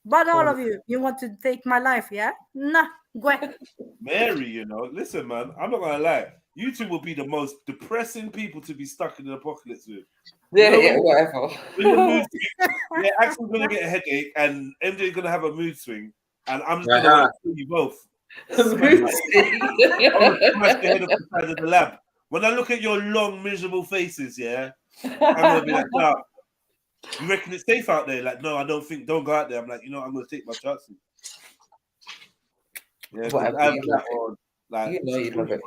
But all of you want to take my life, yeah? Nah, go ahead. Mary, you know, listen, man, I'm not gonna lie. You two will be the most depressing people to be stuck in an apocalypse with. Yeah, whatever. Yeah, Axel's gonna get a headache and MJ's gonna have a mood swing, and I'm just gonna kill you both. Smash the head off the side of the lab. When I look at your long, miserable faces, yeah, I'm gonna be like, no. You reckon it's safe out there? Like, no, I don't think. Don't go out there. I'm like, you know, I'm gonna take my chances. Yeah, you know you'd love it.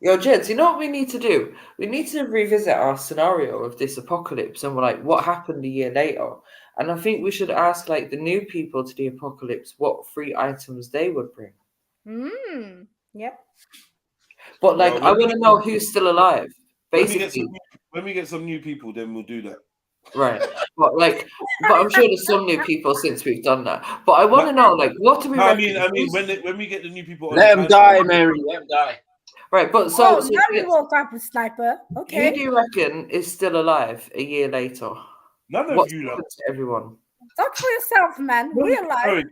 Yo, Jeds, you know what we need to do? We need to revisit our scenario of this apocalypse and we're like, what happened a year later? And I think we should ask like the new people to the apocalypse what free items they would bring. Yep. But like, I want to know who's still alive. Basically, when we get some new people, then we'll do that. Right, but I'm sure there's some new people since we've done that. But I want to know, like, what do we? I mean, when we get the new people, let them die, Mary. Let them die. Right, but now you woke up with Sniper. Okay. Who do you reckon is still alive a year later? None of you lot. Everyone. Talk for yourself, man. Realize. Sorry,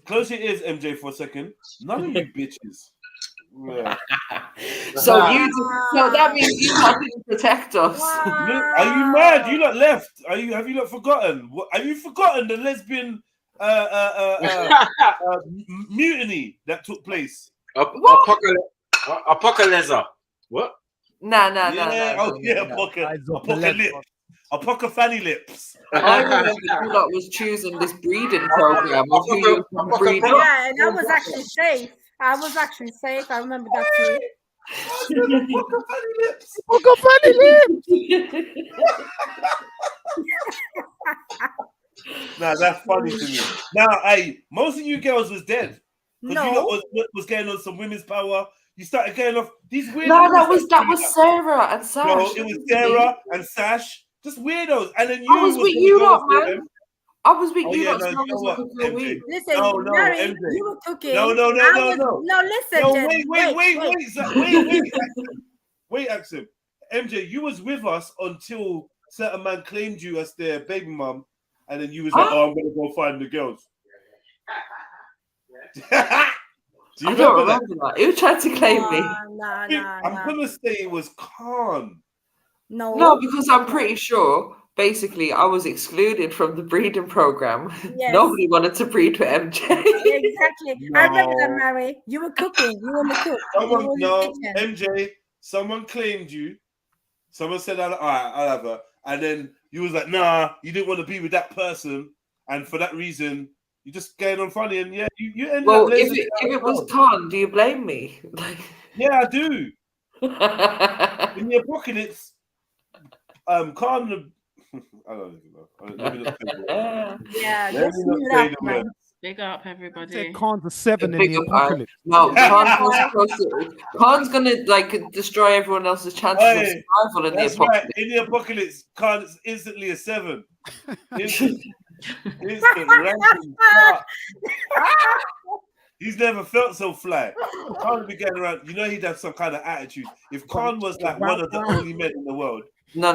close your ears, MJ, for a second. None of you bitches. Yeah. So that means you have to protect us. Are you mad? You lot left. Have you not forgotten? Have you forgotten the lesbian mutiny that took place? Apocalypse. What? Nah. Apocalypse fanny lips. I remember you lot was choosing this breeding program of who you breed. Yeah, and I was actually safe. I remember that too. Funny lips. Nah, that's funny to me. Now, most of you girls was dead. Because you lot was getting on some women's power. You started getting off these weird. No, that was Sarah and Sash. No, it was Sarah and Sash. Just weirdos. And then I was with you lot, man. I was with you lot. Listen, Mary, MJ. you were cooking. No. No, listen. Wait, Axel. MJ, you was with us until certain man claimed you as their baby mum, and then you was like, "Oh, I'm gonna go find the girls." Do you remember that? Who tried to claim me? I'm gonna say it was Khan. No, because I'm pretty sure. Basically, I was excluded from the breeding program. Yes. Nobody wanted to breed with MJ. Exactly. I remember that, Mary. You were cooking. You were in the cook. MJ. Someone claimed you. Someone said, "All right, I'll have her," and then you was like, "Nah, you didn't want to be with that person," and for that reason, you just getting on funny, and yeah, you ended up. Well, if it was Khan, do you blame me? Yeah, I do. In the apocalypse, Khan. I don't even know. Let me not say the Yeah, Let me not say the words. Big up, everybody. Said Khan's a 7 in Big the up, apocalypse. no, Khan's gonna like destroy everyone else's chances of Hey, survival in the that's apocalypse. right. In the apocalypse, Khan's instantly a 7. Instant ranking. He's never felt so fly. Khan would be going around. You know, he'd have some kind of attitude. If Khan was like one of the only men in the world. No.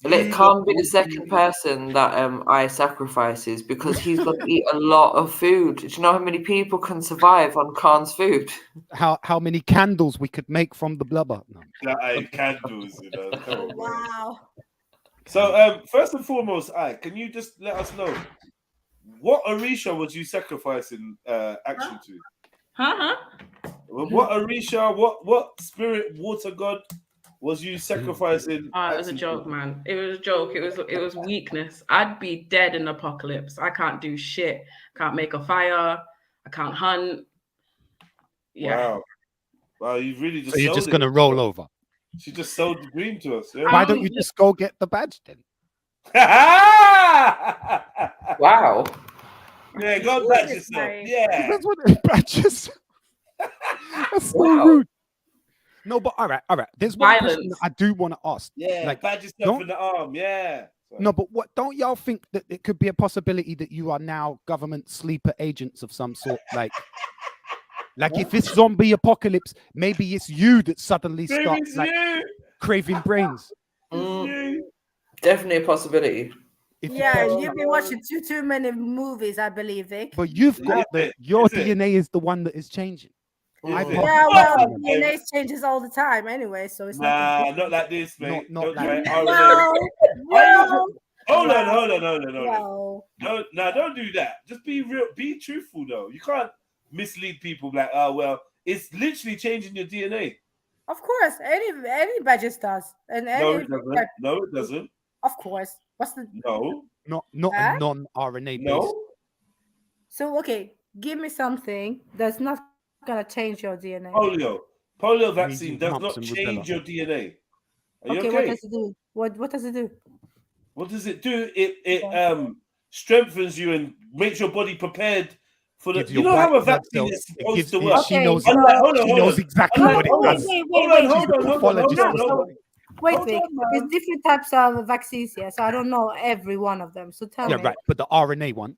Let Khan be the second person that I sacrifices because he's got to eat a lot of food. Do you know how many people can survive on Khan's food? How many candles we could make from the blubber? No. Candles, you know. Come on, man. Wow. So, first and foremost, can you just let us know what Orisha was you sacrificing action to? What Orisha, what spirit water god was you sacrificing? Oh, it was a joke, man. It was a joke. It was weakness. I'd be dead in the apocalypse. I can't do shit. Can't make a fire. I can't hunt. Yeah. Wow, you really just. So you're sold just it. gonna roll over. She just sold the dream to us. Yeah? Why don't you just go get the badge then? Wow. Yeah, go badge yourself. Yeah. That's what they badge yourself. That's so rude. No, but all right. There's one question that I do want to ask. Yeah, like, badge yourself in the arm. Yeah. No, but what don't y'all think that it could be a possibility that you are now government sleeper agents of some sort? Like if it's zombie apocalypse, maybe it's you that suddenly starts like craving brains. Definitely a possibility. You've been watching too many movies, I believe, Vic. But you've got your DNA is the one that is changing. DNA changes all the time anyway, so it's not like this, mate. Not like No. Hold on. No, don't do that. Just be real. Be truthful, though. You can't mislead people like, oh well, it's literally changing your DNA. Of course, any badges does, and No, it doesn't. No, it doesn't. Of course. What's the not a non-RNA based. So okay, give me something that's not gonna change your DNA. Polio vaccine does not change your DNA. Are you okay? What does it do? What does it do? What does it do? It strengthens you and makes your body prepared for the. You know how a vaccine is supposed to work. She knows. She knows exactly what it does. Wait. There's different types of vaccines here, so I don't know every one of them. So tell me. Yeah, right. But the RNA one.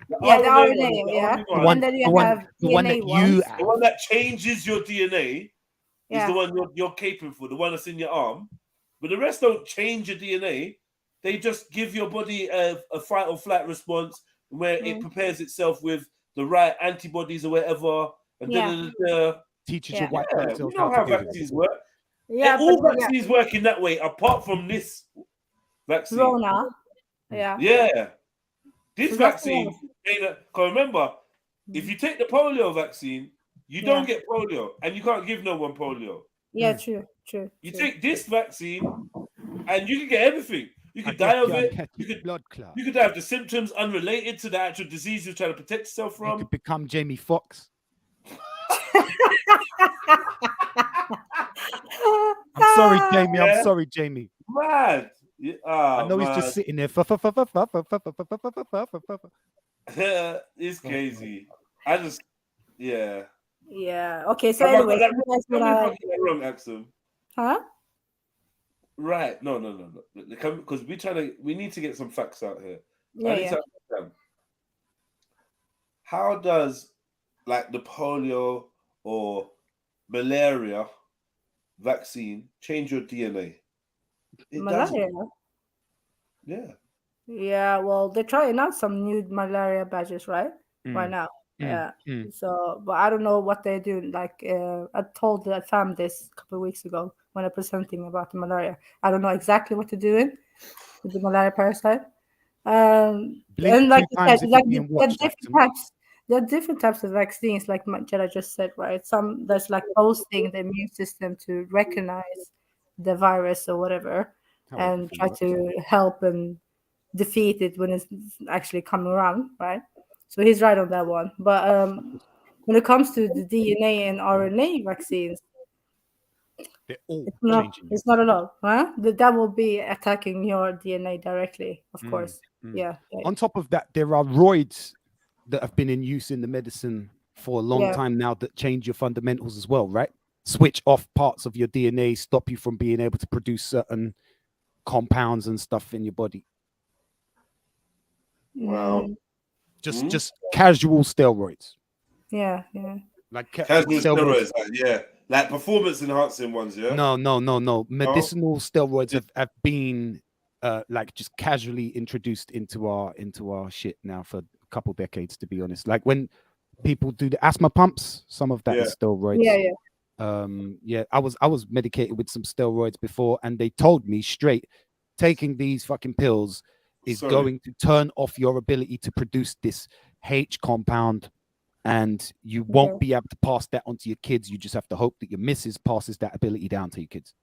The RNA, and then you have the one that changes your DNA is the one you're caping for, the one that's in your arm. But the rest don't change your DNA. They just give your body a fight or flight response where it prepares itself with the right antibodies or whatever. And teaches your white blood cells you know how vaccines work. Yeah, all vaccines work in that way, apart from this vaccine. Rona. Yeah. This vaccine, because remember, if you take the polio vaccine, you don't get polio, and you can't give no one polio. Yeah, true. You take this vaccine, and you can get everything. You could die of it. You could have the symptoms unrelated to the actual disease you're trying to protect yourself from. You could become Jamie Foxx. I'm sorry, Jamie. I'm sorry, Jamie. Mad. I know he's just sitting there. It's crazy. Yeah. Okay. So anyway, wrong, Axel. Huh? Right. No. Because we need to get some facts out here. How does like the polio or malaria vaccine change your DNA? Malaria? Yeah. Yeah, well, they're trying out some new malaria badges, right? Right now. So, but I don't know what they're doing. Like, I found this a couple of weeks ago when I was presenting about the malaria. I don't know exactly what they're doing with the malaria parasite. And like you said, like there are different types of vaccines, like Jedi just said, right? Some that's like boosting the immune system to recognize the virus or whatever, and try to help and defeat it when it's actually coming around, right? So he's right on that one. But when it comes to the DNA and RNA vaccines, it's not at all, huh? That will be attacking your DNA directly, of course. Yeah. On top of that, there are roids that have been in use in the medicine for a long time now that change your fundamentals as well, right? Switch off parts of your DNA, stop you from being able to produce certain compounds and stuff in your body. Wow. Just casual steroids. Yeah. Like Casual steroids, like performance enhancing ones, yeah. No. Medicinal steroids have been like just casually introduced into our shit now for a couple decades, to be honest. Like when people do the asthma pumps, some of that is steroids. Yeah. I was medicated with some steroids before, and they told me straight, taking these fucking pills is going to turn off your ability to produce this H compound, and you won't be able to pass that on to your kids. You just have to hope that your missus passes that ability down to your kids.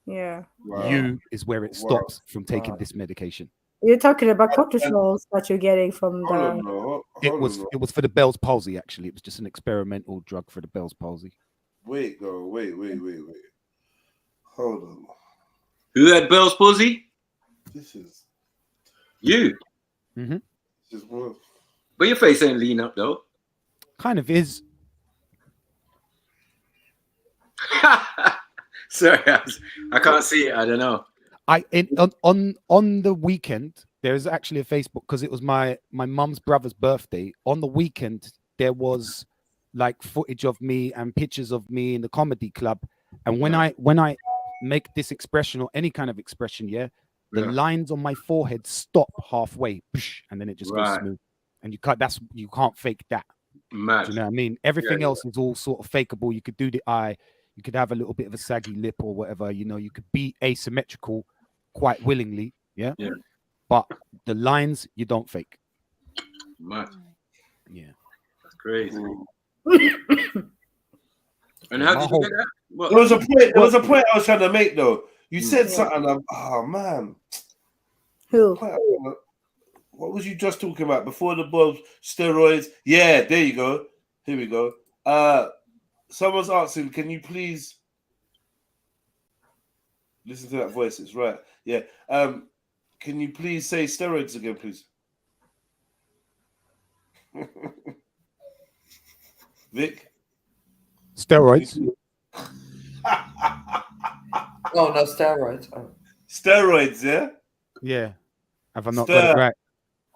Yeah. You is where it stops from taking this medication. You're talking about cortisols that you're getting from the. It was for the Bell's palsy, actually. It was just an experimental drug for the Bell's palsy. Wait. Hold on. Who had Bell's palsy? This is you. Mm-hmm. This is worth. But your face ain't lean up though. Kind of is. Sorry, I can't see it. I don't know. On the weekend, there's actually a Facebook, because it was my mum's brother's birthday. On the weekend, there was like footage of me and pictures of me in the comedy club. And when I make this expression or any kind of expression, the lines on my forehead stop halfway, and then it just goes smooth. And you can't fake that. Mad. Do you know what I mean? Everything else is all sort of fakeable. You could do the eye, you could have a little bit of a saggy lip or whatever. You know, you could be asymmetrical quite willingly, yeah. But the lines you don't fake. Mad. Yeah, that's crazy. And Yeah, how did you get that? What? There was a point I was trying to make though. You said something. Oh man. Who? What was you just talking about before the bulbs? Steroids. Yeah, there you go. Here we go. Someone's asking, can you please listen to that voice? It's right. Yeah. Can you please say steroids again, please? Vic? Steroids. Oh, no, steroids. Oh. Steroids, yeah? Yeah. Have I not got it right?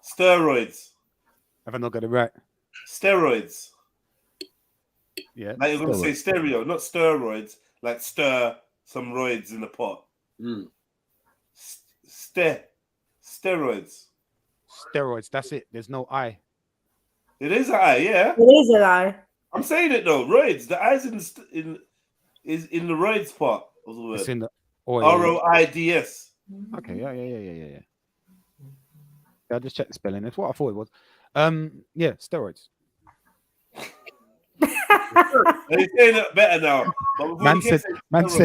Steroids. Have I not got it right? Steroids. Yeah. Like you're going to say stereo, not steroids. Like stir some roids in the pot. Steroids. Steroids. That's it. There's no I. It is an I, yeah. It is an I. I'm saying it though. Roids. The I's in the roids part of the word. It's in the ROIDS. Okay. Yeah. I'll just check the spelling. That's what I thought it was. Yeah, steroids. He's saying it better now. Man said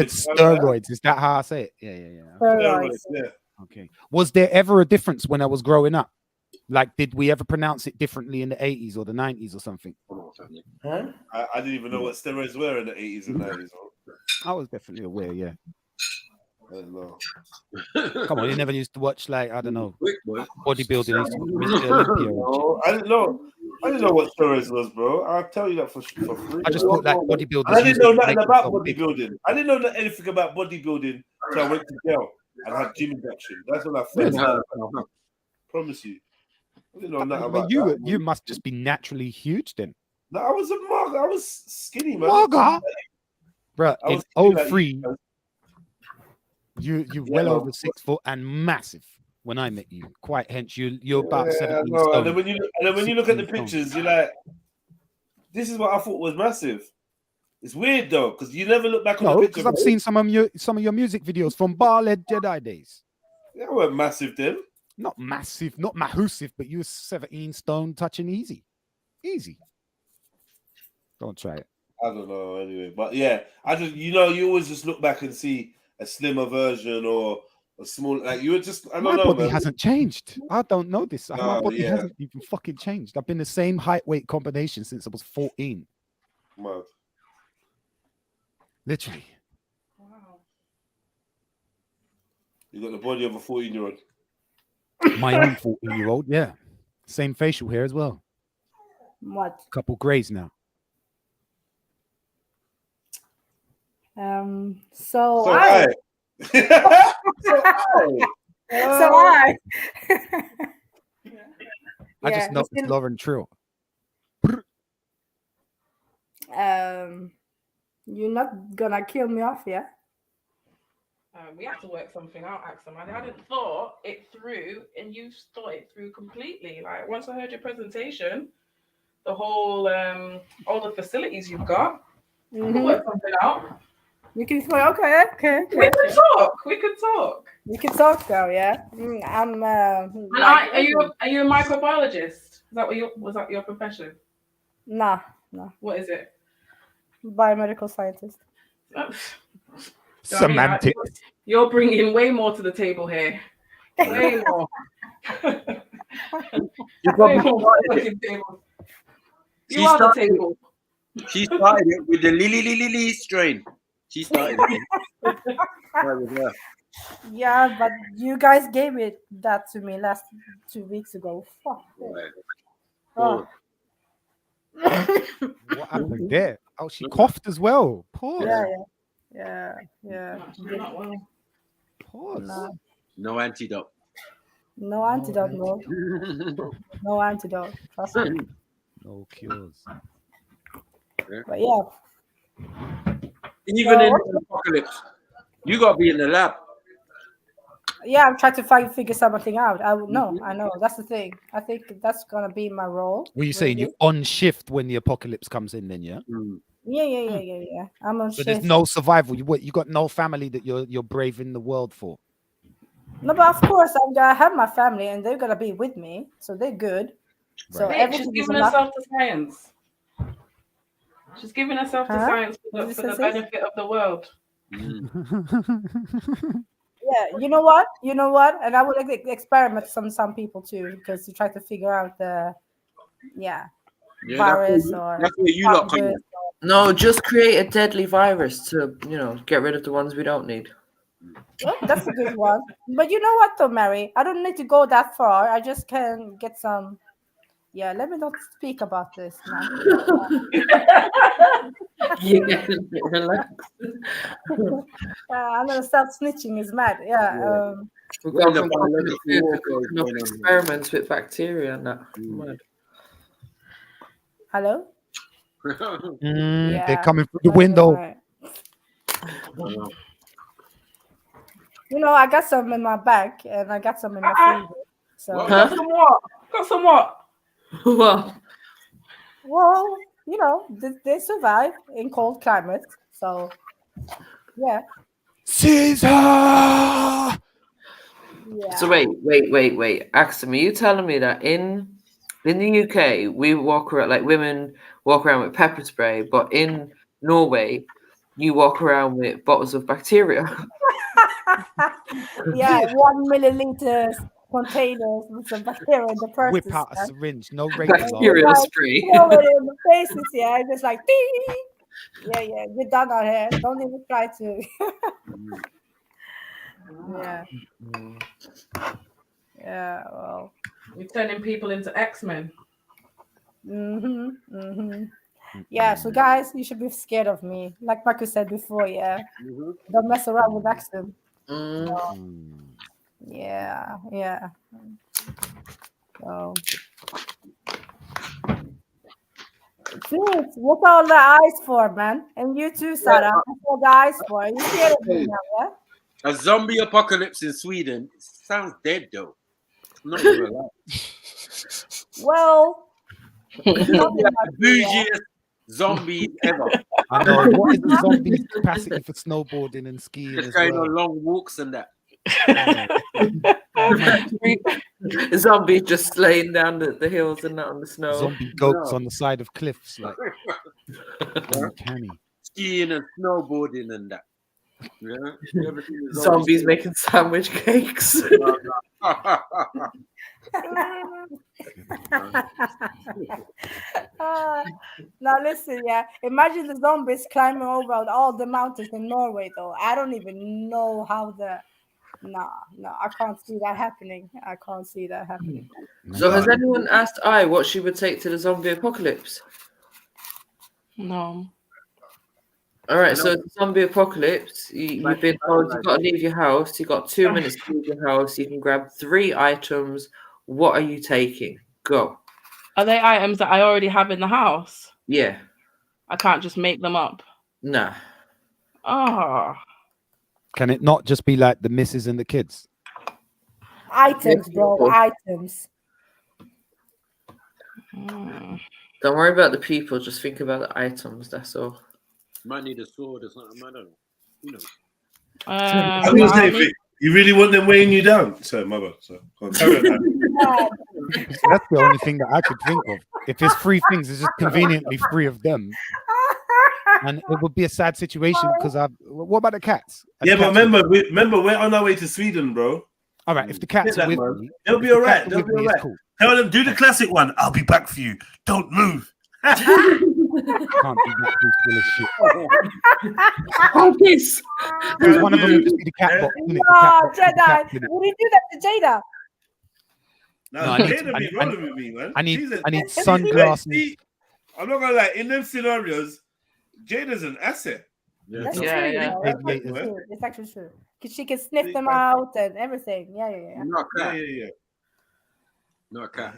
steroids. Is that how I say it? Yeah. Steroids, yeah. Okay. Was there ever a difference when I was growing up? Like, did we ever pronounce it differently in the 80s or the 90s or something? Huh? I didn't even know what steroids were in the 80s and 90s. I was definitely aware, yeah. I don't know. Come on, you never used to watch, like, I don't know, bodybuilding. Mr. Olympia. No, I didn't know what steroids was, bro. I'll tell you that for free. I just thought like bodybuilders. I didn't know nothing about bodybuilding. I didn't know anything about bodybuilding until I went to jail and had gym induction. That's when I first promise you. I didn't know nothing about that. You must just be naturally huge then. No, I was a mug. I was skinny, man. Mugger? Bro, in skinny 03, you're well over 6 foot and massive. When I met you, quite hence you're about 17 stone. And then when you look at the pictures, you're like, this is what I thought was massive. It's weird though, because you never look back on the picture. Because I've seen some of your music videos from WHA GWARN days. They weren't massive then. Not massive, not mahusive, but you were 17 stone touching easy. Don't try it. I don't know anyway, but yeah, you always just look back and see a slimmer version or a small, like you were just. I don't know. My body man. hasn't changed. I don't know this. My body hasn't even fucking changed. I've been the same height weight combination since I was 14. Mad. Literally. Wow. You got the body of a 14-year-old. My own 14-year-old, yeah. Same facial hair as well. What? Couple grays now. So I. I just noticed Lauren Trill. You're not gonna kill me off, yeah? We have to work something out, Axel. I hadn't thought it through, and you thought it through completely. Like once I heard your presentation, the whole all the facilities you've got, we can work something out. You can say, okay. We can talk. We can talk. You can talk now, yeah. I'm. And are you a microbiologist? Is that was that your profession? No. What is it? Biomedical scientist. Semantics. You're bringing way more to the table here. Way more. You probably started it. You are the table. She started it with the Lily strain. She started it. Yeah, but you guys gave that to me last 2 weeks ago. Fuck. What happened there? Oh, she coughed as well. Pause. Yeah. Pause. No antidote. No antidote, no. No antidote. Trust me. No cures. But yeah. Even in the apocalypse, you gotta be in the lab. Yeah, I'm trying to figure something out. I know. That's the thing. I think that's gonna be my role. What are you saying? You're on shift when the apocalypse comes in, then, yeah? Yeah. I'm on So shift. there's no survival. You got no family that you're braving the world for. No, but of course I have my family and they're gonna be with me, so they're good. So Wait, everything she's is giving herself to science. She's giving herself to science for the benefit of the world. Yeah, you know what? And I would experiment some people too, because to try to figure out the virus or that's where you lot come in. No, just create a deadly virus to get rid of the ones we don't need. Oh, that's a good one. But you know what though, Mary? I don't need to go that far. I just can get some. Yeah, let me not speak about this now. I'm gonna start snitching. Is mad. Yeah. We're going to experiments with bacteria and that. Hello. They're coming through the window. Right. I got some in my bag and I got some in my freezer. So got some what? Got some what? Well, they survive in cold climate. So yeah. Caesar. Yeah. So wait. Axel, are you telling me that in the UK we walk around like women walk around with pepper spray, but in Norway you walk around with bottles of bacteria? Yeah, 1 milliliter containers with some bacteria in the purse. Whip out a syringe, no regular. Bacterial spray. Throw it in the faces, yeah, just like ding. Yeah, we're done out here. Don't even try to. Yeah, well. You're turning people into X-Men. Yeah, so guys, you should be scared of me. Like Marcus said before, yeah. Don't mess around with Axel. Yeah. So, dude, what's all the eyes for, man? And you too, Sarah. What's all the eyes for? Are you scared of me now, yeah? A zombie apocalypse in Sweden sounds dead though. I'm not gonna lie. Well, the bougiest zombie ever. I know. What is the zombie's capacity for snowboarding and skiing? Just as going well? on long walks and that. Zombie just laying down the hills and not on the snow. Zombie goats on the side of cliffs, like uncanny. Skiing and snowboarding and that. Yeah. You ever seen the Zombies making sandwich cakes. Now listen, yeah. Imagine the zombies climbing over all the mountains in Norway, though. I don't even know how Nah, I can't see that happening. I can't see that happening. So has anyone asked I what she would take to the zombie apocalypse? No. All right, so the zombie apocalypse, you've been told you've got to leave your house. You've got 2 minutes to leave your house. You can grab 3 items. What are you taking? Go. Are they items that I already have in the house? Yeah. I can't just make them up. Nah. Oh. Can it not just be like the missus and the kids? Items, bro. Items. Don't worry about the people. Just think about the items. That's all. Might need a sword or something. I don't know. You know. I was gonna say, Vic, you really want them weighing you down? So, mother. So, carry on, man. That's the only thing that I could think of. If it's 3 things, it's just conveniently 3 of them. And it would be a sad situation because what about the cats? Yeah, but remember, we're on our way to Sweden, bro. All right, if the cats are with me, they'll be all right. They'll be all right. Tell them, do the classic one. I'll be back for you. Don't move. Can't do that Bruce Willis shit. Oh, this. One of them would just be the cat box. Oh, Jedi. Would you do that to Jada? No, I need Jada be rolling with me, man. I need sunglasses. I'm not gonna lie. In them scenarios, Jada's an asset. That's true. It's actually true. Because she can sniff them out and everything. Yeah. Yeah. Not a cat.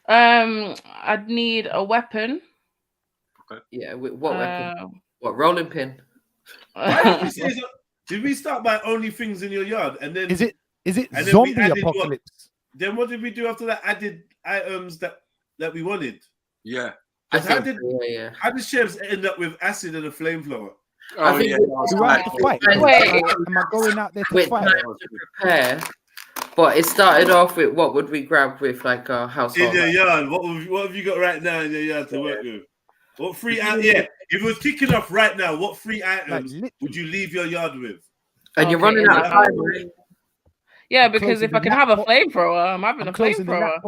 I'd need a weapon. Okay. Yeah, what weapon? What, rolling pin? Did we start by only things in your yard, and then is it zombie apocalypse? Then what did we do after that? Added items that we wanted. Yeah. How did chefs end up with acid and a flamethrower? Do I have to fight? Am I going out there to fight? To prepare. But it started off with what would we grab with like a household? In your yard, what have you got right now in your yard to work with? What 3 items? Yeah, if it was kicking off right now, what 3 items would you leave your yard with? And you're running out of time, right? Yeah, because if I can have a flamethrower, I'm having a flamethrower.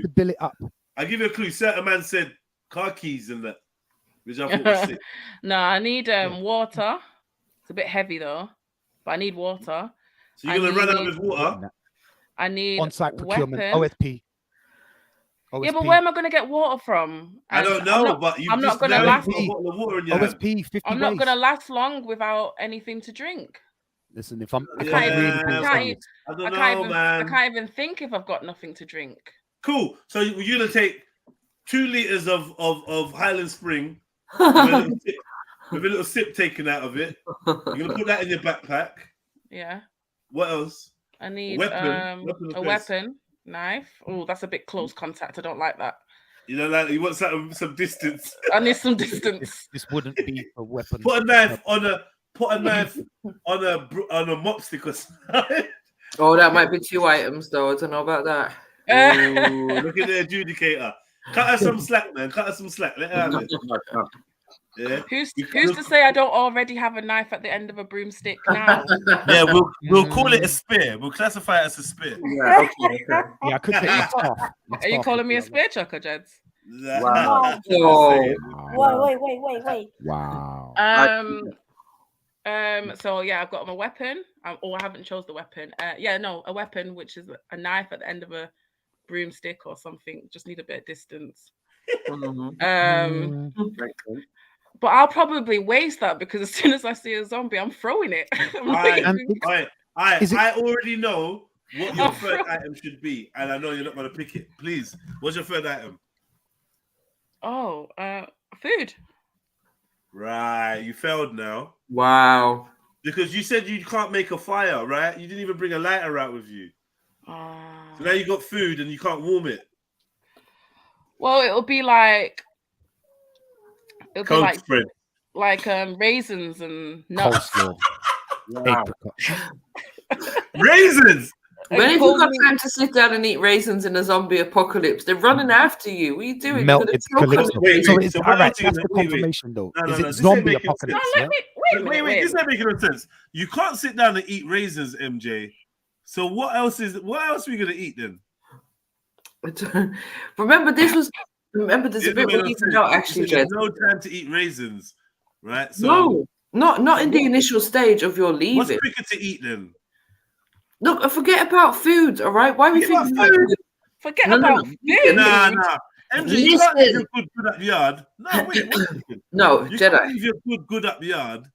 To build it up. I'll give you a clue. Certain man said car keys and that, which I thought was sick. No, I need water. It's a bit heavy though, but I need water. So you're gonna run out with water? I need on-site procurement, weapon. OSP. Yeah, but where am I going to get water from? I don't know, but I'm not going to last. OSP 50 I'm not going to last long without anything to drink. Listen, I can't even think if I've got nothing to drink. Cool. So you're gonna take 2 liters of Highland Spring with a little sip taken out of it. You're gonna put that in your backpack. Yeah. What else? I need a weapon, knife. Oh, that's a bit close contact. I don't like that. You know, like you want some distance. I need some distance. This wouldn't be a weapon. Put a knife on a mop stick or something. Oh, that might be 2 items though. I don't know about that. Ooh, look at the adjudicator. Cut her some slack, man. Cut her some slack. Let her have it. Yeah. Who's to say I don't already have a knife at the end of a broomstick now? Yeah, we'll call it a spear. We'll classify it as a spear. Yeah, okay. Yeah, I could take it off. Are you calling me a spear chucker, Jeds? Wow. Wait. Wow. So yeah, I've got my weapon. I haven't chose the weapon. A weapon, which is a knife at the end of a broomstick or something. Just need a bit of distance. But I'll probably waste that because as soon as I see a zombie, I'm throwing it. I already know what your third item should be, and I know you're not going to pick it. Please, what's your third item? Oh, food. Right, you failed now. Wow. Because you said you can't make a fire, right? You didn't even bring a lighter out with you. So now you got food and you can't warm it. Well, it'll be like spread. Like raisins and nuts. Wow. Raisins. When have you got time to sit down and eat raisins in a zombie apocalypse? They're running after you. What are you doing? Melted calypso. So all right, that's the confirmation though. Is it zombie apocalypse? Wait, this ain't making no sense. You can't sit down and eat raisins, MJ. So what else are we gonna eat then? Remember, there's a bit we're leaving out actually. There's no time to eat raisins, right? So no. Not in the initial stage of your leaving. What's quicker to eat then? Look, forget about food, all right? Why are we thinking about food? Forget about food. Nah. MJ, you can't leave your good up yard. No, wait, one second. No, you Jedi. can't leave your good up yard,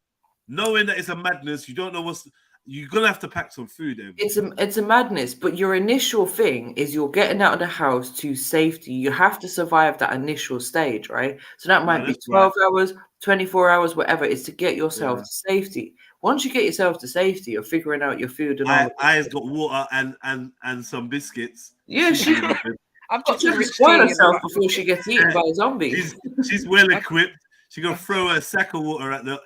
knowing that it's a madness. You don't know what's. You're gonna have to pack some food in. It's a madness, but your initial thing is you're getting out of the house to safety. You have to survive that initial stage, right? So that might be 12 hours, 24 hours, whatever. It's to get yourself to safety. Once you get yourself to safety, you're figuring out your food and all. I's got water and some biscuits. Yeah, I've got to spoil herself before she gets eaten by a zombie. She's well equipped. She's gonna throw a sack of water at the.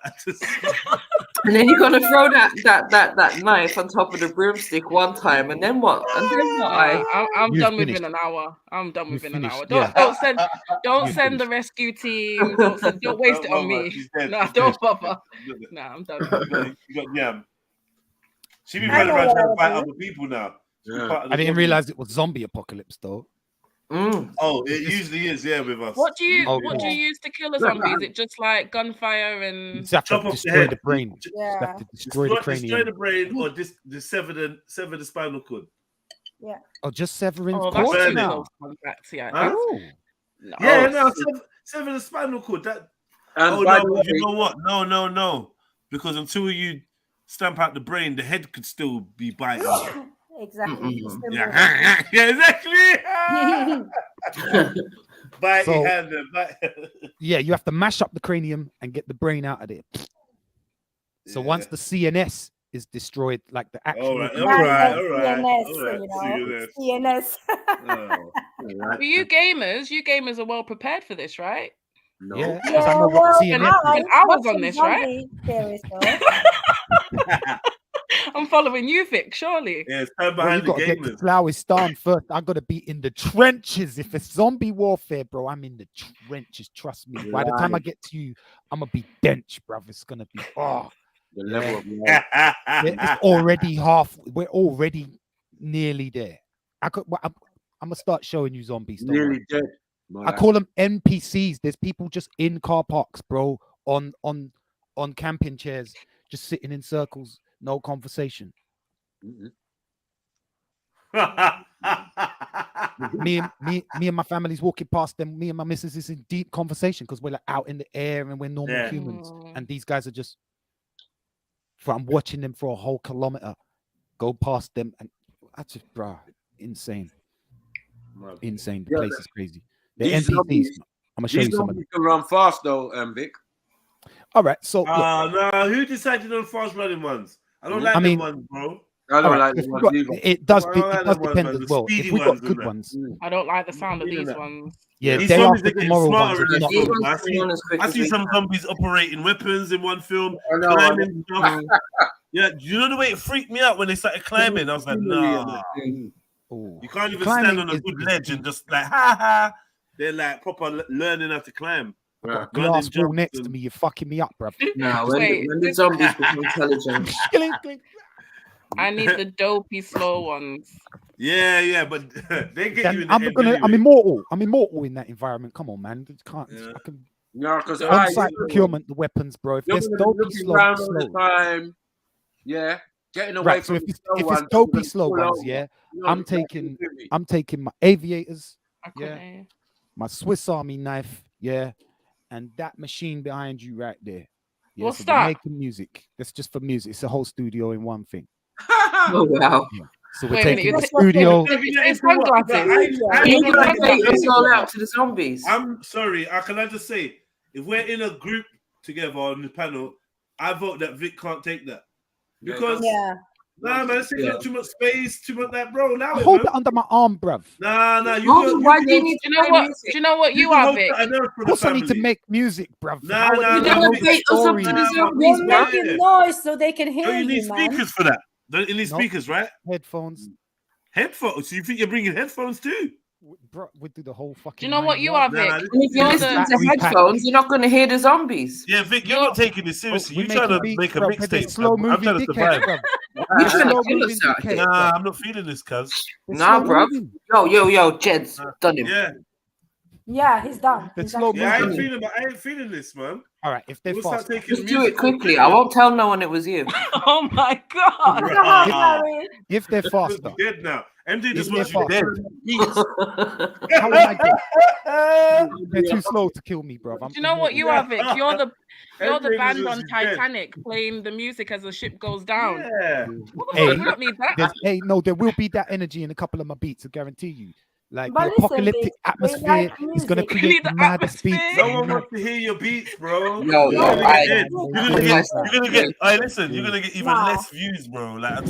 And then you're gonna throw that knife on top of the broomstick one time, and then what? And then what? I'm done within an hour. I'm done within an hour. Don't send the rescue team. Don't waste it on me. No, don't bother. No, I'm done. You got Yam. She be running around trying to fight other people now. I didn't realize it was zombie apocalypse though. Oh, it usually is, yeah, with us. What do you use to kill a zombie? Is it just like gunfire and chop off destroy the brain? Yeah. Destroy the cranium. Destroy the brain or just sever the spinal cord. Yeah. Oh, just severing Oh, cords that's now. close contact, yeah. Huh? No. Yeah, no, sever the spinal cord. That. And Oh by no, the way- you know what? No. Because until you stamp out the brain, the head could still be biting. Exactly. Yeah, exactly. Bite So- hand and bite. Yeah, you have to mash up the cranium and get the brain out of there. So once the CNS is destroyed, like the actual. All right. CNS. For you gamers are well prepared for this, right? No. Yeah, because I know what CNS is. I was on this, right? I'm following you, Vic, surely. Yeah, stand Bro, you behind the gotta get to gamers. Flowerstan first. I gotta be in the trenches. If it's zombie warfare, bro, I'm in the trenches. Trust me. By the time I get to you, I'm gonna be bench, bruv. It's gonna be The level of it's already half. We're already nearly there. I'm gonna start showing you zombies. don't Nearly worry. dead. I call them NPCs. There's people just in car parks, bro, on camping chairs, just sitting in circles, no conversation. me and my family's walking past them. Me and my missus is in deep conversation because we're like out in the air and we're normal humans. And these guys are just. I'm watching them for a whole kilometer, go past them, and I just, bro, insane. Insane. The place is crazy. The These NPCs. zombies- I'm gonna show you These some of them. zombies can run fast though, Vic. All right, so look, No, who decided on fast running ones? I don't like I mean, them ones, bro. I don't all right, like if the we ones got- either. it does I don't like them depend ones, as the well. If speedy we got ones good and that. ones, I don't like the sound of these ones. yeah, These day zombies after are getting tomorrow smarter ones in are this not film. good. I see some zombies operating weapons in one film, I know, climbing stuff. Yeah, you know the way it freaked me out when they started climbing? I was like, nah. You can't even stand Climbing on a is- good ledge and just like, ha ha. They're like proper learning how to climb. I got a glass wall next to me. You're fucking me up, bro. No, when the zombies become intelligent. I need the dopey slow ones. Yeah, but they get you in the I'm end gonna. anyway. I'm immortal. I'm immortal in that environment. Come on, man. Can't. I can. No, because On-site procurement, the weapons, bro. If You're there's gonna be dopey looking slow, around all the slow. time. Yeah, getting away Right. So from if the it's slow ones, dopey you're slow gonna ones, pull yeah, over. You know, I'm it's like, taking my aviators, Yeah. yeah, my Swiss Army knife, yeah, and that machine behind you right there. Yeah, What's so we're that? making music. That's just for music. It's a whole studio in one thing. Oh wow! Yeah. So we're Wait a minute, taking the you're studio. It's sunglasses. You can take this all out to the zombies. I'm sorry. Can I just say, if we're in a group together on the panel, I vote that Vic can't take that because nah, man, it's taking up too much space, too much that, bro. Now Hold it under my arm, bruv. Nah, you Hold got- on, why you do you got- need Do you know what? Do you know what you can are, hold Vic? that on earth for Of the course, I need to family. make music, bruv. Nah, How nah, you nah, gonna Vic. make stories? You're making noise so they can hear Oh, you need you, man. speakers for that. Don't you need Nope. speakers, right? Headphones, Headphones. So you think you're bringing headphones too? bro. We do the whole fucking. Do you know what nine you yards. are, Vic? Nah, And if you're You're listening the- to headphones, you're not going to hear the zombies. Yeah, Vic, you're not taking this seriously. We're You're trying to making make a beats, bruv. They're mixtape. slow I'm moving trying to survive. dickheads, bruv. You're trying to Slow kill moving us out dickheads, here. Nah, bruv. I'm not feeling this, cuz. They're Nah, slow bruv. moving. Yo, Jed's done him. Yeah. Yeah, he's done. The He's slow actually Yeah, I moving. ain't feeling this, man. All right, if they're We'll start faster. taking Just do it music quickly. I won't tell no one it was you. Oh my god. If they're faster. Dead now. MJ If just they're wants you dead. How am I dead? They're too slow to kill me, bro. Do you know what you are, Vic? You're the band on Titanic playing the music as the ship goes down. Yeah. Hey, You don't need that. no, there will be that energy in a couple of my beats, I guarantee you. Like But the listen, apocalyptic Vic, we atmosphere like is going to music. You create need the the maddest beats. No one wants to hear your beats, bro. Yo, You're gonna I- get, you're gonna get. Hey, listen, you're gonna get even Nah. less views, bro. Like,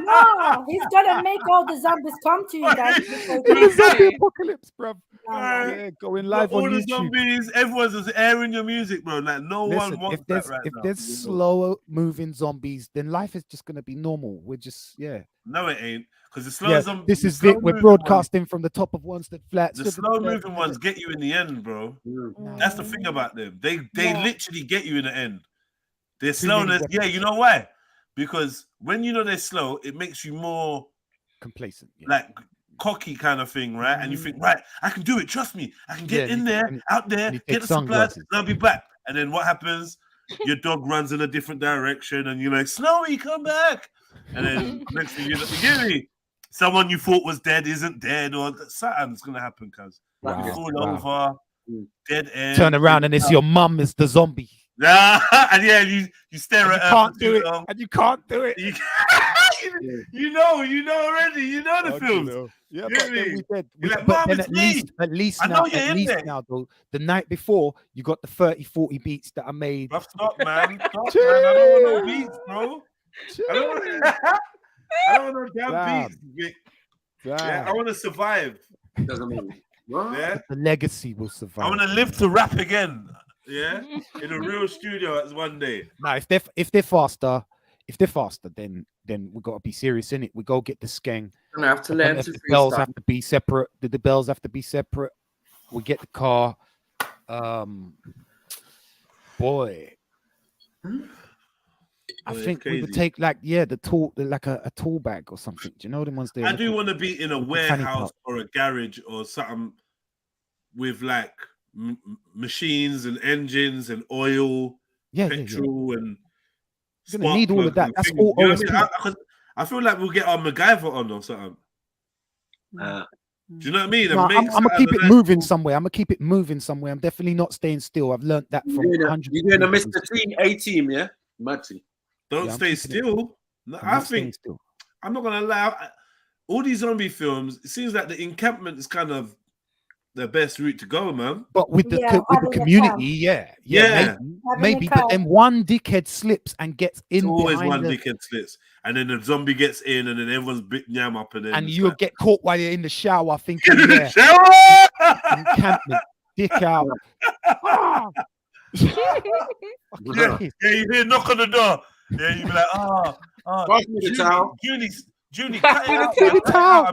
No, he's gonna make all the zombies come to you guys. The zombie apocalypse, bro. Nah. Yeah, going live all on the YouTube. zombies, everyone's just airing your music, bro. Like, no one Listen, wants if there's that right if now. there's slower moving zombies, then life is just going to be normal. We're just No, it ain't. Because the slow Yeah, zombies. this is Vic. We're broadcasting from the top of Wanstead Flats. The slow moving ones get you in the end, bro. That's the thing about them. They literally get you in the end. Their Too many slowness, weapons. yeah, you know why? Because when you know they're slow, it makes you more complacent, like cocky kind of thing, right? And you think, right, I can do it. Trust me, I can get Yeah, in there, out there, you get take the supplies, sunglasses. and I'll be back. And then what happens? Your dog runs in a different direction, and you're like, Snowy, come back. And then next thing you get me. Someone you thought was dead isn't dead, or something's gonna happen, cuz you fall over, dead end. Turn around and it's your mum is the zombie. And yeah, you stare And at you her. can't do it, and you can't do it. You know already. You know the films. Yeah, You but get then me? we did. You're like, But Mom, then it's me. at least I know you're in there. now, though, the night before you got the 30-40 beats that I made. Stop, man. Stop, man. I don't want no beats, bro. I don't want no damn beats, Vic. Yeah, I want to survive. Doesn't mean yeah. The legacy will survive. I want to live to rap again. Yeah, in a real studio as one day. Now, if they're faster, then we got to be serious in it. We go get the skeng. Gonna have to learn to the bells freestyle. have to be separate. The bells have to be separate. We get the car. Boy. I think we would take the tool, like a tool bag or something. Do you know the ones there? I do want to be in a warehouse or a garage or something with like machines and engines and oil, petrol, and you're gonna need all of that. That's all. You know what I mean? I feel like we'll get our MacGyver on or something. Do you know what I mean? No, I'm gonna keep it moving somewhere. I'm gonna keep it moving somewhere. I'm definitely not staying still. I've learned that from 100. You're doing a Mr. A team, yeah, Matty. Don't stay still. No, I think I'm not gonna lie. All these zombie films, it seems like the encampment is kind of the best route to go, man. But with the community, maybe. But then one dickhead slips and gets in. It's always behind one dickhead slips, and then the zombie gets in, and then everyone's bit yam up, and then and you'll get caught while you're in the shower, thinking, encampment, dick out. Yeah, you hear knock on the door. Yeah, you be like, Julie, cut it out.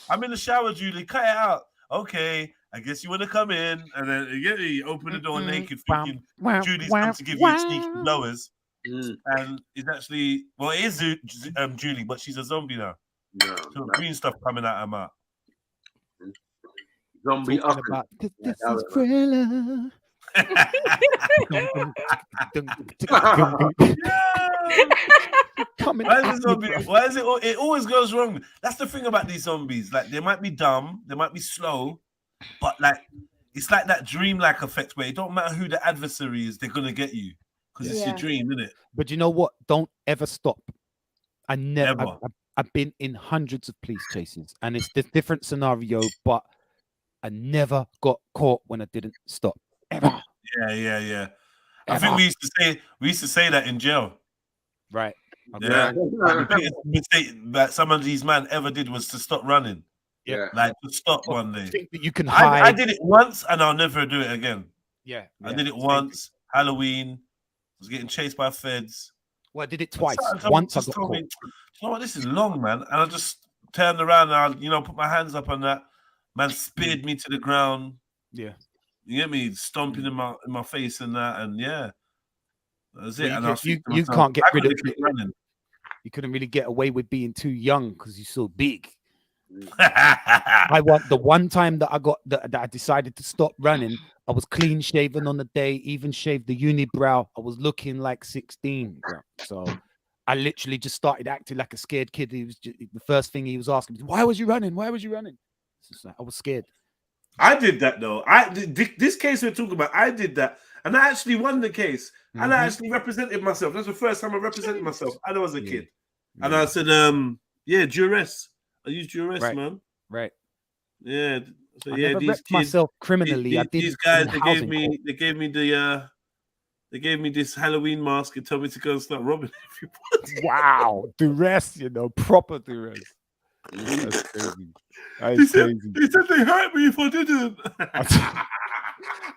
I'm in the shower. Julie, cut it out. Okay, I guess you want to come in, and then you open the door naked, thinking Julie's come to give you sneaky blowers, and it's actually it is Julie, but she's a zombie now. So green stuff coming out her mouth. Zombie up. This is Thriller. Why is it? It always goes wrong. That's the thing about these zombies. Like they might be dumb, they might be slow, but like it's like that dream-like effect where it don't matter who the adversary is, they're gonna get you because it's your dream, isn't it? But you know what? Don't ever stop. I never. I've been in hundreds of police chases, and it's a different scenario, but I never got caught when I didn't stop. Ever. Yeah. I think we used to say that in jail. Right. Yeah. The biggest mistake that some of these men ever did was to stop running. Yeah. Like to stop one day. Think that you can hide. I did it once and I'll never do it again. Yeah. I did it once. Halloween. I was getting chased by feds. Well, I did it twice. Once I got caught. You know what? This is long, man. And I just turned around and I, put my hands up on that. Man speared me to the ground. Yeah. You get me stomping in my face and that, and yeah, that's it. Well, you can't get rid of it. You couldn't really get away with being too young because you're so big. I want the one time that I got that I decided to stop running. I was clean shaven on the day, even shaved the unibrow. I was looking like 16, bro. So I literally just started acting like a scared kid. He was just, the first thing he was asking me, "Why was you running? Why was you running?" Like, I was scared. I did that though. This case we're talking about, I did that, and I actually won the case, and I actually represented myself. That's the first time I represented myself. I was a kid, and I said, yeah, duress. I used duress, man. Right. Yeah. So I yeah, never these repped kids, myself criminally. I did these guys. in They housing gave court. they gave me this Halloween mask and told me to go and start robbing everybody. Wow, duress, you know, proper duress. That's crazy. They said they hurt me if I didn't.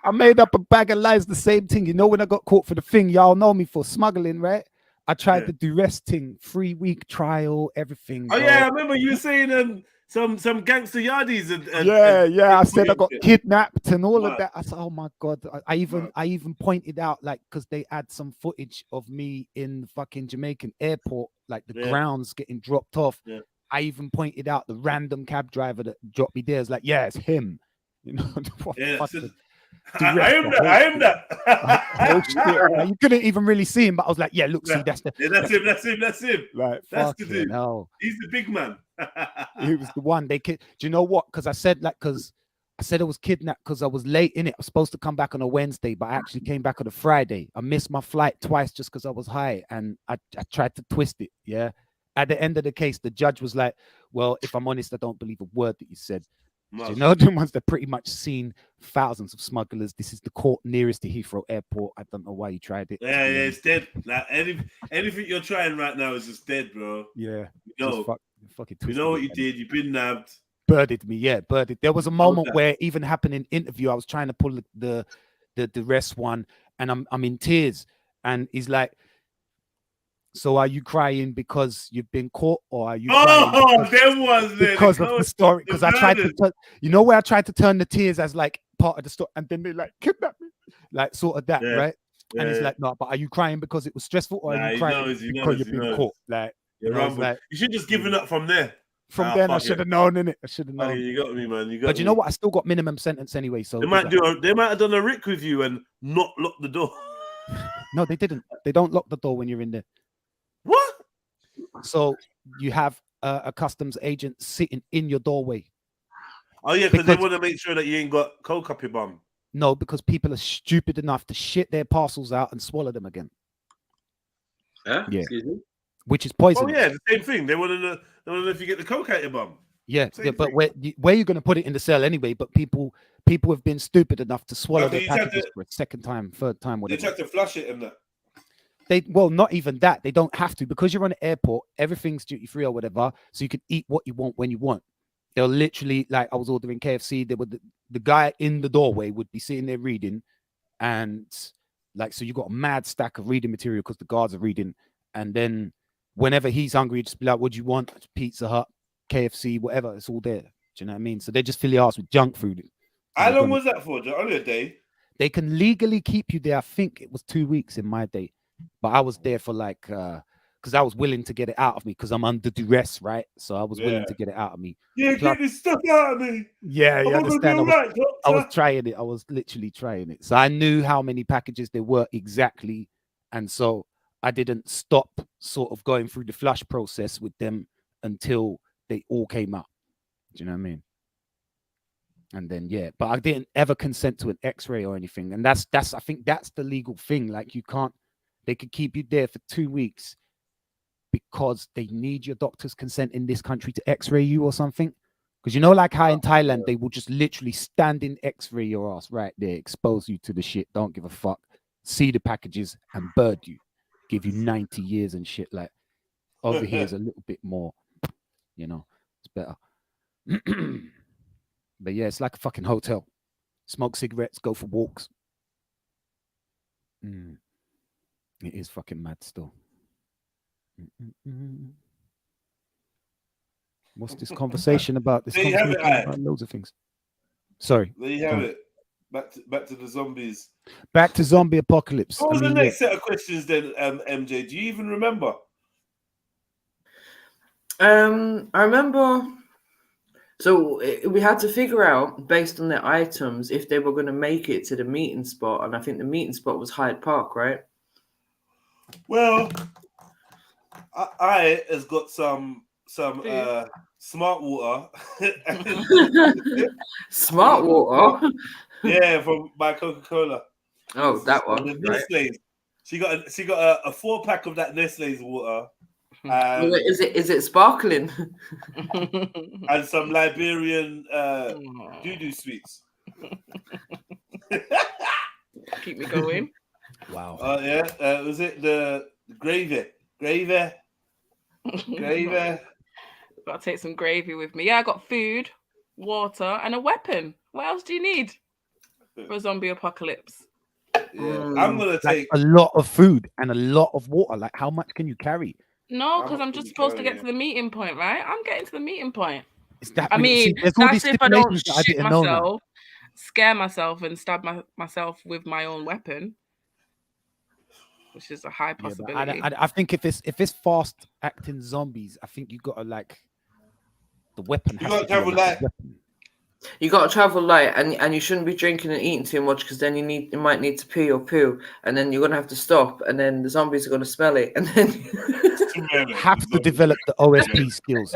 I made up a bag of lies, the same thing. You know, when I got caught for the thing, y'all know me for smuggling, right? I tried the duress thing, 3-week trial, everything. Oh bro. yeah, I remember you saying some gangster yardies and Yeah. I said I got kidnapped and all of Mad. that. I said, oh my god. I even pointed out, like, because they had some footage of me in fucking Jamaican airport, like the grounds getting dropped off. Yeah. I even pointed out the random cab driver that dropped me there. It's like, yeah, it's him. You know, I am that. Oh shit! Like, you couldn't even really see him, but I was like, yeah, look, see, that's the that's him. Like, that's the fucking dude. hell. He's the big man. He was the one. Do you know what? Because I said I was kidnapped because I was late in it. I was supposed to come back on a Wednesday, but I actually came back on a Friday. I missed my flight twice just because I was high, and I tried to twist it. Yeah. At the end of the case, the judge was like, well, if I'm honest, I don't believe a word that you said. You know, the ones that pretty much seen thousands of smugglers. This is the court nearest to Heathrow Airport. I don't know why you tried it. Yeah, it's dead. Like anything you're trying right now is just dead, bro. Yeah. You know, fucking you know what you did. You've been nabbed. Birded me, yeah, birded. There was a moment where even happened in interview, I was trying to pull the rest one, and I'm in tears, and he's like, so are you crying because you've been caught, or are you crying because of the story? Because I tried to, you know, where I tried to turn the tears as like part of the story, and then they like kidnapped me, like sort of that, right? And he's like, no, but are you crying because it was stressful, or are you crying because you've been caught? Like, you should just given up from there. From then, I should have known, innit? I should have known. You got me, man. But you know what? I still got minimum sentence anyway. So they might have done a Rick with you and not lock the door. No, they didn't. They don't lock the door when you're in there. What? So you have a customs agent sitting in your doorway. Oh yeah, because they want to make sure that you ain't got coke up your bum. No, because people are stupid enough to shit their parcels out and swallow them again. Yeah. Excuse me? Which is poison. Oh yeah, the same thing. They want to know if you get the coke out your bum. Yeah, but where you're going to put it in the cell anyway? But people have been stupid enough to swallow their packages for a second time, third time, whatever. They have to flush it and that. Not even that. They don't have to, because you're on an airport. Everything's duty free or whatever, so you can eat what you want when you want. They'll literally, like, I was ordering KFC. They would the guy in the doorway would be sitting there reading, and like, so you got a mad stack of reading material because the guards are reading, and then whenever he's hungry, just be like, "What do you want?" Pizza Hut, KFC, whatever. It's all there. Do you know what I mean? So they just fill your ass with junk food. How long was that for? Only a day. They can legally keep you there. I think it was 2 weeks in my day. But I was there for like, because I was willing to get it out of me because I'm under duress, right? So I was willing to get it out of me. Yeah, get this stuff out of me. Yeah, you understand? I was Doctor. trying it. I was literally trying it. So I knew how many packages there were exactly. And so I didn't stop sort of going through the flush process with them until they all came out. Do you know what I mean? And then, yeah, but I didn't ever consent to an x-ray or anything. And that's I think that's the legal thing. Like, you can't, they could keep you there for 2 weeks because they need your doctor's consent in this country to x-ray you or something. Because you know, like how in Thailand, they will just literally stand in x-ray your ass right there, expose you to the shit, don't give a fuck, see the packages and bird you, give you 90 years and shit. Like, over here is a little bit more, you know, it's better. But yeah, it's like a fucking hotel. Smoke cigarettes, go for walks. It is fucking mad still. What's this conversation about? This conversation about loads of things. Sorry. There you have it. Back to the zombies. Back to zombie apocalypse. What was the next set of questions then, MJ? Do you even remember? I remember So we had to figure out, based on their items, if they were going to make it to the meeting spot. And I think the meeting spot was Hyde Park, right? Well, I has got some smart water. Smart water? Yeah, from by Coca-Cola. Oh, that one. The Right. Nestle's. She got a 4-pack of that Nestle's water. Wait, is it sparkling? And some Liberian doo-doo sweets. Keep me going. Wow. Yeah. Was it the gravy? Gravy. Gotta take some gravy with me. Yeah, I got food, water, and a weapon. What else do you need for a zombie apocalypse? Yeah, I'm gonna take a lot of food and a lot of water. Like, how much can you carry? No, because I'm just supposed to get to the meeting point, right? I'm getting to the meeting point. Is that I mean, there's all that's these if I don't stipulations that I shit didn't know now. myself, scare myself, and stab myself with my own weapon, which is a high Yeah, but possibility. I think if it's fast acting zombies, I think you gotta like the weapon. You has gotta to be travel a light. weapon. You got to travel light, and you shouldn't be drinking and eating too much, because then you might need to pee or poo, and then you're gonna have to stop, and then the zombies are gonna smell it, and then Have to develop the OSP skills.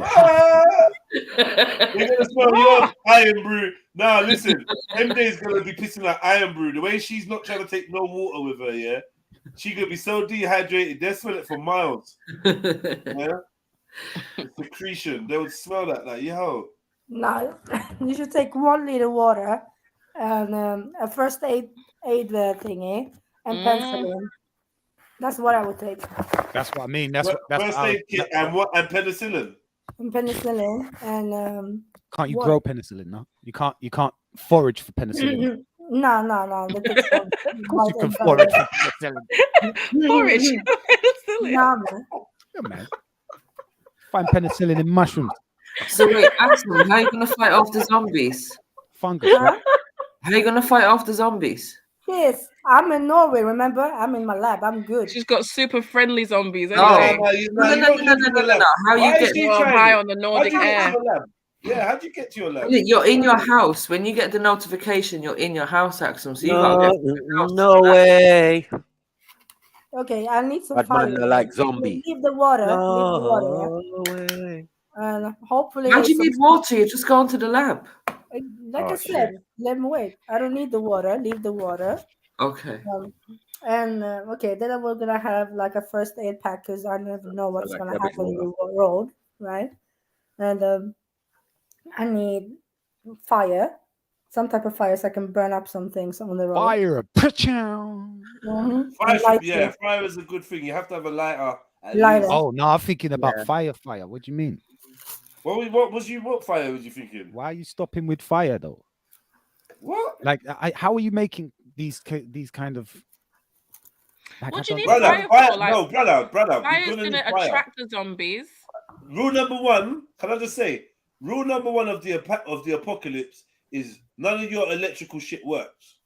You're gonna smell your iron brew. Nah, listen, MJ's gonna be pissing like iron brew. The way she's not trying to take no water with her, yeah, she gonna be so dehydrated. They smell it for miles. Yeah, secretion. They would smell that. Like, yo. No, you should take 1 liter water and a first aid thingy and penicillin. That's what I would take. That's what I mean. That's First aid kit and penicillin. And penicillin and Can't you what? grow penicillin? No, you can't forage for penicillin. No. That takes so Of course you can forage for penicillin. Forage. Nah, man. Yeah, man. Find penicillin in mushrooms. So wait, Axel, how are you gonna fight off the zombies? Fungus, right? How are you gonna fight off the zombies? Yes, I'm in Norway. Remember, I'm in my lab. I'm good. She's got super friendly zombies. Oh. Anyway. No. How you get high on the Nordic air? Yeah, how'd you get to your lab? You're in your house. When you get the notification, you're in your house, Axel. So you gotta get to the house. No way. Okay, I need some Bad fire. man, I like zombie. Leave the water. No way. And hopefully. Why do you need water? You just go into the lab. Like I said, let me wait. I don't need the water. Leave the water. Okay. Okay, then we're gonna have like a first aid pack because I never know what's like gonna rabbit happen in the water. road, right? And I need fire, some type of fire, so I can burn up some things on the road. Fire, pa-chow. Fire is a good thing. You have to have a lighter. at Lighter. least. Oh no, I'm thinking about fire. What do you mean? What fire was you thinking? Why are you stopping with fire though? What? Like, how are you making these kind of? Like, What do you need Brother, fire for? Like, no, brother. Fire's We're gonna need fire. attract the zombies. Rule number one. Can I just say? Rule number one of the apocalypse is none of your electrical shit works.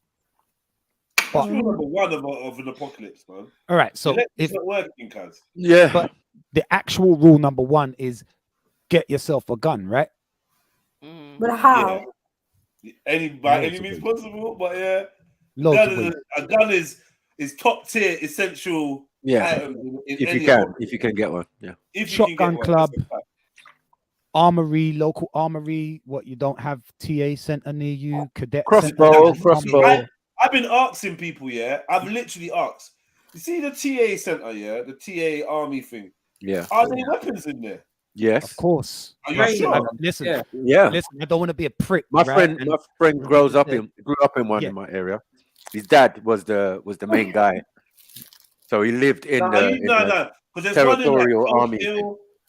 That's rule number one of an apocalypse, man. All right, so it's not working, cuz. Yeah, but the actual rule number one is get yourself a gun, right? But how? By any means possible, but yeah, Loads a gun is top tier essential. Yeah, item in if any you can, apocalypse. if you can get one, yeah. If you Shotgun can get one, club, that's a fact. armory, local armory. What, you don't have TA center near you? Cadet Crossbow. I've been asking people, yeah. I've literally asked. You see the TA center, yeah, the TA army thing. Yeah. Are there weapons in there? Yes, of course. Are you sure? Listen, yeah. Listen, I don't want to be a prick. My right? friend grew up in one in my area. His dad was the main guy, so he lived in the territorial army.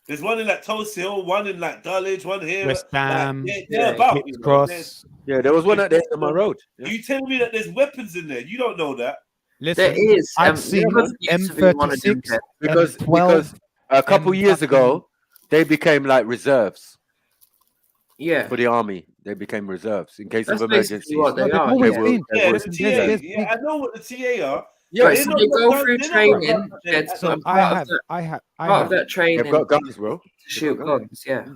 There's one in like Tulse Hill, one in like Dulwich, one here. West Ham, about. King's Cross. Yeah, there was one at the end of my road. You telling me that there's weapons in there? You don't know that. Listen, There is. I've seen M36 because a couple years ago they became like reserves. Yeah, for the army, they became reserves in case That's of basically emergencies. what they are. Yeah, I know what the TA are. Yeah, so they go through training. So I have They've got guns, bro. Shoot guns, yeah.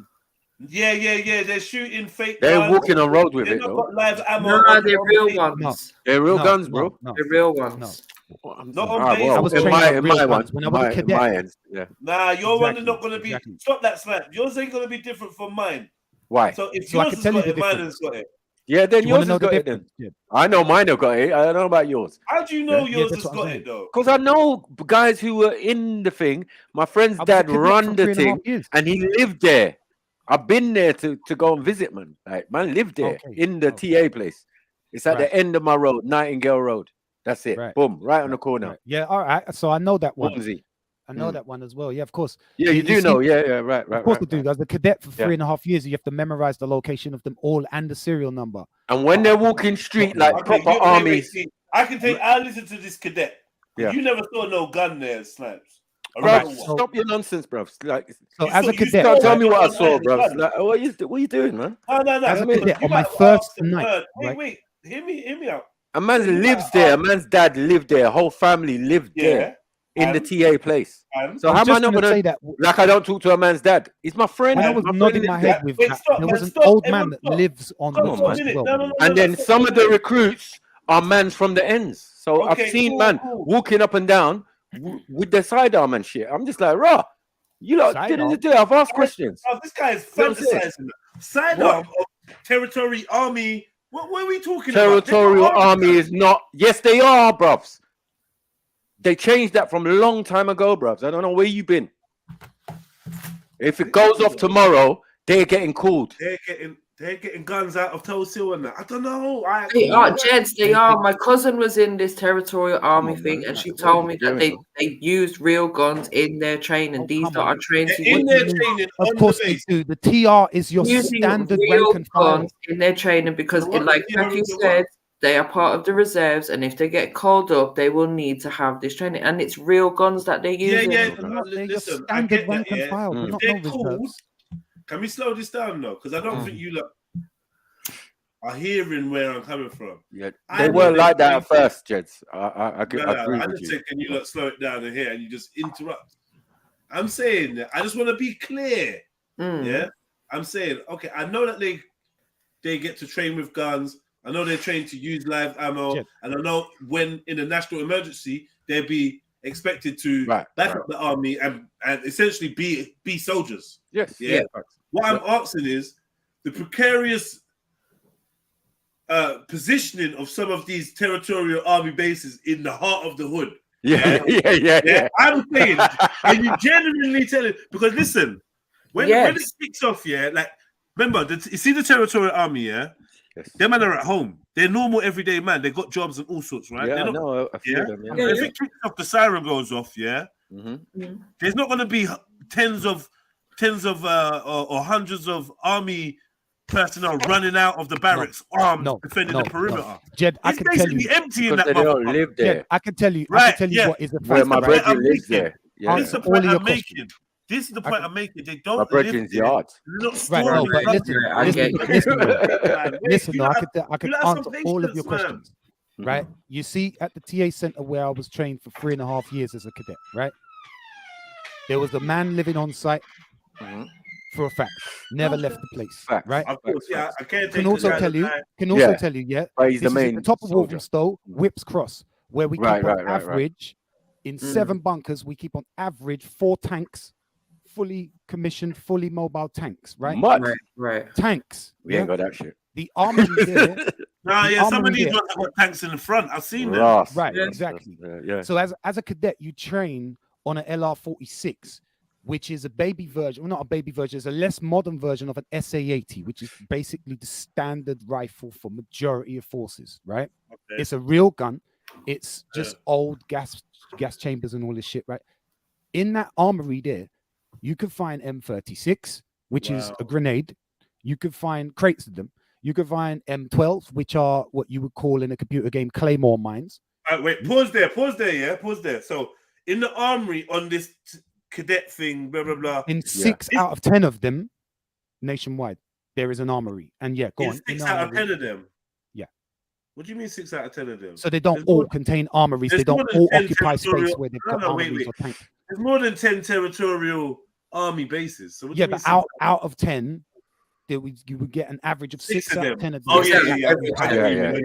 Yeah. They're shooting fake They're guns. walking on road with They've it, not though. got live ammo. No, on they're the real base. ones. They're real guns, bro. They're real ones. Not on base. Well, I was in trained my on in real my one, guns when I was a in cadet. my ends, yeah. Nah, your one is Exactly, not going to be. exactly. Stop that slap. Yours ain't going to be different from mine. Why? So if So I yours can has tell you got the it, mine difference. has got it. Yeah, then Do you want yours to know has the got it then. difference? Yeah. I know mine have got it. I don't know about yours. How do you know Yeah, yours that's has what I'm got saying. it though? Because I know guys who were in the thing. My friend's I was a dad cadet run for the 3.5 thing, years. and he lived there. I've been there to go and visit, man. Like, man lived there Okay. in the TA place. It's at Right. the end of my road, Nightingale Road. That's it. Right. Boom, right on the corner. Right. Yeah. All right. So I know that one. Swansea. I know that one as well. Yeah, of course. Yeah, you do see- know. Yeah, right. Of course I do. right. As a cadet for Yeah. 3.5 years, you have to memorize the location of them all and the serial number. And when they're walking street like Okay, proper armies, see, I can take. I listen to this cadet. Yeah. You never saw no gun there, Snipes. bro, stop your nonsense, bro. Like, So as a you cadet, can't tell right? me what I saw, bro. Like, what are you doing, man? No. As a because cadet, you on my might first ask them, night, right? Wait. Hear me out. A man So you lives might there. A ask- man's dad lived there. A whole family lived there in the TA place. So I how was am I just not gonna gonna say that like I don't talk to a man's dad? He's my friend. when I was my nodding friend my lives head there. with Wait, that, stop, there man, was an stop. old Everyone man that stop. lives on Come the on, site as minute. well. No, by the way. And then some of the recruits are men from the ends. So I've Okay, seen cool, man cool. walking up and down with their sidearm and shit. I'm just like, raw. You lot didn't Sidearm? do it. I've asked questions. Oh, this guy is You know what I'm saying? fantasizing. Sidearm of territory army. What are we talking Territorial about? army is not. Yes, they are, bruvs. They changed that from a long time ago, bruvs. I don't know where you've been. If it goes off tomorrow, they're getting called. They're getting guns out of Tosil and that. I don't know. They are, Jeds, they are. My cousin was in this territorial army thing, and she told me that they used real guns in their training. These that are trained to in use their training. Of course they do. The TR is your using standard real rank and file. guns in their training because, what like the TR you is the said, they are part of the reserves, and if they get called up, they will need to have this training, and it's real guns that they're using. They're your Listen, I standard get rank that, and file. If They're not they're no called, reserves. can we slow this down though? Because I don't think you look are hearing where I'm coming from. Yeah, I they know weren't they're like that at trained- first, Jeds. I agree I with just you. say, can you look slow it down in here and you just interrupt? I'm saying that I just want to be clear. Yeah, I'm saying okay. I know that they get to train with guns. I know they're trained to use live ammo, and I know when in a national emergency they'll be expected to back up the army and essentially be soldiers. Yes. Yeah. What I'm asking is the precarious positioning of some of these territorial army bases in the heart of the hood. Yeah. I'm saying, and you genuinely tell it because listen, when it kicks off, like remember, you see the territorial army, them men are at home. They're normal everyday man. They got jobs and all sorts, right? Yeah, They're I not, know a few of them. Yeah. If it kicks off, the siren goes off. There's not going to be tens of or hundreds of army personnel running out of the barracks armed defending the perimeter. Jed, I can tell you empty in that they don't motherfucker. live there. Jed, I can tell you. Right, I can tell you what is a fact. Where my right? brother lives there. Yeah. This is the Answer point all your I'm making. This is the point I'm making. They don't My live brethren's there. yard. They're not Right, no, storing but it. listen, You I lot can have answer some all of your patience, man. questions. Right? You see, at the TA center where I was trained for 3.5 years as a cadet, right? There was a man living on site for a fact, never left the place, right? Of course, yeah, I can't Can take also the tell you, Yeah. But he's the this is at main the top of soldier. Walthamstow, Whips Cross, where we keep Right, on right, right. average in 7 bunkers, we keep on average 4 tanks, fully commissioned, fully mobile tanks, right? Right. Tanks. We ain't got that shit. The armory there. Nah, the yeah, some of armory these there- ones have got tanks in the front. I've seen them. Ross. Right, Yeah. exactly. Yeah. So as a cadet, you train on an LR46, which is a baby version, well, not a baby version, it's a less modern version of an SA80, which is basically the standard rifle for majority of forces, right? Okay. It's a real gun. It's just old gas chambers and all this shit, right? In that armory there, you can find M36, which is a grenade. You can find crates of them. You can find M12s, which are what you would call in a computer game Claymore mines. Wait, pause there, yeah, pause there. So in the armory on this cadet thing, blah blah blah. In 6 out of 10 of them, nationwide, there is an armory. And yeah, go In on. 6 out of 10 of them. Yeah. What do you mean 6 out of 10 of them? So they don't all contain armories. They there's don't more than all 10 occupy space territorial- where they've No, got no, wait, armories wait. or tanks. There's more than 10 territorial army bases. So what do Yeah, you mean but 6 out of 10, you would get an average of 6 of out them. of 10 of them. Oh yeah.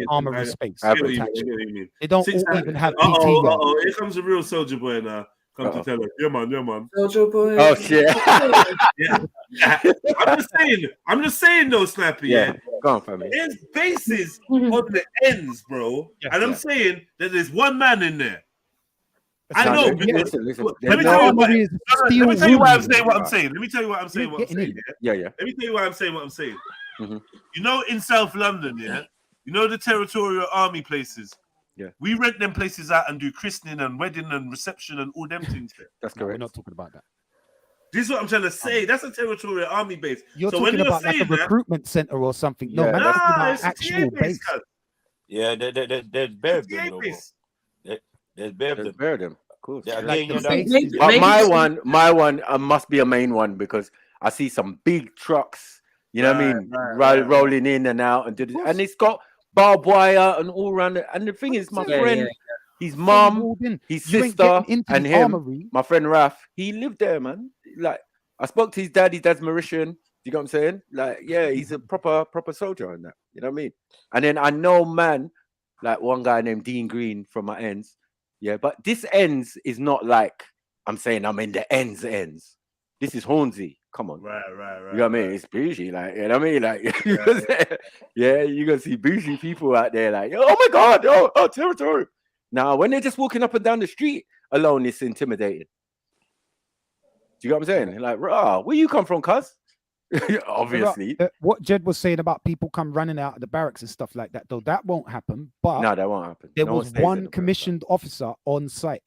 Armory I space. get what you mean. They don't Six all out- even have PT. Uh-oh, here comes a real soldier boy now. Come to tell us. Yeah, man. Soldier boy. Oh shit. Yeah. I'm just saying though, Snappy. Yeah. Go on, family. There's bases on the ends, bro. And I'm saying that there's one man in there. I know. No, Because, listen. Let me tell you why I'm saying what I'm saying. Let me tell you what I'm saying. Yeah. Let me tell you why I'm saying what I'm saying. Mm-hmm. You know, in South London, yeah, you know the territorial army places. Yeah, we rent them places out and do christening and wedding and reception and all them things there. That's correct. We're not talking about that. This is what I'm trying to say. That's a territorial army base. You're so when talking you're about like a saying that, recruitment center or something. No, Yeah. man, that's Nah, about it's a actual TA base. Yeah, there's bare of them, though, bro. There's bare of them. Bare of them, of course. Yeah, Like again, the you know, but my one must be a main one because I see some big trucks. You know what I mean? Rolling in and out and it's got barbed wire and all around it. And the thing is, my friend, his mom, his sister, and him, my friend Raf, he lived there, man. Like I spoke to his dad. His dad's Mauritian. You know what I'm saying? Like, yeah, he's a proper soldier on that. You know what I mean? And then I know, man, like one guy named Dean Green from my ends. Yeah, but this ends is not like I'm saying I'm in the ends. This is Hornsey. Come on. Right. You know what I mean? It's bougie, like, you know what I mean? Like, yeah, you're gonna see bougie people out there, like, oh my god, oh, territory. Now, when they're just walking up and down the street alone, it's intimidating. Do you know what I'm saying? Like, where you come from, cuz? Obviously. What Jed was saying about people come running out of the barracks and stuff like that, though, that won't happen. But no, that won't happen. There was one commissioned officer on site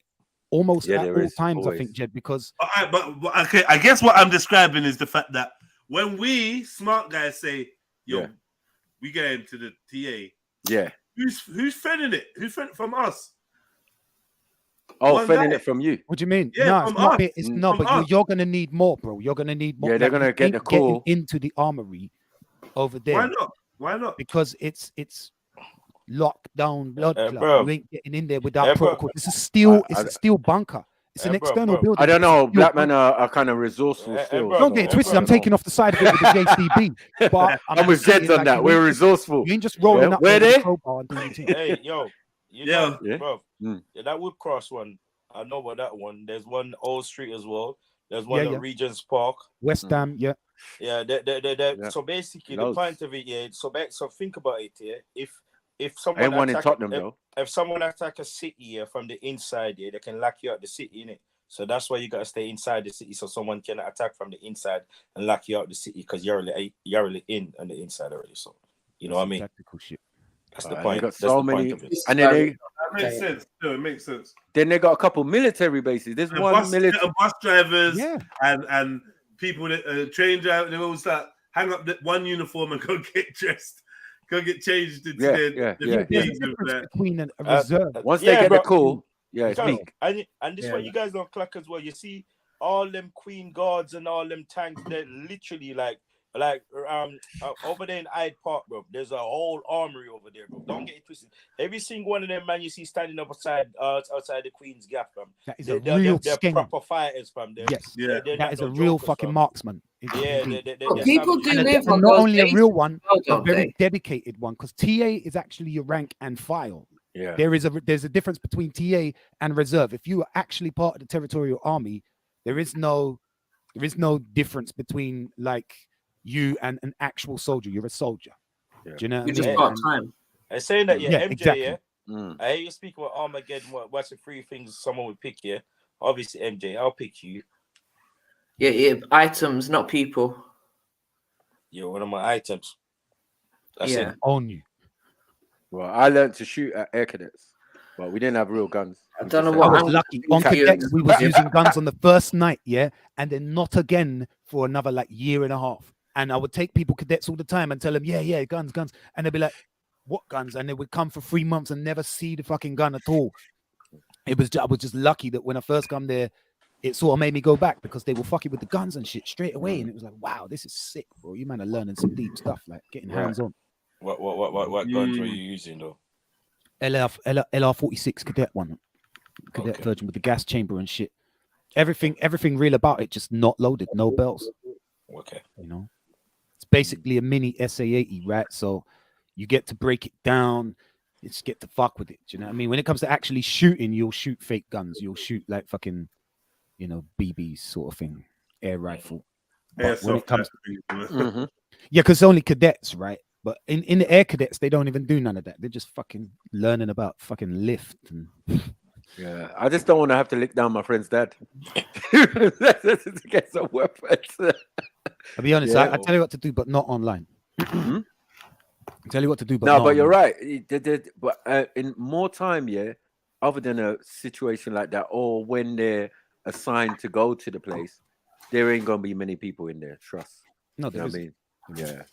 almost at all times, I think, Jed, because but okay, I guess what I'm describing is the fact that when we smart guys say, yo, we get into the TA, yeah, who's fending it? Who's fending from us? Oh, fending it from you. What do you mean? Yeah, no, it's not. us. It's no, but you're gonna need more, bro. You're gonna need more. Yeah, they're gonna get the call into the armory over there. Why not? Because it's lockdown blood club. Bro. You ain't getting in there without protocol. It's a steel bunker. It's an external building. I don't know. Black men are kind of resourceful still. Don't get it twisted. I'm taking off the side of it with the JCB. But I'm with Zeds on that. We're resourceful. You ain't just rolling up where with they? a crowbar and doing your thing. Hey, yo, know, Yeah. bro. That Woodcross one. I know about that one. There's one Old Street as well. There's one at Regent's Park. West Ham, yeah. Yeah, so basically the point of it, so think about it here. If someone ain't one in Tottenham though. If someone attack a city here from the inside here, they can lock you out the city, innit? So that's why you gotta stay inside the city so someone can attack from the inside and lock you out the city because you're already in on the inside already. So you know what I mean? Tactical shit. That's the point. Got That's so the many, point of it. and then That makes sense. No, it makes sense. Then they got a couple military bases. There's one military bus drivers, and people that train drivers. They all start hang up one uniform and go get dressed, go get changed into their There's a difference between a reserve. Once they get the call, it's peak. And this one you guys don't clock as well. You see all them Queen Guards and all them tanks. They're literally like over there in Hyde Park, bro. There's a whole armory over there, bro. Don't get it twisted. Every single one of them, man, you see standing up outside the Queen's Gap, fam. That is a real they're proper fighters, fam. Yes, they're that is a real fucking marksman. People do live on not those only a bases real one, as well, a don't very they? dedicated one. Because TA is actually your rank and file. Yeah, there's a difference between TA and reserve. If you are actually part of the territorial army, there is no difference between like you and an actual soldier. You're a soldier. Do you know what I mean? just part time. I'm saying that, MJ, exactly. I hear you speak about Armageddon. What's the three things someone would pick here? Obviously, MJ, I'll pick you. Yeah, items, not people. You're one of my items. That's it. On you. Well, I learned to shoot at air cadets, but we didn't have real guns. I don't know I what was lucky. On cadets, we was using guns on the first night, and then not again for another like year and a half. And I would take people cadets all the time and tell them, yeah, guns. And they'd be like, what guns? And they would come for 3 months and never see the fucking gun at all. I was just lucky that when I first come there, it sort of made me go back because they were fucking with the guns and shit straight away. And it was like, wow, this is sick, bro. You man are learning some deep stuff, like getting hands on. What guns were you using though? LR46 cadet one. Cadet version with the gas chamber and shit. Everything real about it, just not loaded, no bells. Okay. You know. It's basically a mini SA80, right? So you get to break it down. You just get to fuck with it. Do you know what I mean? When it comes to actually shooting, you'll shoot fake guns. You'll shoot like fucking, you know, BBs sort of thing, air rifle. But when it comes, yeah, because only cadets, right? But in the air cadets, they don't even do none of that. They're just fucking learning about fucking lift and. Yeah, I just don't want to have to lick down my friend's dad to get some weapons. I'll be honest, Yeah. I tell you what to do, but not online. I tell you what to do, but no, not but you're online. right. But in more time, yeah, other than a situation like that, or when they're assigned to go to the place, there ain't gonna be many people in there. Trust. No, You know there what I isn't. mean, yeah.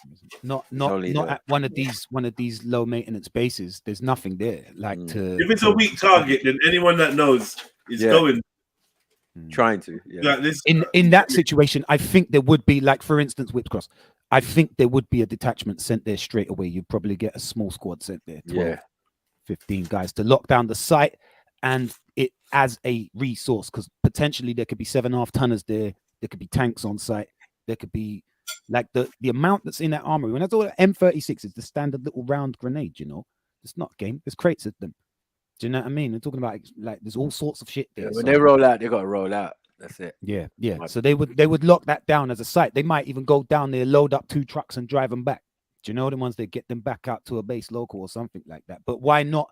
Not only the- at one of these low maintenance bases. There's nothing there. Like to If it's a weak target, then anyone that knows is going. Trying to, yeah. Like this, in that situation, I think there would be, like, for instance, Whipcross. I think there would be a detachment sent there straight away. You'd probably get a small squad sent there, 12, 15 guys to lock down the site and it as a resource, because potentially there could be 7.5 tonners there. There could be tanks on site. There could be like the amount that's in that armory. When I thought M36 is the standard little round grenade, you know, it's not a game. There's crates of them. Do you know what I mean? I'm talking about, like, there's all sorts of shit there. When they roll out, they got to roll out. That's it. Yeah. So they would lock that down as a site. They might even go down there, load up 2 trucks and drive them back. Do you know the ones that get them back out to a base local or something like that? But why not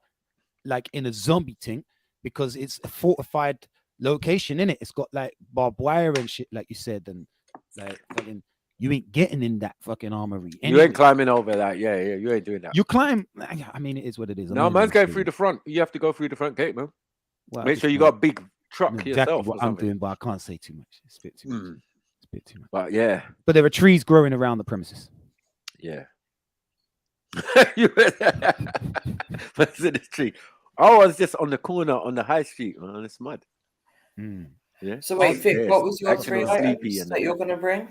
like in a zombie thing? Because it's a fortified location in it. It's got like barbed wire and shit, like you said, and like fucking, you ain't getting in that fucking armory. You ain't climbing over that. Yeah, you ain't doing that. You climb. I mean, it is what it is. No, man's going through the front. You have to go through the front gate, man. Well, Make sure you got a big truck exactly yourself. what I'm doing, but I can't say too much. It's a bit too much. It's a bit too much. But yeah. But there are trees growing around the premises. Yeah. What's in this tree? Oh, I was just on the corner on the high street, man. It's mud. Yeah. So wait, Vic, what was your Actually 3 sleepy items and that you're gonna bring?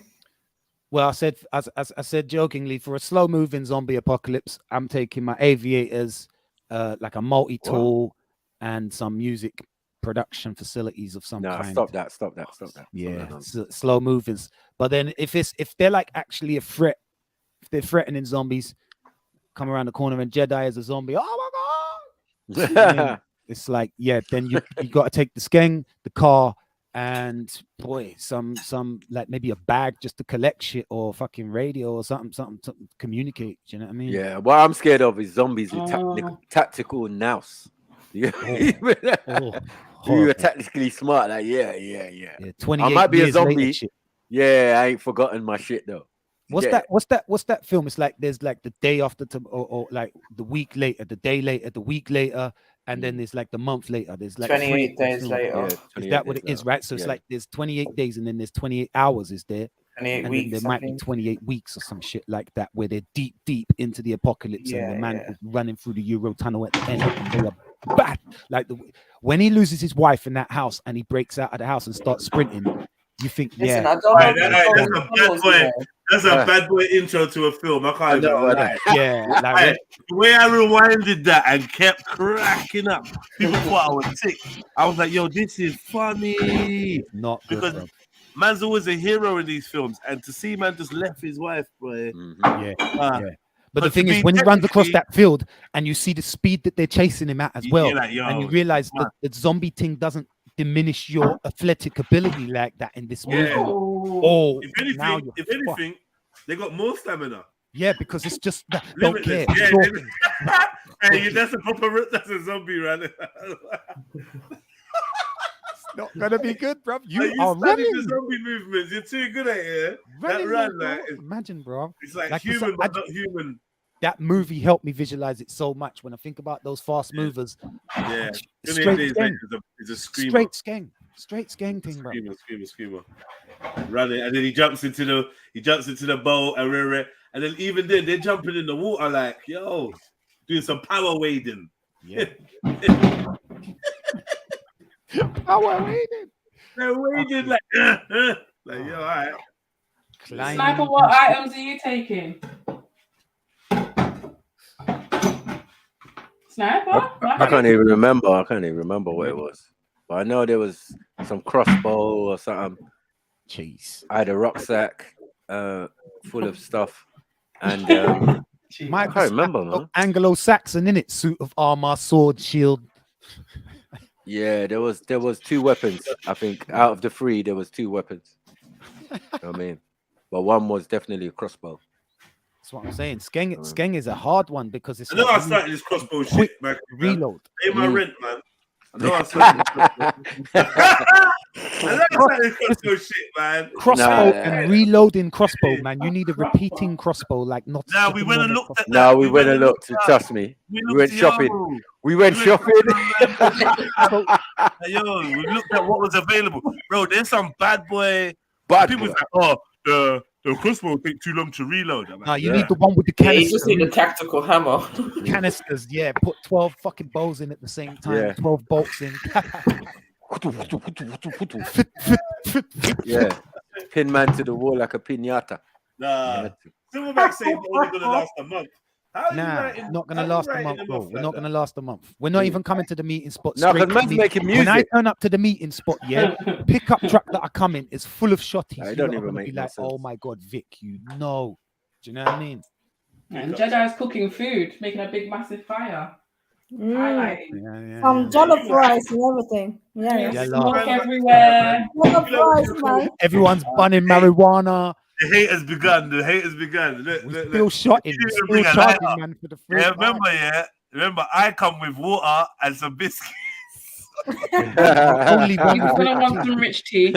Well, I said, as I said jokingly, for a slow-moving zombie apocalypse, I'm taking my aviators, like a multi-tool, and some music production facilities of some kind. Stop that. Yeah, slow movers. But then if they're like actually a threat, if they're threatening zombies, come around the corner and Jedi is a zombie. Oh my god! Then it's like, yeah, then you got to take the skeng, the car, and boy, some like maybe a bag just to collect shit, or fucking radio or something to communicate. Do you know what I mean? Yeah. What I'm scared of is zombies with tactical nous. Yeah. You are tactically smart. Like, yeah. 28 I might be a years later zombie. shit. Yeah, I ain't forgotten my shit though. What's that film? It's like there's like the day after or like the week later, the day later, the week later, and then there's like the month later. There's like 28 days later. Is that what it is, right? So it's like there's 28 days and then there's 28 hours, is there? 28 and weeks, then there might be 28 weeks or some shit like that, where they're deep into the apocalypse, and the man is running through the Euro tunnel at the end, and they are bad. Like when he loses his wife in that house and he breaks out of the house and starts sprinting, you think, Listen, yeah, I don't that's a bad boy intro to a film. I can't even lie. Yeah, like, the way I rewinded that and kept cracking up, people thought I was sick. I was like, yo, this is funny. Not good, because bro. man's always a hero in these films, and to see man just left his wife, boy. Yeah. But the thing is, when he runs across that field and you see the speed that they're chasing him at as well, like, yo, and you realize that the zombie thing doesn't diminish your athletic ability like that in this movie. Oh, if anything, they got more stamina. Yeah, because it's just don't care. Yeah, hey, that's a zombie, right? Not gonna be good, bro. You are running the zombie movements. You're too good at it. That run, like, imagine, bro. It's like human, but not human. That movie helped me visualize it so much when I think about those fast movers. Yeah, straight it's a screamer. Straight skeng thing, bro. Screamer. Running, and then he jumps into the boat, and then even then they're jumping in the water like, yo, doing some power wading. Yeah. Power wading. They're wading like, yo, all right. Sniper, what items are you taking? Sniper? I can't even remember. What it was. But I know there was some crossbow or something. Jeez. I had a rucksack full of stuff, and I can't remember, man. Anglo-Saxon in it, suit of armor, sword, shield. Yeah, there was 2 weapons. I think out of the 3, there was 2 weapons. I mean, but one was definitely a crossbow. That's what I'm saying. Skeng is a hard one because it's. I know like I started this crossbow quick shit, man. reload. Pay my rent, man. I know I started this crossbow shit, man. Crossbow and reloading crossbow, man. You need a repeating crossbow, like not. Now we went and looked at that. No, we went and looked. Trust me, we went shopping. We went shopping. Yo, we looked at what was available, bro. There's some bad boy. People like, oh, the crossbow will take too long to reload. No, you need the one with the Yeah, you canisters. just need a tactical hammer. Canisters, yeah. Put 12 fucking bows in at the same time. Yeah. 12 bolts in. Yeah, pin man to the wall like a pinata. Nah, Silverback saying it's only gonna last a month. Nah, not gonna last a month, bro. We're not gonna last a month. We're not even coming to the meeting spot. No, straight because to man's me. making When I music. turn up to the meeting spot, yeah, pickup truck that I come in is full of shotties. I You don't lot are even gonna make be no like, sense. oh my god, Vic, you know. Do you know what I mean? And Jedi's cooking food, making a big massive fire. Highlighting. Some jollof rice and everything. Yeah. Yeah, Smoke love. everywhere. Jollof rice, man. Everyone's bunning marijuana. The hate has begun. The hate has begun. Look, Still shotting. You Still bring a charging, lighter. man, for the free. Yeah, remember, I come with water and some biscuits. Only You're gonna want some rich tea.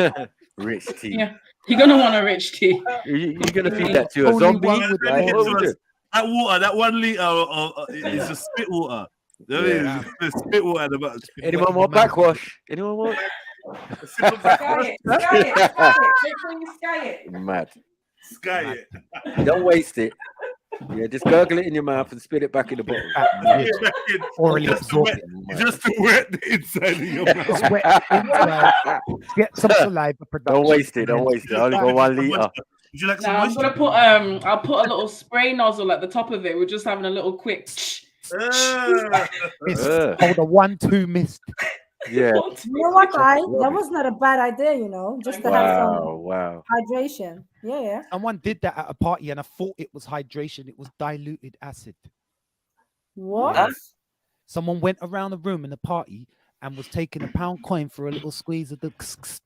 Rich tea. Yeah, you're gonna want a rich tea. You're gonna feed that to a Only zombie? one with Like, the what would you- That water, that 1 liter, is a spit water. Yeah. The spit water. at the bottom. Anyone want backwash? Anyone want? Sky it. Make sure you sky it. Mad. Sky it. Don't waste it. Yeah, just gurgle it in your mouth and spit it back in the bottle. Orally Just to absorb wet- it. Just to wet the inside of your mouth. Just wet inside. Get some saliva production. Don't waste it. Don't waste it. I only got 1 liter. Would you like some Now I'm moisture? gonna put I'll put a little spray nozzle at the top of it. We're just having a little quick. Mist. Hold a 1-2 mist. Yeah. You know what, that was not a bad idea, you know, just to have some Wow. hydration. Yeah. Someone did that at a party and I thought it was hydration. It was diluted acid. What? Someone went around the room in the party and was taking a £1 coin for a little squeeze of the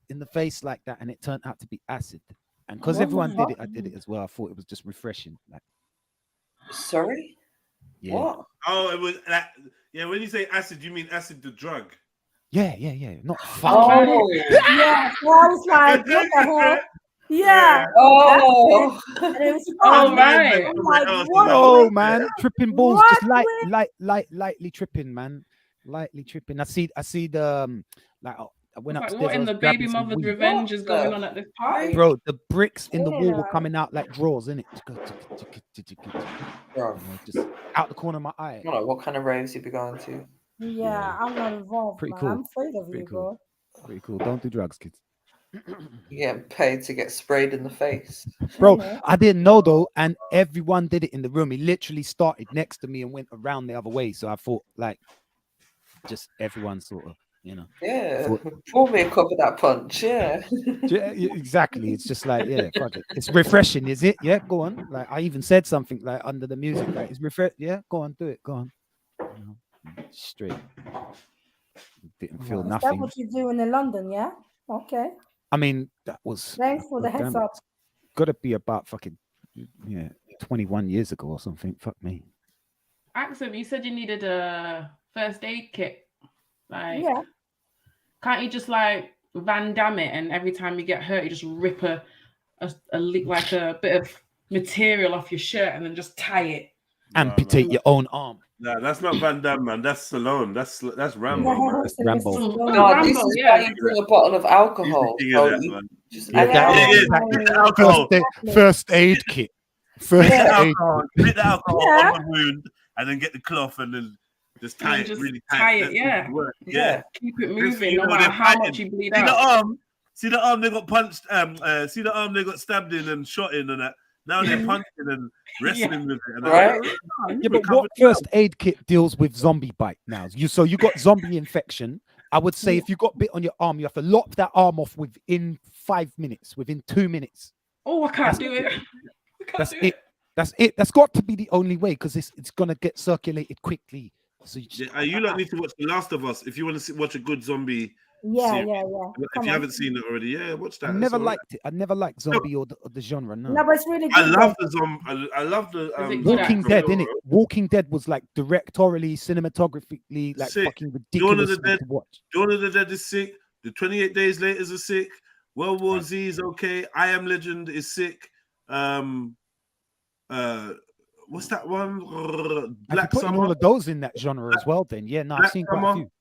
in the face like that, and it turned out to be acid. And because What everyone the did it, fuck? I did it as well. I thought it was just refreshing. Like, Sorry? yeah. What? Oh, it was like, yeah. When you say acid, you mean acid the drug? Yeah. Not fun. Oh, yeah. So I was like, what the hell? Yeah. Oh. And it was Oh, fun. right. I'm like, what? Oh man, tripping balls, What? just lightly tripping, man. Lightly tripping. I see the like I went Like, upstairs. what I in was the grabbing baby some mother's weed. revenge is going on at this party? Bro, the bricks in the wall were Yeah. coming out like drawers, innit? Bro. Just out the corner of my eye. I don't know what kind of raves you be going to. Yeah, I'm not involved, Pretty man. cool. I'm afraid of Pretty you, cool. bro. Pretty cool. Don't do drugs, kids. You get paid to get sprayed in the face. Bro, I didn't know though, and everyone did it in the room. He literally started next to me and went around the other way. So I thought, like, just everyone sort of, you know. Yeah. thought- Pour me a cup of that punch. Yeah. Yeah, exactly. It's just like, yeah, fuck it. It's refreshing, is it? Yeah, go on. Like, I even said something like under the music, like, it's refresh. Yeah, go on, do it. Go on. You know, straight. Didn't feel Is that nothing. what you're doing in London? Yeah. Okay. I mean, that was. Thanks for the God heads damn it. up. Got to be about fucking, 21 years ago or something. Fuck me. Axel, you said you needed a first aid kit. Like, Yeah. can't you just like Van Damme it, and every time you get hurt, you just rip a like a bit of material off your shirt and then just tie it? Amputate your own arm. Nah, that's not Van Damme, man. That's Stallone. That's Rambo, man. That's Rambo. No, this is why you bring a bottle of alcohol. He's the king So of that, you man. just Yeah, add that it is on. Get the alcohol. First aid kit. First Get the aid alcohol. kit. Get the alcohol Yeah. on the wound, and then get the cloth and then just And tie then it just really tie tight. it, That's yeah. the work. Yeah. Yeah. Keep it Next moving, thing you no know, matter they're how much fighting. you bleed See the out. arm. See the arm they got punched. See the arm they got stabbed in and shot in and that. Now they're punching and wrestling with it. And Right? Yeah, but what first aid kit deals with zombie bite now? You got zombie infection. I would say if you got bit on your arm, you have to lop that arm off within 5 minutes, within 2 minutes. Oh, I can't do it. That's it. That's it. That's got to be the only way because it's gonna get circulated quickly. So you lot need to watch The Last of Us if you want to watch a good zombie Yeah, series. yeah, yeah. If Come you on. haven't seen it already, yeah, watch that. I It's never all right. liked it. I never liked zombie or the genre. No. No, but it's really good. I love though. the zombie. I love the Walking zombie Dead, film, innit? bro. Walking Dead was like directorially, cinematographically, like Sick. fucking Dawn of ridiculous the Dead. to watch. Dawn of the Dead is sick. The 28 Days Later is sick. World War Z is okay. I Am Legend is sick. What's that one? Black putting Summer. all of those in that genre as well. Then yeah, no, I've Black seen quite a Summer. few.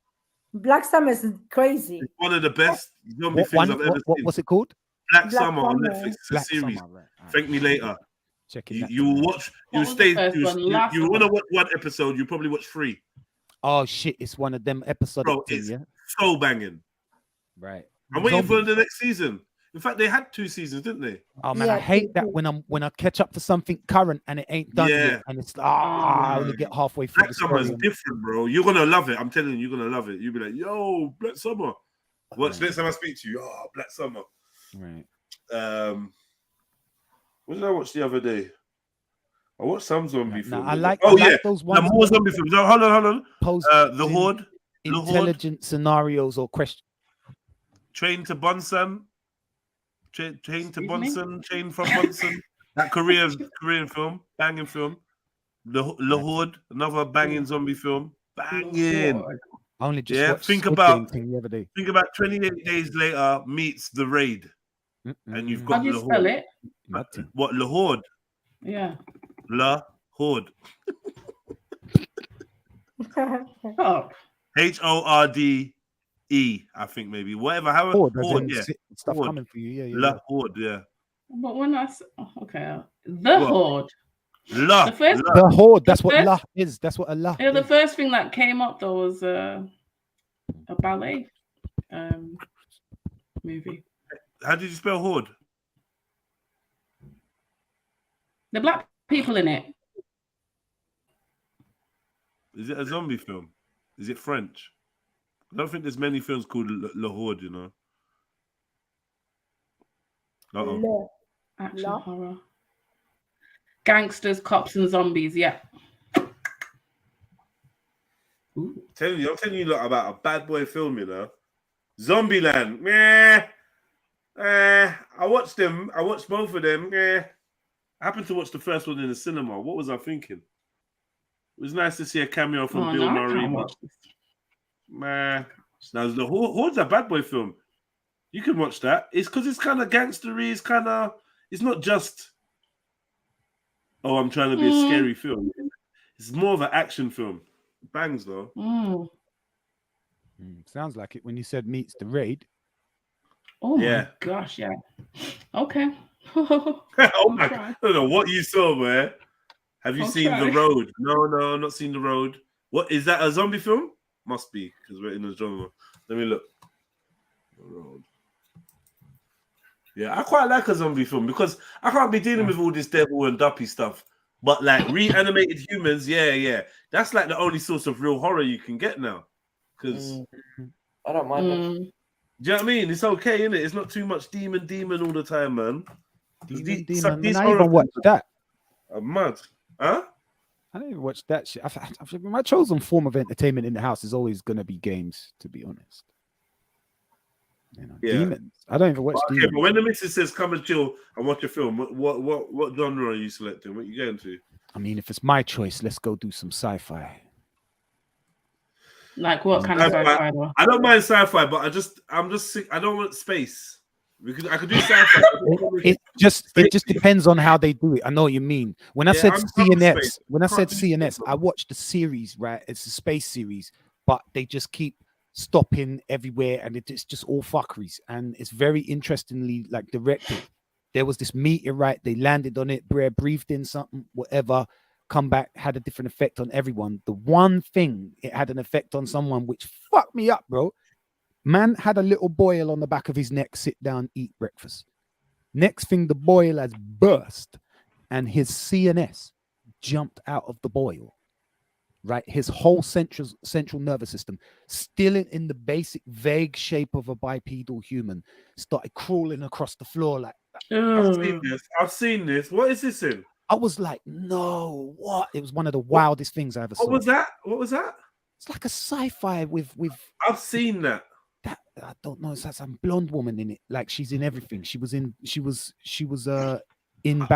Black Summer is crazy. It's one of the best zombie What things one? I've ever seen. What's it called? Black Black Summer on Summer. Netflix. It's a Black series. Summer, right. Thank me later. Checking You, that. you will watch. You was the stay. first one? Last You of want to Us. watch one episode. You probably watch 3. Oh shit! It's one of them episodic Bro, things, it's yeah. so banging. Right. I'm waiting for Zombies. the next season. In fact, they had 2 seasons, didn't they? Oh man, Yeah, I hate that when I catch up to something current and it ain't done Yeah. yet, and it's I only get halfway through Black the Summer story. is and- different, bro. You're gonna love it. I'm telling you, you're gonna love it. You'll be like, yo, Black Summer. Watch next time I speak to you. Oh, Black Summer. Right. What did I watch the other day? I watched some zombie No, films. I like those the ones. more zombie films. Oh, hold on. Post The Horde. intelligent scenarios or questions. Train to Bunsen. Train to Excuse me? Bunsen. Chain from Bunsen. That Korean film. Banging film. The Horde. Another banging zombie film. Banging. I only just watched think Squid about Game thing the other day. 28 Days Later meets The Raid. And you've got How do you La spell Horde. it? What, La Horde? Yeah. La Horde. Oh. HORDE, I think maybe. Whatever. However, Horde, as Horde, in yeah. stuff Horde. coming for you. Yeah, yeah. La yeah. Horde, yeah. But when okay, the What? Horde. La. The first, The Horde. That's the what first- La is. That's what Allah Yeah, the is. first thing that came up though was a ballet movie. How did you spell Horde? The black people in it. Is it a zombie film? Is it French? I don't think there's many films called La Horde, you know. Uh-oh. Action horror. Gangsters, cops, and zombies. Yeah. I'm telling you lot about a bad boy film, you know. Zombieland. Meh. I watched them. I watched both of them. I happened to watch the first one in the cinema. What was I thinking? It was nice to see a cameo from Bill Murray. Man, now the Horde's a bad boy film. You can watch that. It's because it's kind of gangstery. It's kind of. It's not just. Oh, I'm trying to be a scary film. It's more of an action film. Bangs though. Sounds like it when you said meets the Raid. Oh my Yeah. gosh, yeah. Okay. Oh my god! I don't know what you saw, man. Have you I'll seen try. The Road? No, not seen The Road. What is that? A zombie film? Must be because we're in the genre. Let me look. The Road. Yeah, I quite like a zombie film because I can't be dealing with all this devil and duppy stuff. But like reanimated humans, yeah, that's like the only source of real horror you can get now. Because I don't mind that. do you know what I mean? It's okay, innit? It's not too much demon all the time, man. Demon. These I horror even watched films that. are mad. Huh? I didn't even watch that shit. My chosen form of entertainment in the house is always going to be games, to be honest. You know, Yeah. Demons. I don't even watch Okay, Demons. but when the missus says come and chill and watch a film, what genre are you selecting? What you going to? I mean, if it's my choice, let's go do some sci-fi. Like what kind of sci-fi? though? I don't mind sci-fi, but I'm just sick. I don't want space. I could do sci-fi. It just depends on how they do it. I know what you mean. When I Yeah, said I'm with CNS, space. when I said Can't do CNS, I watched the series, right? It's a space series, but they just keep stopping everywhere, and it's just all fuckeries. And it's very interestingly like directed. There was this meteorite, they landed on it, breathed in something, whatever, come back, had a different effect on everyone. The one thing it had an effect on someone which fucked me up, bro. Man had a little boil on the back of his neck, sit down, eat breakfast. Next thing, the boil has burst and his CNS jumped out of the boil, right? His whole central nervous system, still in the basic vague shape of a bipedal human, started crawling across the floor like I've seen this. What is this in? I was like, no, what? It was one of the wildest things I ever saw. What was that? What was that? It's like a sci-fi with. I've seen that. I don't know. It's like some blonde woman in it. Like she's in everything. She was in Battlestar.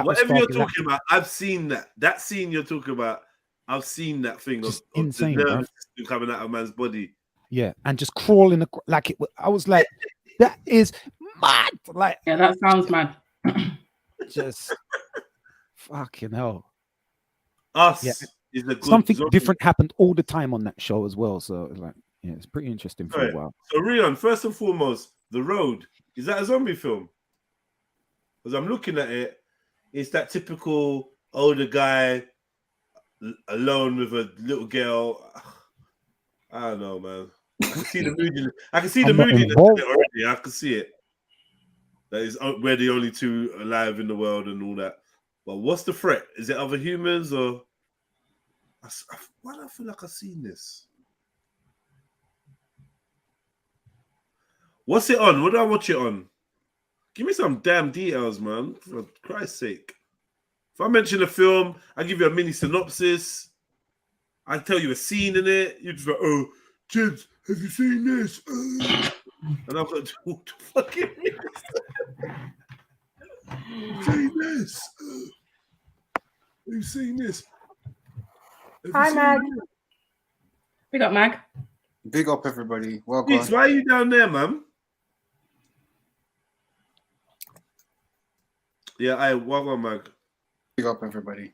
Whatever you're talking about, I've seen that. That scene you're talking about, I've seen that thing. Of insane, the right? nerves coming out of man's body. Yeah, and just crawling like it. I was like, that is mad. Like, yeah, that sounds mad. Just fucking hell. Us Yeah. is a good Something zombie. different happened all the time on that show as well. So like, yeah, it's pretty interesting for a while. So Rion, first and foremost, The Road, is that a zombie film? Because I'm looking at it, it's that typical older guy alone with a little girl. I don't know, man. I can see the mood. I can see the mood in it already. I can see it. That is, we're the only two alive in the world and all that. But what's the threat? Is it other humans or? Why do I feel like I've seen this? What's it on? What do I watch it on? Give me some damn details, man. For Christ's sake. If I mention a film, I give you a mini synopsis. I tell you a scene in it. You're just like, oh, kids, have you seen this? And I've got to what the fuck is this? Have you seen this? Have you seen this? Hi, Mag. Big up, Mag. Big up, everybody. Welcome. Why are you down there, man? Yeah, welcome, Mag. Big up, everybody.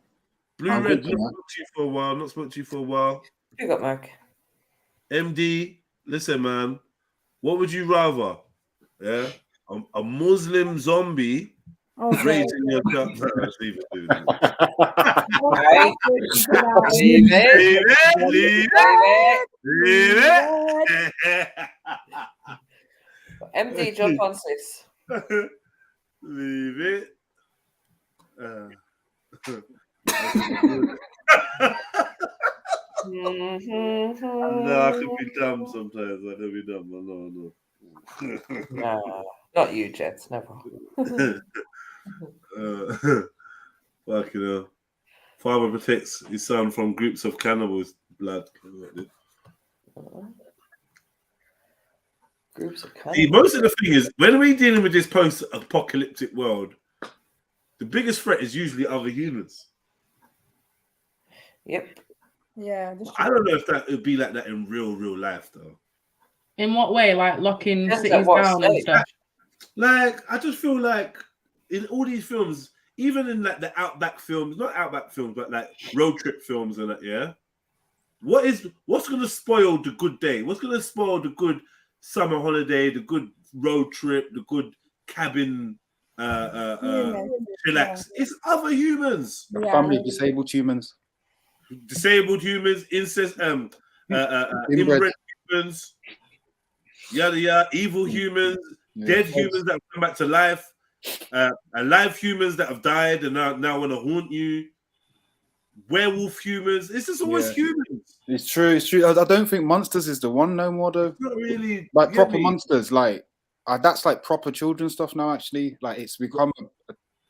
Blue Red, not spoke to you for a while. Not spoke to you for a while. Big up, Mag. MD, listen, man. What would you rather? Yeah, a Muslim zombie raising your cup. Leave it, dude. Leave it. MD, jump on, sis. Leave it. No, I could be dumb sometimes. I could be dumb. No. No, not you, Jets. Never. Fucking hell. Father protects his son from groups of cannibals. Blood. Groups of cannibals. See, most of the thing is, when we're dealing with this post-apocalyptic world, the biggest threat is usually other humans. Yep. Yeah. I don't know if that would be like that in real life, though. In what way? Like locking cities down and stuff? Like, I just feel like in all these films, even in like the Outback films, not Outback films, but like road trip films and that, yeah. What's gonna spoil the good day? What's gonna spoil the good summer holiday, the good road trip, the good cabin relax? It's other humans. Family disabled humans. Disabled humans, incest, inbred humans, yada yada, evil humans, dead humans that have come back to life, alive humans that have died and now want to haunt you, werewolf humans. It's just always humans. It's true. I don't think monsters is the one no more though. It's not really like proper monsters. Like that's like proper children's stuff now. Actually, like it's become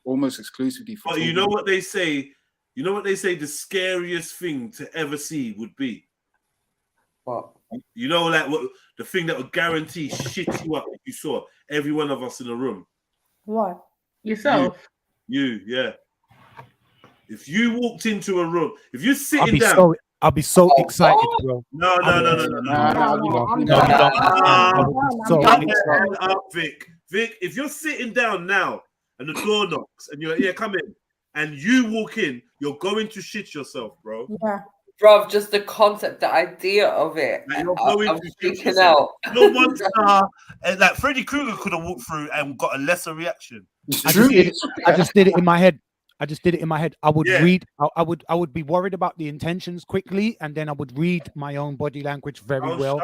almost exclusively for. But you know what they say. You know what they say the scariest thing to ever see would be? What? You know, like what the thing that would guarantee shit you up if you saw every one of us in a room. What? Yourself? You, yeah. If you walked into a room, if you're sitting down. I'll be so excited, bro. No. Vic, if you're sitting down now and the door knocks and you're like, yeah, come in. And you walk in, you're going to shit yourself, bro. Yeah. Bro, just the concept, the idea of it. Like you're going I'm to shit freaking yourself. out. No monster. And like Freddy Krueger could have walked through and got a lesser reaction. I just did it in my head. I would read. I would be worried about the intentions quickly, and then I would read my own body language very well.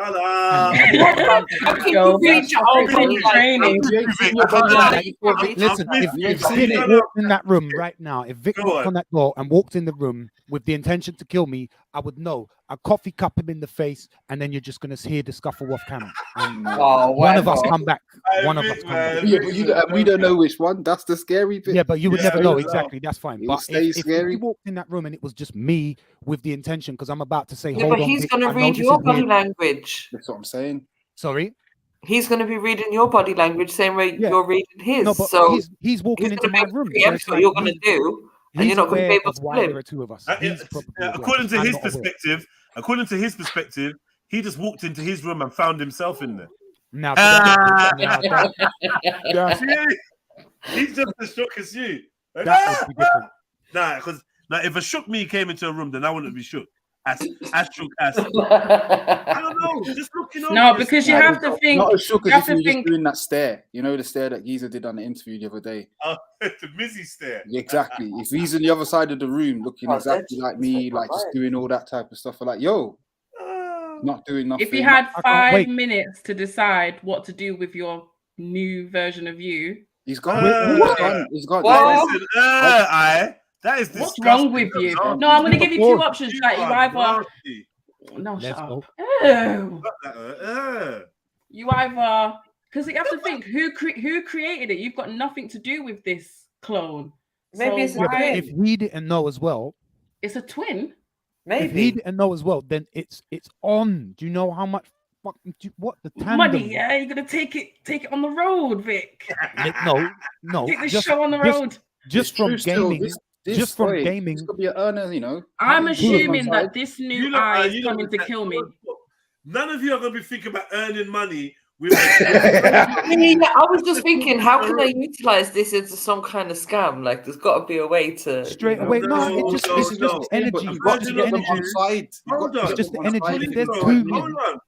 Listen, if Vic walked in that room right now, if Vic walked on that door and walked in the room with the intention to kill me, I would know. a coffee cup him in the face, and then you're just gonna hear the scuffle off camera. And Oh, one of why us not? come back. One of us come back. Yeah, but we don't know which one. That's the scary bit. Yeah, but you would never know exactly. That's fine. It will But stay if scary. you walked in that room and it was just me with the intention, because I'm about to say, Yeah, hold but on, he's Vic, gonna I know read this your is body weird. language. That's what I'm saying. Sorry. He's going to be reading your body language same way you're reading his. No, but so he's walking into my room. preempt So it's what like you're going to do, and he's you're not going to be aware able of to why flip. there are two of us. He's probably aware, According to I'm his not aware. perspective, he just walked into his room and found himself in there. Now, he's just as shook as you. Like, that would be different. Nah, because if a shook me came into a room, then I wouldn't be shook. As shook as I don't know, just looking over. No, because you have to think. Not as shook You as have if you to were just think. doing that stare. You know the stare that Geezer did on the interview the other day. Oh, the Mizzy stare. Yeah, exactly. If he's on the other side of the room looking exactly like me, like just doing all that type of stuff, I'm like, yo, not doing nothing. If you had 5 minutes to decide what to do with your new version of you, he's gone. He's gone. Well, listen, that is what's disgusting. wrong with you? No, I'm going to give you two options. Like you either. No, shut up. You either, because you have to think who created it. You've got nothing to do with this clone. Maybe it's a Yeah, but twin. if he didn't know as well, It's a twin. if he didn't know as well, then it's on. Do you know how much? What the tandem? Money, yeah, you're gonna take it on the road, Vic. No. Take the show on the road. Just from gaming. This could be an earner, you know. I'm assuming that this new eye is coming to kill me. None of you are going to be thinking about earning money. With I was just thinking, how can I utilize this into some kind of scam? Like, there's got to be a way to Straight away. This is just energy. Hold It's just the energy. If there's Hold on.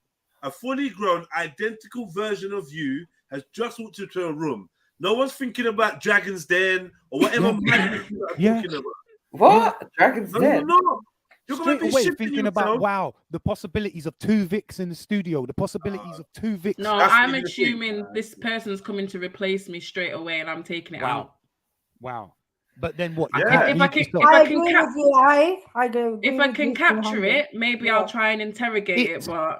A fully grown, identical version of you has just walked into a room. No one's thinking about Dragon's Den or whatever. Thinking about. What? Dragon's Den? No. You're Straight going to be away shitting thinking yourself. about, wow, the possibilities of 2 Vics in the studio, the possibilities of 2 Vics. No, I'm assuming this person's coming to replace me straight away, and I'm taking it out. Wow. But then what? If I can capture it, maybe I'll try and interrogate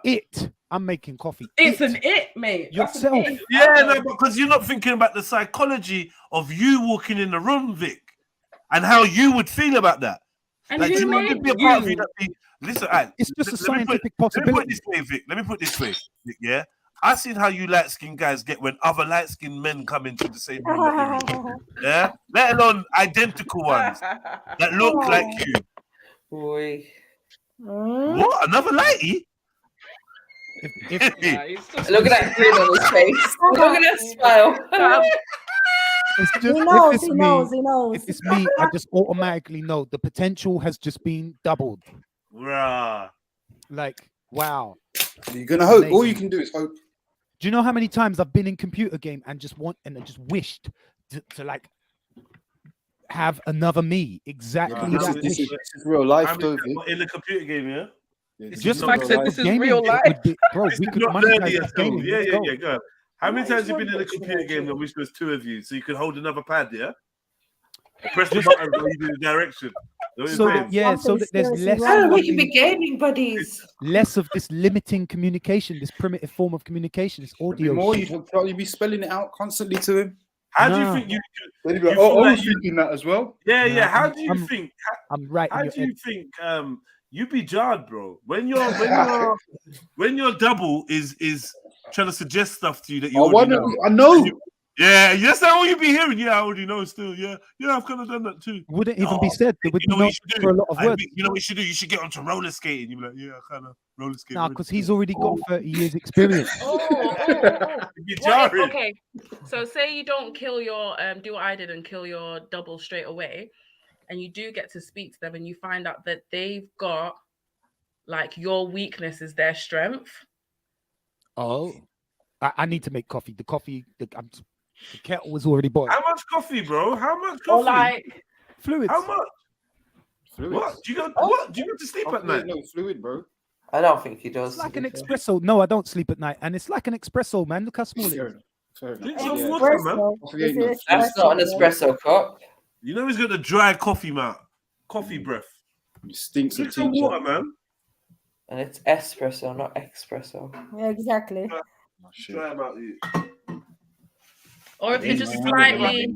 it. I'm making coffee. It's an it, mate. Yourself. Yeah, no, because you're not thinking about the psychology of you walking in the room, Vic, and how you would feel about that. And like, who you want to made be a part of you that be. Listen, it's just a scientific Let me possibility. put it this way, Vic. Let me put it this way, Vic, yeah. I seen how you light-skinned guys get when other light-skinned men come into the same room that you're in. Yeah, let alone identical ones that look like you. Boy. What? Another lighty? Look at that grin on his face. Look at that smile. It's just, He knows. If it's me, I just automatically know the potential has just been doubled. Rah. Like, wow. You're gonna hope. Amazing. All you can do is hope. Do you know how many times I've been in computer game and just wished to like have another me? Exactly. This is real life, though. In the computer game, yeah. Just Like I said, this is real life. Bro, we could Not monetize nerdy this at all. gaming. Yeah, Let's yeah, go. yeah. Go on. How many times have you been in a computer game that wish there was 2 of you so you could hold another pad? Yeah. Or press the button while you do the direction. So that there's less. Oh, what you be gaming, buddies? Less of this limiting communication, this primitive form of communication, this audio. More, you'd probably be spelling it out constantly to him. How do you think you? They'd be like, I was thinking that as well. Yeah, yeah. No, How do you think? I'm right. How do you think? You be jarred, bro. When your double is trying to suggest stuff to you that you already know. I know. Yeah, that's not all you be hearing. Yeah, I already know. Still, yeah, I've kind of done that too. Wouldn't even be said. There would be no for a lot of words. You know what you should do? You should get onto roller skating. You'd be like, yeah, I kind of roller skate. Nah, because he's already got 30 years experience. Okay, so say you don't kill your do what I did and kill your double straight away, and you do get to speak to them, and you find out that they've got like your weakness is their strength. Oh, I need to make coffee. The kettle was already boiled. How much coffee, bro? How much coffee? Or like fluids. How much? Fluids. What? Do you go to sleep at night? No fluid, bro. I don't think he does. It's like an espresso. No, I don't sleep at night, and it's like an espresso, man. Look how small it is. Drink some water, man. That's not an espresso cup. You know he's got the dry coffee mouth, coffee breath. He stinks of Drink some water, man. And it's espresso, not espresso. Yeah, exactly. Try about you. Or if you just slightly,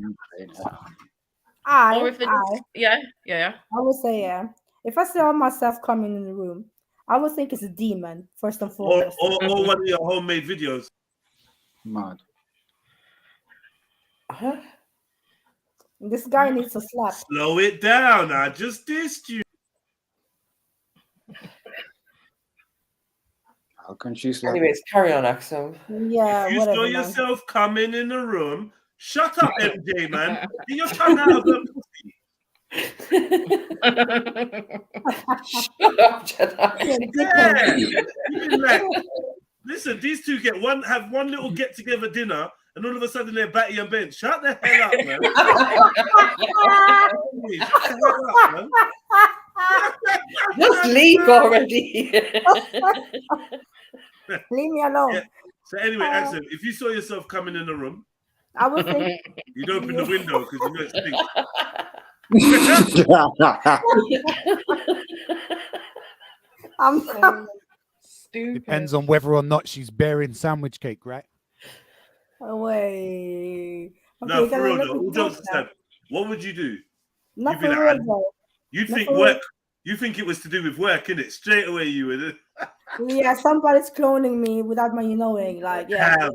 I or if it just, yeah. I would say, yeah. If I saw myself coming in the room, I would think it's a demon, first and Or foremost. one of your homemade videos. Mad. Huh? This guy needs a slap. Slow it down. I just dissed you. How can she slap? Anyways, carry on, Axel. Yeah, If you whatever. saw Man. yourself coming in the room, shut up, MJ, man. Get your tongue out of the pussy. Shut up, Jedi. Yeah. You can, like, listen, these two have one little get together dinner, and all of a sudden they're batty and bench. Shut the hell up, man. Shut the hell up, man. Just leave already. Leave me alone. Yeah. So anyway, Axel, if you saw yourself coming in the room, I would think you'd open the window because you know it stinks. Stupid. Depends on whether or not she's bearing sandwich cake, right? Away. No, for real though, all jokes aside, what would you do? Not You'd be for like, real though. You'd Not think for real. work. You think it was to do with work, innit? Straight away you would. Yeah, somebody's cloning me without my knowing. Like, yeah.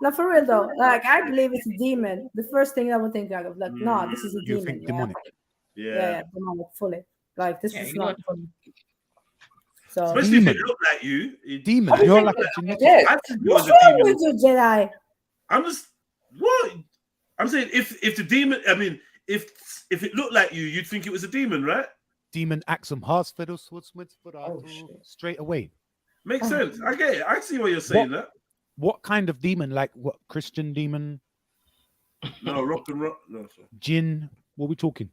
No, for real though. Like, I believe it's a demon. The first thing I would think of, like, no, this is a You demon. think demonic? Yeah, demonic fully. Like, this is not fully. So, especially if it looked like you. Demon, you're like a genetic. I think you what's was a wrong demon. with you, Jedi? I'm just what I'm saying. If the demon, I mean, if it looked like you, you'd think it was a demon, right? Demon Axum Harsfiddle straight away. Makes sense. I get it. I see what you're saying. That what kind of demon? Like what Christian demon? No, rock and roll. No, sorry. Jinn. What are we talking?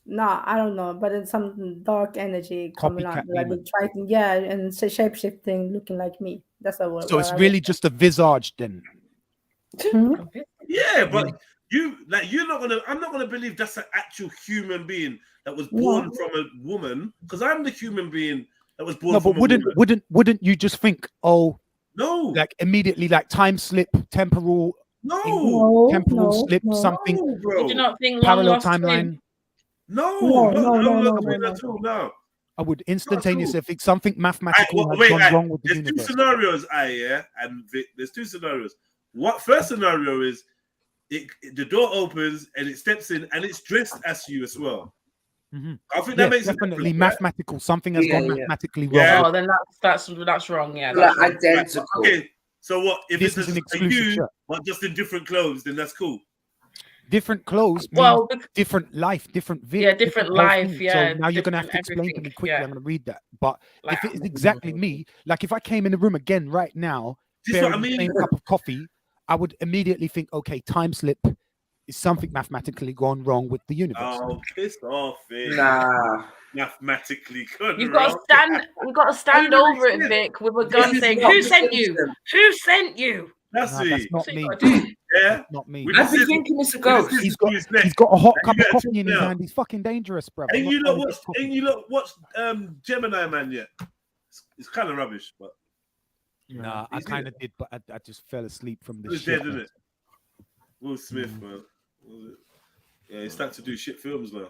No, I don't know, but it's some dark energy coming out, Copycat like demon. trying, yeah, and shape shifting, looking like me. That's a word. So it's really just a visage then. Yeah, but you're not gonna. I'm not gonna believe that's an actual human being that was born from a woman, because I'm the human being that was born. No, from but wouldn't you just think, oh, no, like immediately, like time slip, temporal slip, something, bro. Would you not think parallel long lost timeline? No, no. I would instantaneously think something mathematical has Wait, gone wrong with the there's universe. two scenarios, and Vic, there's two scenarios. What first scenario is the door opens and it steps in and it's dressed as you as well. I think that makes definitely it mathematical. Something has gone mathematically wrong. Yeah. Oh, then that's wrong. Yeah, that's wrong. Identical. Okay, so what if This it's is an a exclusive you, shirt. but just in different clothes? Then that's cool. Different clothes, Well, different life, different different life, health. yeah, So now you're gonna have to different explain to me everything, quickly. yeah. I'm gonna read that. But Like- if it is exactly me, like if I came in the room again right now, This is what bearing I the mean. same cup of coffee, I would immediately think, okay, time slip is something mathematically gone wrong with the universe. Oh, piss off, Vic. Nah. Mathematically gone You've got to wrong. stand. You've got to stand How over do you it, say Vic, with a This gun, is saying, not "Who sent you? Muslim. Who sent you?" That's No, it. that's not So you me. gotta do. Yeah, Not me. With I the be scissors- thinking it's a with the ghost. scissors He's to got his neck. he's got a hot And cup you of gotta coffee talk in his now. hand. He's fucking dangerous, bro. Ain't you lot watched Gemini Man yet? It's kind of rubbish, but Nah, I He's kind of did, but I just fell asleep from the it was shit. dead, isn't it? Will Smith, man. What was it? Yeah, he's starting to do shit films now.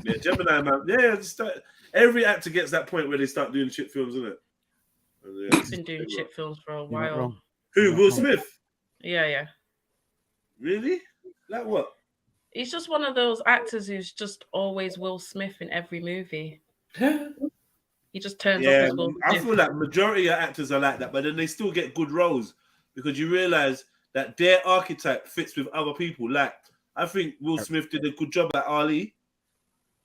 Yeah, Gemini Man. Yeah, every actor gets that point where they start doing shit films, isn't it? And, yeah, He's been doing shit films for a You're not while. wrong. Who? Will Smith? Yeah. Really? Like what? He's just one of those actors who's just always Will Smith in every movie. He just turns up Yeah, as Will I Smith. feel like majority of actors are like that, but then they still get good roles because you realize that their archetype fits with other people. Like, I think Will Smith did a good job at Ali.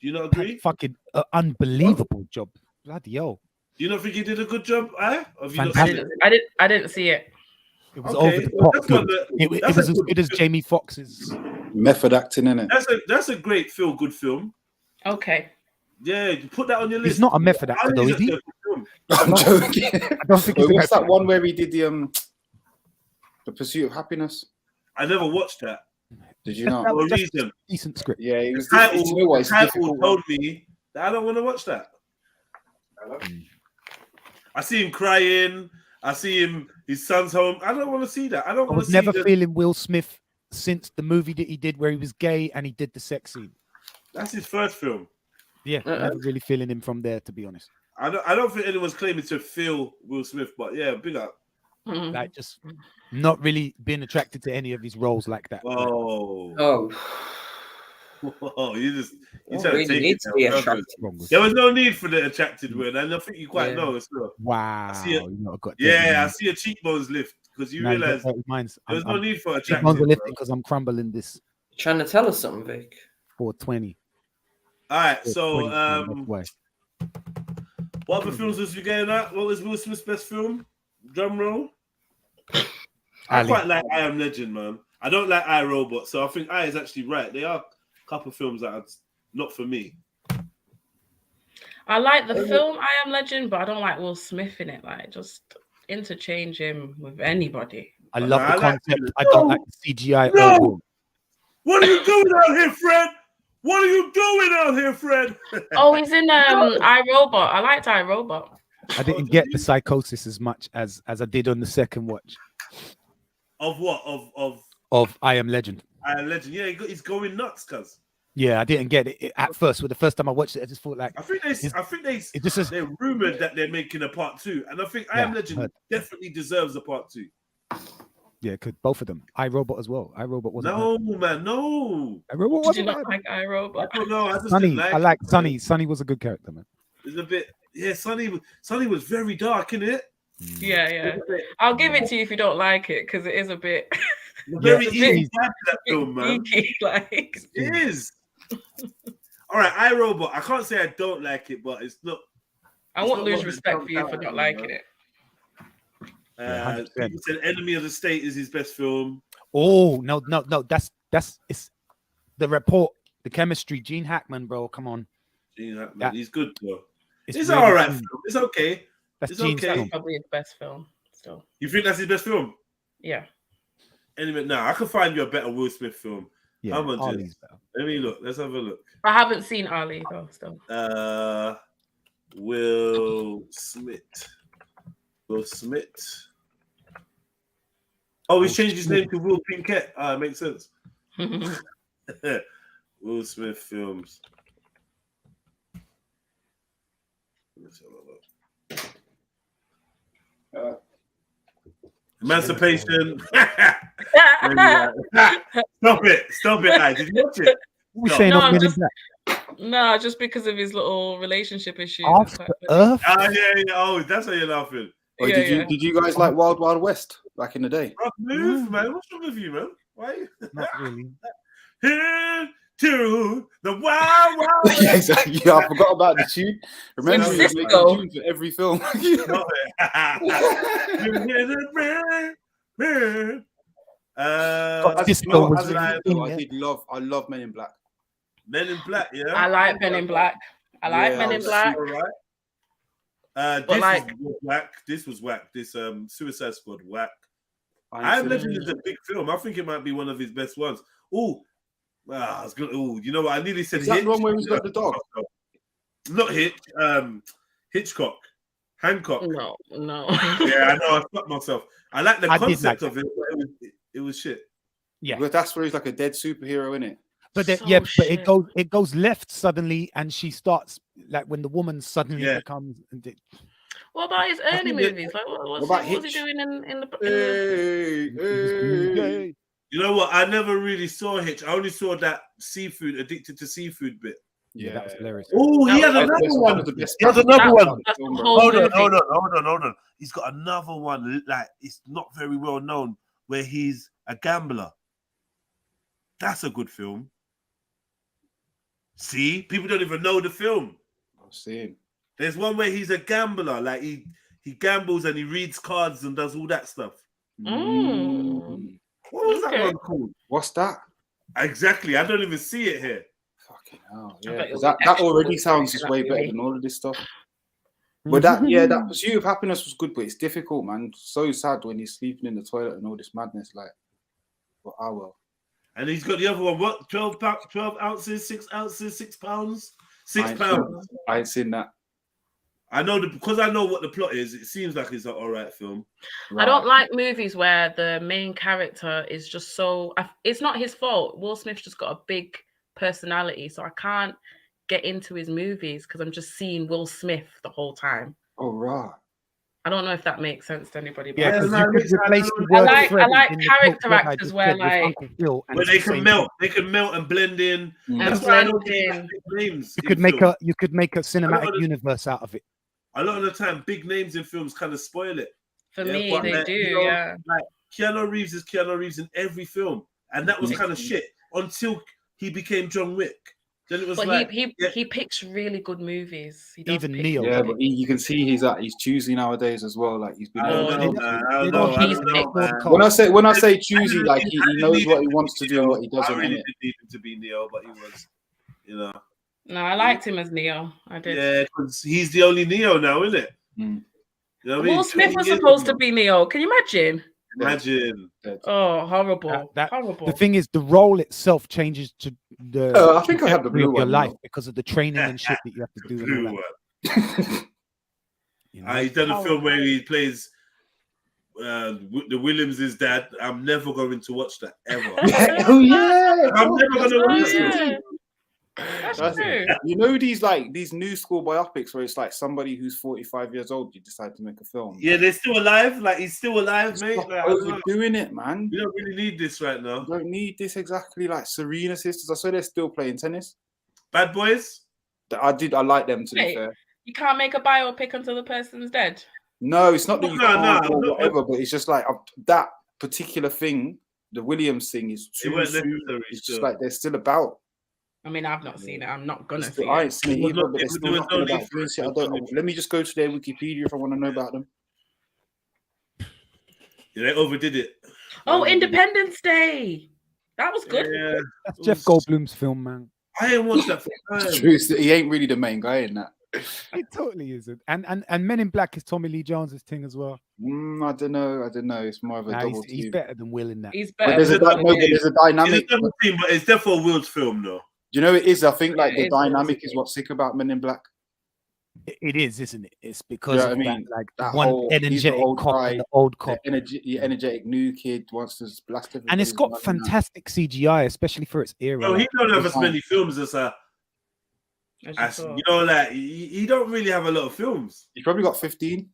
Do you not agree? Fucking unbelievable job. Bloody hell. Do you not think he did a good job? Or have you not I seen didn't, it? I didn't see it. It was Okay, over the well, top. that's one good. that- It that's was a as good good as film. Jamie Foxx's. Method acting, innit? That's a great feel-good film. Okay. Yeah, you put that on your list. He's not a method actor, though, Ali is he? a good film. I'm joking. I don't think he's Wait, a what's method that one where he did the Pursuit of Happiness? I never watched that. Did you not? For a That's reason. Decent script. Yeah, it The was title, difficult. You know what? the It's title difficult. told me that I don't want to watch that. I see him crying. I see him. His son's home. I don't want to see that. I don't I want was to see. never feeling Will Smith since the movie that he did where he was gay and he did the sex scene. That's his first film. Yeah, never really feeling him from there, to be honest. I don't think anyone's claiming to feel Will Smith, but yeah, big up. Like, just not really being attracted to any of his roles like that. Oh, you trying to really take need it to be now, attracted. There was no need for the attracted word, and I think you quite know as well. Wow. I see it. You know, got Yeah, I see your cheekbones lift because you realize there was no need for attracted. Cheekbones are lifting because I'm crumbling this. Trying to tell us something, Vic. 420. All right, so 420, what other films was we getting at? What was Will Smith's best film? Drum roll. I Ali. quite like I Am Legend, man. I don't like I, Robot, so I think I is actually right. There are a couple of films that are not for me. I like the film I Am Legend, but I don't like Will Smith in it. Like, just interchange him with anybody. I love the like concept. I don't like the CGI. No! What are you doing out here, Fred? What are you doing out here, Fred? Oh, he's in iRobot. I liked iRobot. I didn't get the psychosis as much as I did on the second watch. Of what? Of I Am Legend. I Am Legend. Yeah, he's going nuts, cuz. Yeah, I didn't get it at first. Well, the first time I watched it, I just thought like I think they're rumored that they're making a part 2, and I think I Am Legend definitely deserves a part 2. Yeah, could both of them. iRobot as well. iRobot wasn't. Man, no. iRobot Did you wasn't. not like iRobot? I don't know. I just Sonny, didn't like I like it, Sonny. Sonny was a good character, man. It's a bit, yeah. Sonny was very dark, isn't it? Yeah. I'll give it to you if you don't like it, because it is a bit. Very easy to that film, man. Geeky, like. It is. All right, iRobot. I can't say I don't like it, but it's not. I won't lose respect for you for not liking it. People said Enemy of the State is his best film. Oh no! That's it's the report, the chemistry. Gene Hackman, bro, come on. Gene Hackman, he's good, bro. It's really all right. good. Film. It's okay. That's it's Gene's okay. film. Probably his best film. Still. You think that's his best film? Yeah. Anyway, now I can find you a better Will Smith film. Yeah, I'm on Ali's better. Let me look. Let's have a look. I haven't seen Ali though. Still. Will Smith. Will Smith. Oh, he's changed his name to Will Pinkett. Makes sense. Will Smith films. Let's have a look. Emancipation. Stop it. Did you watch it? We saying No, off Men in just- Black. No, just because of his little relationship issues. After Earth. Yeah. Oh, that's how you're laughing. Oh, did you guys like Wild Wild West back in the day? Rough move, man. What's wrong with you, man? Why? Not really. Here to the wild, wild West. Yeah, exactly. Yeah, I forgot about the tune. Remember, he was making tunes for every film. I love Men in Black. Men in Black, yeah. I like Men in Black. I like Men in Black. This was whack. This Suicide Squad whack. I Am Legend is a big film. I think it might be one of his best ones. Oh, it's good. Oh, you know what? I nearly said Is that the one where he's got the dog? Not Hitch. Hitchcock. Hancock. No. Yeah, I know. I fucked myself. I like the concept of it. But it was shit. Yeah, but that's where he's like a dead superhero, isn't it? But but it goes left suddenly, and she starts like when the woman suddenly becomes. What about his early movies? Like, what's he doing in the? You know what? I never really saw Hitch. I only saw that addicted to seafood bit. Yeah, that was hilarious. Oh, he had another one. He has another one. Hold on. He's got another one. Like, it's not very well known, where he's a gambler. That's a good film. See, people don't even know the film. I'm seeing. There's one where he's a gambler. Like he gambles and he reads cards and does all that stuff. Mm. What was that one called? What's that? Exactly. I don't even see it here. Fucking hell. Yeah. That already sounds just way better than all of this stuff. But that Pursuit of Happiness was good, but it's difficult, man. So sad when he's sleeping in the toilet and all this madness. Like, well, well. And he's got the other one. What? 12 ounces, 6 ounces, 6 pounds, 6 pounds. I ain't seen that. I know because I know what the plot is. It seems like it's an alright film. I don't like movies where the main character is just so. It's not his fault. Will Smith's just got a big personality, so I can't get into his movies because I'm just seeing Will Smith the whole time. Oh right. I don't know if that makes sense to anybody. But Yeah, because you could replace the I word like Freddy in the character book that I actors just where said with like Uncle Phil, and Where it's they the can same melt, thing. they can melt and blend in. and That's why I blend don't in. think big names. You could in make film. a cinematic universe out of it. A lot of the time, big names in films kind of spoil it. For me, but, they do. you know, Yeah. Like Keanu Reeves is Keanu Reeves in every film, and that was kind of shit until he became John Wick. Then it was But like he picks really good movies. He does Even pick Neo. Yeah, but you can see he's choosy nowadays as well. Like he's been. I don't know, man. I don't know, man. When I say choosy, like he knows what he wants to do and what he doesn't. I really innit? didn't need him to be Neo, but he was, you know. No, I liked him as Neo. I did. Yeah, because he's the only Neo now, isn't it? Mm. You know what I mean? Will Smith 20 was years supposed ago. to be Neo. Can you imagine? Imagine. Oh, horrible. Horrible. The thing is, the role itself changes to the I think I had the trajectory blue of your one, life though. because of the training and shit that you have to do. And all that. He's done a film where he plays the Williams' dad. I'm never going to watch that ever. Oh yeah, I'm never going to watch it. That's true. You know these new school biopics where it's like somebody who's 45 years old, you decide to make a film. Yeah, they're still alive. Like he's still alive, mate. Like, Overdoing it, man. We don't really need this right now. You don't need this exactly. Like Serena sisters, I saw they're still playing tennis. Bad Boys. I like them to be Wait, fair. you can't make a biopic until the person's dead. No, it's not that you can't or no. whatever, but it's just like that particular thing, the Williams thing is too weren't soon. necessary It's still. just like they're still about. I mean, I've not seen it. I'm not gonna see I it. ain't seen it either, but they're still there was talking no about need for doing it. shit. I don't know. Let me just go to their Wikipedia if I want to know about them. Yeah, they overdid it. Oh, Independence Day. That was good. Yeah, That's Jeff Goldblum's film, man. I ain't watched that for time. It's true. He ain't really the main guy in that. It totally isn't. And Men in Black is Tommy Lee Jones's thing as well. I don't know. It's more of a double he's team. better than Will in that. He's But better. there's a dynamic. It's a double team, but it's definitely Will's film, though. Do you know it is? I think like Yeah, the it is dynamic is what's sick about Men in Black. It is, isn't it? It's because You know of what I mean? that, like That one whole- he's the energetic old cop guy, and the old cop. The energetic new kid wants to blast everybody. And it's got fantastic CGI, especially for its era. No, he like- don't have as many films as you know, like he don't really have a lot of films. He's probably got 15.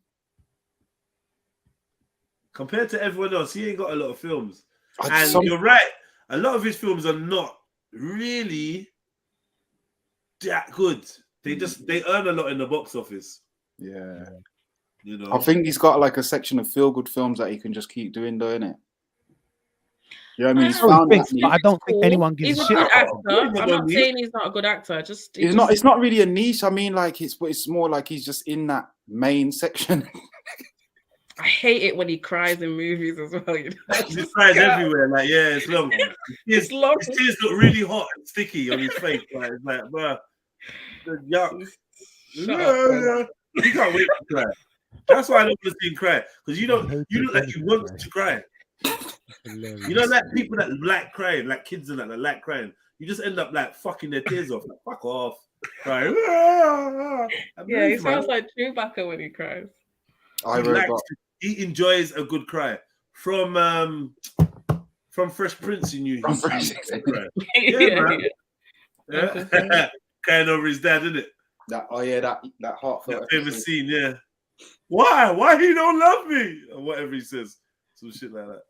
Compared to everyone else, he ain't got a lot of films. I- And some- you're right, a lot of his films are not really that good. They earn a lot in the box office. Yeah. You know, I think he's got like a section of feel good films that he can just keep doing, though, innit? You know what I mean? He's found that niche. I don't think anyone gives He's a a shit good about actor. him. I'm not saying he's not a good actor. Just It's not really a niche. I mean, like it's more like he's just in that main section. I hate it when he cries in movies as well. You know? he cries everywhere. Like, yeah, it's long. His long. tears look really hot and sticky on his face. Like, it's like, bruh, yuck. Shut up, man. You can't wait to cry. That's why I don't want to see him cry, because you look like you want to cry. You know, like people that like crying, like kids and that like crying. You just end up like fucking their tears off. Like, fuck off, crying. Yeah, he sounds like Chewbacca when he cries. He enjoys a good cry. From Fresh Prince, he knew. From Fresh Prince. Yeah, man. Yeah. Crying over his dad, isn't it? That heartfelt. That famous scene, yeah. Why he don't love me? Or whatever he says. Some shit like that.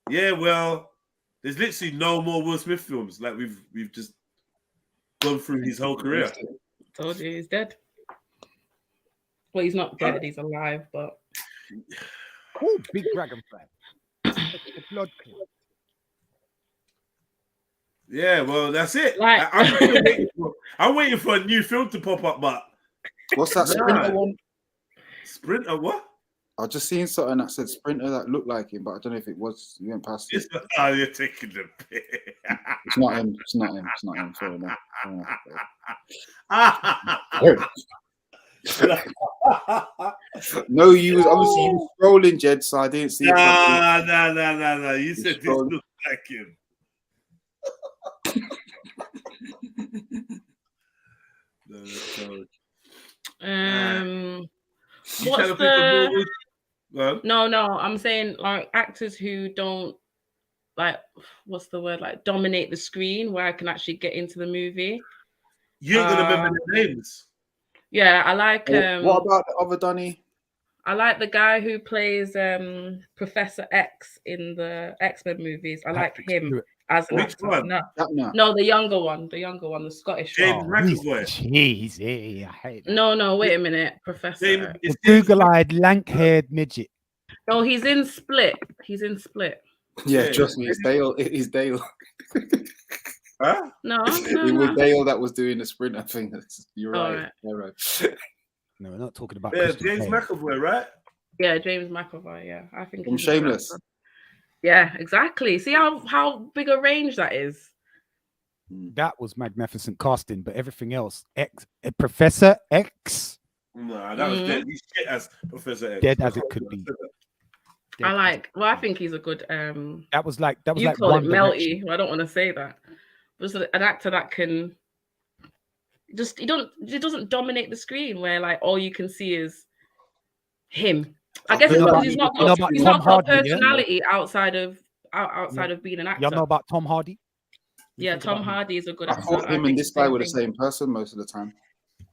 Yeah, well, there's literally no more Will Smith films. Like we've just gone through his whole career. Told you he's dead. Well, he's not dead, he's alive, but Oh, big dragonfly. The blood clot. Yeah, well, that's it. Like- I'm waiting for a new film to pop up, but What's that Sprinter one? Sprinter what? I just seen something that said Sprinter that looked like him, but I don't know if it was. You went past it. Oh, you're taking the piss. It's not him. It's not him. It's not him. Fair enough. No, you was obviously you was scrolling, Jed, so I didn't see it. No. You said this looks like him. You trying What's to think of more the? good? No. I'm saying like actors who don't like what's the word, like dominate the screen, where I can actually get into the movie. You ain't gonna remember their names. Yeah, I like. What about the other Donny? I like the guy who plays Professor X in the X-Men movies. I like him as an Which actor. one? No, the younger one, the Scottish James one. McAvoy. Jeez, I hate that. No, wait a minute, Professor. The google-eyed, lank-haired midget. No, he's in Split. He's in Split. Yeah, trust me, it's Dale. It is Dale. Huh? No, it was Dale that was doing the sprint. I think you're right. All Right. No, we're not talking about. Yeah, Christian James Bale. McAvoy, right? Yeah, James McAvoy. Yeah, I think From he's a good Shameless. actor. Yeah, exactly. See how big a range that is. That was magnificent casting, but everything else, Professor X, No, that was dead. He's shit as Professor X. dead as it could be. I like. Well, I think he's a good. That was like you like call One it Direction. melty. Well, I don't want to say that. But it's an actor that can just he doesn't dominate the screen where like all you can see is him. I guess it's because he's not got a personality outside of being an actor. Y'all know about Tom Hardy? Yeah, Tom Hardy is a good I actor. thought him and this guy were the same person most of the time.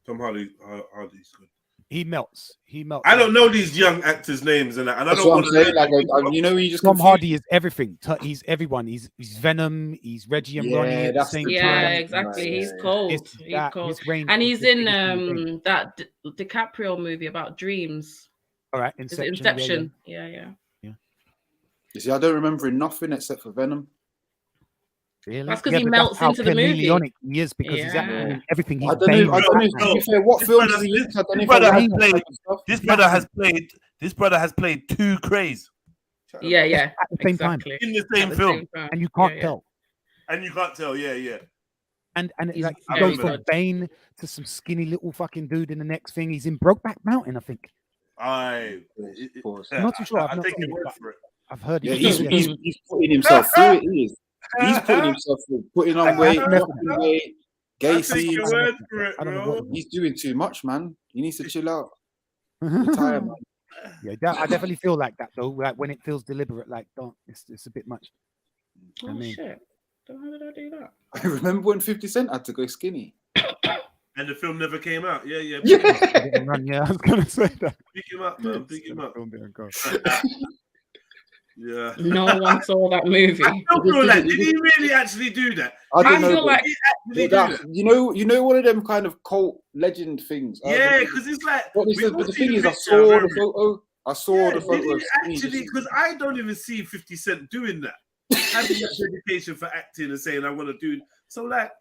Tom Hardy's good. He melts. I don't know these young actors' names and I That's don't what want I'm to saying. Like, you know, you just Tom confused. Hardy is everything. He's everyone. He's Venom. He's Reggie and Ronnie at the same time. Yeah, exactly. He's cold. He's cold. And he's in that DiCaprio movie about dreams. All right, Is it Inception? Yeah. You see, I don't remember nothing except for Venom. Really? That's because he melts into the movie. He is because he's acting in everything. He's I don't know. To be fair, what films does he use? This brother has played two Crays. Yeah. At the same time. In the same film. And you can't tell. And you can't tell, yeah. And it, like he goes from Bane to some skinny little fucking dude in the next thing. He's in Brokeback Mountain, I think. I'm not too sure. I'll take your word for it. I've heard. Yeah, he's putting himself through it. He is. He's putting himself through, putting on weight, dropping weight, gay scenes. He's doing too much, man. He needs to chill out. Retire, man. Yeah, I definitely feel like that though. Like when it feels deliberate, like it's a bit much. Oh, I mean, shit! How did I do that? I remember when 50 Cent had to go skinny. And the film never came out. Yeah. Yeah, I was gonna say that. Pick him up, man. Pick him up. Yeah. No one saw that movie. I don't feel like, did he really actually do that? I don't know. Feel like you know, one of them kind of cult legend things. Yeah, because it's like. But the thing is, I saw the photo. I saw the photo. Actually, because I don't even see 50 Cent doing that, having that dedication for acting and saying I want to do. So like,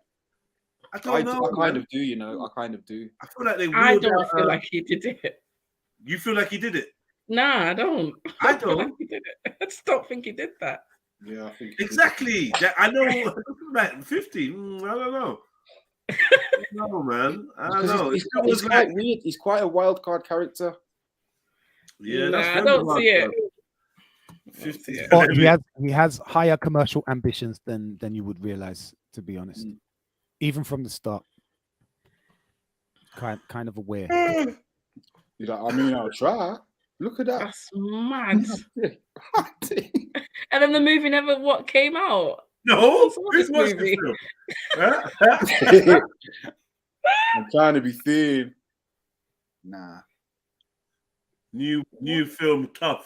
I don't know. I kind of do, you know. I kind of do. I feel like they. I don't feel like he did it. You feel like he did it? Nah, I don't. I feel don't. like he did it. I just don't think he did that. Yeah, I think exactly. I know. Like 50. I don't know. No, man. I don't know. He's quite weird. He's quite a wild card character. Yeah, I don't see it. 50. But he has higher commercial ambitions than you would realize, to be honest. Even from the start. Kind of aware. He's like, I mean, I'll try. Look at that. That's mad. And then the movie never came out. No, who's watched the film? I'm trying to be thin. Nah. New film, Tough.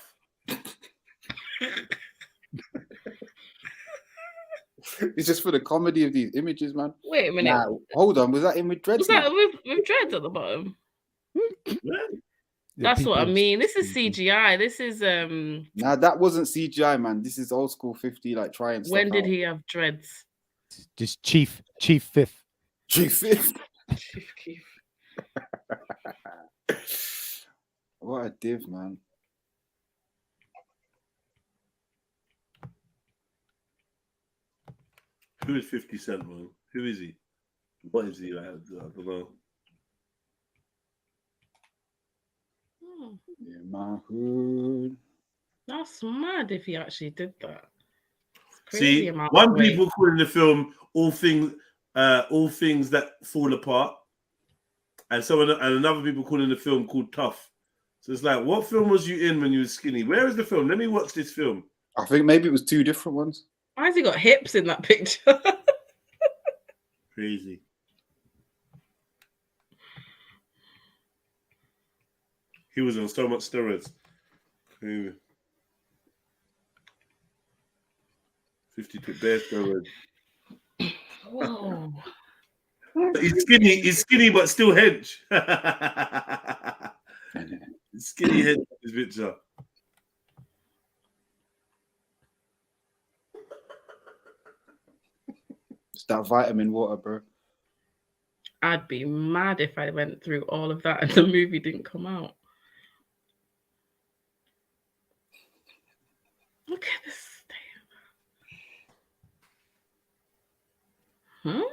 It's just for the comedy of these images, man. Wait a minute. Nah, hold on, was that him with dreads? Was that with dreads at the bottom? That's what I mean. This is CGI. This is Nah, that wasn't CGI, man. This is old school 50, like trying stuff when did out. he have dreads? Just Chief Fifth. Chief Fifth. Chief Keef. What a div, man. Who is 50 Cent, man? Who is he? What is he? I don't know. Yeah, my hood. That's mad if he actually did that. See, one people calling the film all things that fall apart. and another people calling the film called Tough. So it's like, what film was you in when you were skinny? Where is the film? Let me watch this film. I think maybe it was 2 different ones. Why has he got hips in that picture? Crazy. He was on so much steroids. 52 bare steroids. Whoa. He's skinny, but still hench. Skinny hench, this picture. It's that vitamin water, bro. I'd be mad if I went through all of that and the movie didn't come out. Look at this thing. Huh?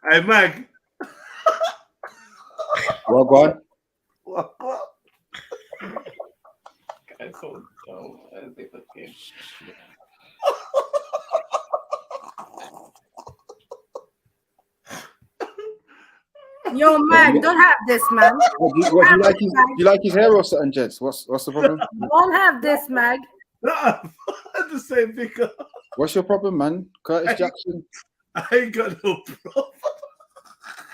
Hey, Mag. Well, go on. Guys, so dumb. As they looking. Yo, Mag, don't have this, man. What, do you like his hair or something, Jets? What's the problem? Don't have this, Mag. The same figure. What's your problem, man? Curtis Jackson. I ain't got no problem.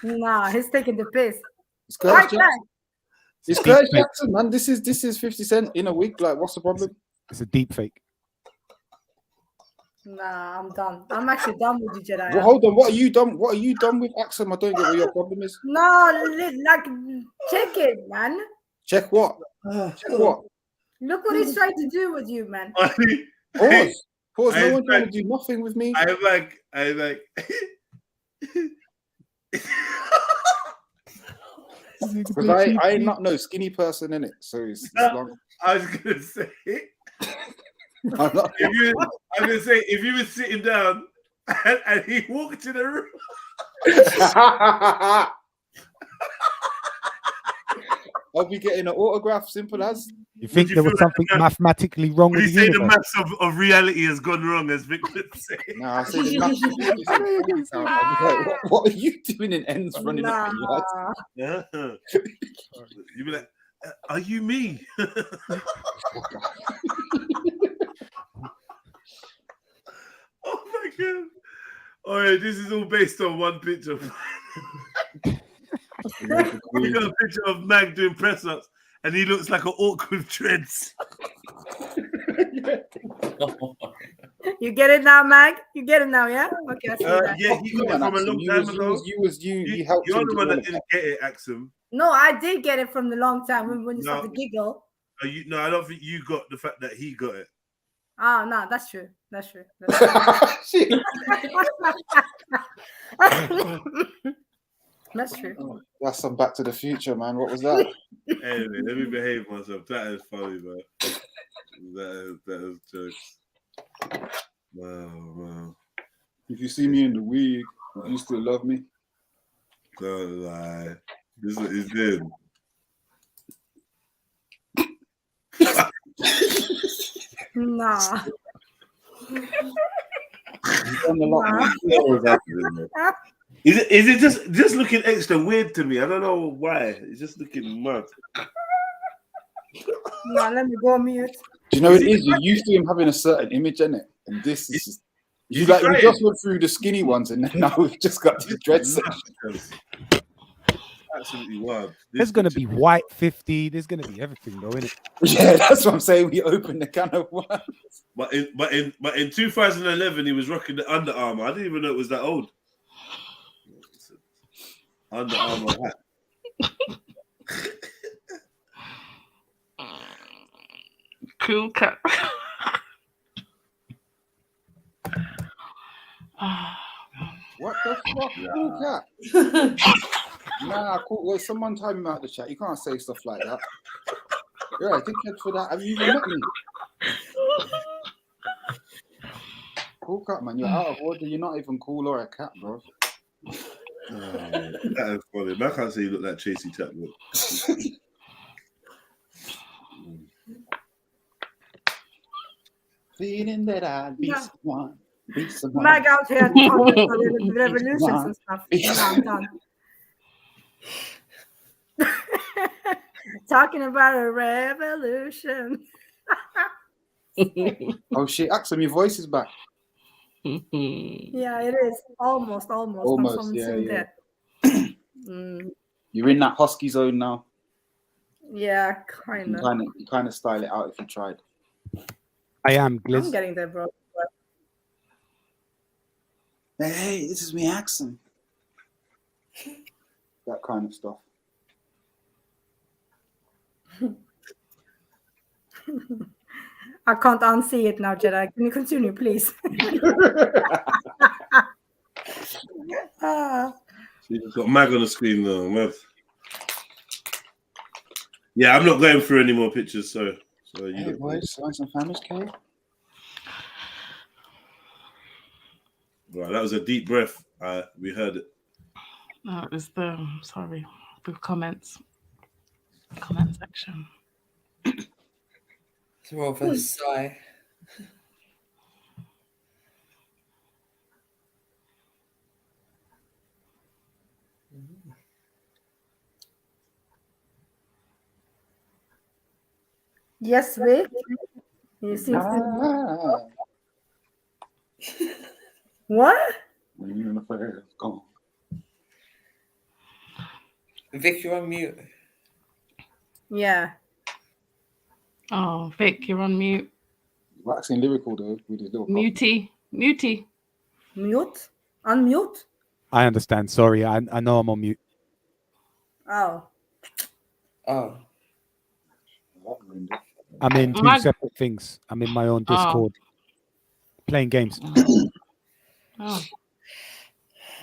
Nah, he's taking the piss. It's Curtis Jackson. It's Curtis Jackson, man. This is 50 Cent in a week. Like, what's the problem? It's a deep fake. Nah, I'm done. I'm actually done with you, Jedi. Well, hold on. What are you done? What are you done with Axum? I don't get what your problem is. No, like, check it, man. Check what? Check what? Look what he's trying to do with you, man. Pause. Pause. No one's trying to do nothing with me. I like. Because I ain't not no skinny person in it, so it's long. I was gonna say. If you were sitting down and he walked in the room. I'll be getting an autograph, simple as. You think there was something mathematically wrong with the say universe? the maths of reality has gone wrong, as Vic would say. No, I say the maths. What are you doing in ends running up in yards? You'd be like, are you me? Oh my god. All right, this is all based on one picture. We got a picture of Mag doing press ups, and he looks like an orc with dreads. You get it now, Mag? You get it now, yeah? Okay, I see that. Yeah, he got it from a long time ago. You helped You're him the one that didn't get it, Axum. No, I did get it from the long time when you started to giggle. No, I don't think you got the fact that he got it. Oh, no, that's true. That's true. That's true. Oh, that's some Back to the Future, man. What was that? Anyway, let me behave myself. That is funny, man. That is jokes. Wow. If you see me in the wig, would you still love me? Don't lie. This is what he's doing. Nah. Is it just looking extra weird to me? I don't know why. It's just looking mad. No, let me go mute. Do you know what it is? You're used to him having a certain image, in it, and this is just, we just went through the skinny ones, and now we've just got the dread section. Absolutely wild. There's going to be white 50. There's going to be everything, though, isn't it? Yeah, that's what I'm saying. We opened the can of worms. But in 2011, he was rocking the Under Armour. I didn't even know it was that old. Under Armour hat. Cool cat. What the fuck? Cool cat. Nah, cool. Wait, someone time him out the chat. You can't say stuff like that. You're a dickhead for that. Have you even met me? Cool cat, man. You're out of order. You're not even cool or a cat, bro. That is funny. Man, I can't say you look like Tracy Chapman. Feeling that I'd be Yeah. someone. Be someone. Mag out here talking about the revolutions and stuff. Yeah, I'm done. Talking about a revolution. Oh shit, Axel, your voice is back. Yeah, it is. Almost. Almost, I'm yeah, soon yeah. there. You're in that husky zone now. Yeah, kind of. You kind of style it out if you tried. I am, I'm Gliz. getting there, bro. Hey, this is me accent. That kind of stuff. I can't unsee it now, Jedi. Can you continue, please? She just got Mag on the screen though. Mag. Yeah, I'm not going through any more pictures, so you Hey, don't. boys, want some famous cake? Right, that was a deep breath. We heard it. No, it was the with comments. Comment section. It's more of a sigh. Yes, Vic. You seem What? Vic, you're on mute. Yeah. Oh, Vic, you're on mute. Waxing lyrical though with his little Muty. Mute? Unmute? I understand. Sorry, I know I'm on mute. Oh. I'm in two separate things. I'm in my own Discord, playing games. Oh.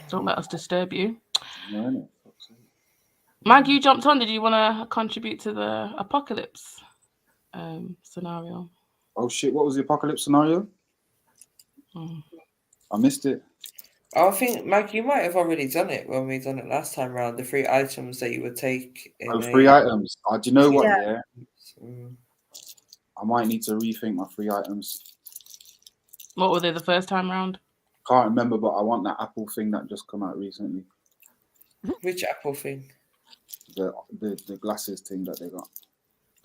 Don't let us disturb you. Mag, you jumped on. Did you want to contribute to the apocalypse scenario? Oh shit, what was the apocalypse scenario? I missed it. I think, Mag, you might have already done it when we done it last time round. The 3 items that you would take. In Three items. Do you know what? Yeah. I might need to rethink my 3 items. What were they the first time round? Can't remember, but I want that Apple thing that just come out recently. Which Apple thing? The glasses thing that they got.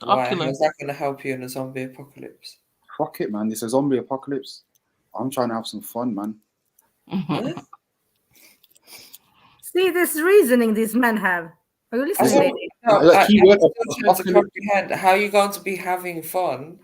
Why? How's that going to help you in a zombie apocalypse? Fuck it, man. It's a zombie apocalypse. I'm trying to have some fun, man. See this reasoning these men have. Are you listening? I'm still trying to comprehend how you're going to be having fun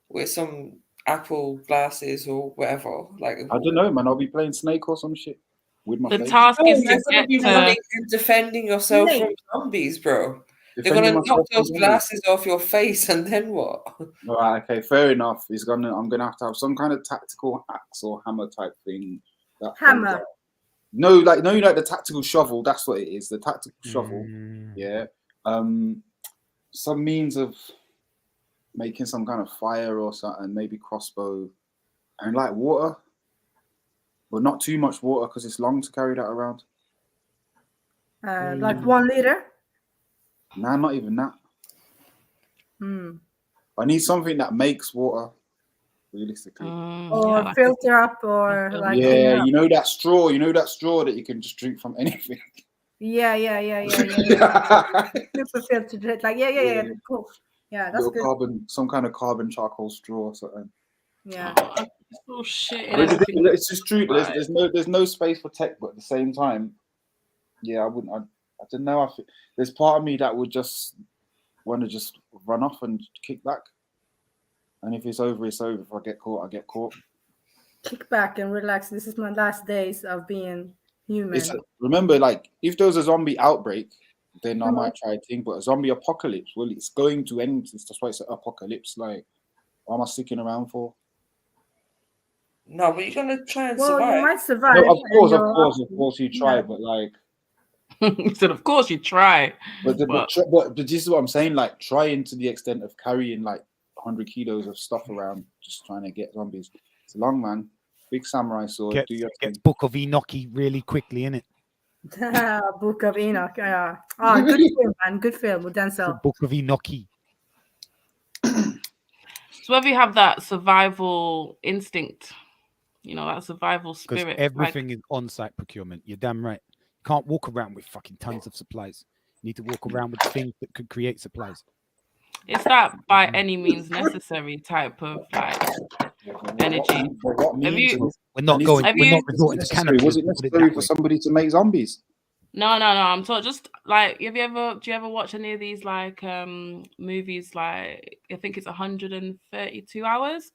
with some Apple glasses or whatever. Like, I don't know, man. I'll be playing Snake or some shit with my face. task is you're going to be running and defending yourself from zombies, bro. They're going to knock those glasses off your face, and then what? All right, okay, fair enough. I'm gonna have some kind of tactical axe or hammer type thing. Hammer. No, like the tactical shovel. That's what it is. The tactical shovel. Yeah. Some means of making some kind of fire or something. Maybe crossbow, and like water, but not too much water because it's long to carry that around. Like 1 liter. Nah, not even that. I need something that makes water, realistically. Or filter up, or like you know that straw. You know that straw that you can just drink from anything. Yeah. Super filter, like yeah. Cool. Yeah, that's good. Some kind of carbon charcoal straw or something. Yeah. Oh shit! It's just true. There's no space for tech, but at the same time, yeah, I wouldn't. I don't know. There's part of me that would just want to just run off and kick back. And if it's over, it's over. If I get caught, I get caught. Kick back and relax. This is my last days of being human. Remember, like, if there was a zombie outbreak, then I might try to think. But a zombie apocalypse, well, it's going to end. That's why it's an apocalypse. Like, what am I sticking around for? No, but you're gonna try and survive. You might survive. No, of course, you try, but like. He said, "Of course you try." But this is what I'm saying. Like, trying to the extent of carrying like 100 kilos of stuff around, just trying to get zombies. It's long, man. Big samurai sword. Get Book of Enoch really quickly, innit? Book of Enoch. Good film, man. Good film with Denzel. Book of Enoch. So whether you have that survival instinct, you know, that survival Because spirit, everything is on-site procurement. You're damn right. You can't walk around with fucking tons of supplies. You need to walk around with things that could create supplies. It's that by any means necessary type of like energy. What means? We're not going. Have We're you? not resorting to canopy. Was it necessary for somebody to make zombies? No. I'm talking just like. Do you ever watch any of these like movies? Like I think it's 132 hours,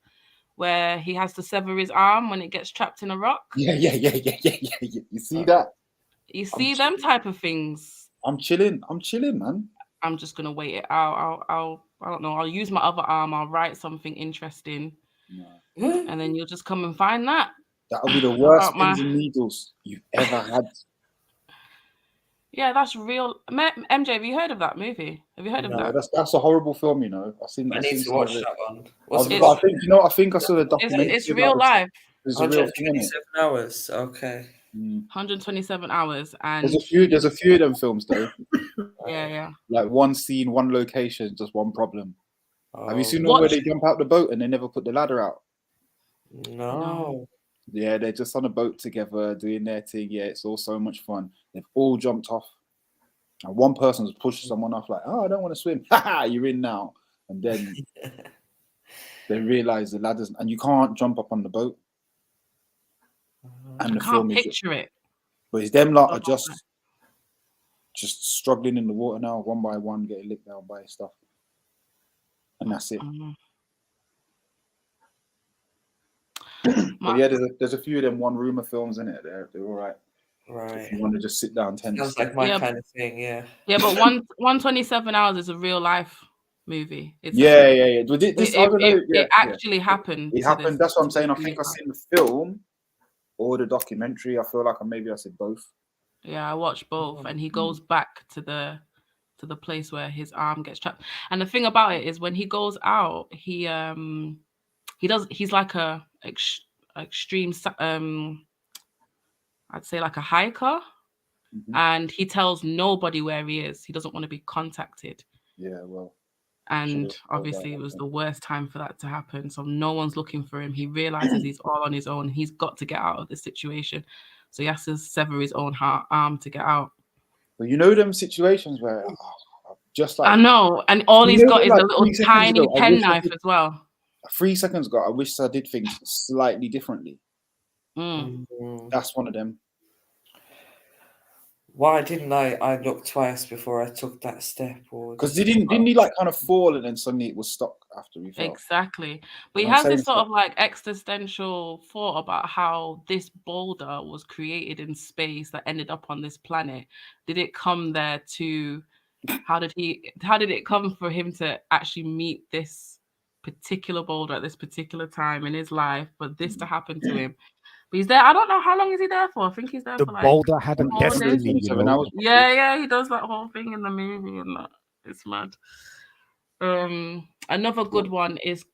where he has to sever his arm when it gets trapped in a rock. Yeah. You see that? You see them type of things. I'm chilling, man. I'm just gonna wait it out. I don't know. I'll use my other arm. I'll write something interesting, and then you'll just come and find that. That'll be the worst pins and needles you've ever had. Yeah, that's real. MJ, have you heard of that movie? Have you heard of that? That's a horrible film, you know. I need to watch that one. I think I saw the documentary. It's real life. It's a real thing, 127 hours. Okay. 127 hours, and there's a few of them films though. Yeah. Like one scene, one location, just one problem. Have you seen the one where they jump out the boat and they never put the ladder out? No. Yeah, they're just on a boat together doing their thing. Yeah, it's all so much fun. They've all jumped off, and one person's pushed someone off like, "Oh, I don't want to swim." Ha! You're in now, and then they realize the ladders, and you can't jump up on the boat. And I can't picture it. But it's them lot are just struggling in the water now, one by one, getting licked down by stuff, and that's it. But yeah, there's a few of them one roomer films in it. They're all right. Right. If you want to just sit down, tense. Sounds like my kind of thing. Yeah. Yeah, but 127 hours is a real life movie. It's Yeah. It actually happened. It happened. That's what I'm saying. I think I've seen the film or the documentary. I feel like maybe I said both. Yeah, I watched both, and he goes back to the place where his arm gets trapped. And the thing about it is, when he goes out, he's like a extreme I'd say like a hiker, and he tells nobody where he is. He doesn't want to be contacted. Yeah, well. And obviously it was the worst time for that to happen. So no one's looking for him. He realizes he's all on his own. He's got to get out of this situation. So he has to sever his own arm to get out. Well, you know them situations where just like I know, and all he's got is a little tiny penknife as well. 3 seconds ago, I wish I did things slightly differently. That's one of them. Why didn't I look twice before I took that step? Because didn't he like kind of fall and then suddenly it was stuck after he fell? Exactly. But he has this sort of like existential thought about how this boulder was created in space that ended up on this planet. Did it come there to? How did it come for him to actually meet this particular boulder at this particular time in his life, but this to happen to him? But he's there. I don't know how long is he there for. I think he's there for like boulder had a destiny. Yeah, he does that whole thing in the movie, and that it's mad. Another good one is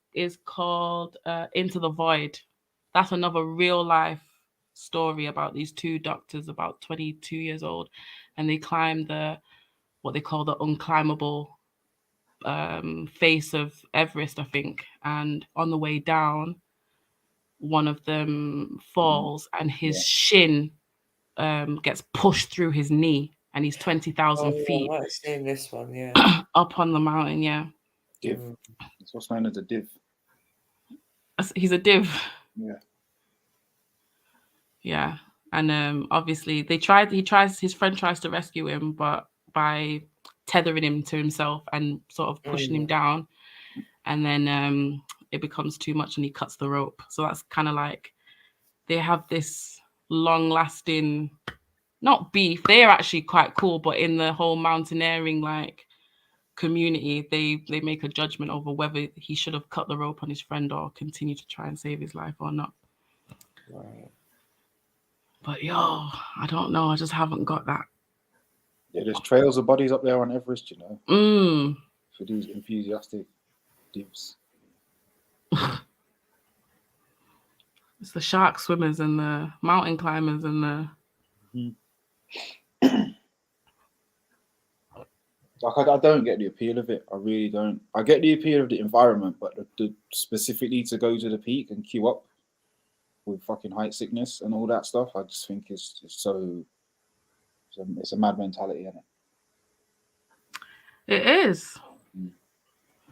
called Into the Void. That's another real life story about these two doctors, about 22 years old, and they climb what they call the unclimbable face of Everest, I think. And on the way down, one of them falls and his shin gets pushed through his knee, and he's 20,000 feet. I've seen this one, up on the mountain. Yeah, div. That's what's known as a div. He's a div. Yeah. And obviously his friend tries to rescue him, but by tethering him to himself and sort of pushing him down, and then it becomes too much and he cuts the rope. So that's kind of like they have this long-lasting, not beef, they're actually quite cool, but in the whole mountaineering like community, they make a judgment over whether he should have cut the rope on his friend or continue to try and save his life or not. Right. But yo, I don't know, I just haven't got that. Yeah, there's trails of bodies up there on Everest, you know. For these enthusiastic divs. It's the shark swimmers and the mountain climbers and the Like I don't get the appeal of it. I really don't. I get the appeal of the environment, but the specifically to go to the peak and queue up with fucking height sickness and all that stuff, I just think it's so. It's a mad mentality, isn't it? It is.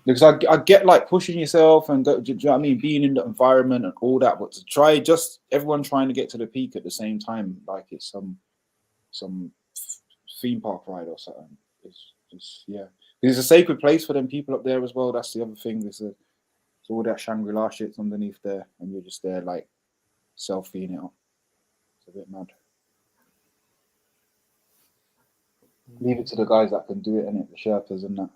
Because I get like pushing yourself and go, do you know what I mean? Being in the environment and all that, but to try just everyone trying to get to the peak at the same time, like it's some theme park ride or something. It's yeah. There's a sacred place for them people up there as well. That's the other thing. There's all that Shangri-La shit's underneath there, and you're just there like selfieing it up. It's a bit mad. Leave it to the guys that can do it, innit? The Sherpas and that.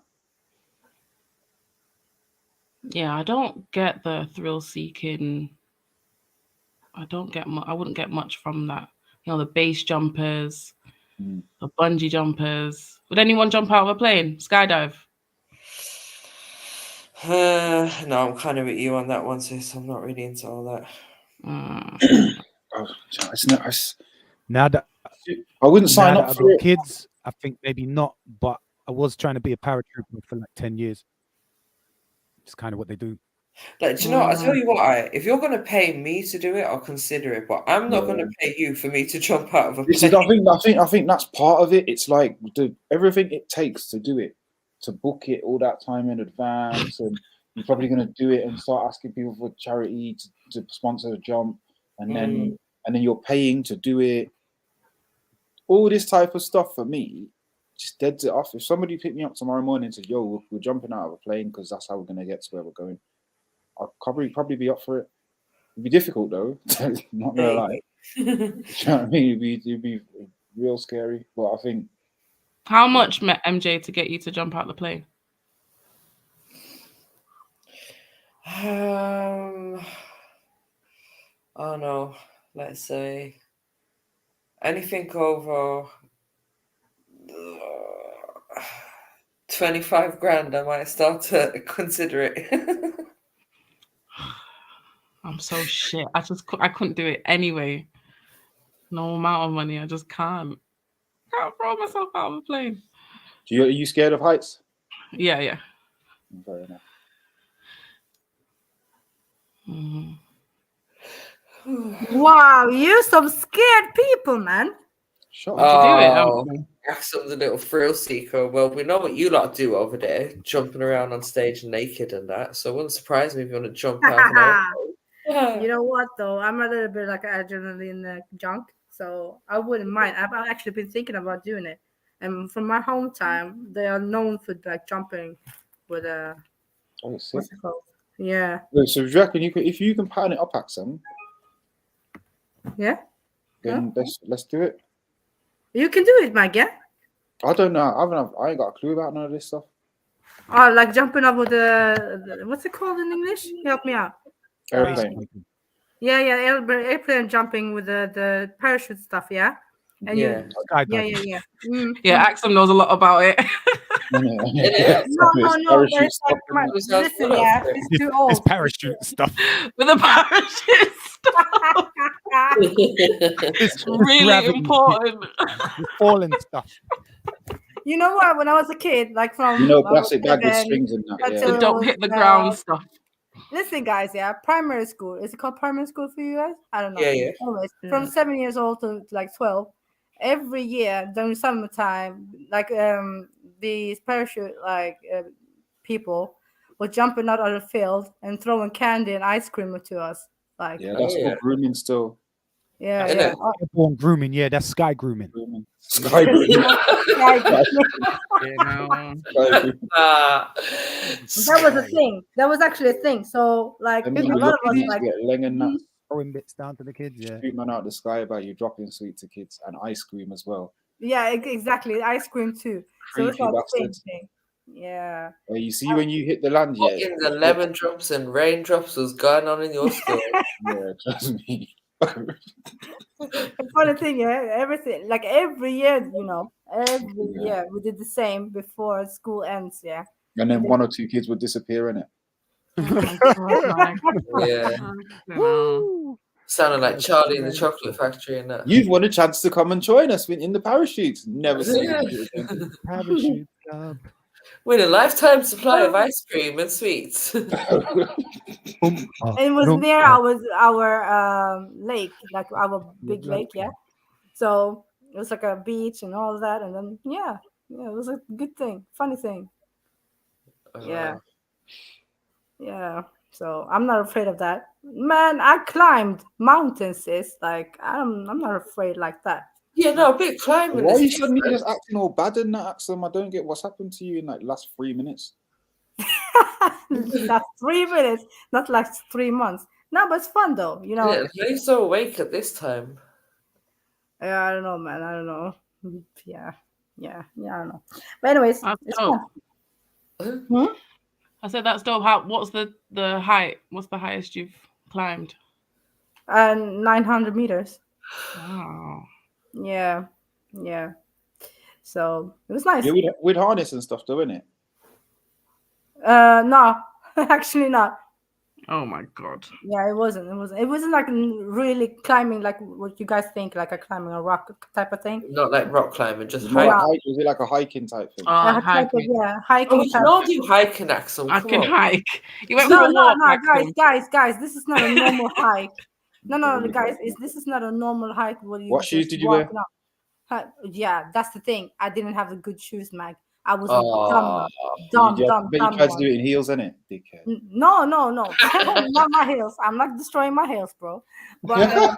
Yeah, I don't get the thrill seeking. I don't get I wouldn't get much from that. You know, the base jumpers, the bungee jumpers. Would anyone jump out of a plane? Skydive? No, I'm kind of with you on that one, sis. I'm not really into all that. Now that I wouldn't sign up for it. Kids, I think maybe not, but I was trying to be a paratrooper for like 10 years. It's kind of what they do. Like, do you know what? I tell you what, if you're gonna pay me to do it, I'll consider it. But I'm not gonna pay you for me to jump out of a plane. I think that's part of it. It's like everything it takes to do it, to book it all that time in advance, and you're probably gonna do it and start asking people for charity to sponsor the jump, and then you're paying to do it. All this type of stuff for me just deads it off. If somebody picked me up tomorrow morning and said, "Yo, we're jumping out of a plane because that's how we're gonna get to where we're going," I'd probably be up for it. It'd be difficult though. Not gonna lie. Do you know what I mean? It'd be real scary. But I think. How much met MJ to get you to jump out the plane? Oh no, let's say anything over 25 grand, I might start to consider it. I'm so shit. I couldn't do it anyway. No amount of money. I just can't. Can't throw myself out of a plane. Are you scared of heights? Yeah. Fair enough. Wow, you're some scared people, man. Sure. Axel's a little thrill seeker. Well, we know what you lot do over there, jumping around on stage naked and that. So it wouldn't surprise me if you want to jump out. You know what though? I'm a little bit like adrenaline junk, so I wouldn't mind. I've actually been thinking about doing it. And from my hometown, they are known for like jumping with a what's it called? Yeah. So do you reckon if you can pattern it up, Axel? Yeah. Then let's do it. You can do it, Mike. Yeah. I don't know. I ain't got a clue about none of this stuff. Oh, like jumping up with the what's it called in English? Help me out. Airplane. Yeah, airplane jumping with the parachute stuff. Yeah. And yeah. Yeah, Axel knows a lot about it. No. Listen, it's too old. It's parachute stuff. With the parachute stuff. It's really important. It's falling stuff. You know what? When I was a kid, like from plastic bag with strings in that. Yeah. Don't hit the ground stuff. Listen, guys, primary school. Is it called primary school for you guys? I don't know. Yeah. Anyways, from 7 years old to like 12, every year during summertime, like these parachute people were jumping out of the field and throwing candy and ice cream to us. Like that's called grooming still. Yeah. Airborne grooming, yeah, that's sky grooming. Sky grooming. That was a thing. That was actually a thing. So like a lot of us like throwing bits down to the kids. Yeah. Treatment out the sky about you dropping sweet to kids and ice cream as well. Yeah, exactly. Ice cream too. So it's like the same thing. Yeah. Well, you see when you hit the land, in the lemon drops and raindrops was going on in your school. Yeah, trust me. The funny thing, everything like every year, every year we did the same before school ends, and then one or two kids would disappear in it. Sounded like Charlie in the Chocolate Factory and that. You've won a chance to come and join us in the parachutes. Never seen parachute. With a lifetime supply of ice cream and sweets. It was near our lake, like our big lake, yeah. So it was like a beach and all that, and then yeah, it was a good thing, funny thing. Yeah. So I'm not afraid of that, man. I climbed mountains, sis. Like I'm not afraid like that. Yeah, no, a bit climbing. Why are you suddenly just acting all bad in that, Axel? I don't get what's happened to you in like last 3 minutes. That's 3 minutes, not like 3 months. No, but it's fun though, you know. Yeah, you're so awake at this time. Yeah, I don't know, man. I don't know. Yeah, I don't know. But anyways, it's fun. I said that's dope. What's the height? What's the highest you've climbed? 900 meters. Wow. Yeah. So it was nice. Yeah, with harness and stuff, though, isn't it? No, actually not. Oh my god. Yeah, it wasn't like really climbing like what you guys think, like a climbing a rock type of thing. Not like rock climbing, just hiking. Is it like a hiking type thing? Hiking. Oh, we can all do hiking, Axel. I can hike. You went No, for a walk, guys, this is not a normal hike. No, guys, this is not a normal hike. What shoes did you wear? Yeah, that's the thing. I didn't have the good shoes, Mag. I was dumb. You tried to do it in heels, innit, dickhead? No, not my heels. I'm not destroying my heels, bro. But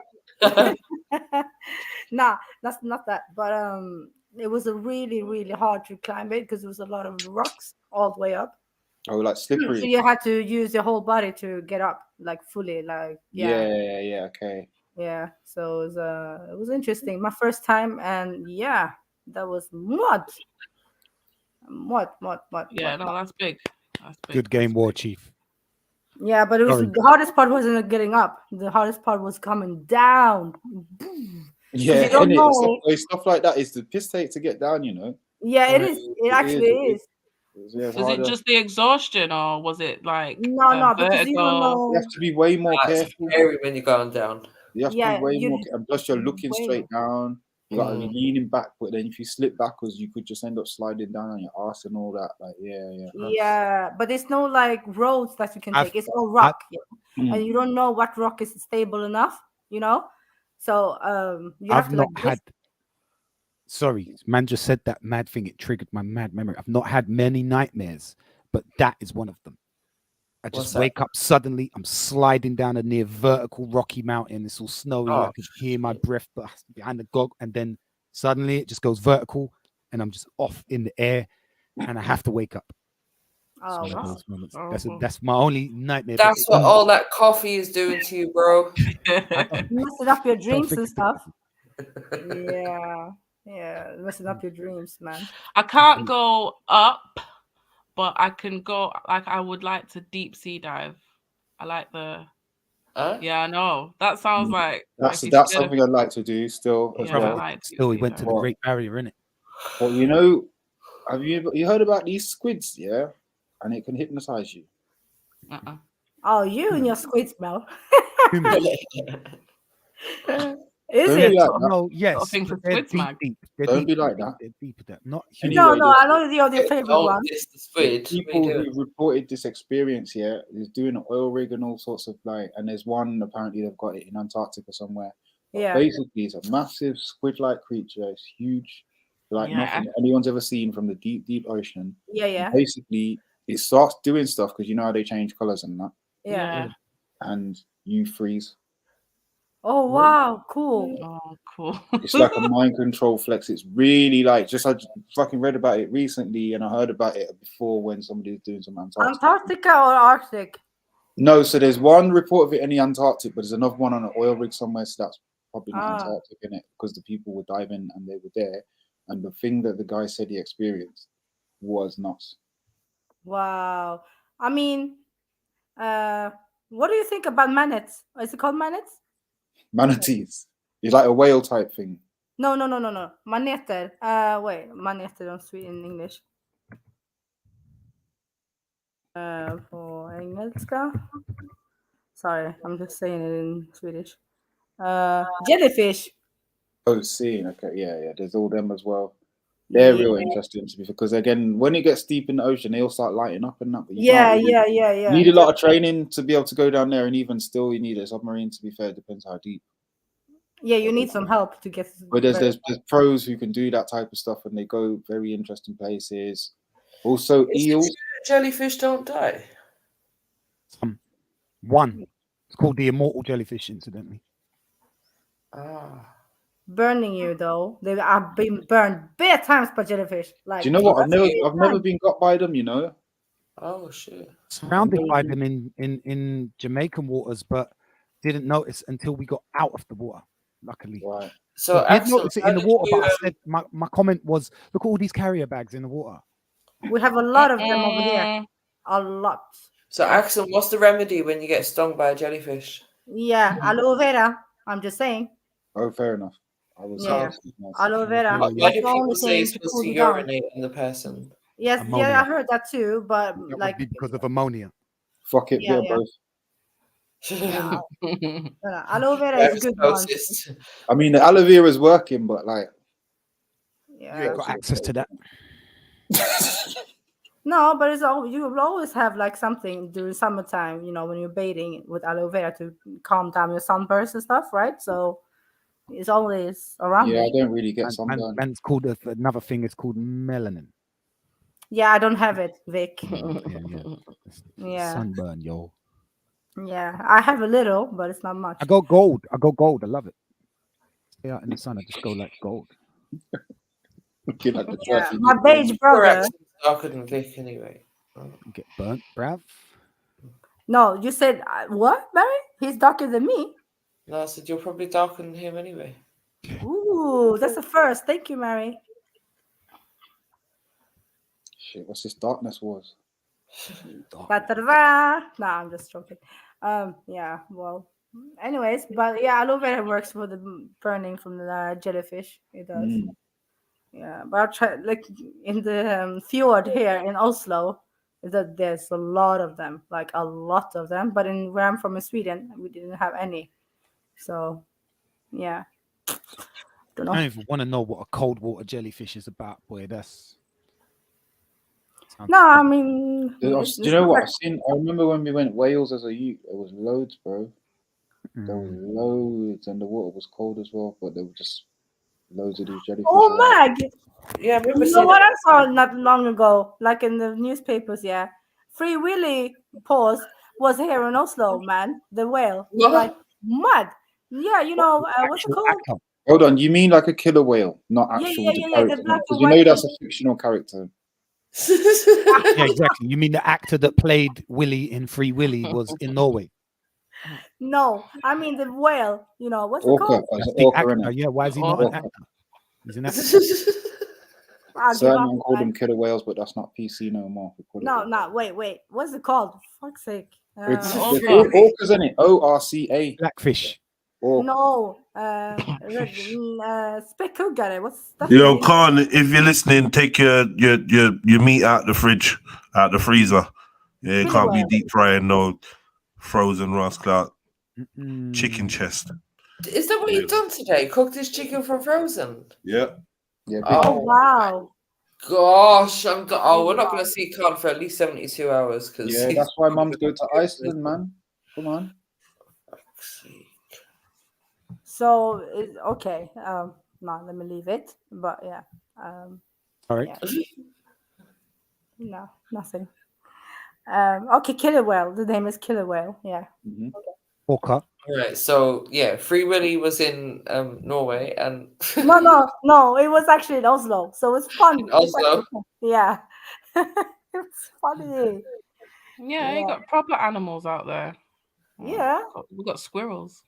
nah, that's not that. But it was a really, really hard to climb it because there was a lot of rocks all the way up. Oh, like slippery. So you had to use your whole body to get up, like fully, like yeah, okay. Yeah, so it was interesting. My first time, and yeah, that was mud. Yeah, no, that's big. Good game, War Chief. Yeah, but it was the hardest part wasn't getting up. The hardest part was coming down. Yeah, you don't know. Stuff like that is the piss take to get down, you know. Yeah, it is. It actually is. Was it just the exhaustion, or was it like no? Because you don't know. You have to be way more careful. Scary when you're going down. You have to be way more, and plus you're looking straight down. You got to be leaning back, but then if you slip backwards, you could just end up sliding down on your ass and all that. Like, yeah, but there's no like roads that you can take. It's all rock, and you don't know what rock is stable enough, you know. So you have I've to not like had. Sorry, man, just said that mad thing. It triggered my mad memory. I've not had many nightmares, but that is one of them. I just wake up suddenly. I'm sliding down a near vertical rocky mountain. It's all snowy. I can hear my breath behind the gog, and then suddenly it just goes vertical, and I'm just off in the air, and I have to wake up. Oh, wow. Those moments. That's my only nightmare. That's what all that coffee is doing to you, bro. Messing up your dreams and stuff. Yeah, messing up your dreams, man. I can't go up, but I can go. Like I would like to deep sea dive. I like the. Yeah, I know. That sounds like that's something I'd like to do still. As well. Still, we went to the Great Barrier, innit? Well, you know, have you heard about these squids? Yeah, and it can hypnotize you. Oh, you and your squid smell. Is Don't it? be like that. No, yes. Don't be like that. They're deep with that. Not No, I know you're the favorite one. People who reported this experience here is doing an oil rig and all sorts of like, and there's one apparently they've got it in Antarctica somewhere. Yeah. Basically, it's a massive squid-like creature. It's huge, like nothing anyone's ever seen from the deep ocean. Yeah. And basically, it starts doing stuff because you know how they change colors and that. Yeah. And you freeze. Oh wow, cool. Oh, cool. It's like a mind control flex. It's really like I fucking read about it recently, and I heard about it before when somebody was doing some Antarctica or Arctic? No, so there's one report of it in the Antarctic, but there's another one on an oil rig somewhere. So that's probably not Antarctic in it because the people were diving and they were there, and the thing that the guy said he experienced was nuts. Wow. I mean, what do you think about manatees? Is it called manatees? Manatees. It's like a whale type thing. No. Maneter. Wait, maneter don't speak in English. På engelska. Sorry, I'm just saying it in Swedish. Jellyfish. Oh, seeing. Okay, yeah. There's all them as well. They're real interesting to me because again, when it gets deep in the ocean, they all start lighting up and that. But you Yeah, can't really- yeah. You need a lot of training to be able to go down there, and even still, you need a submarine. To be fair, it depends how deep. Yeah, you need some help to get. But there's pros who can do that type of stuff, and they go very interesting places. Also, Is it eels. true that jellyfish don't die? One. It's called the immortal jellyfish, incidentally. Ah. Burning you though. They have been burned bare times by jellyfish. Like, Do you know what? I've that's never been got by them. You know. Oh shit. Surrounded by them in Jamaican waters, but didn't notice until we got out of the water. Luckily, right. So I did Axel, notice it how in the did water, you, but I said my comment was, "Look at all these carrier bags in the water." We have a lot of them over here. A lot. So Axel, what's the remedy when you get stung by a jellyfish? Yeah, aloe vera. I'm just saying. Oh, fair enough. I was. Yeah, aloe vera. Why That's do the only people say thing it's to supposed cool to you down. urinate on the person? Yes, Ammonia. yeah, I heard that too. But That like, would be because of ammonia. Fuck it, Yeah, yeah, both. aloe vera is a good one. I mean, the aloe vera is working, but like, You ain't got access to that. No, but it's always, you will always have like something during summertime, you know, when you're bathing with aloe vera to calm down your sunburns and stuff, right? So it's always around yeah, I me. don't really get sunburn. And it's called another thing. It's called melanin. Yeah, I don't have it, Vic. Yeah. Sunburn, yo. Yeah, I have a little, but it's not much. I go gold. I love it. Stay out in the sun. I just go like gold. Looking like the Yeah, my beige brother. Darker than Vic anyway. Get burnt, bruv. No, you said what, Barry? He's darker than me. No, I said you're probably darker than him anyway. Ooh, that's a first. Thank you, Mary. Shit, what's this darkness was? Da-da-da-da. No, I'm just joking. Yeah, well, anyways, but yeah, aloe vera works for the burning from the jellyfish. It does. Yeah, but I'll try, like in the fjord here in Oslo, there's a lot of them, like a lot of them. But where I'm from in Sweden, we didn't have any. So, yeah. Don't know. I don't even want to know what a cold water jellyfish is about, boy. No, I mean, Do you know what I've seen? I remember when we went Wales as a youth. There was loads, bro. There was loads, and the water was cold as well. But there were just loads of these jellyfish. Oh, Mag! Yeah, I remember You know seeing what it. I saw not long ago, like in the newspapers? Yeah, Free Willy pause was here in Oslo, man. The whale, like mud. Yeah, you know what's it called? Hold on, you mean like a killer whale, not Yeah, actual yeah, the yeah, the character? black Because and you know white that's a one. fictional character. Yeah, exactly. You mean the actor that played Willy in Free Willy was in Norway? No, I mean the whale. You know what's it Orca, called? as That's an the orca, actor. innit? Yeah, why is he not an actor? He's an actor. I'll give Certain up, man call man. them killer whales, but that's not PC no more. We call it No, wait. What's it called? For fuck's sake. It's orcas, isn't it? ORCA. Blackfish. No, speckhuggare. What's that? Yo, Khan, if you're listening, take your meat out the fridge, out the freezer. Yeah, it can't be deep frying no frozen rascal chicken chest. Is that what you've done today? Cooked this chicken from frozen? Yeah. Yeah. Oh wow. Gosh, we're not going to see Khan for at least 72 hours. Cause Yeah, that's why mums go to Iceland, man. Come on. So okay. No, let me leave it. But yeah. All right. Yeah. No, nothing. Okay, killer whale. The name is killer whale. Yeah. Mm-hmm. Orca. Right, so yeah, Free Willy was in Norway and No, it was actually in Oslo. So it's fun. In Oslo? Yeah. It's funny. Yeah, you got proper animals out there. Yeah. We got squirrels.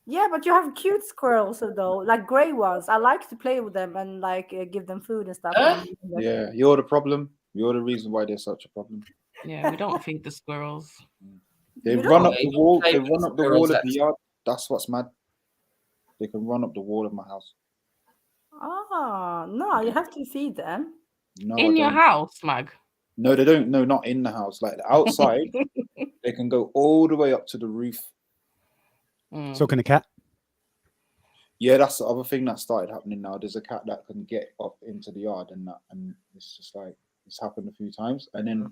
Yeah, but you have cute squirrels though, like gray ones. I like to play with them and like give them food and stuff. Yeah, you're the problem. You're the reason why there's such a problem. Yeah, we don't feed the squirrels. They You run don't? up the wall. play They with run up the squirrels, wall of the actually. yard. That's what's mad. They can run up the wall of my house. Oh no, you have to feed them. No, In I your don't. house, Mag. No, they don't. No, not in the house. Like outside, they can go all the way up to the roof. So can a cat. Yeah, that's the other thing that started happening now. There's a cat that can get up into the yard and that, and it's just like it's happened a few times. And then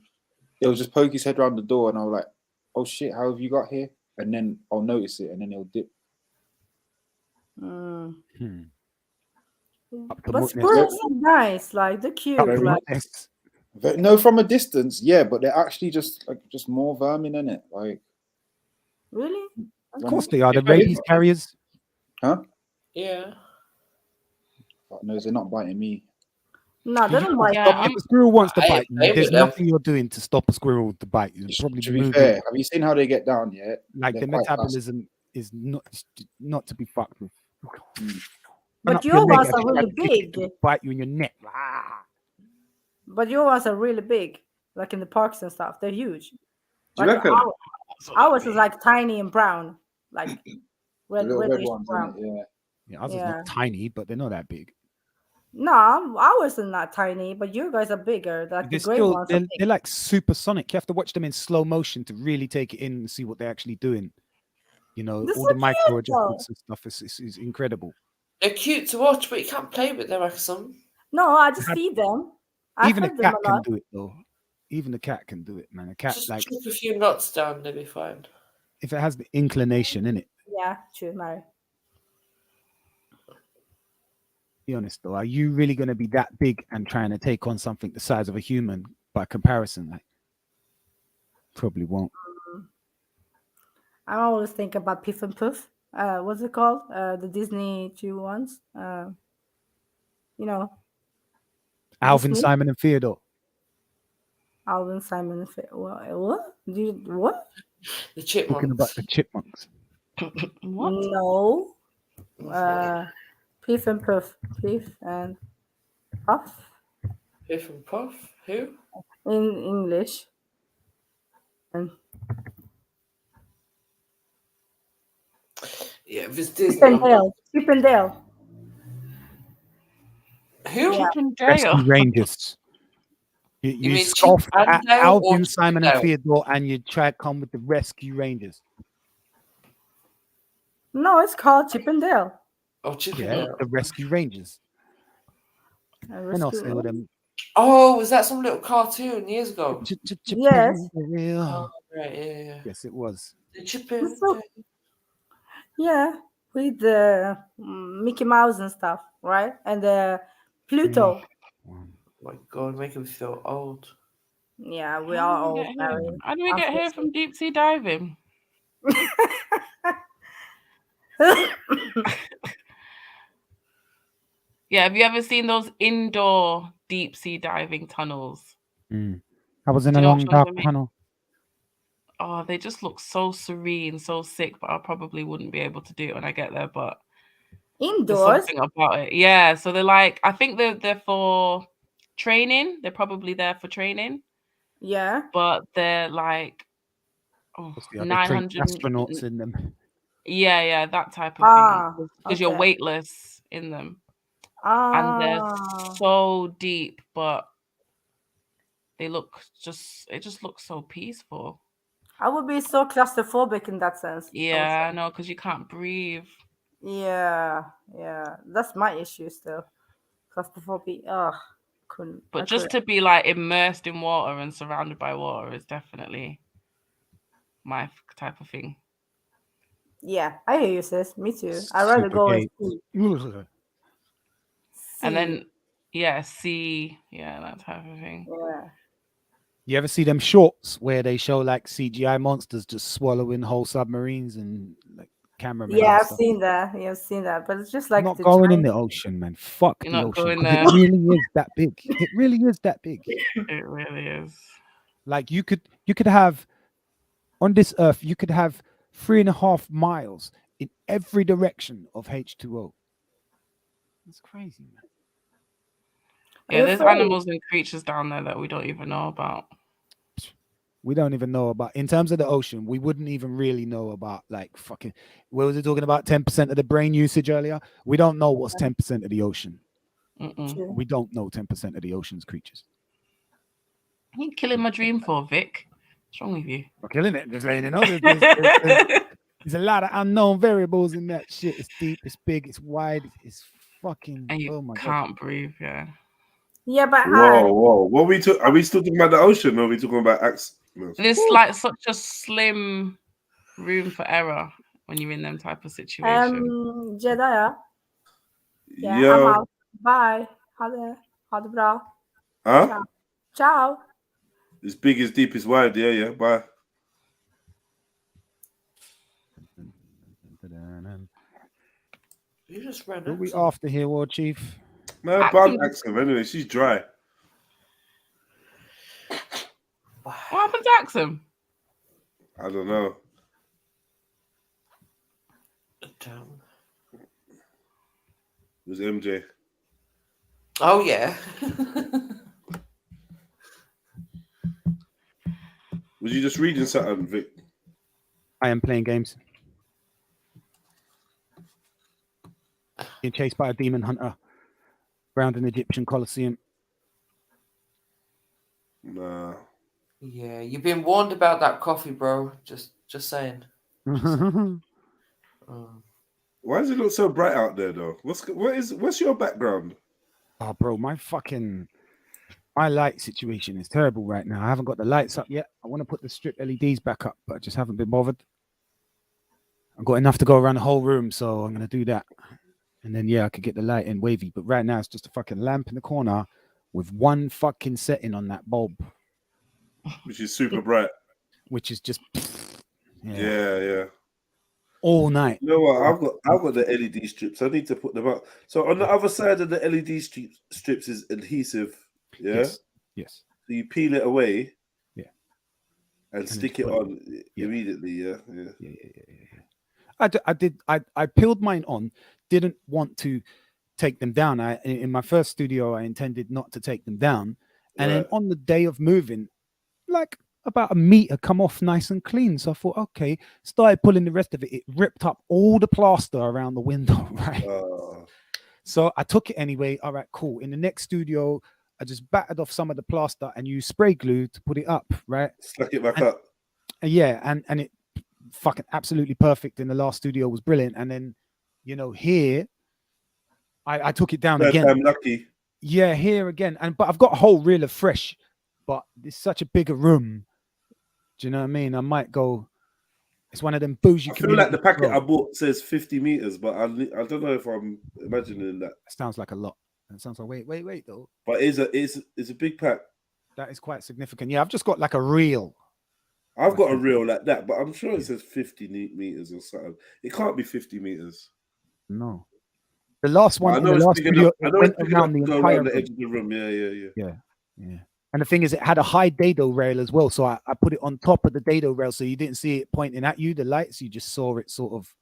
it'll just poke his head around the door, and I'll like, "Oh shit, how have you got here?" And then I'll notice it, and then he'll dip. But squirrels are nice, like they're cute. Like, No, from a distance, yeah, but they're actually just more vermin in it. Like, really? Of course they are. The rabies carriers. Huh? Yeah. God knows they're not biting me. No, they don't bite. If a squirrel wants to I bite you, ain't there's with them. nothing you're doing to stop a squirrel to bite you. Probably To be moving. fair, have you seen how they get down? Yeah, Like They're the quite fast. metabolism is not to be fucked with. But your ones are really big. Bite you in your neck. But your ones are really big, like in the parks and stuff. They're huge. Do you reckon? Ours is like tiny and brown, like red ones, brown. Yeah, ours is not tiny, but they're not that big. No, ours are not tiny, but you guys are bigger. Like the gray ones are big. They're like supersonic. You have to watch them in slow motion to really take it in and see what they're actually doing. You know, They're all so the micro cute, though. adjustments and stuff is incredible. They're cute to watch, but you can't play with them, Axum. No, I just feed them. I Even a fed them cat a can lot. do it though. Even a cat can do it, man. A cat, Just like, chop a few nuts down, they'll be fine. if it has the inclination in it. Yeah, true, Mary. Be honest though, are you really going to be that big and trying to take on something the size of a human by comparison? Like, probably won't. I always think about Piff and Puff. What's it called? The Disney 2 ones. You know, Alvin, Disney? Simon, and Theodore. Alvin, Simon, and what? What? The Talking about the chipmunks. What? No. Piff and Puff. Piff and Puff. Piff and Puff? Who? In English. And Yeah, if it's Chip Disney. and Dale. Chip and Dale. Who? Yeah. Rescue Rangers. You mean scoff Chip and at Dale or Alvin, Chip Simon, and and Dale? Theodore, and you try to come with the Rescue Rangers. No, it's called Chip and Dale. Oh, Chip and Yeah, Dale. the Rescue Rangers. And I'll say with them. Oh, was that some little cartoon years ago? Yes. Oh, right, yeah. Yes, it was. The Chip and So- yeah, with the Mickey Mouse and stuff, right? And the Pluto. Oh my God, making me feel old. Yeah, we How are do we old. get here? Mary. How do we get here from deep sea diving? Yeah, have you ever seen those indoor deep sea diving tunnels? I was in Do a you know long which ones dark I mean? tunnel. Oh, they just look so serene, so sick, but I probably wouldn't be able to do it when I get there. But there's Indoors? something about it. Yeah, so they're like, I think they're for training. They're probably there for training, Yeah. but they're like Are they trained 900. astronauts in them? Yeah, that type of Ah, thing. Because you're okay. weightless in them, and they're Ah. so deep, but they look it just looks so peaceful. I would be so claustrophobic in that sense. Yeah, I know, because you can't breathe. Yeah, that's my issue still. Claustrophobia. Ugh, couldn't. But just to be like immersed in water and surrounded by water is definitely my type of thing. Yeah, I hear you, sis. Me too. I'd rather go and see. And then sea, that type of thing. Yeah. You ever see them shorts where they show like CGI monsters just swallowing whole submarines and like cameramen? Yeah, and I've stuff? seen that. Yeah, I've seen that. But it's just like Not the going in tiny- the ocean, man. Fuck You're the not ocean. going 'Cause there. it really is that big. It really is that big. It really is. Like you could have on this earth, you could have 3.5 miles in every direction of H2O. That's crazy, man. Yeah, there's animals and creatures down there that we don't even know about. We don't even know about, in terms of the ocean, we wouldn't even really know about like fucking, what was it talking about? 10% of the brain usage earlier? We don't know what's 10% of the ocean. We don't know 10% of the ocean's creatures. What are you killing my dream for, Vic? What's wrong with you? I'm killing it. Just letting you know. There's a lot of unknown variables in that shit. It's deep, it's big, it's wide, it's fucking. And you oh my can't God. breathe. Yeah. Yeah, but Whoa. What are we still talking about the ocean or are we talking about acts? There's like such a slim room for error when you're in them type of situation. JEDI. Yeah, I'm Yo. out. Bye. Ha det bra. Huh? Ciao. Ciao. It's big, it's deep, it's wide. Yeah. Bye. You just ran Who out. we after here, War Chief? No, bum Axum. Anyway, she's dry. What happened to Axum? I don't know. It was MJ. Oh yeah. Was you just reading something, Vic? I am playing games. Being chased by a demon hunter around an Egyptian Colosseum. Nah. Yeah, you've been warned about that coffee, bro. Just saying. Why does it look so bright out there, though? What's your background? Oh, bro, my light situation is terrible right now. I haven't got the lights up yet. I want to put the strip LEDs back up, but I just haven't been bothered. I've got enough to go around the whole room, so I'm going to do that. And then, yeah, I could get the light in wavy. But right now, it's just a fucking lamp in the corner with one fucking setting on that bulb. Which is super bright. Which is just... Yeah. All night. You know what? I've got the LED strips. I need to put them up. So on the other side of the LED strips is adhesive. Yeah. Yes. So you peel it away. Yeah. And stick it on immediately. Yeah. I peeled mine on. Didn't want to take them down. In my first studio, I intended not to take them down. And then on the day of moving, like about a meter come off nice and clean. So I thought, okay, started pulling the rest of it. It ripped up all the plaster around the window, right? So I took it anyway. All right, cool. In the next studio, I just battered off some of the plaster and used spray glue to put it up, right? Stuck it back up. Yeah, and it fucking absolutely perfect. In the last studio was brilliant. And then, here, I took it down again. I'm lucky. Yeah, here again. But I've got a whole reel of fresh, but it's such a bigger room. Do you know what I mean? I might go. It's one of them bougie. I feel like the packet I bought says 50 meters, but I don't know if I'm imagining that. Sounds like a lot. It sounds like wait though. But it's a big pack. That is quite significant. Yeah, I've just got like a reel. I've got a reel like that, but I'm sure it says 50 meters or something. It can't be 50 meters. No. The last one, I know the last video, I know went it's big around enough the to go entire around the room. edge of the room. Yeah. And the thing is, it had a high dado rail as well. So I put it on top of the dado rail, so you didn't see it pointing at you, the lights. You just saw it sort of.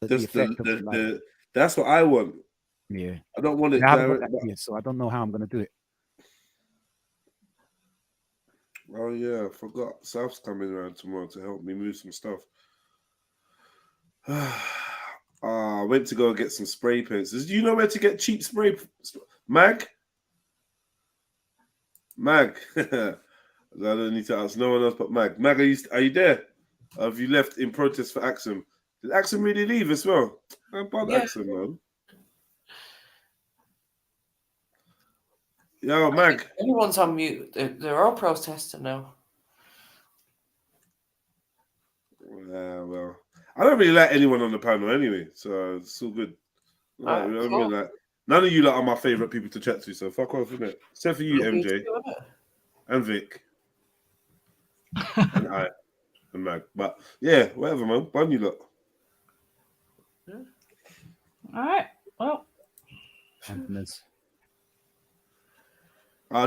That's what I want. Yeah. I don't want it I haven't got direct. that yet, so I don't know how I'm going to do it. Oh yeah, I forgot. South's coming around tomorrow to help me move some stuff. I went to go get some spray paints. Do you know where to get cheap spray? Mag? I don't need to ask no one else but Mag. Mag, are you there? Have you left in protest for Axum? Did Axum really leave as well? Axum, man. Yo, Mag. Everyone's on mute. They're all protesting now. Well, I don't really like anyone on the panel anyway, so it's all good. Like, none of you lot are my favorite people to chat to, so fuck off, innit? Except for you, MJ, and Vic, and I, and Mag. But yeah, whatever, man. Bun you lot. All right. Well.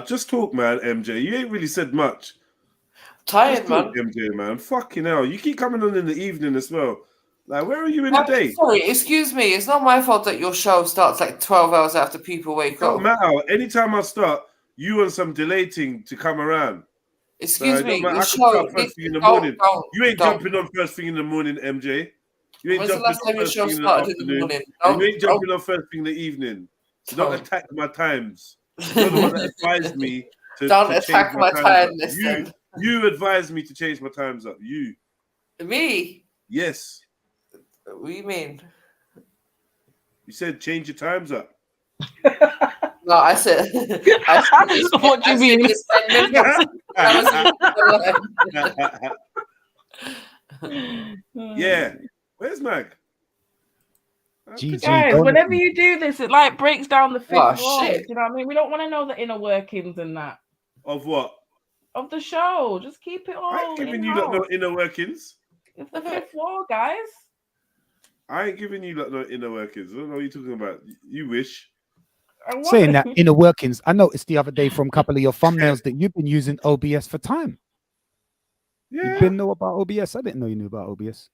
Just talk, man, MJ. You ain't really said much. Tired, man. MJ, man. Fucking hell. You keep coming on in the evening as well. Like, where are you in the day? Sorry, excuse me. It's not my fault that your show starts like 12 hours after people wake up. Don't matter. Anytime I start, you and some delay thing to come around. Excuse me. I can start first thing in the morning. You ain't jumping on first thing in the morning, MJ. You ain't When's the jumping last on time your first show thing in the started in the afternoon. morning? And you ain't jumping on first thing in the evening. So don't attack my times. You're the one that advised me to Don't to attack change my times up. tiredness. You advised me to change my times up. You. Me? Yes. What do you mean? You said change your times up. No, I said. What do you mean? It's 10 minutes. Yeah. Where's Mag? Guys, whenever you do this, it like breaks down the fifth wall. shit. You know what I mean? We don't want to know the inner workings and that. Of what? Of the show. Just keep it all. I ain't giving you no inner workings. It's the fifth wall, guys. I ain't giving you no inner workings. I don't know what you're talking about. You wish. Saying that inner workings, I noticed the other day from a couple of your thumbnails that you've been using OBS for time. Yeah. You didn't know about OBS? I didn't know you knew about OBS.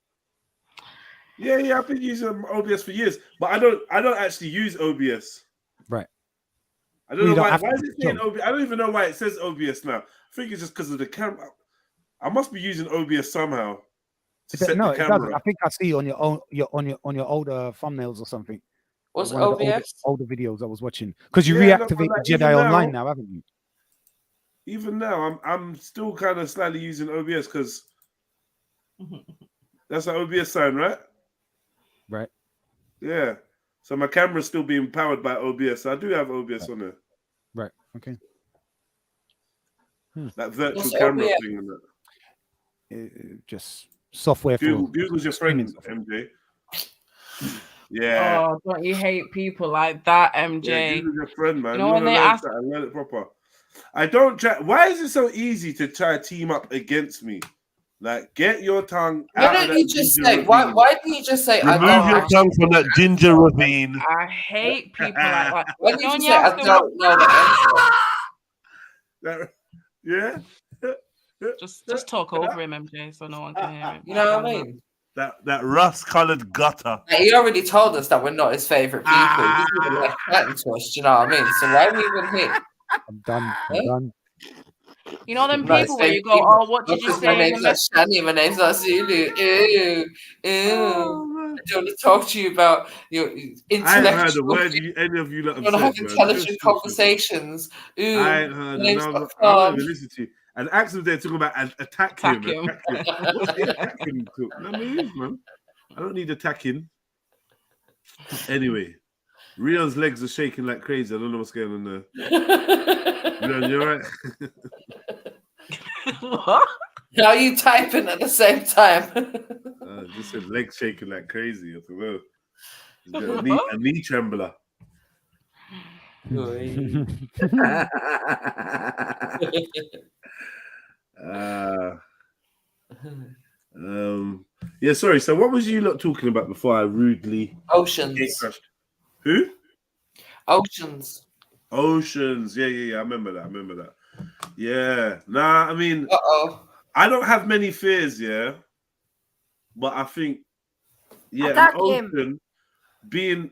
Yeah, I've been using OBS for years, but I don't actually use OBS. Right. I don't know why. Why is it saying OBS? I don't even know why it says OBS now. I think it's just because of the camera. I must be using OBS somehow to set No, the it camera doesn't. up. I think I see on your older thumbnails or something. What's One of the OBS? older videos I was watching, because you Yeah, no, reactivate but the like, Jedi even Online now- now, haven't you? Even now, I'm still kind of slightly using OBS because that's an OBS sign, right? Right. Yeah. So my camera's still being powered by OBS. So I do have OBS on there. Right. Okay. That virtual What's camera OBS? thing and that. Just software for Google's your friend, MJ. Yeah. Oh, don't you hate people like that, MJ? Yeah, Google's your friend, man. You know when they learn ask, that and learn it proper. I don't try. Why is it so easy to try to team up against me? Like, get your tongue Why out of don't that you just ginger say? ravine. Why do you just say? I Remove don't your actually- tongue from that ginger ravine. I hate people like that. Why did You know you when say? I ask them- don't know the Yeah. Just talk over him, MJ, so no one can hear him. You know what I mean? That rust-colored gutter. Like, he already told us that we're not his favorite people. He's even like chatting to us. Do you know what I mean? So why are we even here? I'm done. I'm done. You know them Right, people where so you go, oh, what did you because say? my in the name's not message? Shani, my name's not Zulu. Ew. I don't want to talk to you about your I ain't intellectual. heard a word any of you lot You have want to have said, man. intelligent Just- conversations. Ooh, I ain't heard my name's another. not I don't Khan. even listen to you. And Axel there talking about attack him. What's the attacking to? No move, man. I don't need attacking. Anyway, Rion's legs are shaking like crazy. I don't know what's going on there. Rion, you all right? What? How are you typing at the same time? Just said legs shaking like crazy. I don't know. He's got a knee trembler. Yeah, sorry. So, what was you lot talking about before I rudely Oceans. gate crashed? Who? Oceans. Oceans. Yeah. I remember that. Yeah. Nah, I mean, Uh-oh. I don't have many fears, yeah. But I think, yeah, Attack an ocean, being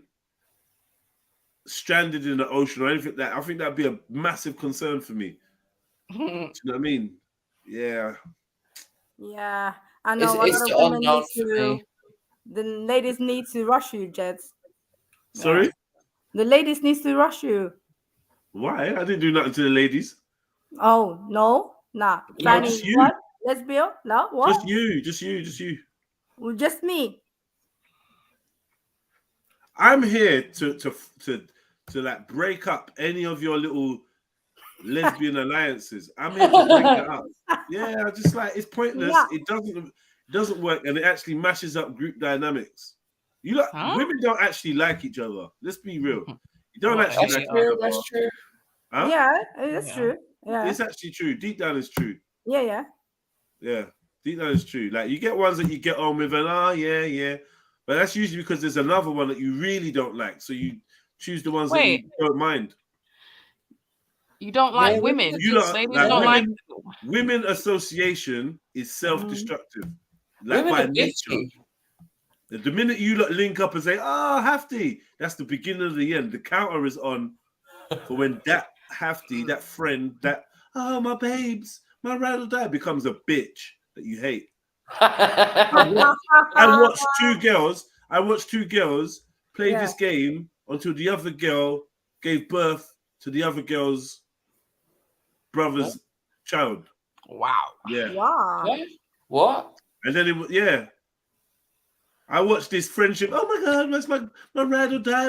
stranded in the ocean or anything I think that'd be a massive concern for me. Do you know what I mean? Yeah. Yeah, I know. It's a lot of women unknown need for to. me. The ladies need to rush you, Jets. Sorry? The ladies needs to rush you. Why? I didn't do nothing to the ladies. Oh no, nah. No, Fanny, just you. what? Lesbian? No, what? Just you. Well, just me. I'm here to like break up any of your little lesbian alliances. I'm here to break it up. Yeah, just like it's pointless. Yeah. It doesn't work, and it actually mashes up group dynamics. Women don't actually like each other. Let's be real. You don't actually like each other. That's true. Huh? Yeah, it's true. Yeah. It's actually true. Deep down, it's true. Yeah. Yeah, deep down, it's true. Like you get ones that you get on with, and yeah. But that's usually because there's another one that you really don't like. So you choose the ones that you don't mind. You don't like women. Ladies don't like women association is self-destructive. Like Women by are nature. bitchy. The minute you link up and say, Hafty, that's the beginning of the end. The counter is on for when that Hafty, that friend, my babes, my ride or die becomes a bitch that you hate. I watched two girls play this game until the other girl gave birth to the other girl's brother's child. Wow. Yeah. Wow. What? And then it was I watched this friendship. Oh my God, that's my ride or die.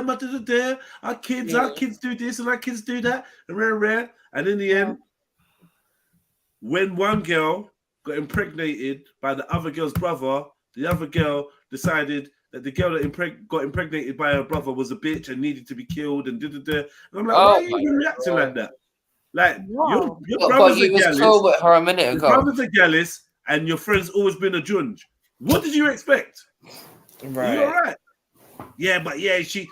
Our kids do this and our kids do that. And in the end, when one girl got impregnated by the other girl's brother, the other girl decided that the girl that got impregnated by her brother was a bitch and needed to be killed and And I'm like, why are you reacting like that? Like your brother's a gallus. Told with her a minute ago. Your brother's a gallus, and your friend's always been a junge. What did you expect? Right. You're right. Yeah, but she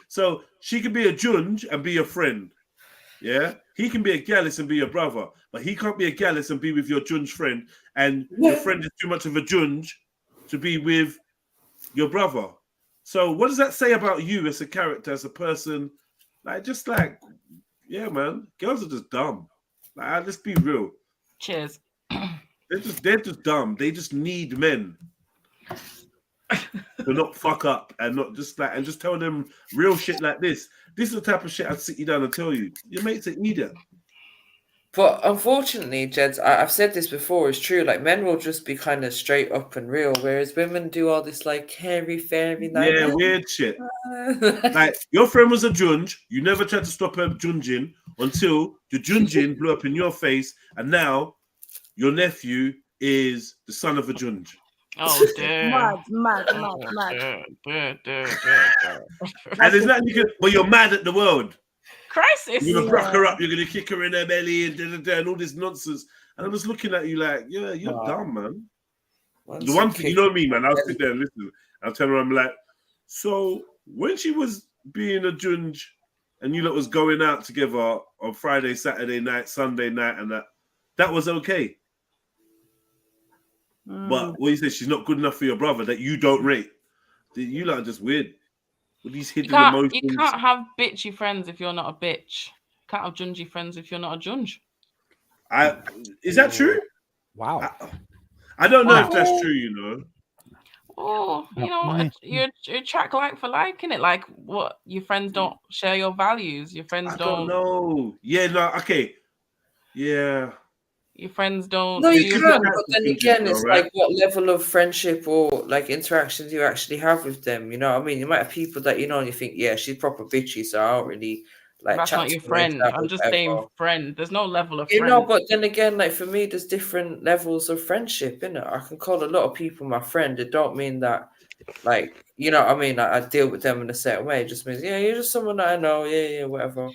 could be a junge and be your friend. Yeah, he can be a gallus and be your brother, but he can't be a gallus and be with your junge friend, and your friend is too much of a junge to be with your brother. So what does that say about you as a character, as a person? Yeah, man, girls are just dumb. Like, let's be real. Cheers. They're just dumb. They just need men to not fuck up and not just and just tell them real shit like this. This is the type of shit I'd sit you down and tell you. Your mate's an idiot. But unfortunately, Jeds, I've said this before, it's true. Like, men will just be kind of straight up and real, whereas women do all this like hairy, fairy, weird shit. Like, your friend was a junge. You never tried to stop her junging until the junging blew up in your face, and now your nephew is the son of a junge. Oh, damn. Mad. And there's nothing you can. But you're mad at the world. Crisis. You're gonna bruck her up. You're gonna kick her in her belly and all this nonsense. And I'm just looking at you like, yeah, you're dumb, man. The one thing, you know me, man. I'll sit there and listen. I'll tell her, I'm like, so when she was being a junge and you lot was going out together on Friday, Saturday night, Sunday night, and that was okay. But what you say, she's not good enough for your brother that you don't rate. You lot are just weird. With these hidden emotions. You can't have bitchy friends if you're not a bitch. You can't have jungy friends if you're not a junge. Is that true? Wow. I don't know if that's true, you know. Oh, you know, you attract like for like, innit? Like, what? Your friends don't share your values. Your friends don't know. Yeah, no, okay. Yeah. Your friends don't. No, you can, but then again, it's like what level of friendship or like interactions you actually have with them. You know what I mean? You might have people that you know and you think, yeah, she's proper bitchy, so I don't really like. That's not your friend. I'm just saying friend. There's no level of friend. You know, but then again, like for me, there's different levels of friendship, innit? I can call a lot of people my friend. It don't mean that, like, you know what I mean? I deal with them in a certain way. It just means, yeah, you're just someone that I know. Yeah, whatever.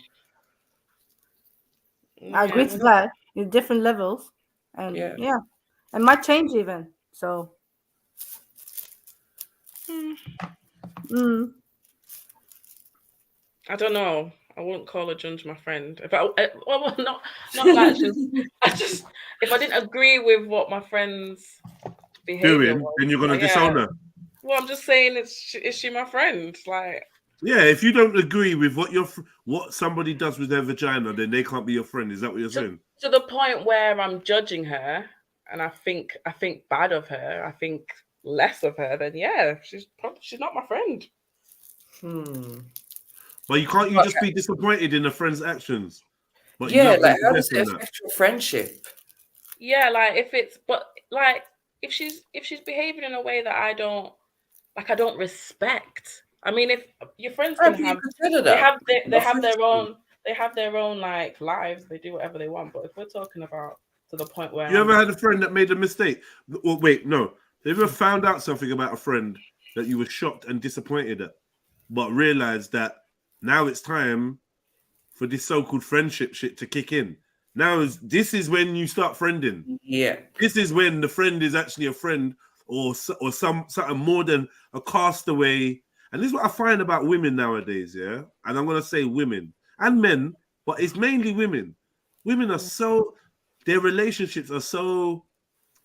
I agree to that. In different levels, and yeah, it might change even. So, I don't know. I wouldn't call a junge my friend. If not like just if I didn't agree with what my friend's behavior doing, then you're gonna disown her. Well, I'm just saying, is she my friend? Like, yeah, if you don't agree with what somebody does with their vagina, then they can't be your friend. Is that what you're saying? To the point where I'm judging her, and I think bad of her, I think less of her, then yeah, she's not my friend. But you can't just be disappointed in a friend's actions. But like how does it affect your friendship? Yeah, like if she's behaving in a way that I don't respect. I mean, if your friends can have they have their own like lives, they do whatever they want. But if we're talking about to the point where you ever had a friend that made a mistake? Well, wait, no. Have you ever found out something about a friend that you were shocked and disappointed at, but realized that now it's time for this so-called friendship shit to kick in? This is when you start friending. Yeah. This is when the friend is actually a friend or something more than a castaway. And this is what I find about women nowadays, yeah? And I'm going to say women and men, but it's mainly women. Women are their relationships are so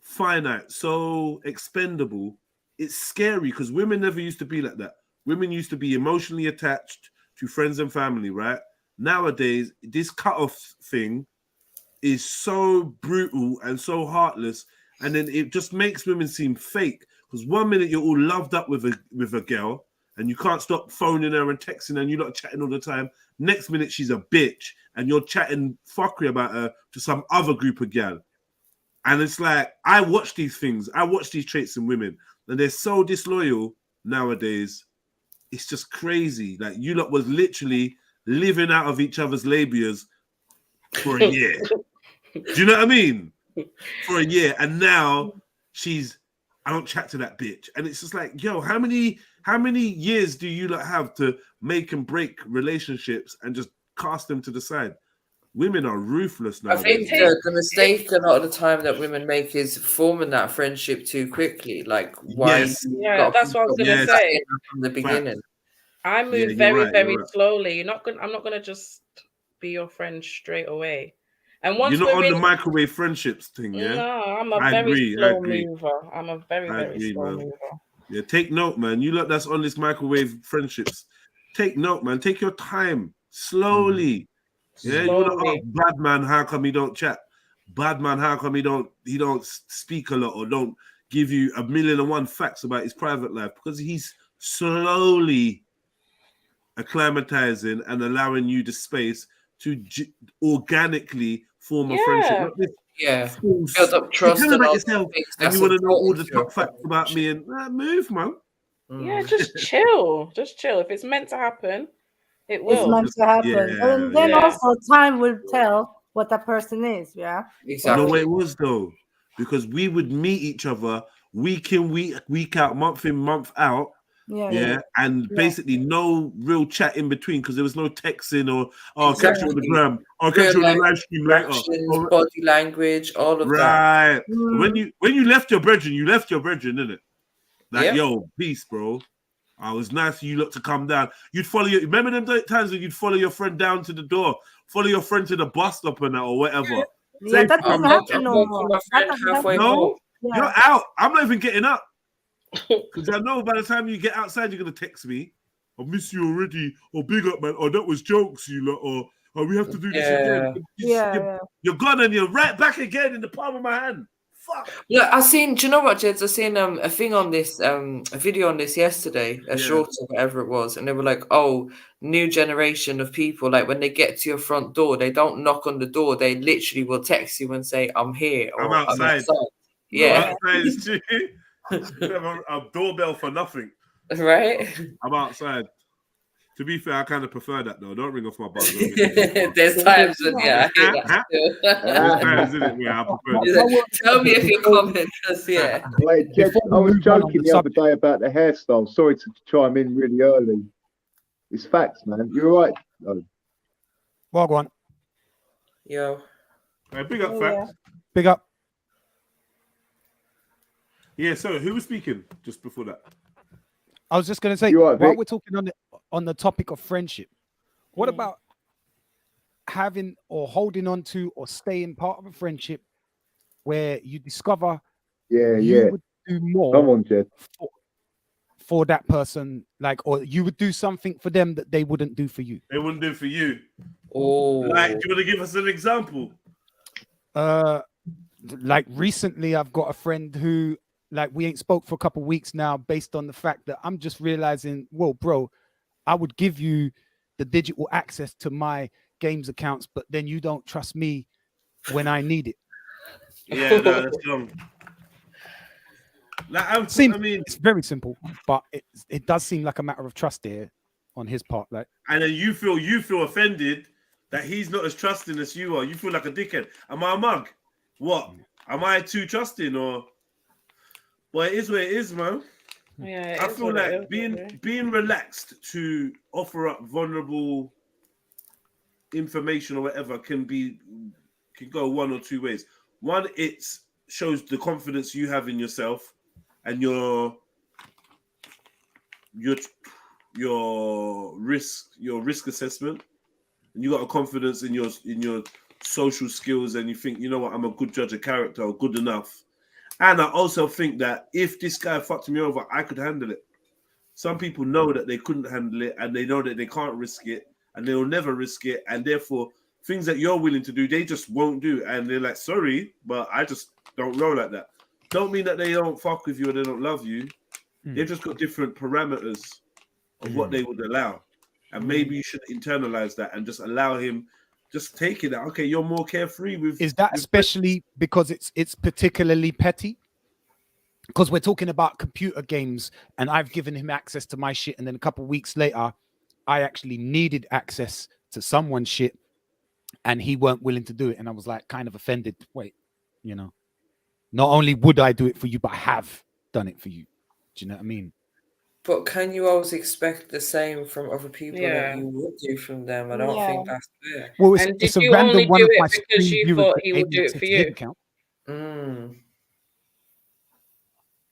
finite, so expendable. It's scary because women never used to be like that. Women used to be emotionally attached to friends and family, right? Nowadays, this cut-off thing is so brutal and so heartless, and then it just makes women seem fake. Because one minute you're all loved up with a girl, and you can't stop phoning her and texting her, and you're not chatting all the time. Next minute, she's a bitch, and you're chatting fuckery about her to some other group of gal. And it's like, I watch these things. I watch these traits in women, and they're so disloyal nowadays, it's just crazy. Like you lot was literally living out of each other's labias for a year. Do you know what I mean? For a year, and now I don't chat to that bitch, and it's just like, yo, how many years do you lot have to make and break relationships and just cast them to the side? Women are ruthless now. I think the mistake a lot of the time that women make is forming that friendship too quickly. Like, why? Yes. Yeah, that's what I was gonna say. From the beginning. I move very slowly. I'm not gonna just be your friend straight away. And once you're not we're on in, the microwave friendships thing, yeah? no, I'm a very slow mover. I'm a very slow mover. Yeah, take note, man. You lot that's on this microwave friendships, take note, man. Take your time, slowly. Yeah, you wanna ask bad man, how come he don't chat? Bad man, how come he don't speak a lot or don't give you 1,000,001 facts about his private life? Because he's slowly acclimatizing and allowing you the space to organically form a friendship. Not this build up trust about all yourself, things and you that's want to know all the important to your top facts about me and move, man. Yeah, just chill. Just chill. If it's meant to happen, it will. It's meant to happen. And then also time will tell what that person is. Yeah. Exactly. No way it was though, because we would meet each other week in, week out, month in, month out. And basically no real chat in between because there was no texting or I'll catch you on the gram, I'll catch you on the live stream later. Body language, all of that. Right. When you left your brethren, innit? Like, yo, peace, bro. I was nice for you lot to come down. You'd follow your. Remember them times when you'd follow your friend down to the door, follow your friend to the bus stop and that or whatever. Yeah, that doesn't happen no more. No, you're out. I'm not even getting up. Because I know by the time you get outside, you're gonna text me. I miss you already. Or big up, man. Or that was jokes, you lot. Or we have to do this again. You're gone and you're right back again in the palm of my hand. Fuck. Yeah, I seen. Do you know what, Jeds? I seen a thing on this, a video on this yesterday, a short or whatever it was, and they were like, "Oh, new generation of people. Like when they get to your front door, they don't knock on the door. They literally will text you and say, "I'm here." Or, I'm outside. Yeah. I'm outside is true. a doorbell for nothing. Right? I'm outside. To be fair, I kind of prefer that though. Don't ring off my buzzer. There's times when I hear that too. There's times in it where I prefer that. Tell me if you're coming, because Wait, Jed, I was joking the other day about the hairstyle. Sorry to chime in really early. It's facts, man. You're right. Well, go on. Yo. Hey, big up, facts. Big up. Yeah, so who was speaking just before that? I was just going to say, while we're talking on the topic of friendship, what about having or holding on to or staying part of a friendship where you discover you would do more Come on, Jed. for that person, like, or you would do something for them that they wouldn't do for you? They wouldn't do for you. Oh, like, do you want to give us an example? Like recently, I've got a friend who, like, we ain't spoke for a couple of weeks now, based on the fact that I'm just realizing, well, bro, I would give you the digital access to my games accounts, but then you don't trust me when I need it. Yeah, no, that's dumb. Like, I mean, it's very simple, but it does seem like a matter of trust there on his part. Like, and then you feel offended that he's not as trusting as you are. You feel like a dickhead. Am I a mug? What? Am I too trusting or? Well, it is what it is, man. Yeah, I feel like being relaxed to offer up vulnerable information or whatever can go one or two ways. One, it shows the confidence you have in yourself and your risk assessment, and you got a confidence in your social skills, and you think, you know what, I'm a good judge of character or good enough. And I also think that if this guy fucked me over, I could handle it. Some people know that they couldn't handle it, and they know that they can't risk it, and they'll never risk it, and therefore things that you're willing to do, they just won't do, and they're like, sorry, but I just don't roll like that. Don't mean that they don't fuck with you or they don't love you. They've just got different parameters of what they would allow, and maybe you should internalize that and just allow him. Just take it out. Okay, you're more carefree with. Is that especially because it's particularly petty? because we're talking about computer games and I've given him access to my shit, and then a couple of weeks later I actually needed access to someone's shit and he weren't willing to do it, and I was like kind of offended. Wait, you know, not only would I do it for you, but I have done it for you. Do you know what I mean? But can you always expect the same from other people Yeah. that you would do from them? I don't think that's fair. Well, And did it's a you only random one do of my it because stream you viewers thought that he gave would me do it access for to his you? account. Mm.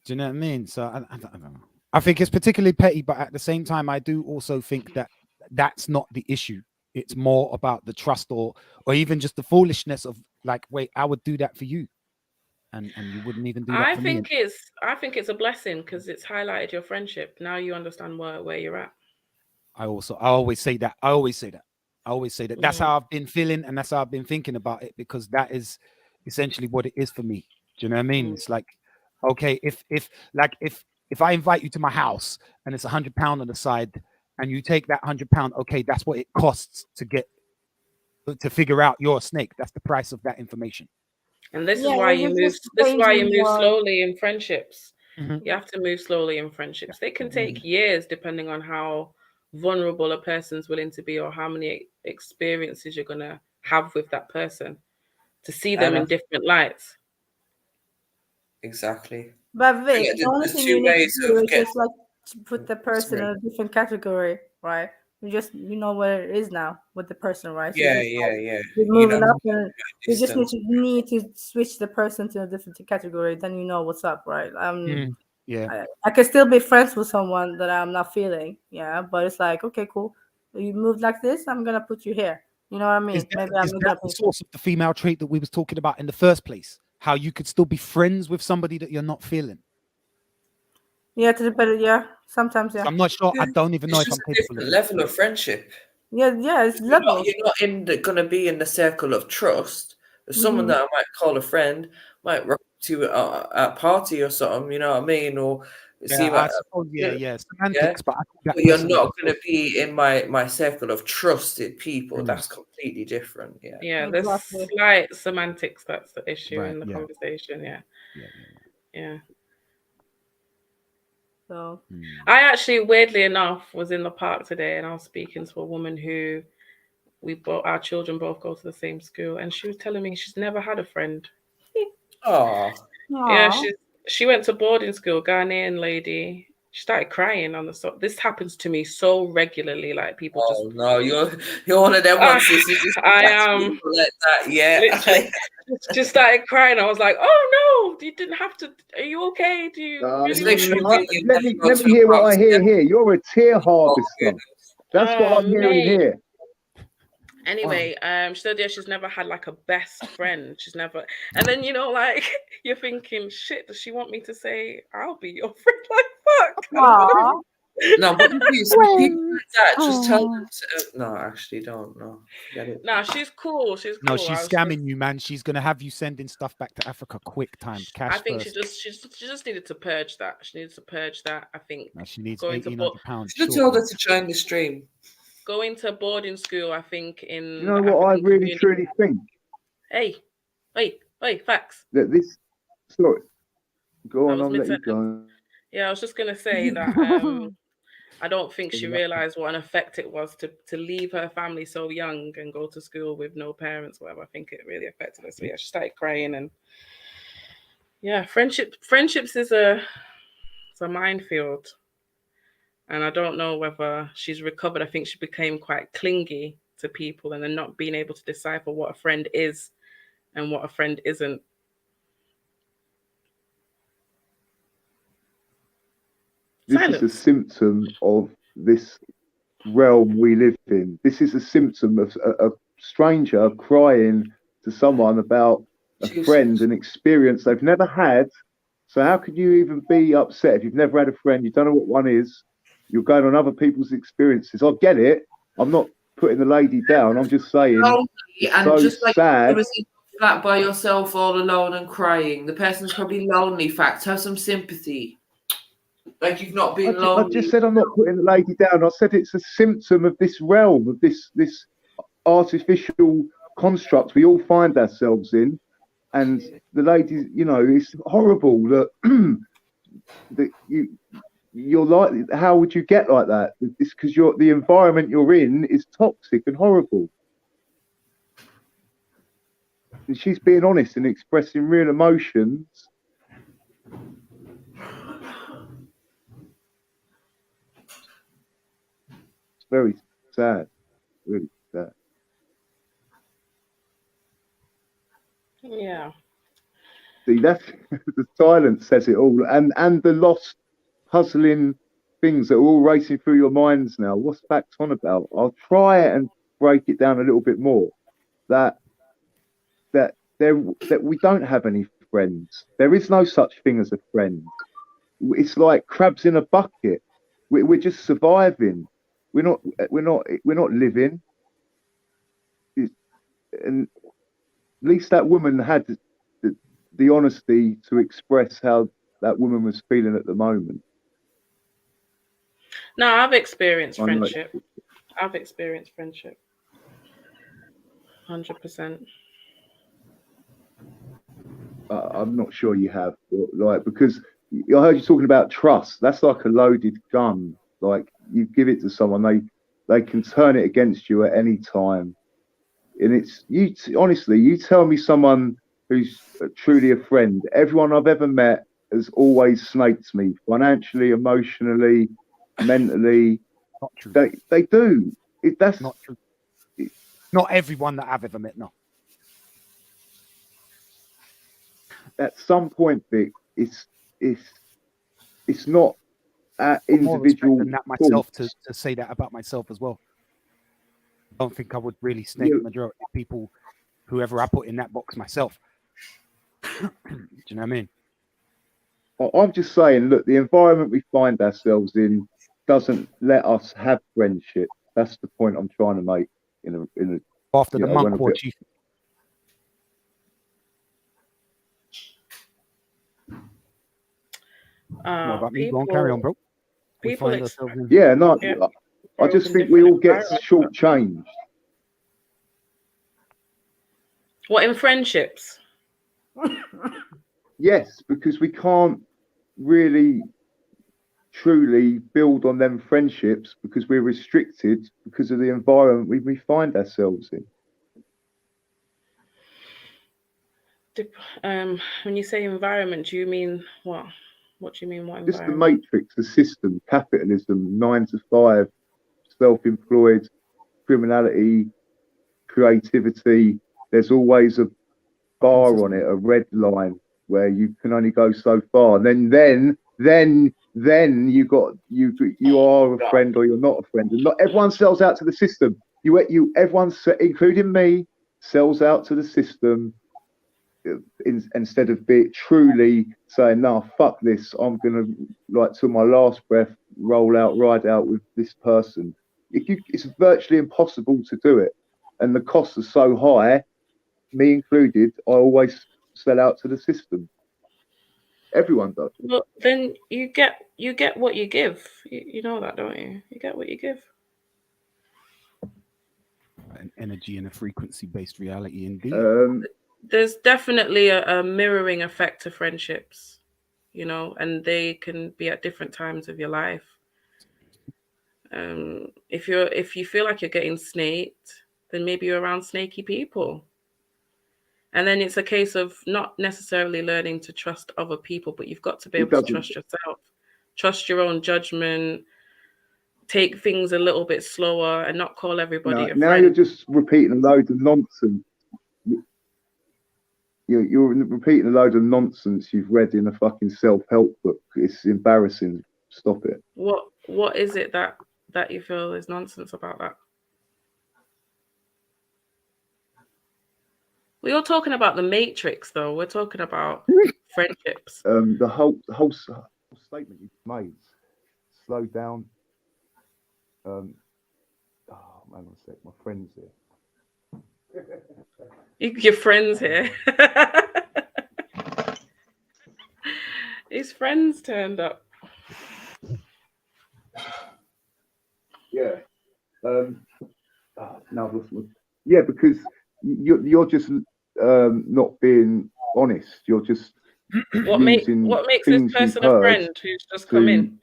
Do you know what I mean? So I don't know. I think it's particularly petty, but at the same time, I do also think that that's not the issue. It's more about the trust, or even just the foolishness of like, wait, I would do that for you, and you wouldn't even do that I for me. think it's a blessing because it's highlighted your friendship. Now you understand where you're at. I always say that. That's how I've been feeling, and that's how I've been thinking about it, because that is essentially what it is for me. Do you know what I mean? It's like, okay, if I invite you to my house and it's £100 on the side, and you take that £100, okay, that's what it costs to figure out you're a snake. That's the price of that information. And this is Yeah, why you're you move. just This is why you changing move your. slowly in friendships. Mhm. You have to move slowly in friendships. They can take years depending on how vulnerable a person's willing to be, or how many experiences you're gonna have with that person to see them in different lights. Exactly. But Vic, Yeah, the only there's thing two you need to ways do of is getting. just like to put the person in Sorry. a different category, right? You know where it is now with the person, right? So Yeah, just yeah, like yeah. you're You moving know, up, and you just distance. need to switch the person to a different category. Then you know what's up, right? Yeah. I can still be friends with someone that I'm not feeling, yeah. But it's like, okay, cool. You moved like this, I'm gonna put you here. You know what I mean? Is Maybe I'm not that gonna the put. source of the female trait that we was talking about in the first place? How you could still be friends with somebody that you're not feeling? Yeah, to the better. Yeah, sometimes. Yeah. I'm not sure. I don't even know It's if just I'm a capable of different it. level of friendship. Yeah, it's levels. You're not gonna be in the circle of trust. There's someone that I might call a friend, might rock to at a party or something. You know what I mean? Or see Yeah, my I suppose. Yeah. yeah. Semantics, but I think that But you're person not going to be in my circle of trusted people. Mm. That's completely different. Yeah. Yeah, there's slight semantics that's the issue Right, in the yeah. conversation. Yeah. So I actually, weirdly enough, was in the park today and I was speaking to a woman who our children both go to the same school, and she was telling me she's never had a friend. Oh. Yeah, she went to boarding school, Ghanaian lady. She started crying on the This happens to me so regularly. Like people just. Oh no, you're one of them ones. I am. Like that, yeah. Literally, just started crying. I was like, "Oh no, you didn't have to. Are you okay? Do you really make sure want you Let me hear what I hear here. You're a tear harvester. That's what I'm hearing mate. here. Anyway, she said, yeah, she's never had like a best friend. She's never, and then like you're thinking, shit, does she want me to say I'll be your friend? Like, fuck. No, but if you see people like that, just tell them to, no, actually don't. No, forget it. No, she's cool. She's cool. No, she's scamming you, man. She's gonna have you sending stuff back to Africa quick time, cash I think first. she just needed to purge that. She needed to purge that. I think No, she needs going to £1,800. Should told her to join the stream. Going to boarding school, I think You know what I really truly think? Hey, facts. That this. Sorry. Go I on, was I'll let you mid-sentence. go. Yeah, I was just gonna say that I don't think she realized what an effect it was to leave her family so young and go to school with no parents, whatever. I think it really affected her. So yeah, she started crying, and yeah, friendships is a minefield. And I don't know whether she's recovered. I think she became quite clingy to people and then not being able to decipher what a friend is and what a friend isn't. This is a symptom of this realm we live in. This is a symptom of a stranger crying to someone about a friend, an experience they've never had. So how could you even be upset if you've never had a friend? You don't know what one is. You're going on other people's experiences. I get it. I'm not putting the lady down. I'm just saying it's and so just like sad. Flat by yourself all alone and crying. The person's probably lonely. Facts. Have some sympathy. Like you've not been lonely. I just said I'm not putting the lady down. I said it's a symptom of this realm, of this artificial construct we all find ourselves in. And the lady, it's horrible that you're like, how would you get like that? It's because the environment you're in is toxic and horrible. And she's being honest and expressing real emotions. It's very sad, really sad. Yeah. See, that's the silence says it all, and the lost, puzzling things that are all racing through your minds now. What's Facts on about? I'll try and break it down a little bit more. That we don't have any friends. There is no such thing as a friend. It's like crabs in a bucket. We're just surviving. We're not living. And at least that woman had the honesty to express how that woman was feeling at the moment. No, I've experienced friendship. I've experienced friendship. 100%. I'm not sure you have, like, because I heard you talking about trust. That's like a loaded gun. Like, you give it to someone, they can turn it against you at any time. And it's honestly, you tell me someone who's truly a friend. Everyone I've ever met has always snaked me financially, emotionally, mentally. Not true. They do. That's not true. Not everyone that I've ever met. No. At some point, Vic, it's not individual. Than that myself to say that about myself as well. I don't think I would really snake the majority of people, whoever I put in that box myself. Do you know what I mean? I'm just saying, look, the environment we find ourselves in doesn't let us have friendship. That's the point I'm trying to make. After the monk war, chief. About me? Go on, carry on, bro. Yeah, no, I just think we all get shortchanged. What, in friendships? Yes, because we can't really truly build on them friendships because we're restricted because of the environment we find ourselves in. When you say environment, do you mean what? What do you mean, what Just the environment? matrix, the system, capitalism, 9 to 5, self-employed, criminality, creativity. There's always a bar on it, a red line where you can only go so far. Then you are a friend or you're not a friend. And not everyone sells out to the system. Everyone, including me, sells out to the system. Instead of truly saying, no, fuck this, I'm gonna, like, till my last breath, ride out with this person. It's virtually impossible to do it, and the costs are so high, me included. I always sell out to the system. Everyone does. Well, then you get what you give. You know that, don't you? You get what you give. An energy and a frequency-based reality, indeed. There's definitely a mirroring effect to friendships, you know, and they can be at different times of your life. If you feel like you're getting snaked, then maybe you're around snaky people. And then it's a case of not necessarily learning to trust other people, but you've got to be able to trust yourself, trust your own judgment, take things a little bit slower, and not call everybody a friend. Now you're just repeating a load of nonsense. You're repeating a load of nonsense you've read in a fucking self-help book. It's embarrassing. Stop it. What is it that you feel is nonsense about that? We're all talking about the Matrix, though. We're talking about friendships. The whole statement you've made. Slow down. Oh man, one sec. My friend's here. Your friend's here. His friends turned up. Yeah. No, yeah, because you're just not being honest. You're just What makes using this things you've person a heard friend who's just come to. in?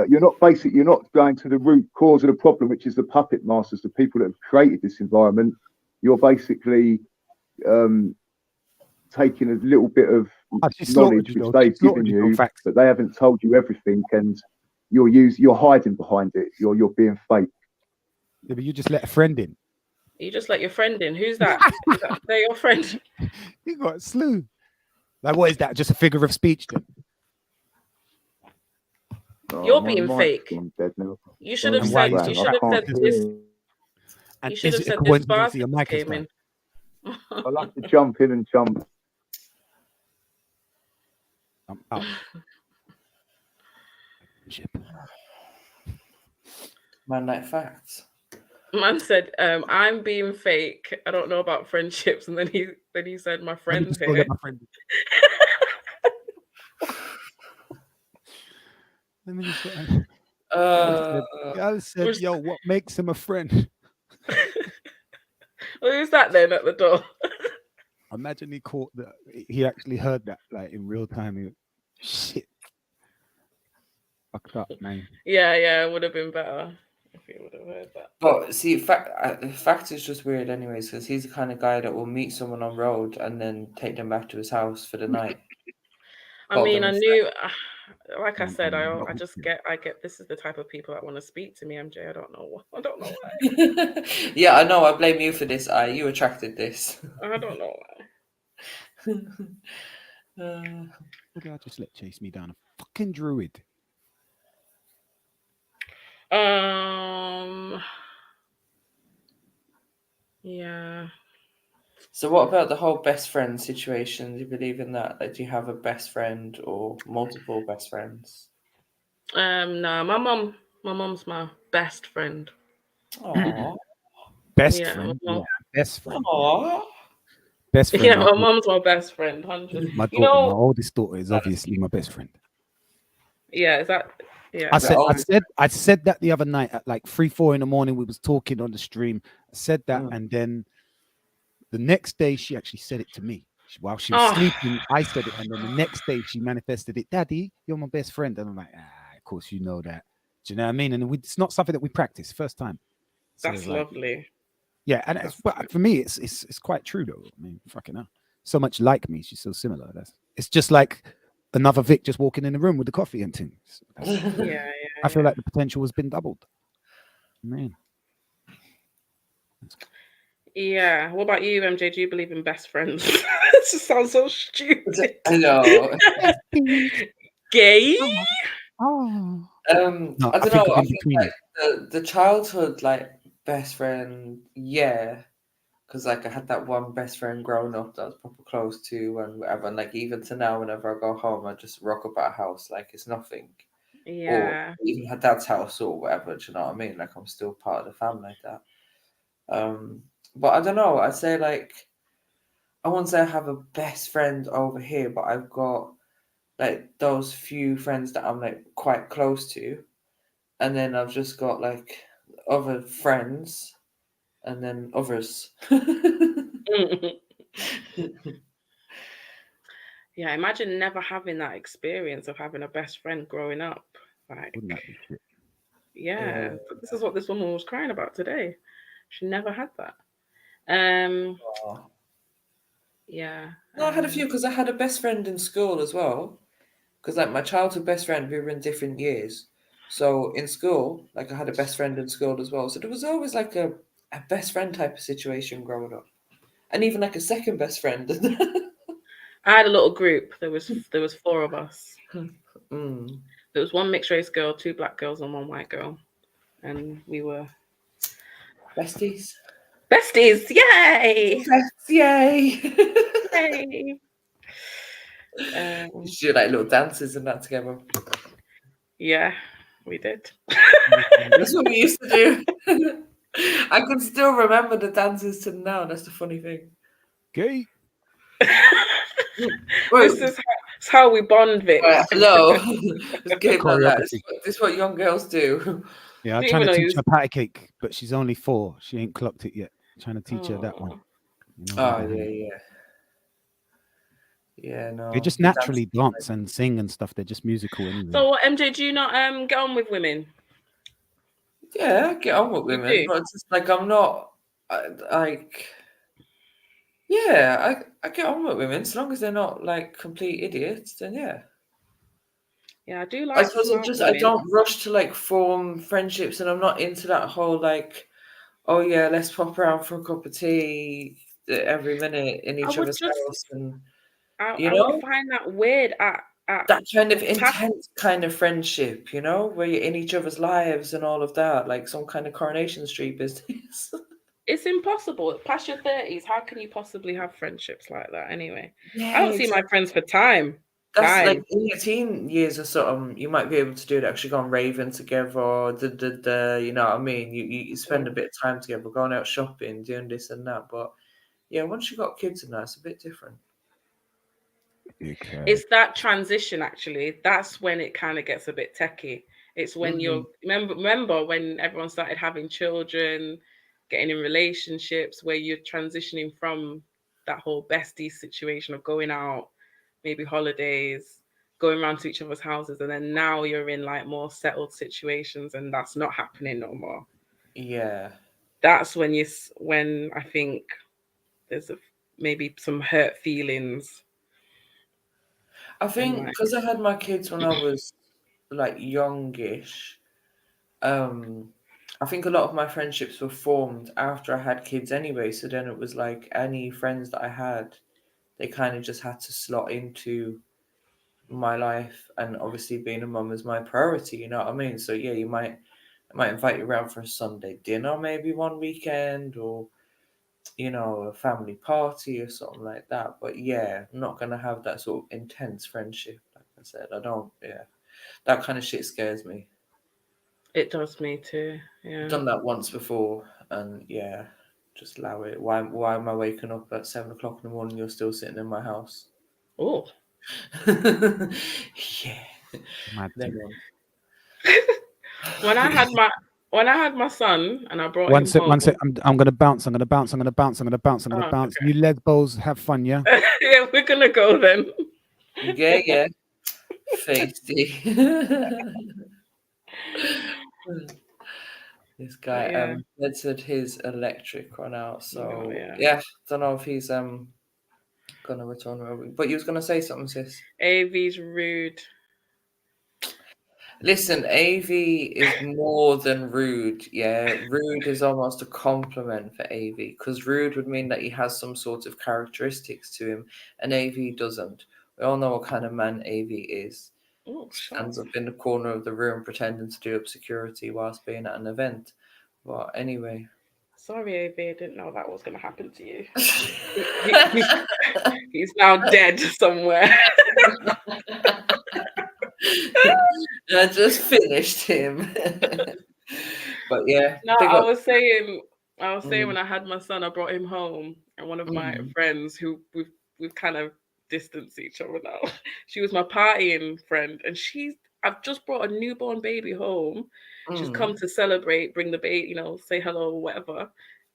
You're not going to the root cause of the problem, which is the puppet masters, the people that have created this environment. You're basically taking a little bit of knowledge which they've given you, but they haven't told you everything, and you're hiding behind it. You're being fake. Yeah, but you just let a friend in. You just let your friend in. Who's that? Is that they're your friend? You got a slew. Like, what is that? Just a figure of speech then? You're being fake. Dead now. You should have said. You should have said this. You should have said this bastard came in. I'll have to jump in and jump. I'm out. Man, like facts. Man said, "I'm being fake. I don't know about friendships," and then he said, "My friend's here." Let me just I said, yo, what makes him a friend? Well, who's that then at the door? Imagine he caught that. He actually heard that like in real time. Shit. Fucked up, man. Yeah, it would have been better if he would have heard that. But see, fact is just weird, anyways, because he's the kind of guy that will meet someone on road and then take them back to his house for the night. I mean, I knew, like I said, I get. This is the type of people that want to speak to me, MJ. I don't know why. Yeah, I know. I blame you for this. You attracted this. I don't know why. What did I just let chase me down? A fucking druid. Yeah. So what about the whole best friend situation? Do you believe in that? Like, do you have a best friend or multiple best friends? No, my mom's my best friend. Aww. Best friend. Yeah, best friend. Aww. Best friend. Yeah, my mom's my best friend. 100. My daughter, my oldest daughter, is obviously my best friend. Yeah, is that? Yeah. I said that the other night at like 3-4 in the morning. We was talking on the stream. I said that, and then the next day she actually said it to me while she was sleeping. I said it, and then the next day she manifested it. Daddy, you're my best friend, and I'm like, of course you know that. Do you know what I mean? And it's not something that we practice first time. So that's lovely. Yeah, and but for me, it's quite true though. I mean, fucking hell, so much like me. She's so similar. It's just like another Vic just walking in the room with the coffee and things. Yeah. I feel like the potential has been doubled. Man. Yeah. What about you, MJ? Do you believe in best friends? It just sounds so stupid. I know. Gay? No, I don't know. I think like the childhood like best friend, yeah. Because like I had that one best friend growing up that I was proper close to and whatever. And like even to now, whenever I go home, I just rock up at a house like it's nothing. Yeah. Or even her dad's house or whatever. Do you know what I mean? Like I'm still part of the family like that. But I don't know. I'd say like I wouldn't say I have a best friend over here, but I've got like those few friends that I'm like quite close to, and then I've just got like other friends, and then others. Yeah, imagine never having that experience of having a best friend growing up. Like, yeah, this is what this woman was crying about today. She never had that. Yeah. No, I had a few because I had a best friend in school as well. Because like my childhood best friend, we were in different years. So in school, like I had a best friend in school as well. So there was always like a best friend type of situation growing up, and even like a second best friend. I had a little group. There was 4 of us. There was one mixed race girl, 2 black girls, and 1 white girl, and we were besties. Besties, yay! Yay! Yay! You do like little dances and that together. Yeah, we did. That's what we used to do. I can still remember the dances to now. That's the funny thing. Okay. This is how we bond, Vic. Hello. This is what young girls do. Yeah, I'm trying to teach her patty cake, but she's only 4. She ain't clocked it yet. I'm trying to teach her that one. You know, yeah. Yeah, no. They just naturally dance and sing and stuff. They're just musical anyway. So, MJ, do you not get on with women? Yeah, get on with women, but it's just like I'm not like. Yeah, I get on with women as long as they're not like complete idiots. Then yeah. Yeah, I do like. I suppose I don't rush to like form friendships, and I'm not into that whole like, oh yeah, let's pop around for a cup of tea every minute in each other's house, and you know, I would find that weird at that kind of intense kind of friendship, you know, where you're in each other's lives and all of that, like some kind of Coronation Street business. It's impossible. Past your 30s, how can you possibly have friendships like that anyway? Yeah, I don't see my friends for time. That's like in your teen years or something, you might be able to do it, actually go on raving together, or you know what I mean? You spend a bit of time together, going out shopping, doing this and that. But yeah, once you've got kids and that, it's a bit different. Okay. It's that transition, actually. That's when it kind of gets a bit techie. It's when you're remember when everyone started having children, getting in relationships, where you're transitioning from that whole bestie situation of going out, maybe holidays, going around to each other's houses, and then now you're in like more settled situations, and that's not happening no more. Yeah, that's when I think there's maybe some hurt feelings. I think because I had my kids when I was like youngish, I think a lot of my friendships were formed after I had kids anyway. So then it was like any friends that I had, they kind of just had to slot into my life, and obviously being a mum is my priority, you know what I mean? So yeah, I might invite you around for a Sunday dinner maybe one weekend, or you know, a family party or something like that. But yeah, I'm not gonna have that sort of intense friendship. Like I said, I don't. Yeah, that kind of shit scares me. It does me too. Yeah, I've done that once before, and yeah, just allow it. Why am I waking up at 7 o'clock in the morning? You're still sitting in my house. Oh, yeah. When I had my son and I brought One him sec, home. one sec. I'm gonna bounce. I'm gonna bounce. I'm gonna bounce. I'm gonna bounce. I'm gonna bounce. Okay. You lesbos, have fun, yeah. Yeah, we're gonna go then. Yeah. Feisty. This guy said his electric run out, so yeah, don't know if he's gonna return. But you was gonna say something, sis. AV's rude. Listen, AV is more than rude. Yeah, rude is almost a compliment for AV, because rude would mean that he has some sort of characteristics to him, and AV doesn't. We all know what kind of man AV is. Stands up in the corner of the room pretending to do up security whilst being at an event. But anyway. Sorry, AV, I didn't know that was going to happen to you. He's now dead somewhere. I just finished him. But yeah. No, I was saying when I had my son, I brought him home, and one of my friends who we've kind of distanced each other now. She was my partying friend, and I've just brought a newborn baby home. She's come to celebrate, bring the baby, you know, say hello or whatever.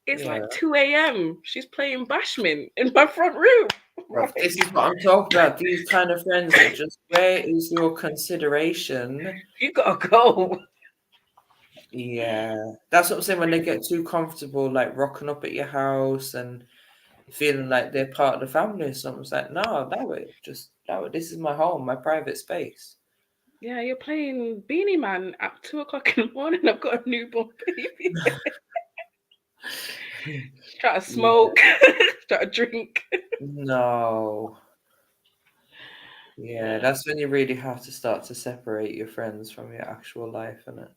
It's like 2 a.m. She's playing Bashment in my front room. Right. This is what I'm talking about. These kind of friends that just, where is your consideration? You gotta go. Yeah, that's what I'm saying. When they get too comfortable, like rocking up at your house and feeling like they're part of the family or something, it's like, no, allow it. Just allow it. This is my home, my private space. Yeah, you're playing Beanie Man at 2 o'clock in the morning. I've got a newborn baby. Try to smoke, try to drink. No. Yeah, that's when you really have to start to separate your friends from your actual life, innit?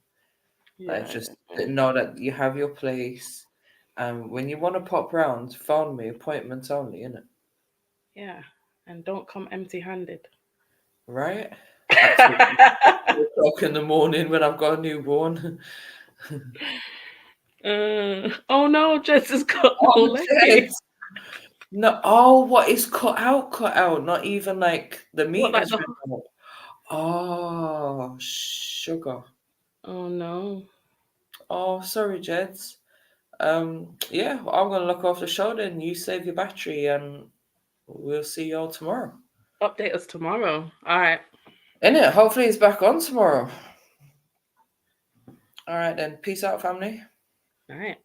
Like, just know that you have your place, and when you want to pop round, phone me. Appointments only, innit? Yeah, and don't come empty-handed. Right? At 2 o'clock in the morning when I've got a newborn. Oh no, Jess has got no legs. No, oh, what is cut out? Not even like the meat. Like oh, sugar. Oh no. Oh, sorry, Jeds. Yeah, I'm gonna look off the show then. You save your battery, and we'll see y'all tomorrow. Update us tomorrow. All right. Innit? Hopefully he's back on tomorrow. All right then. Peace out, family. All right.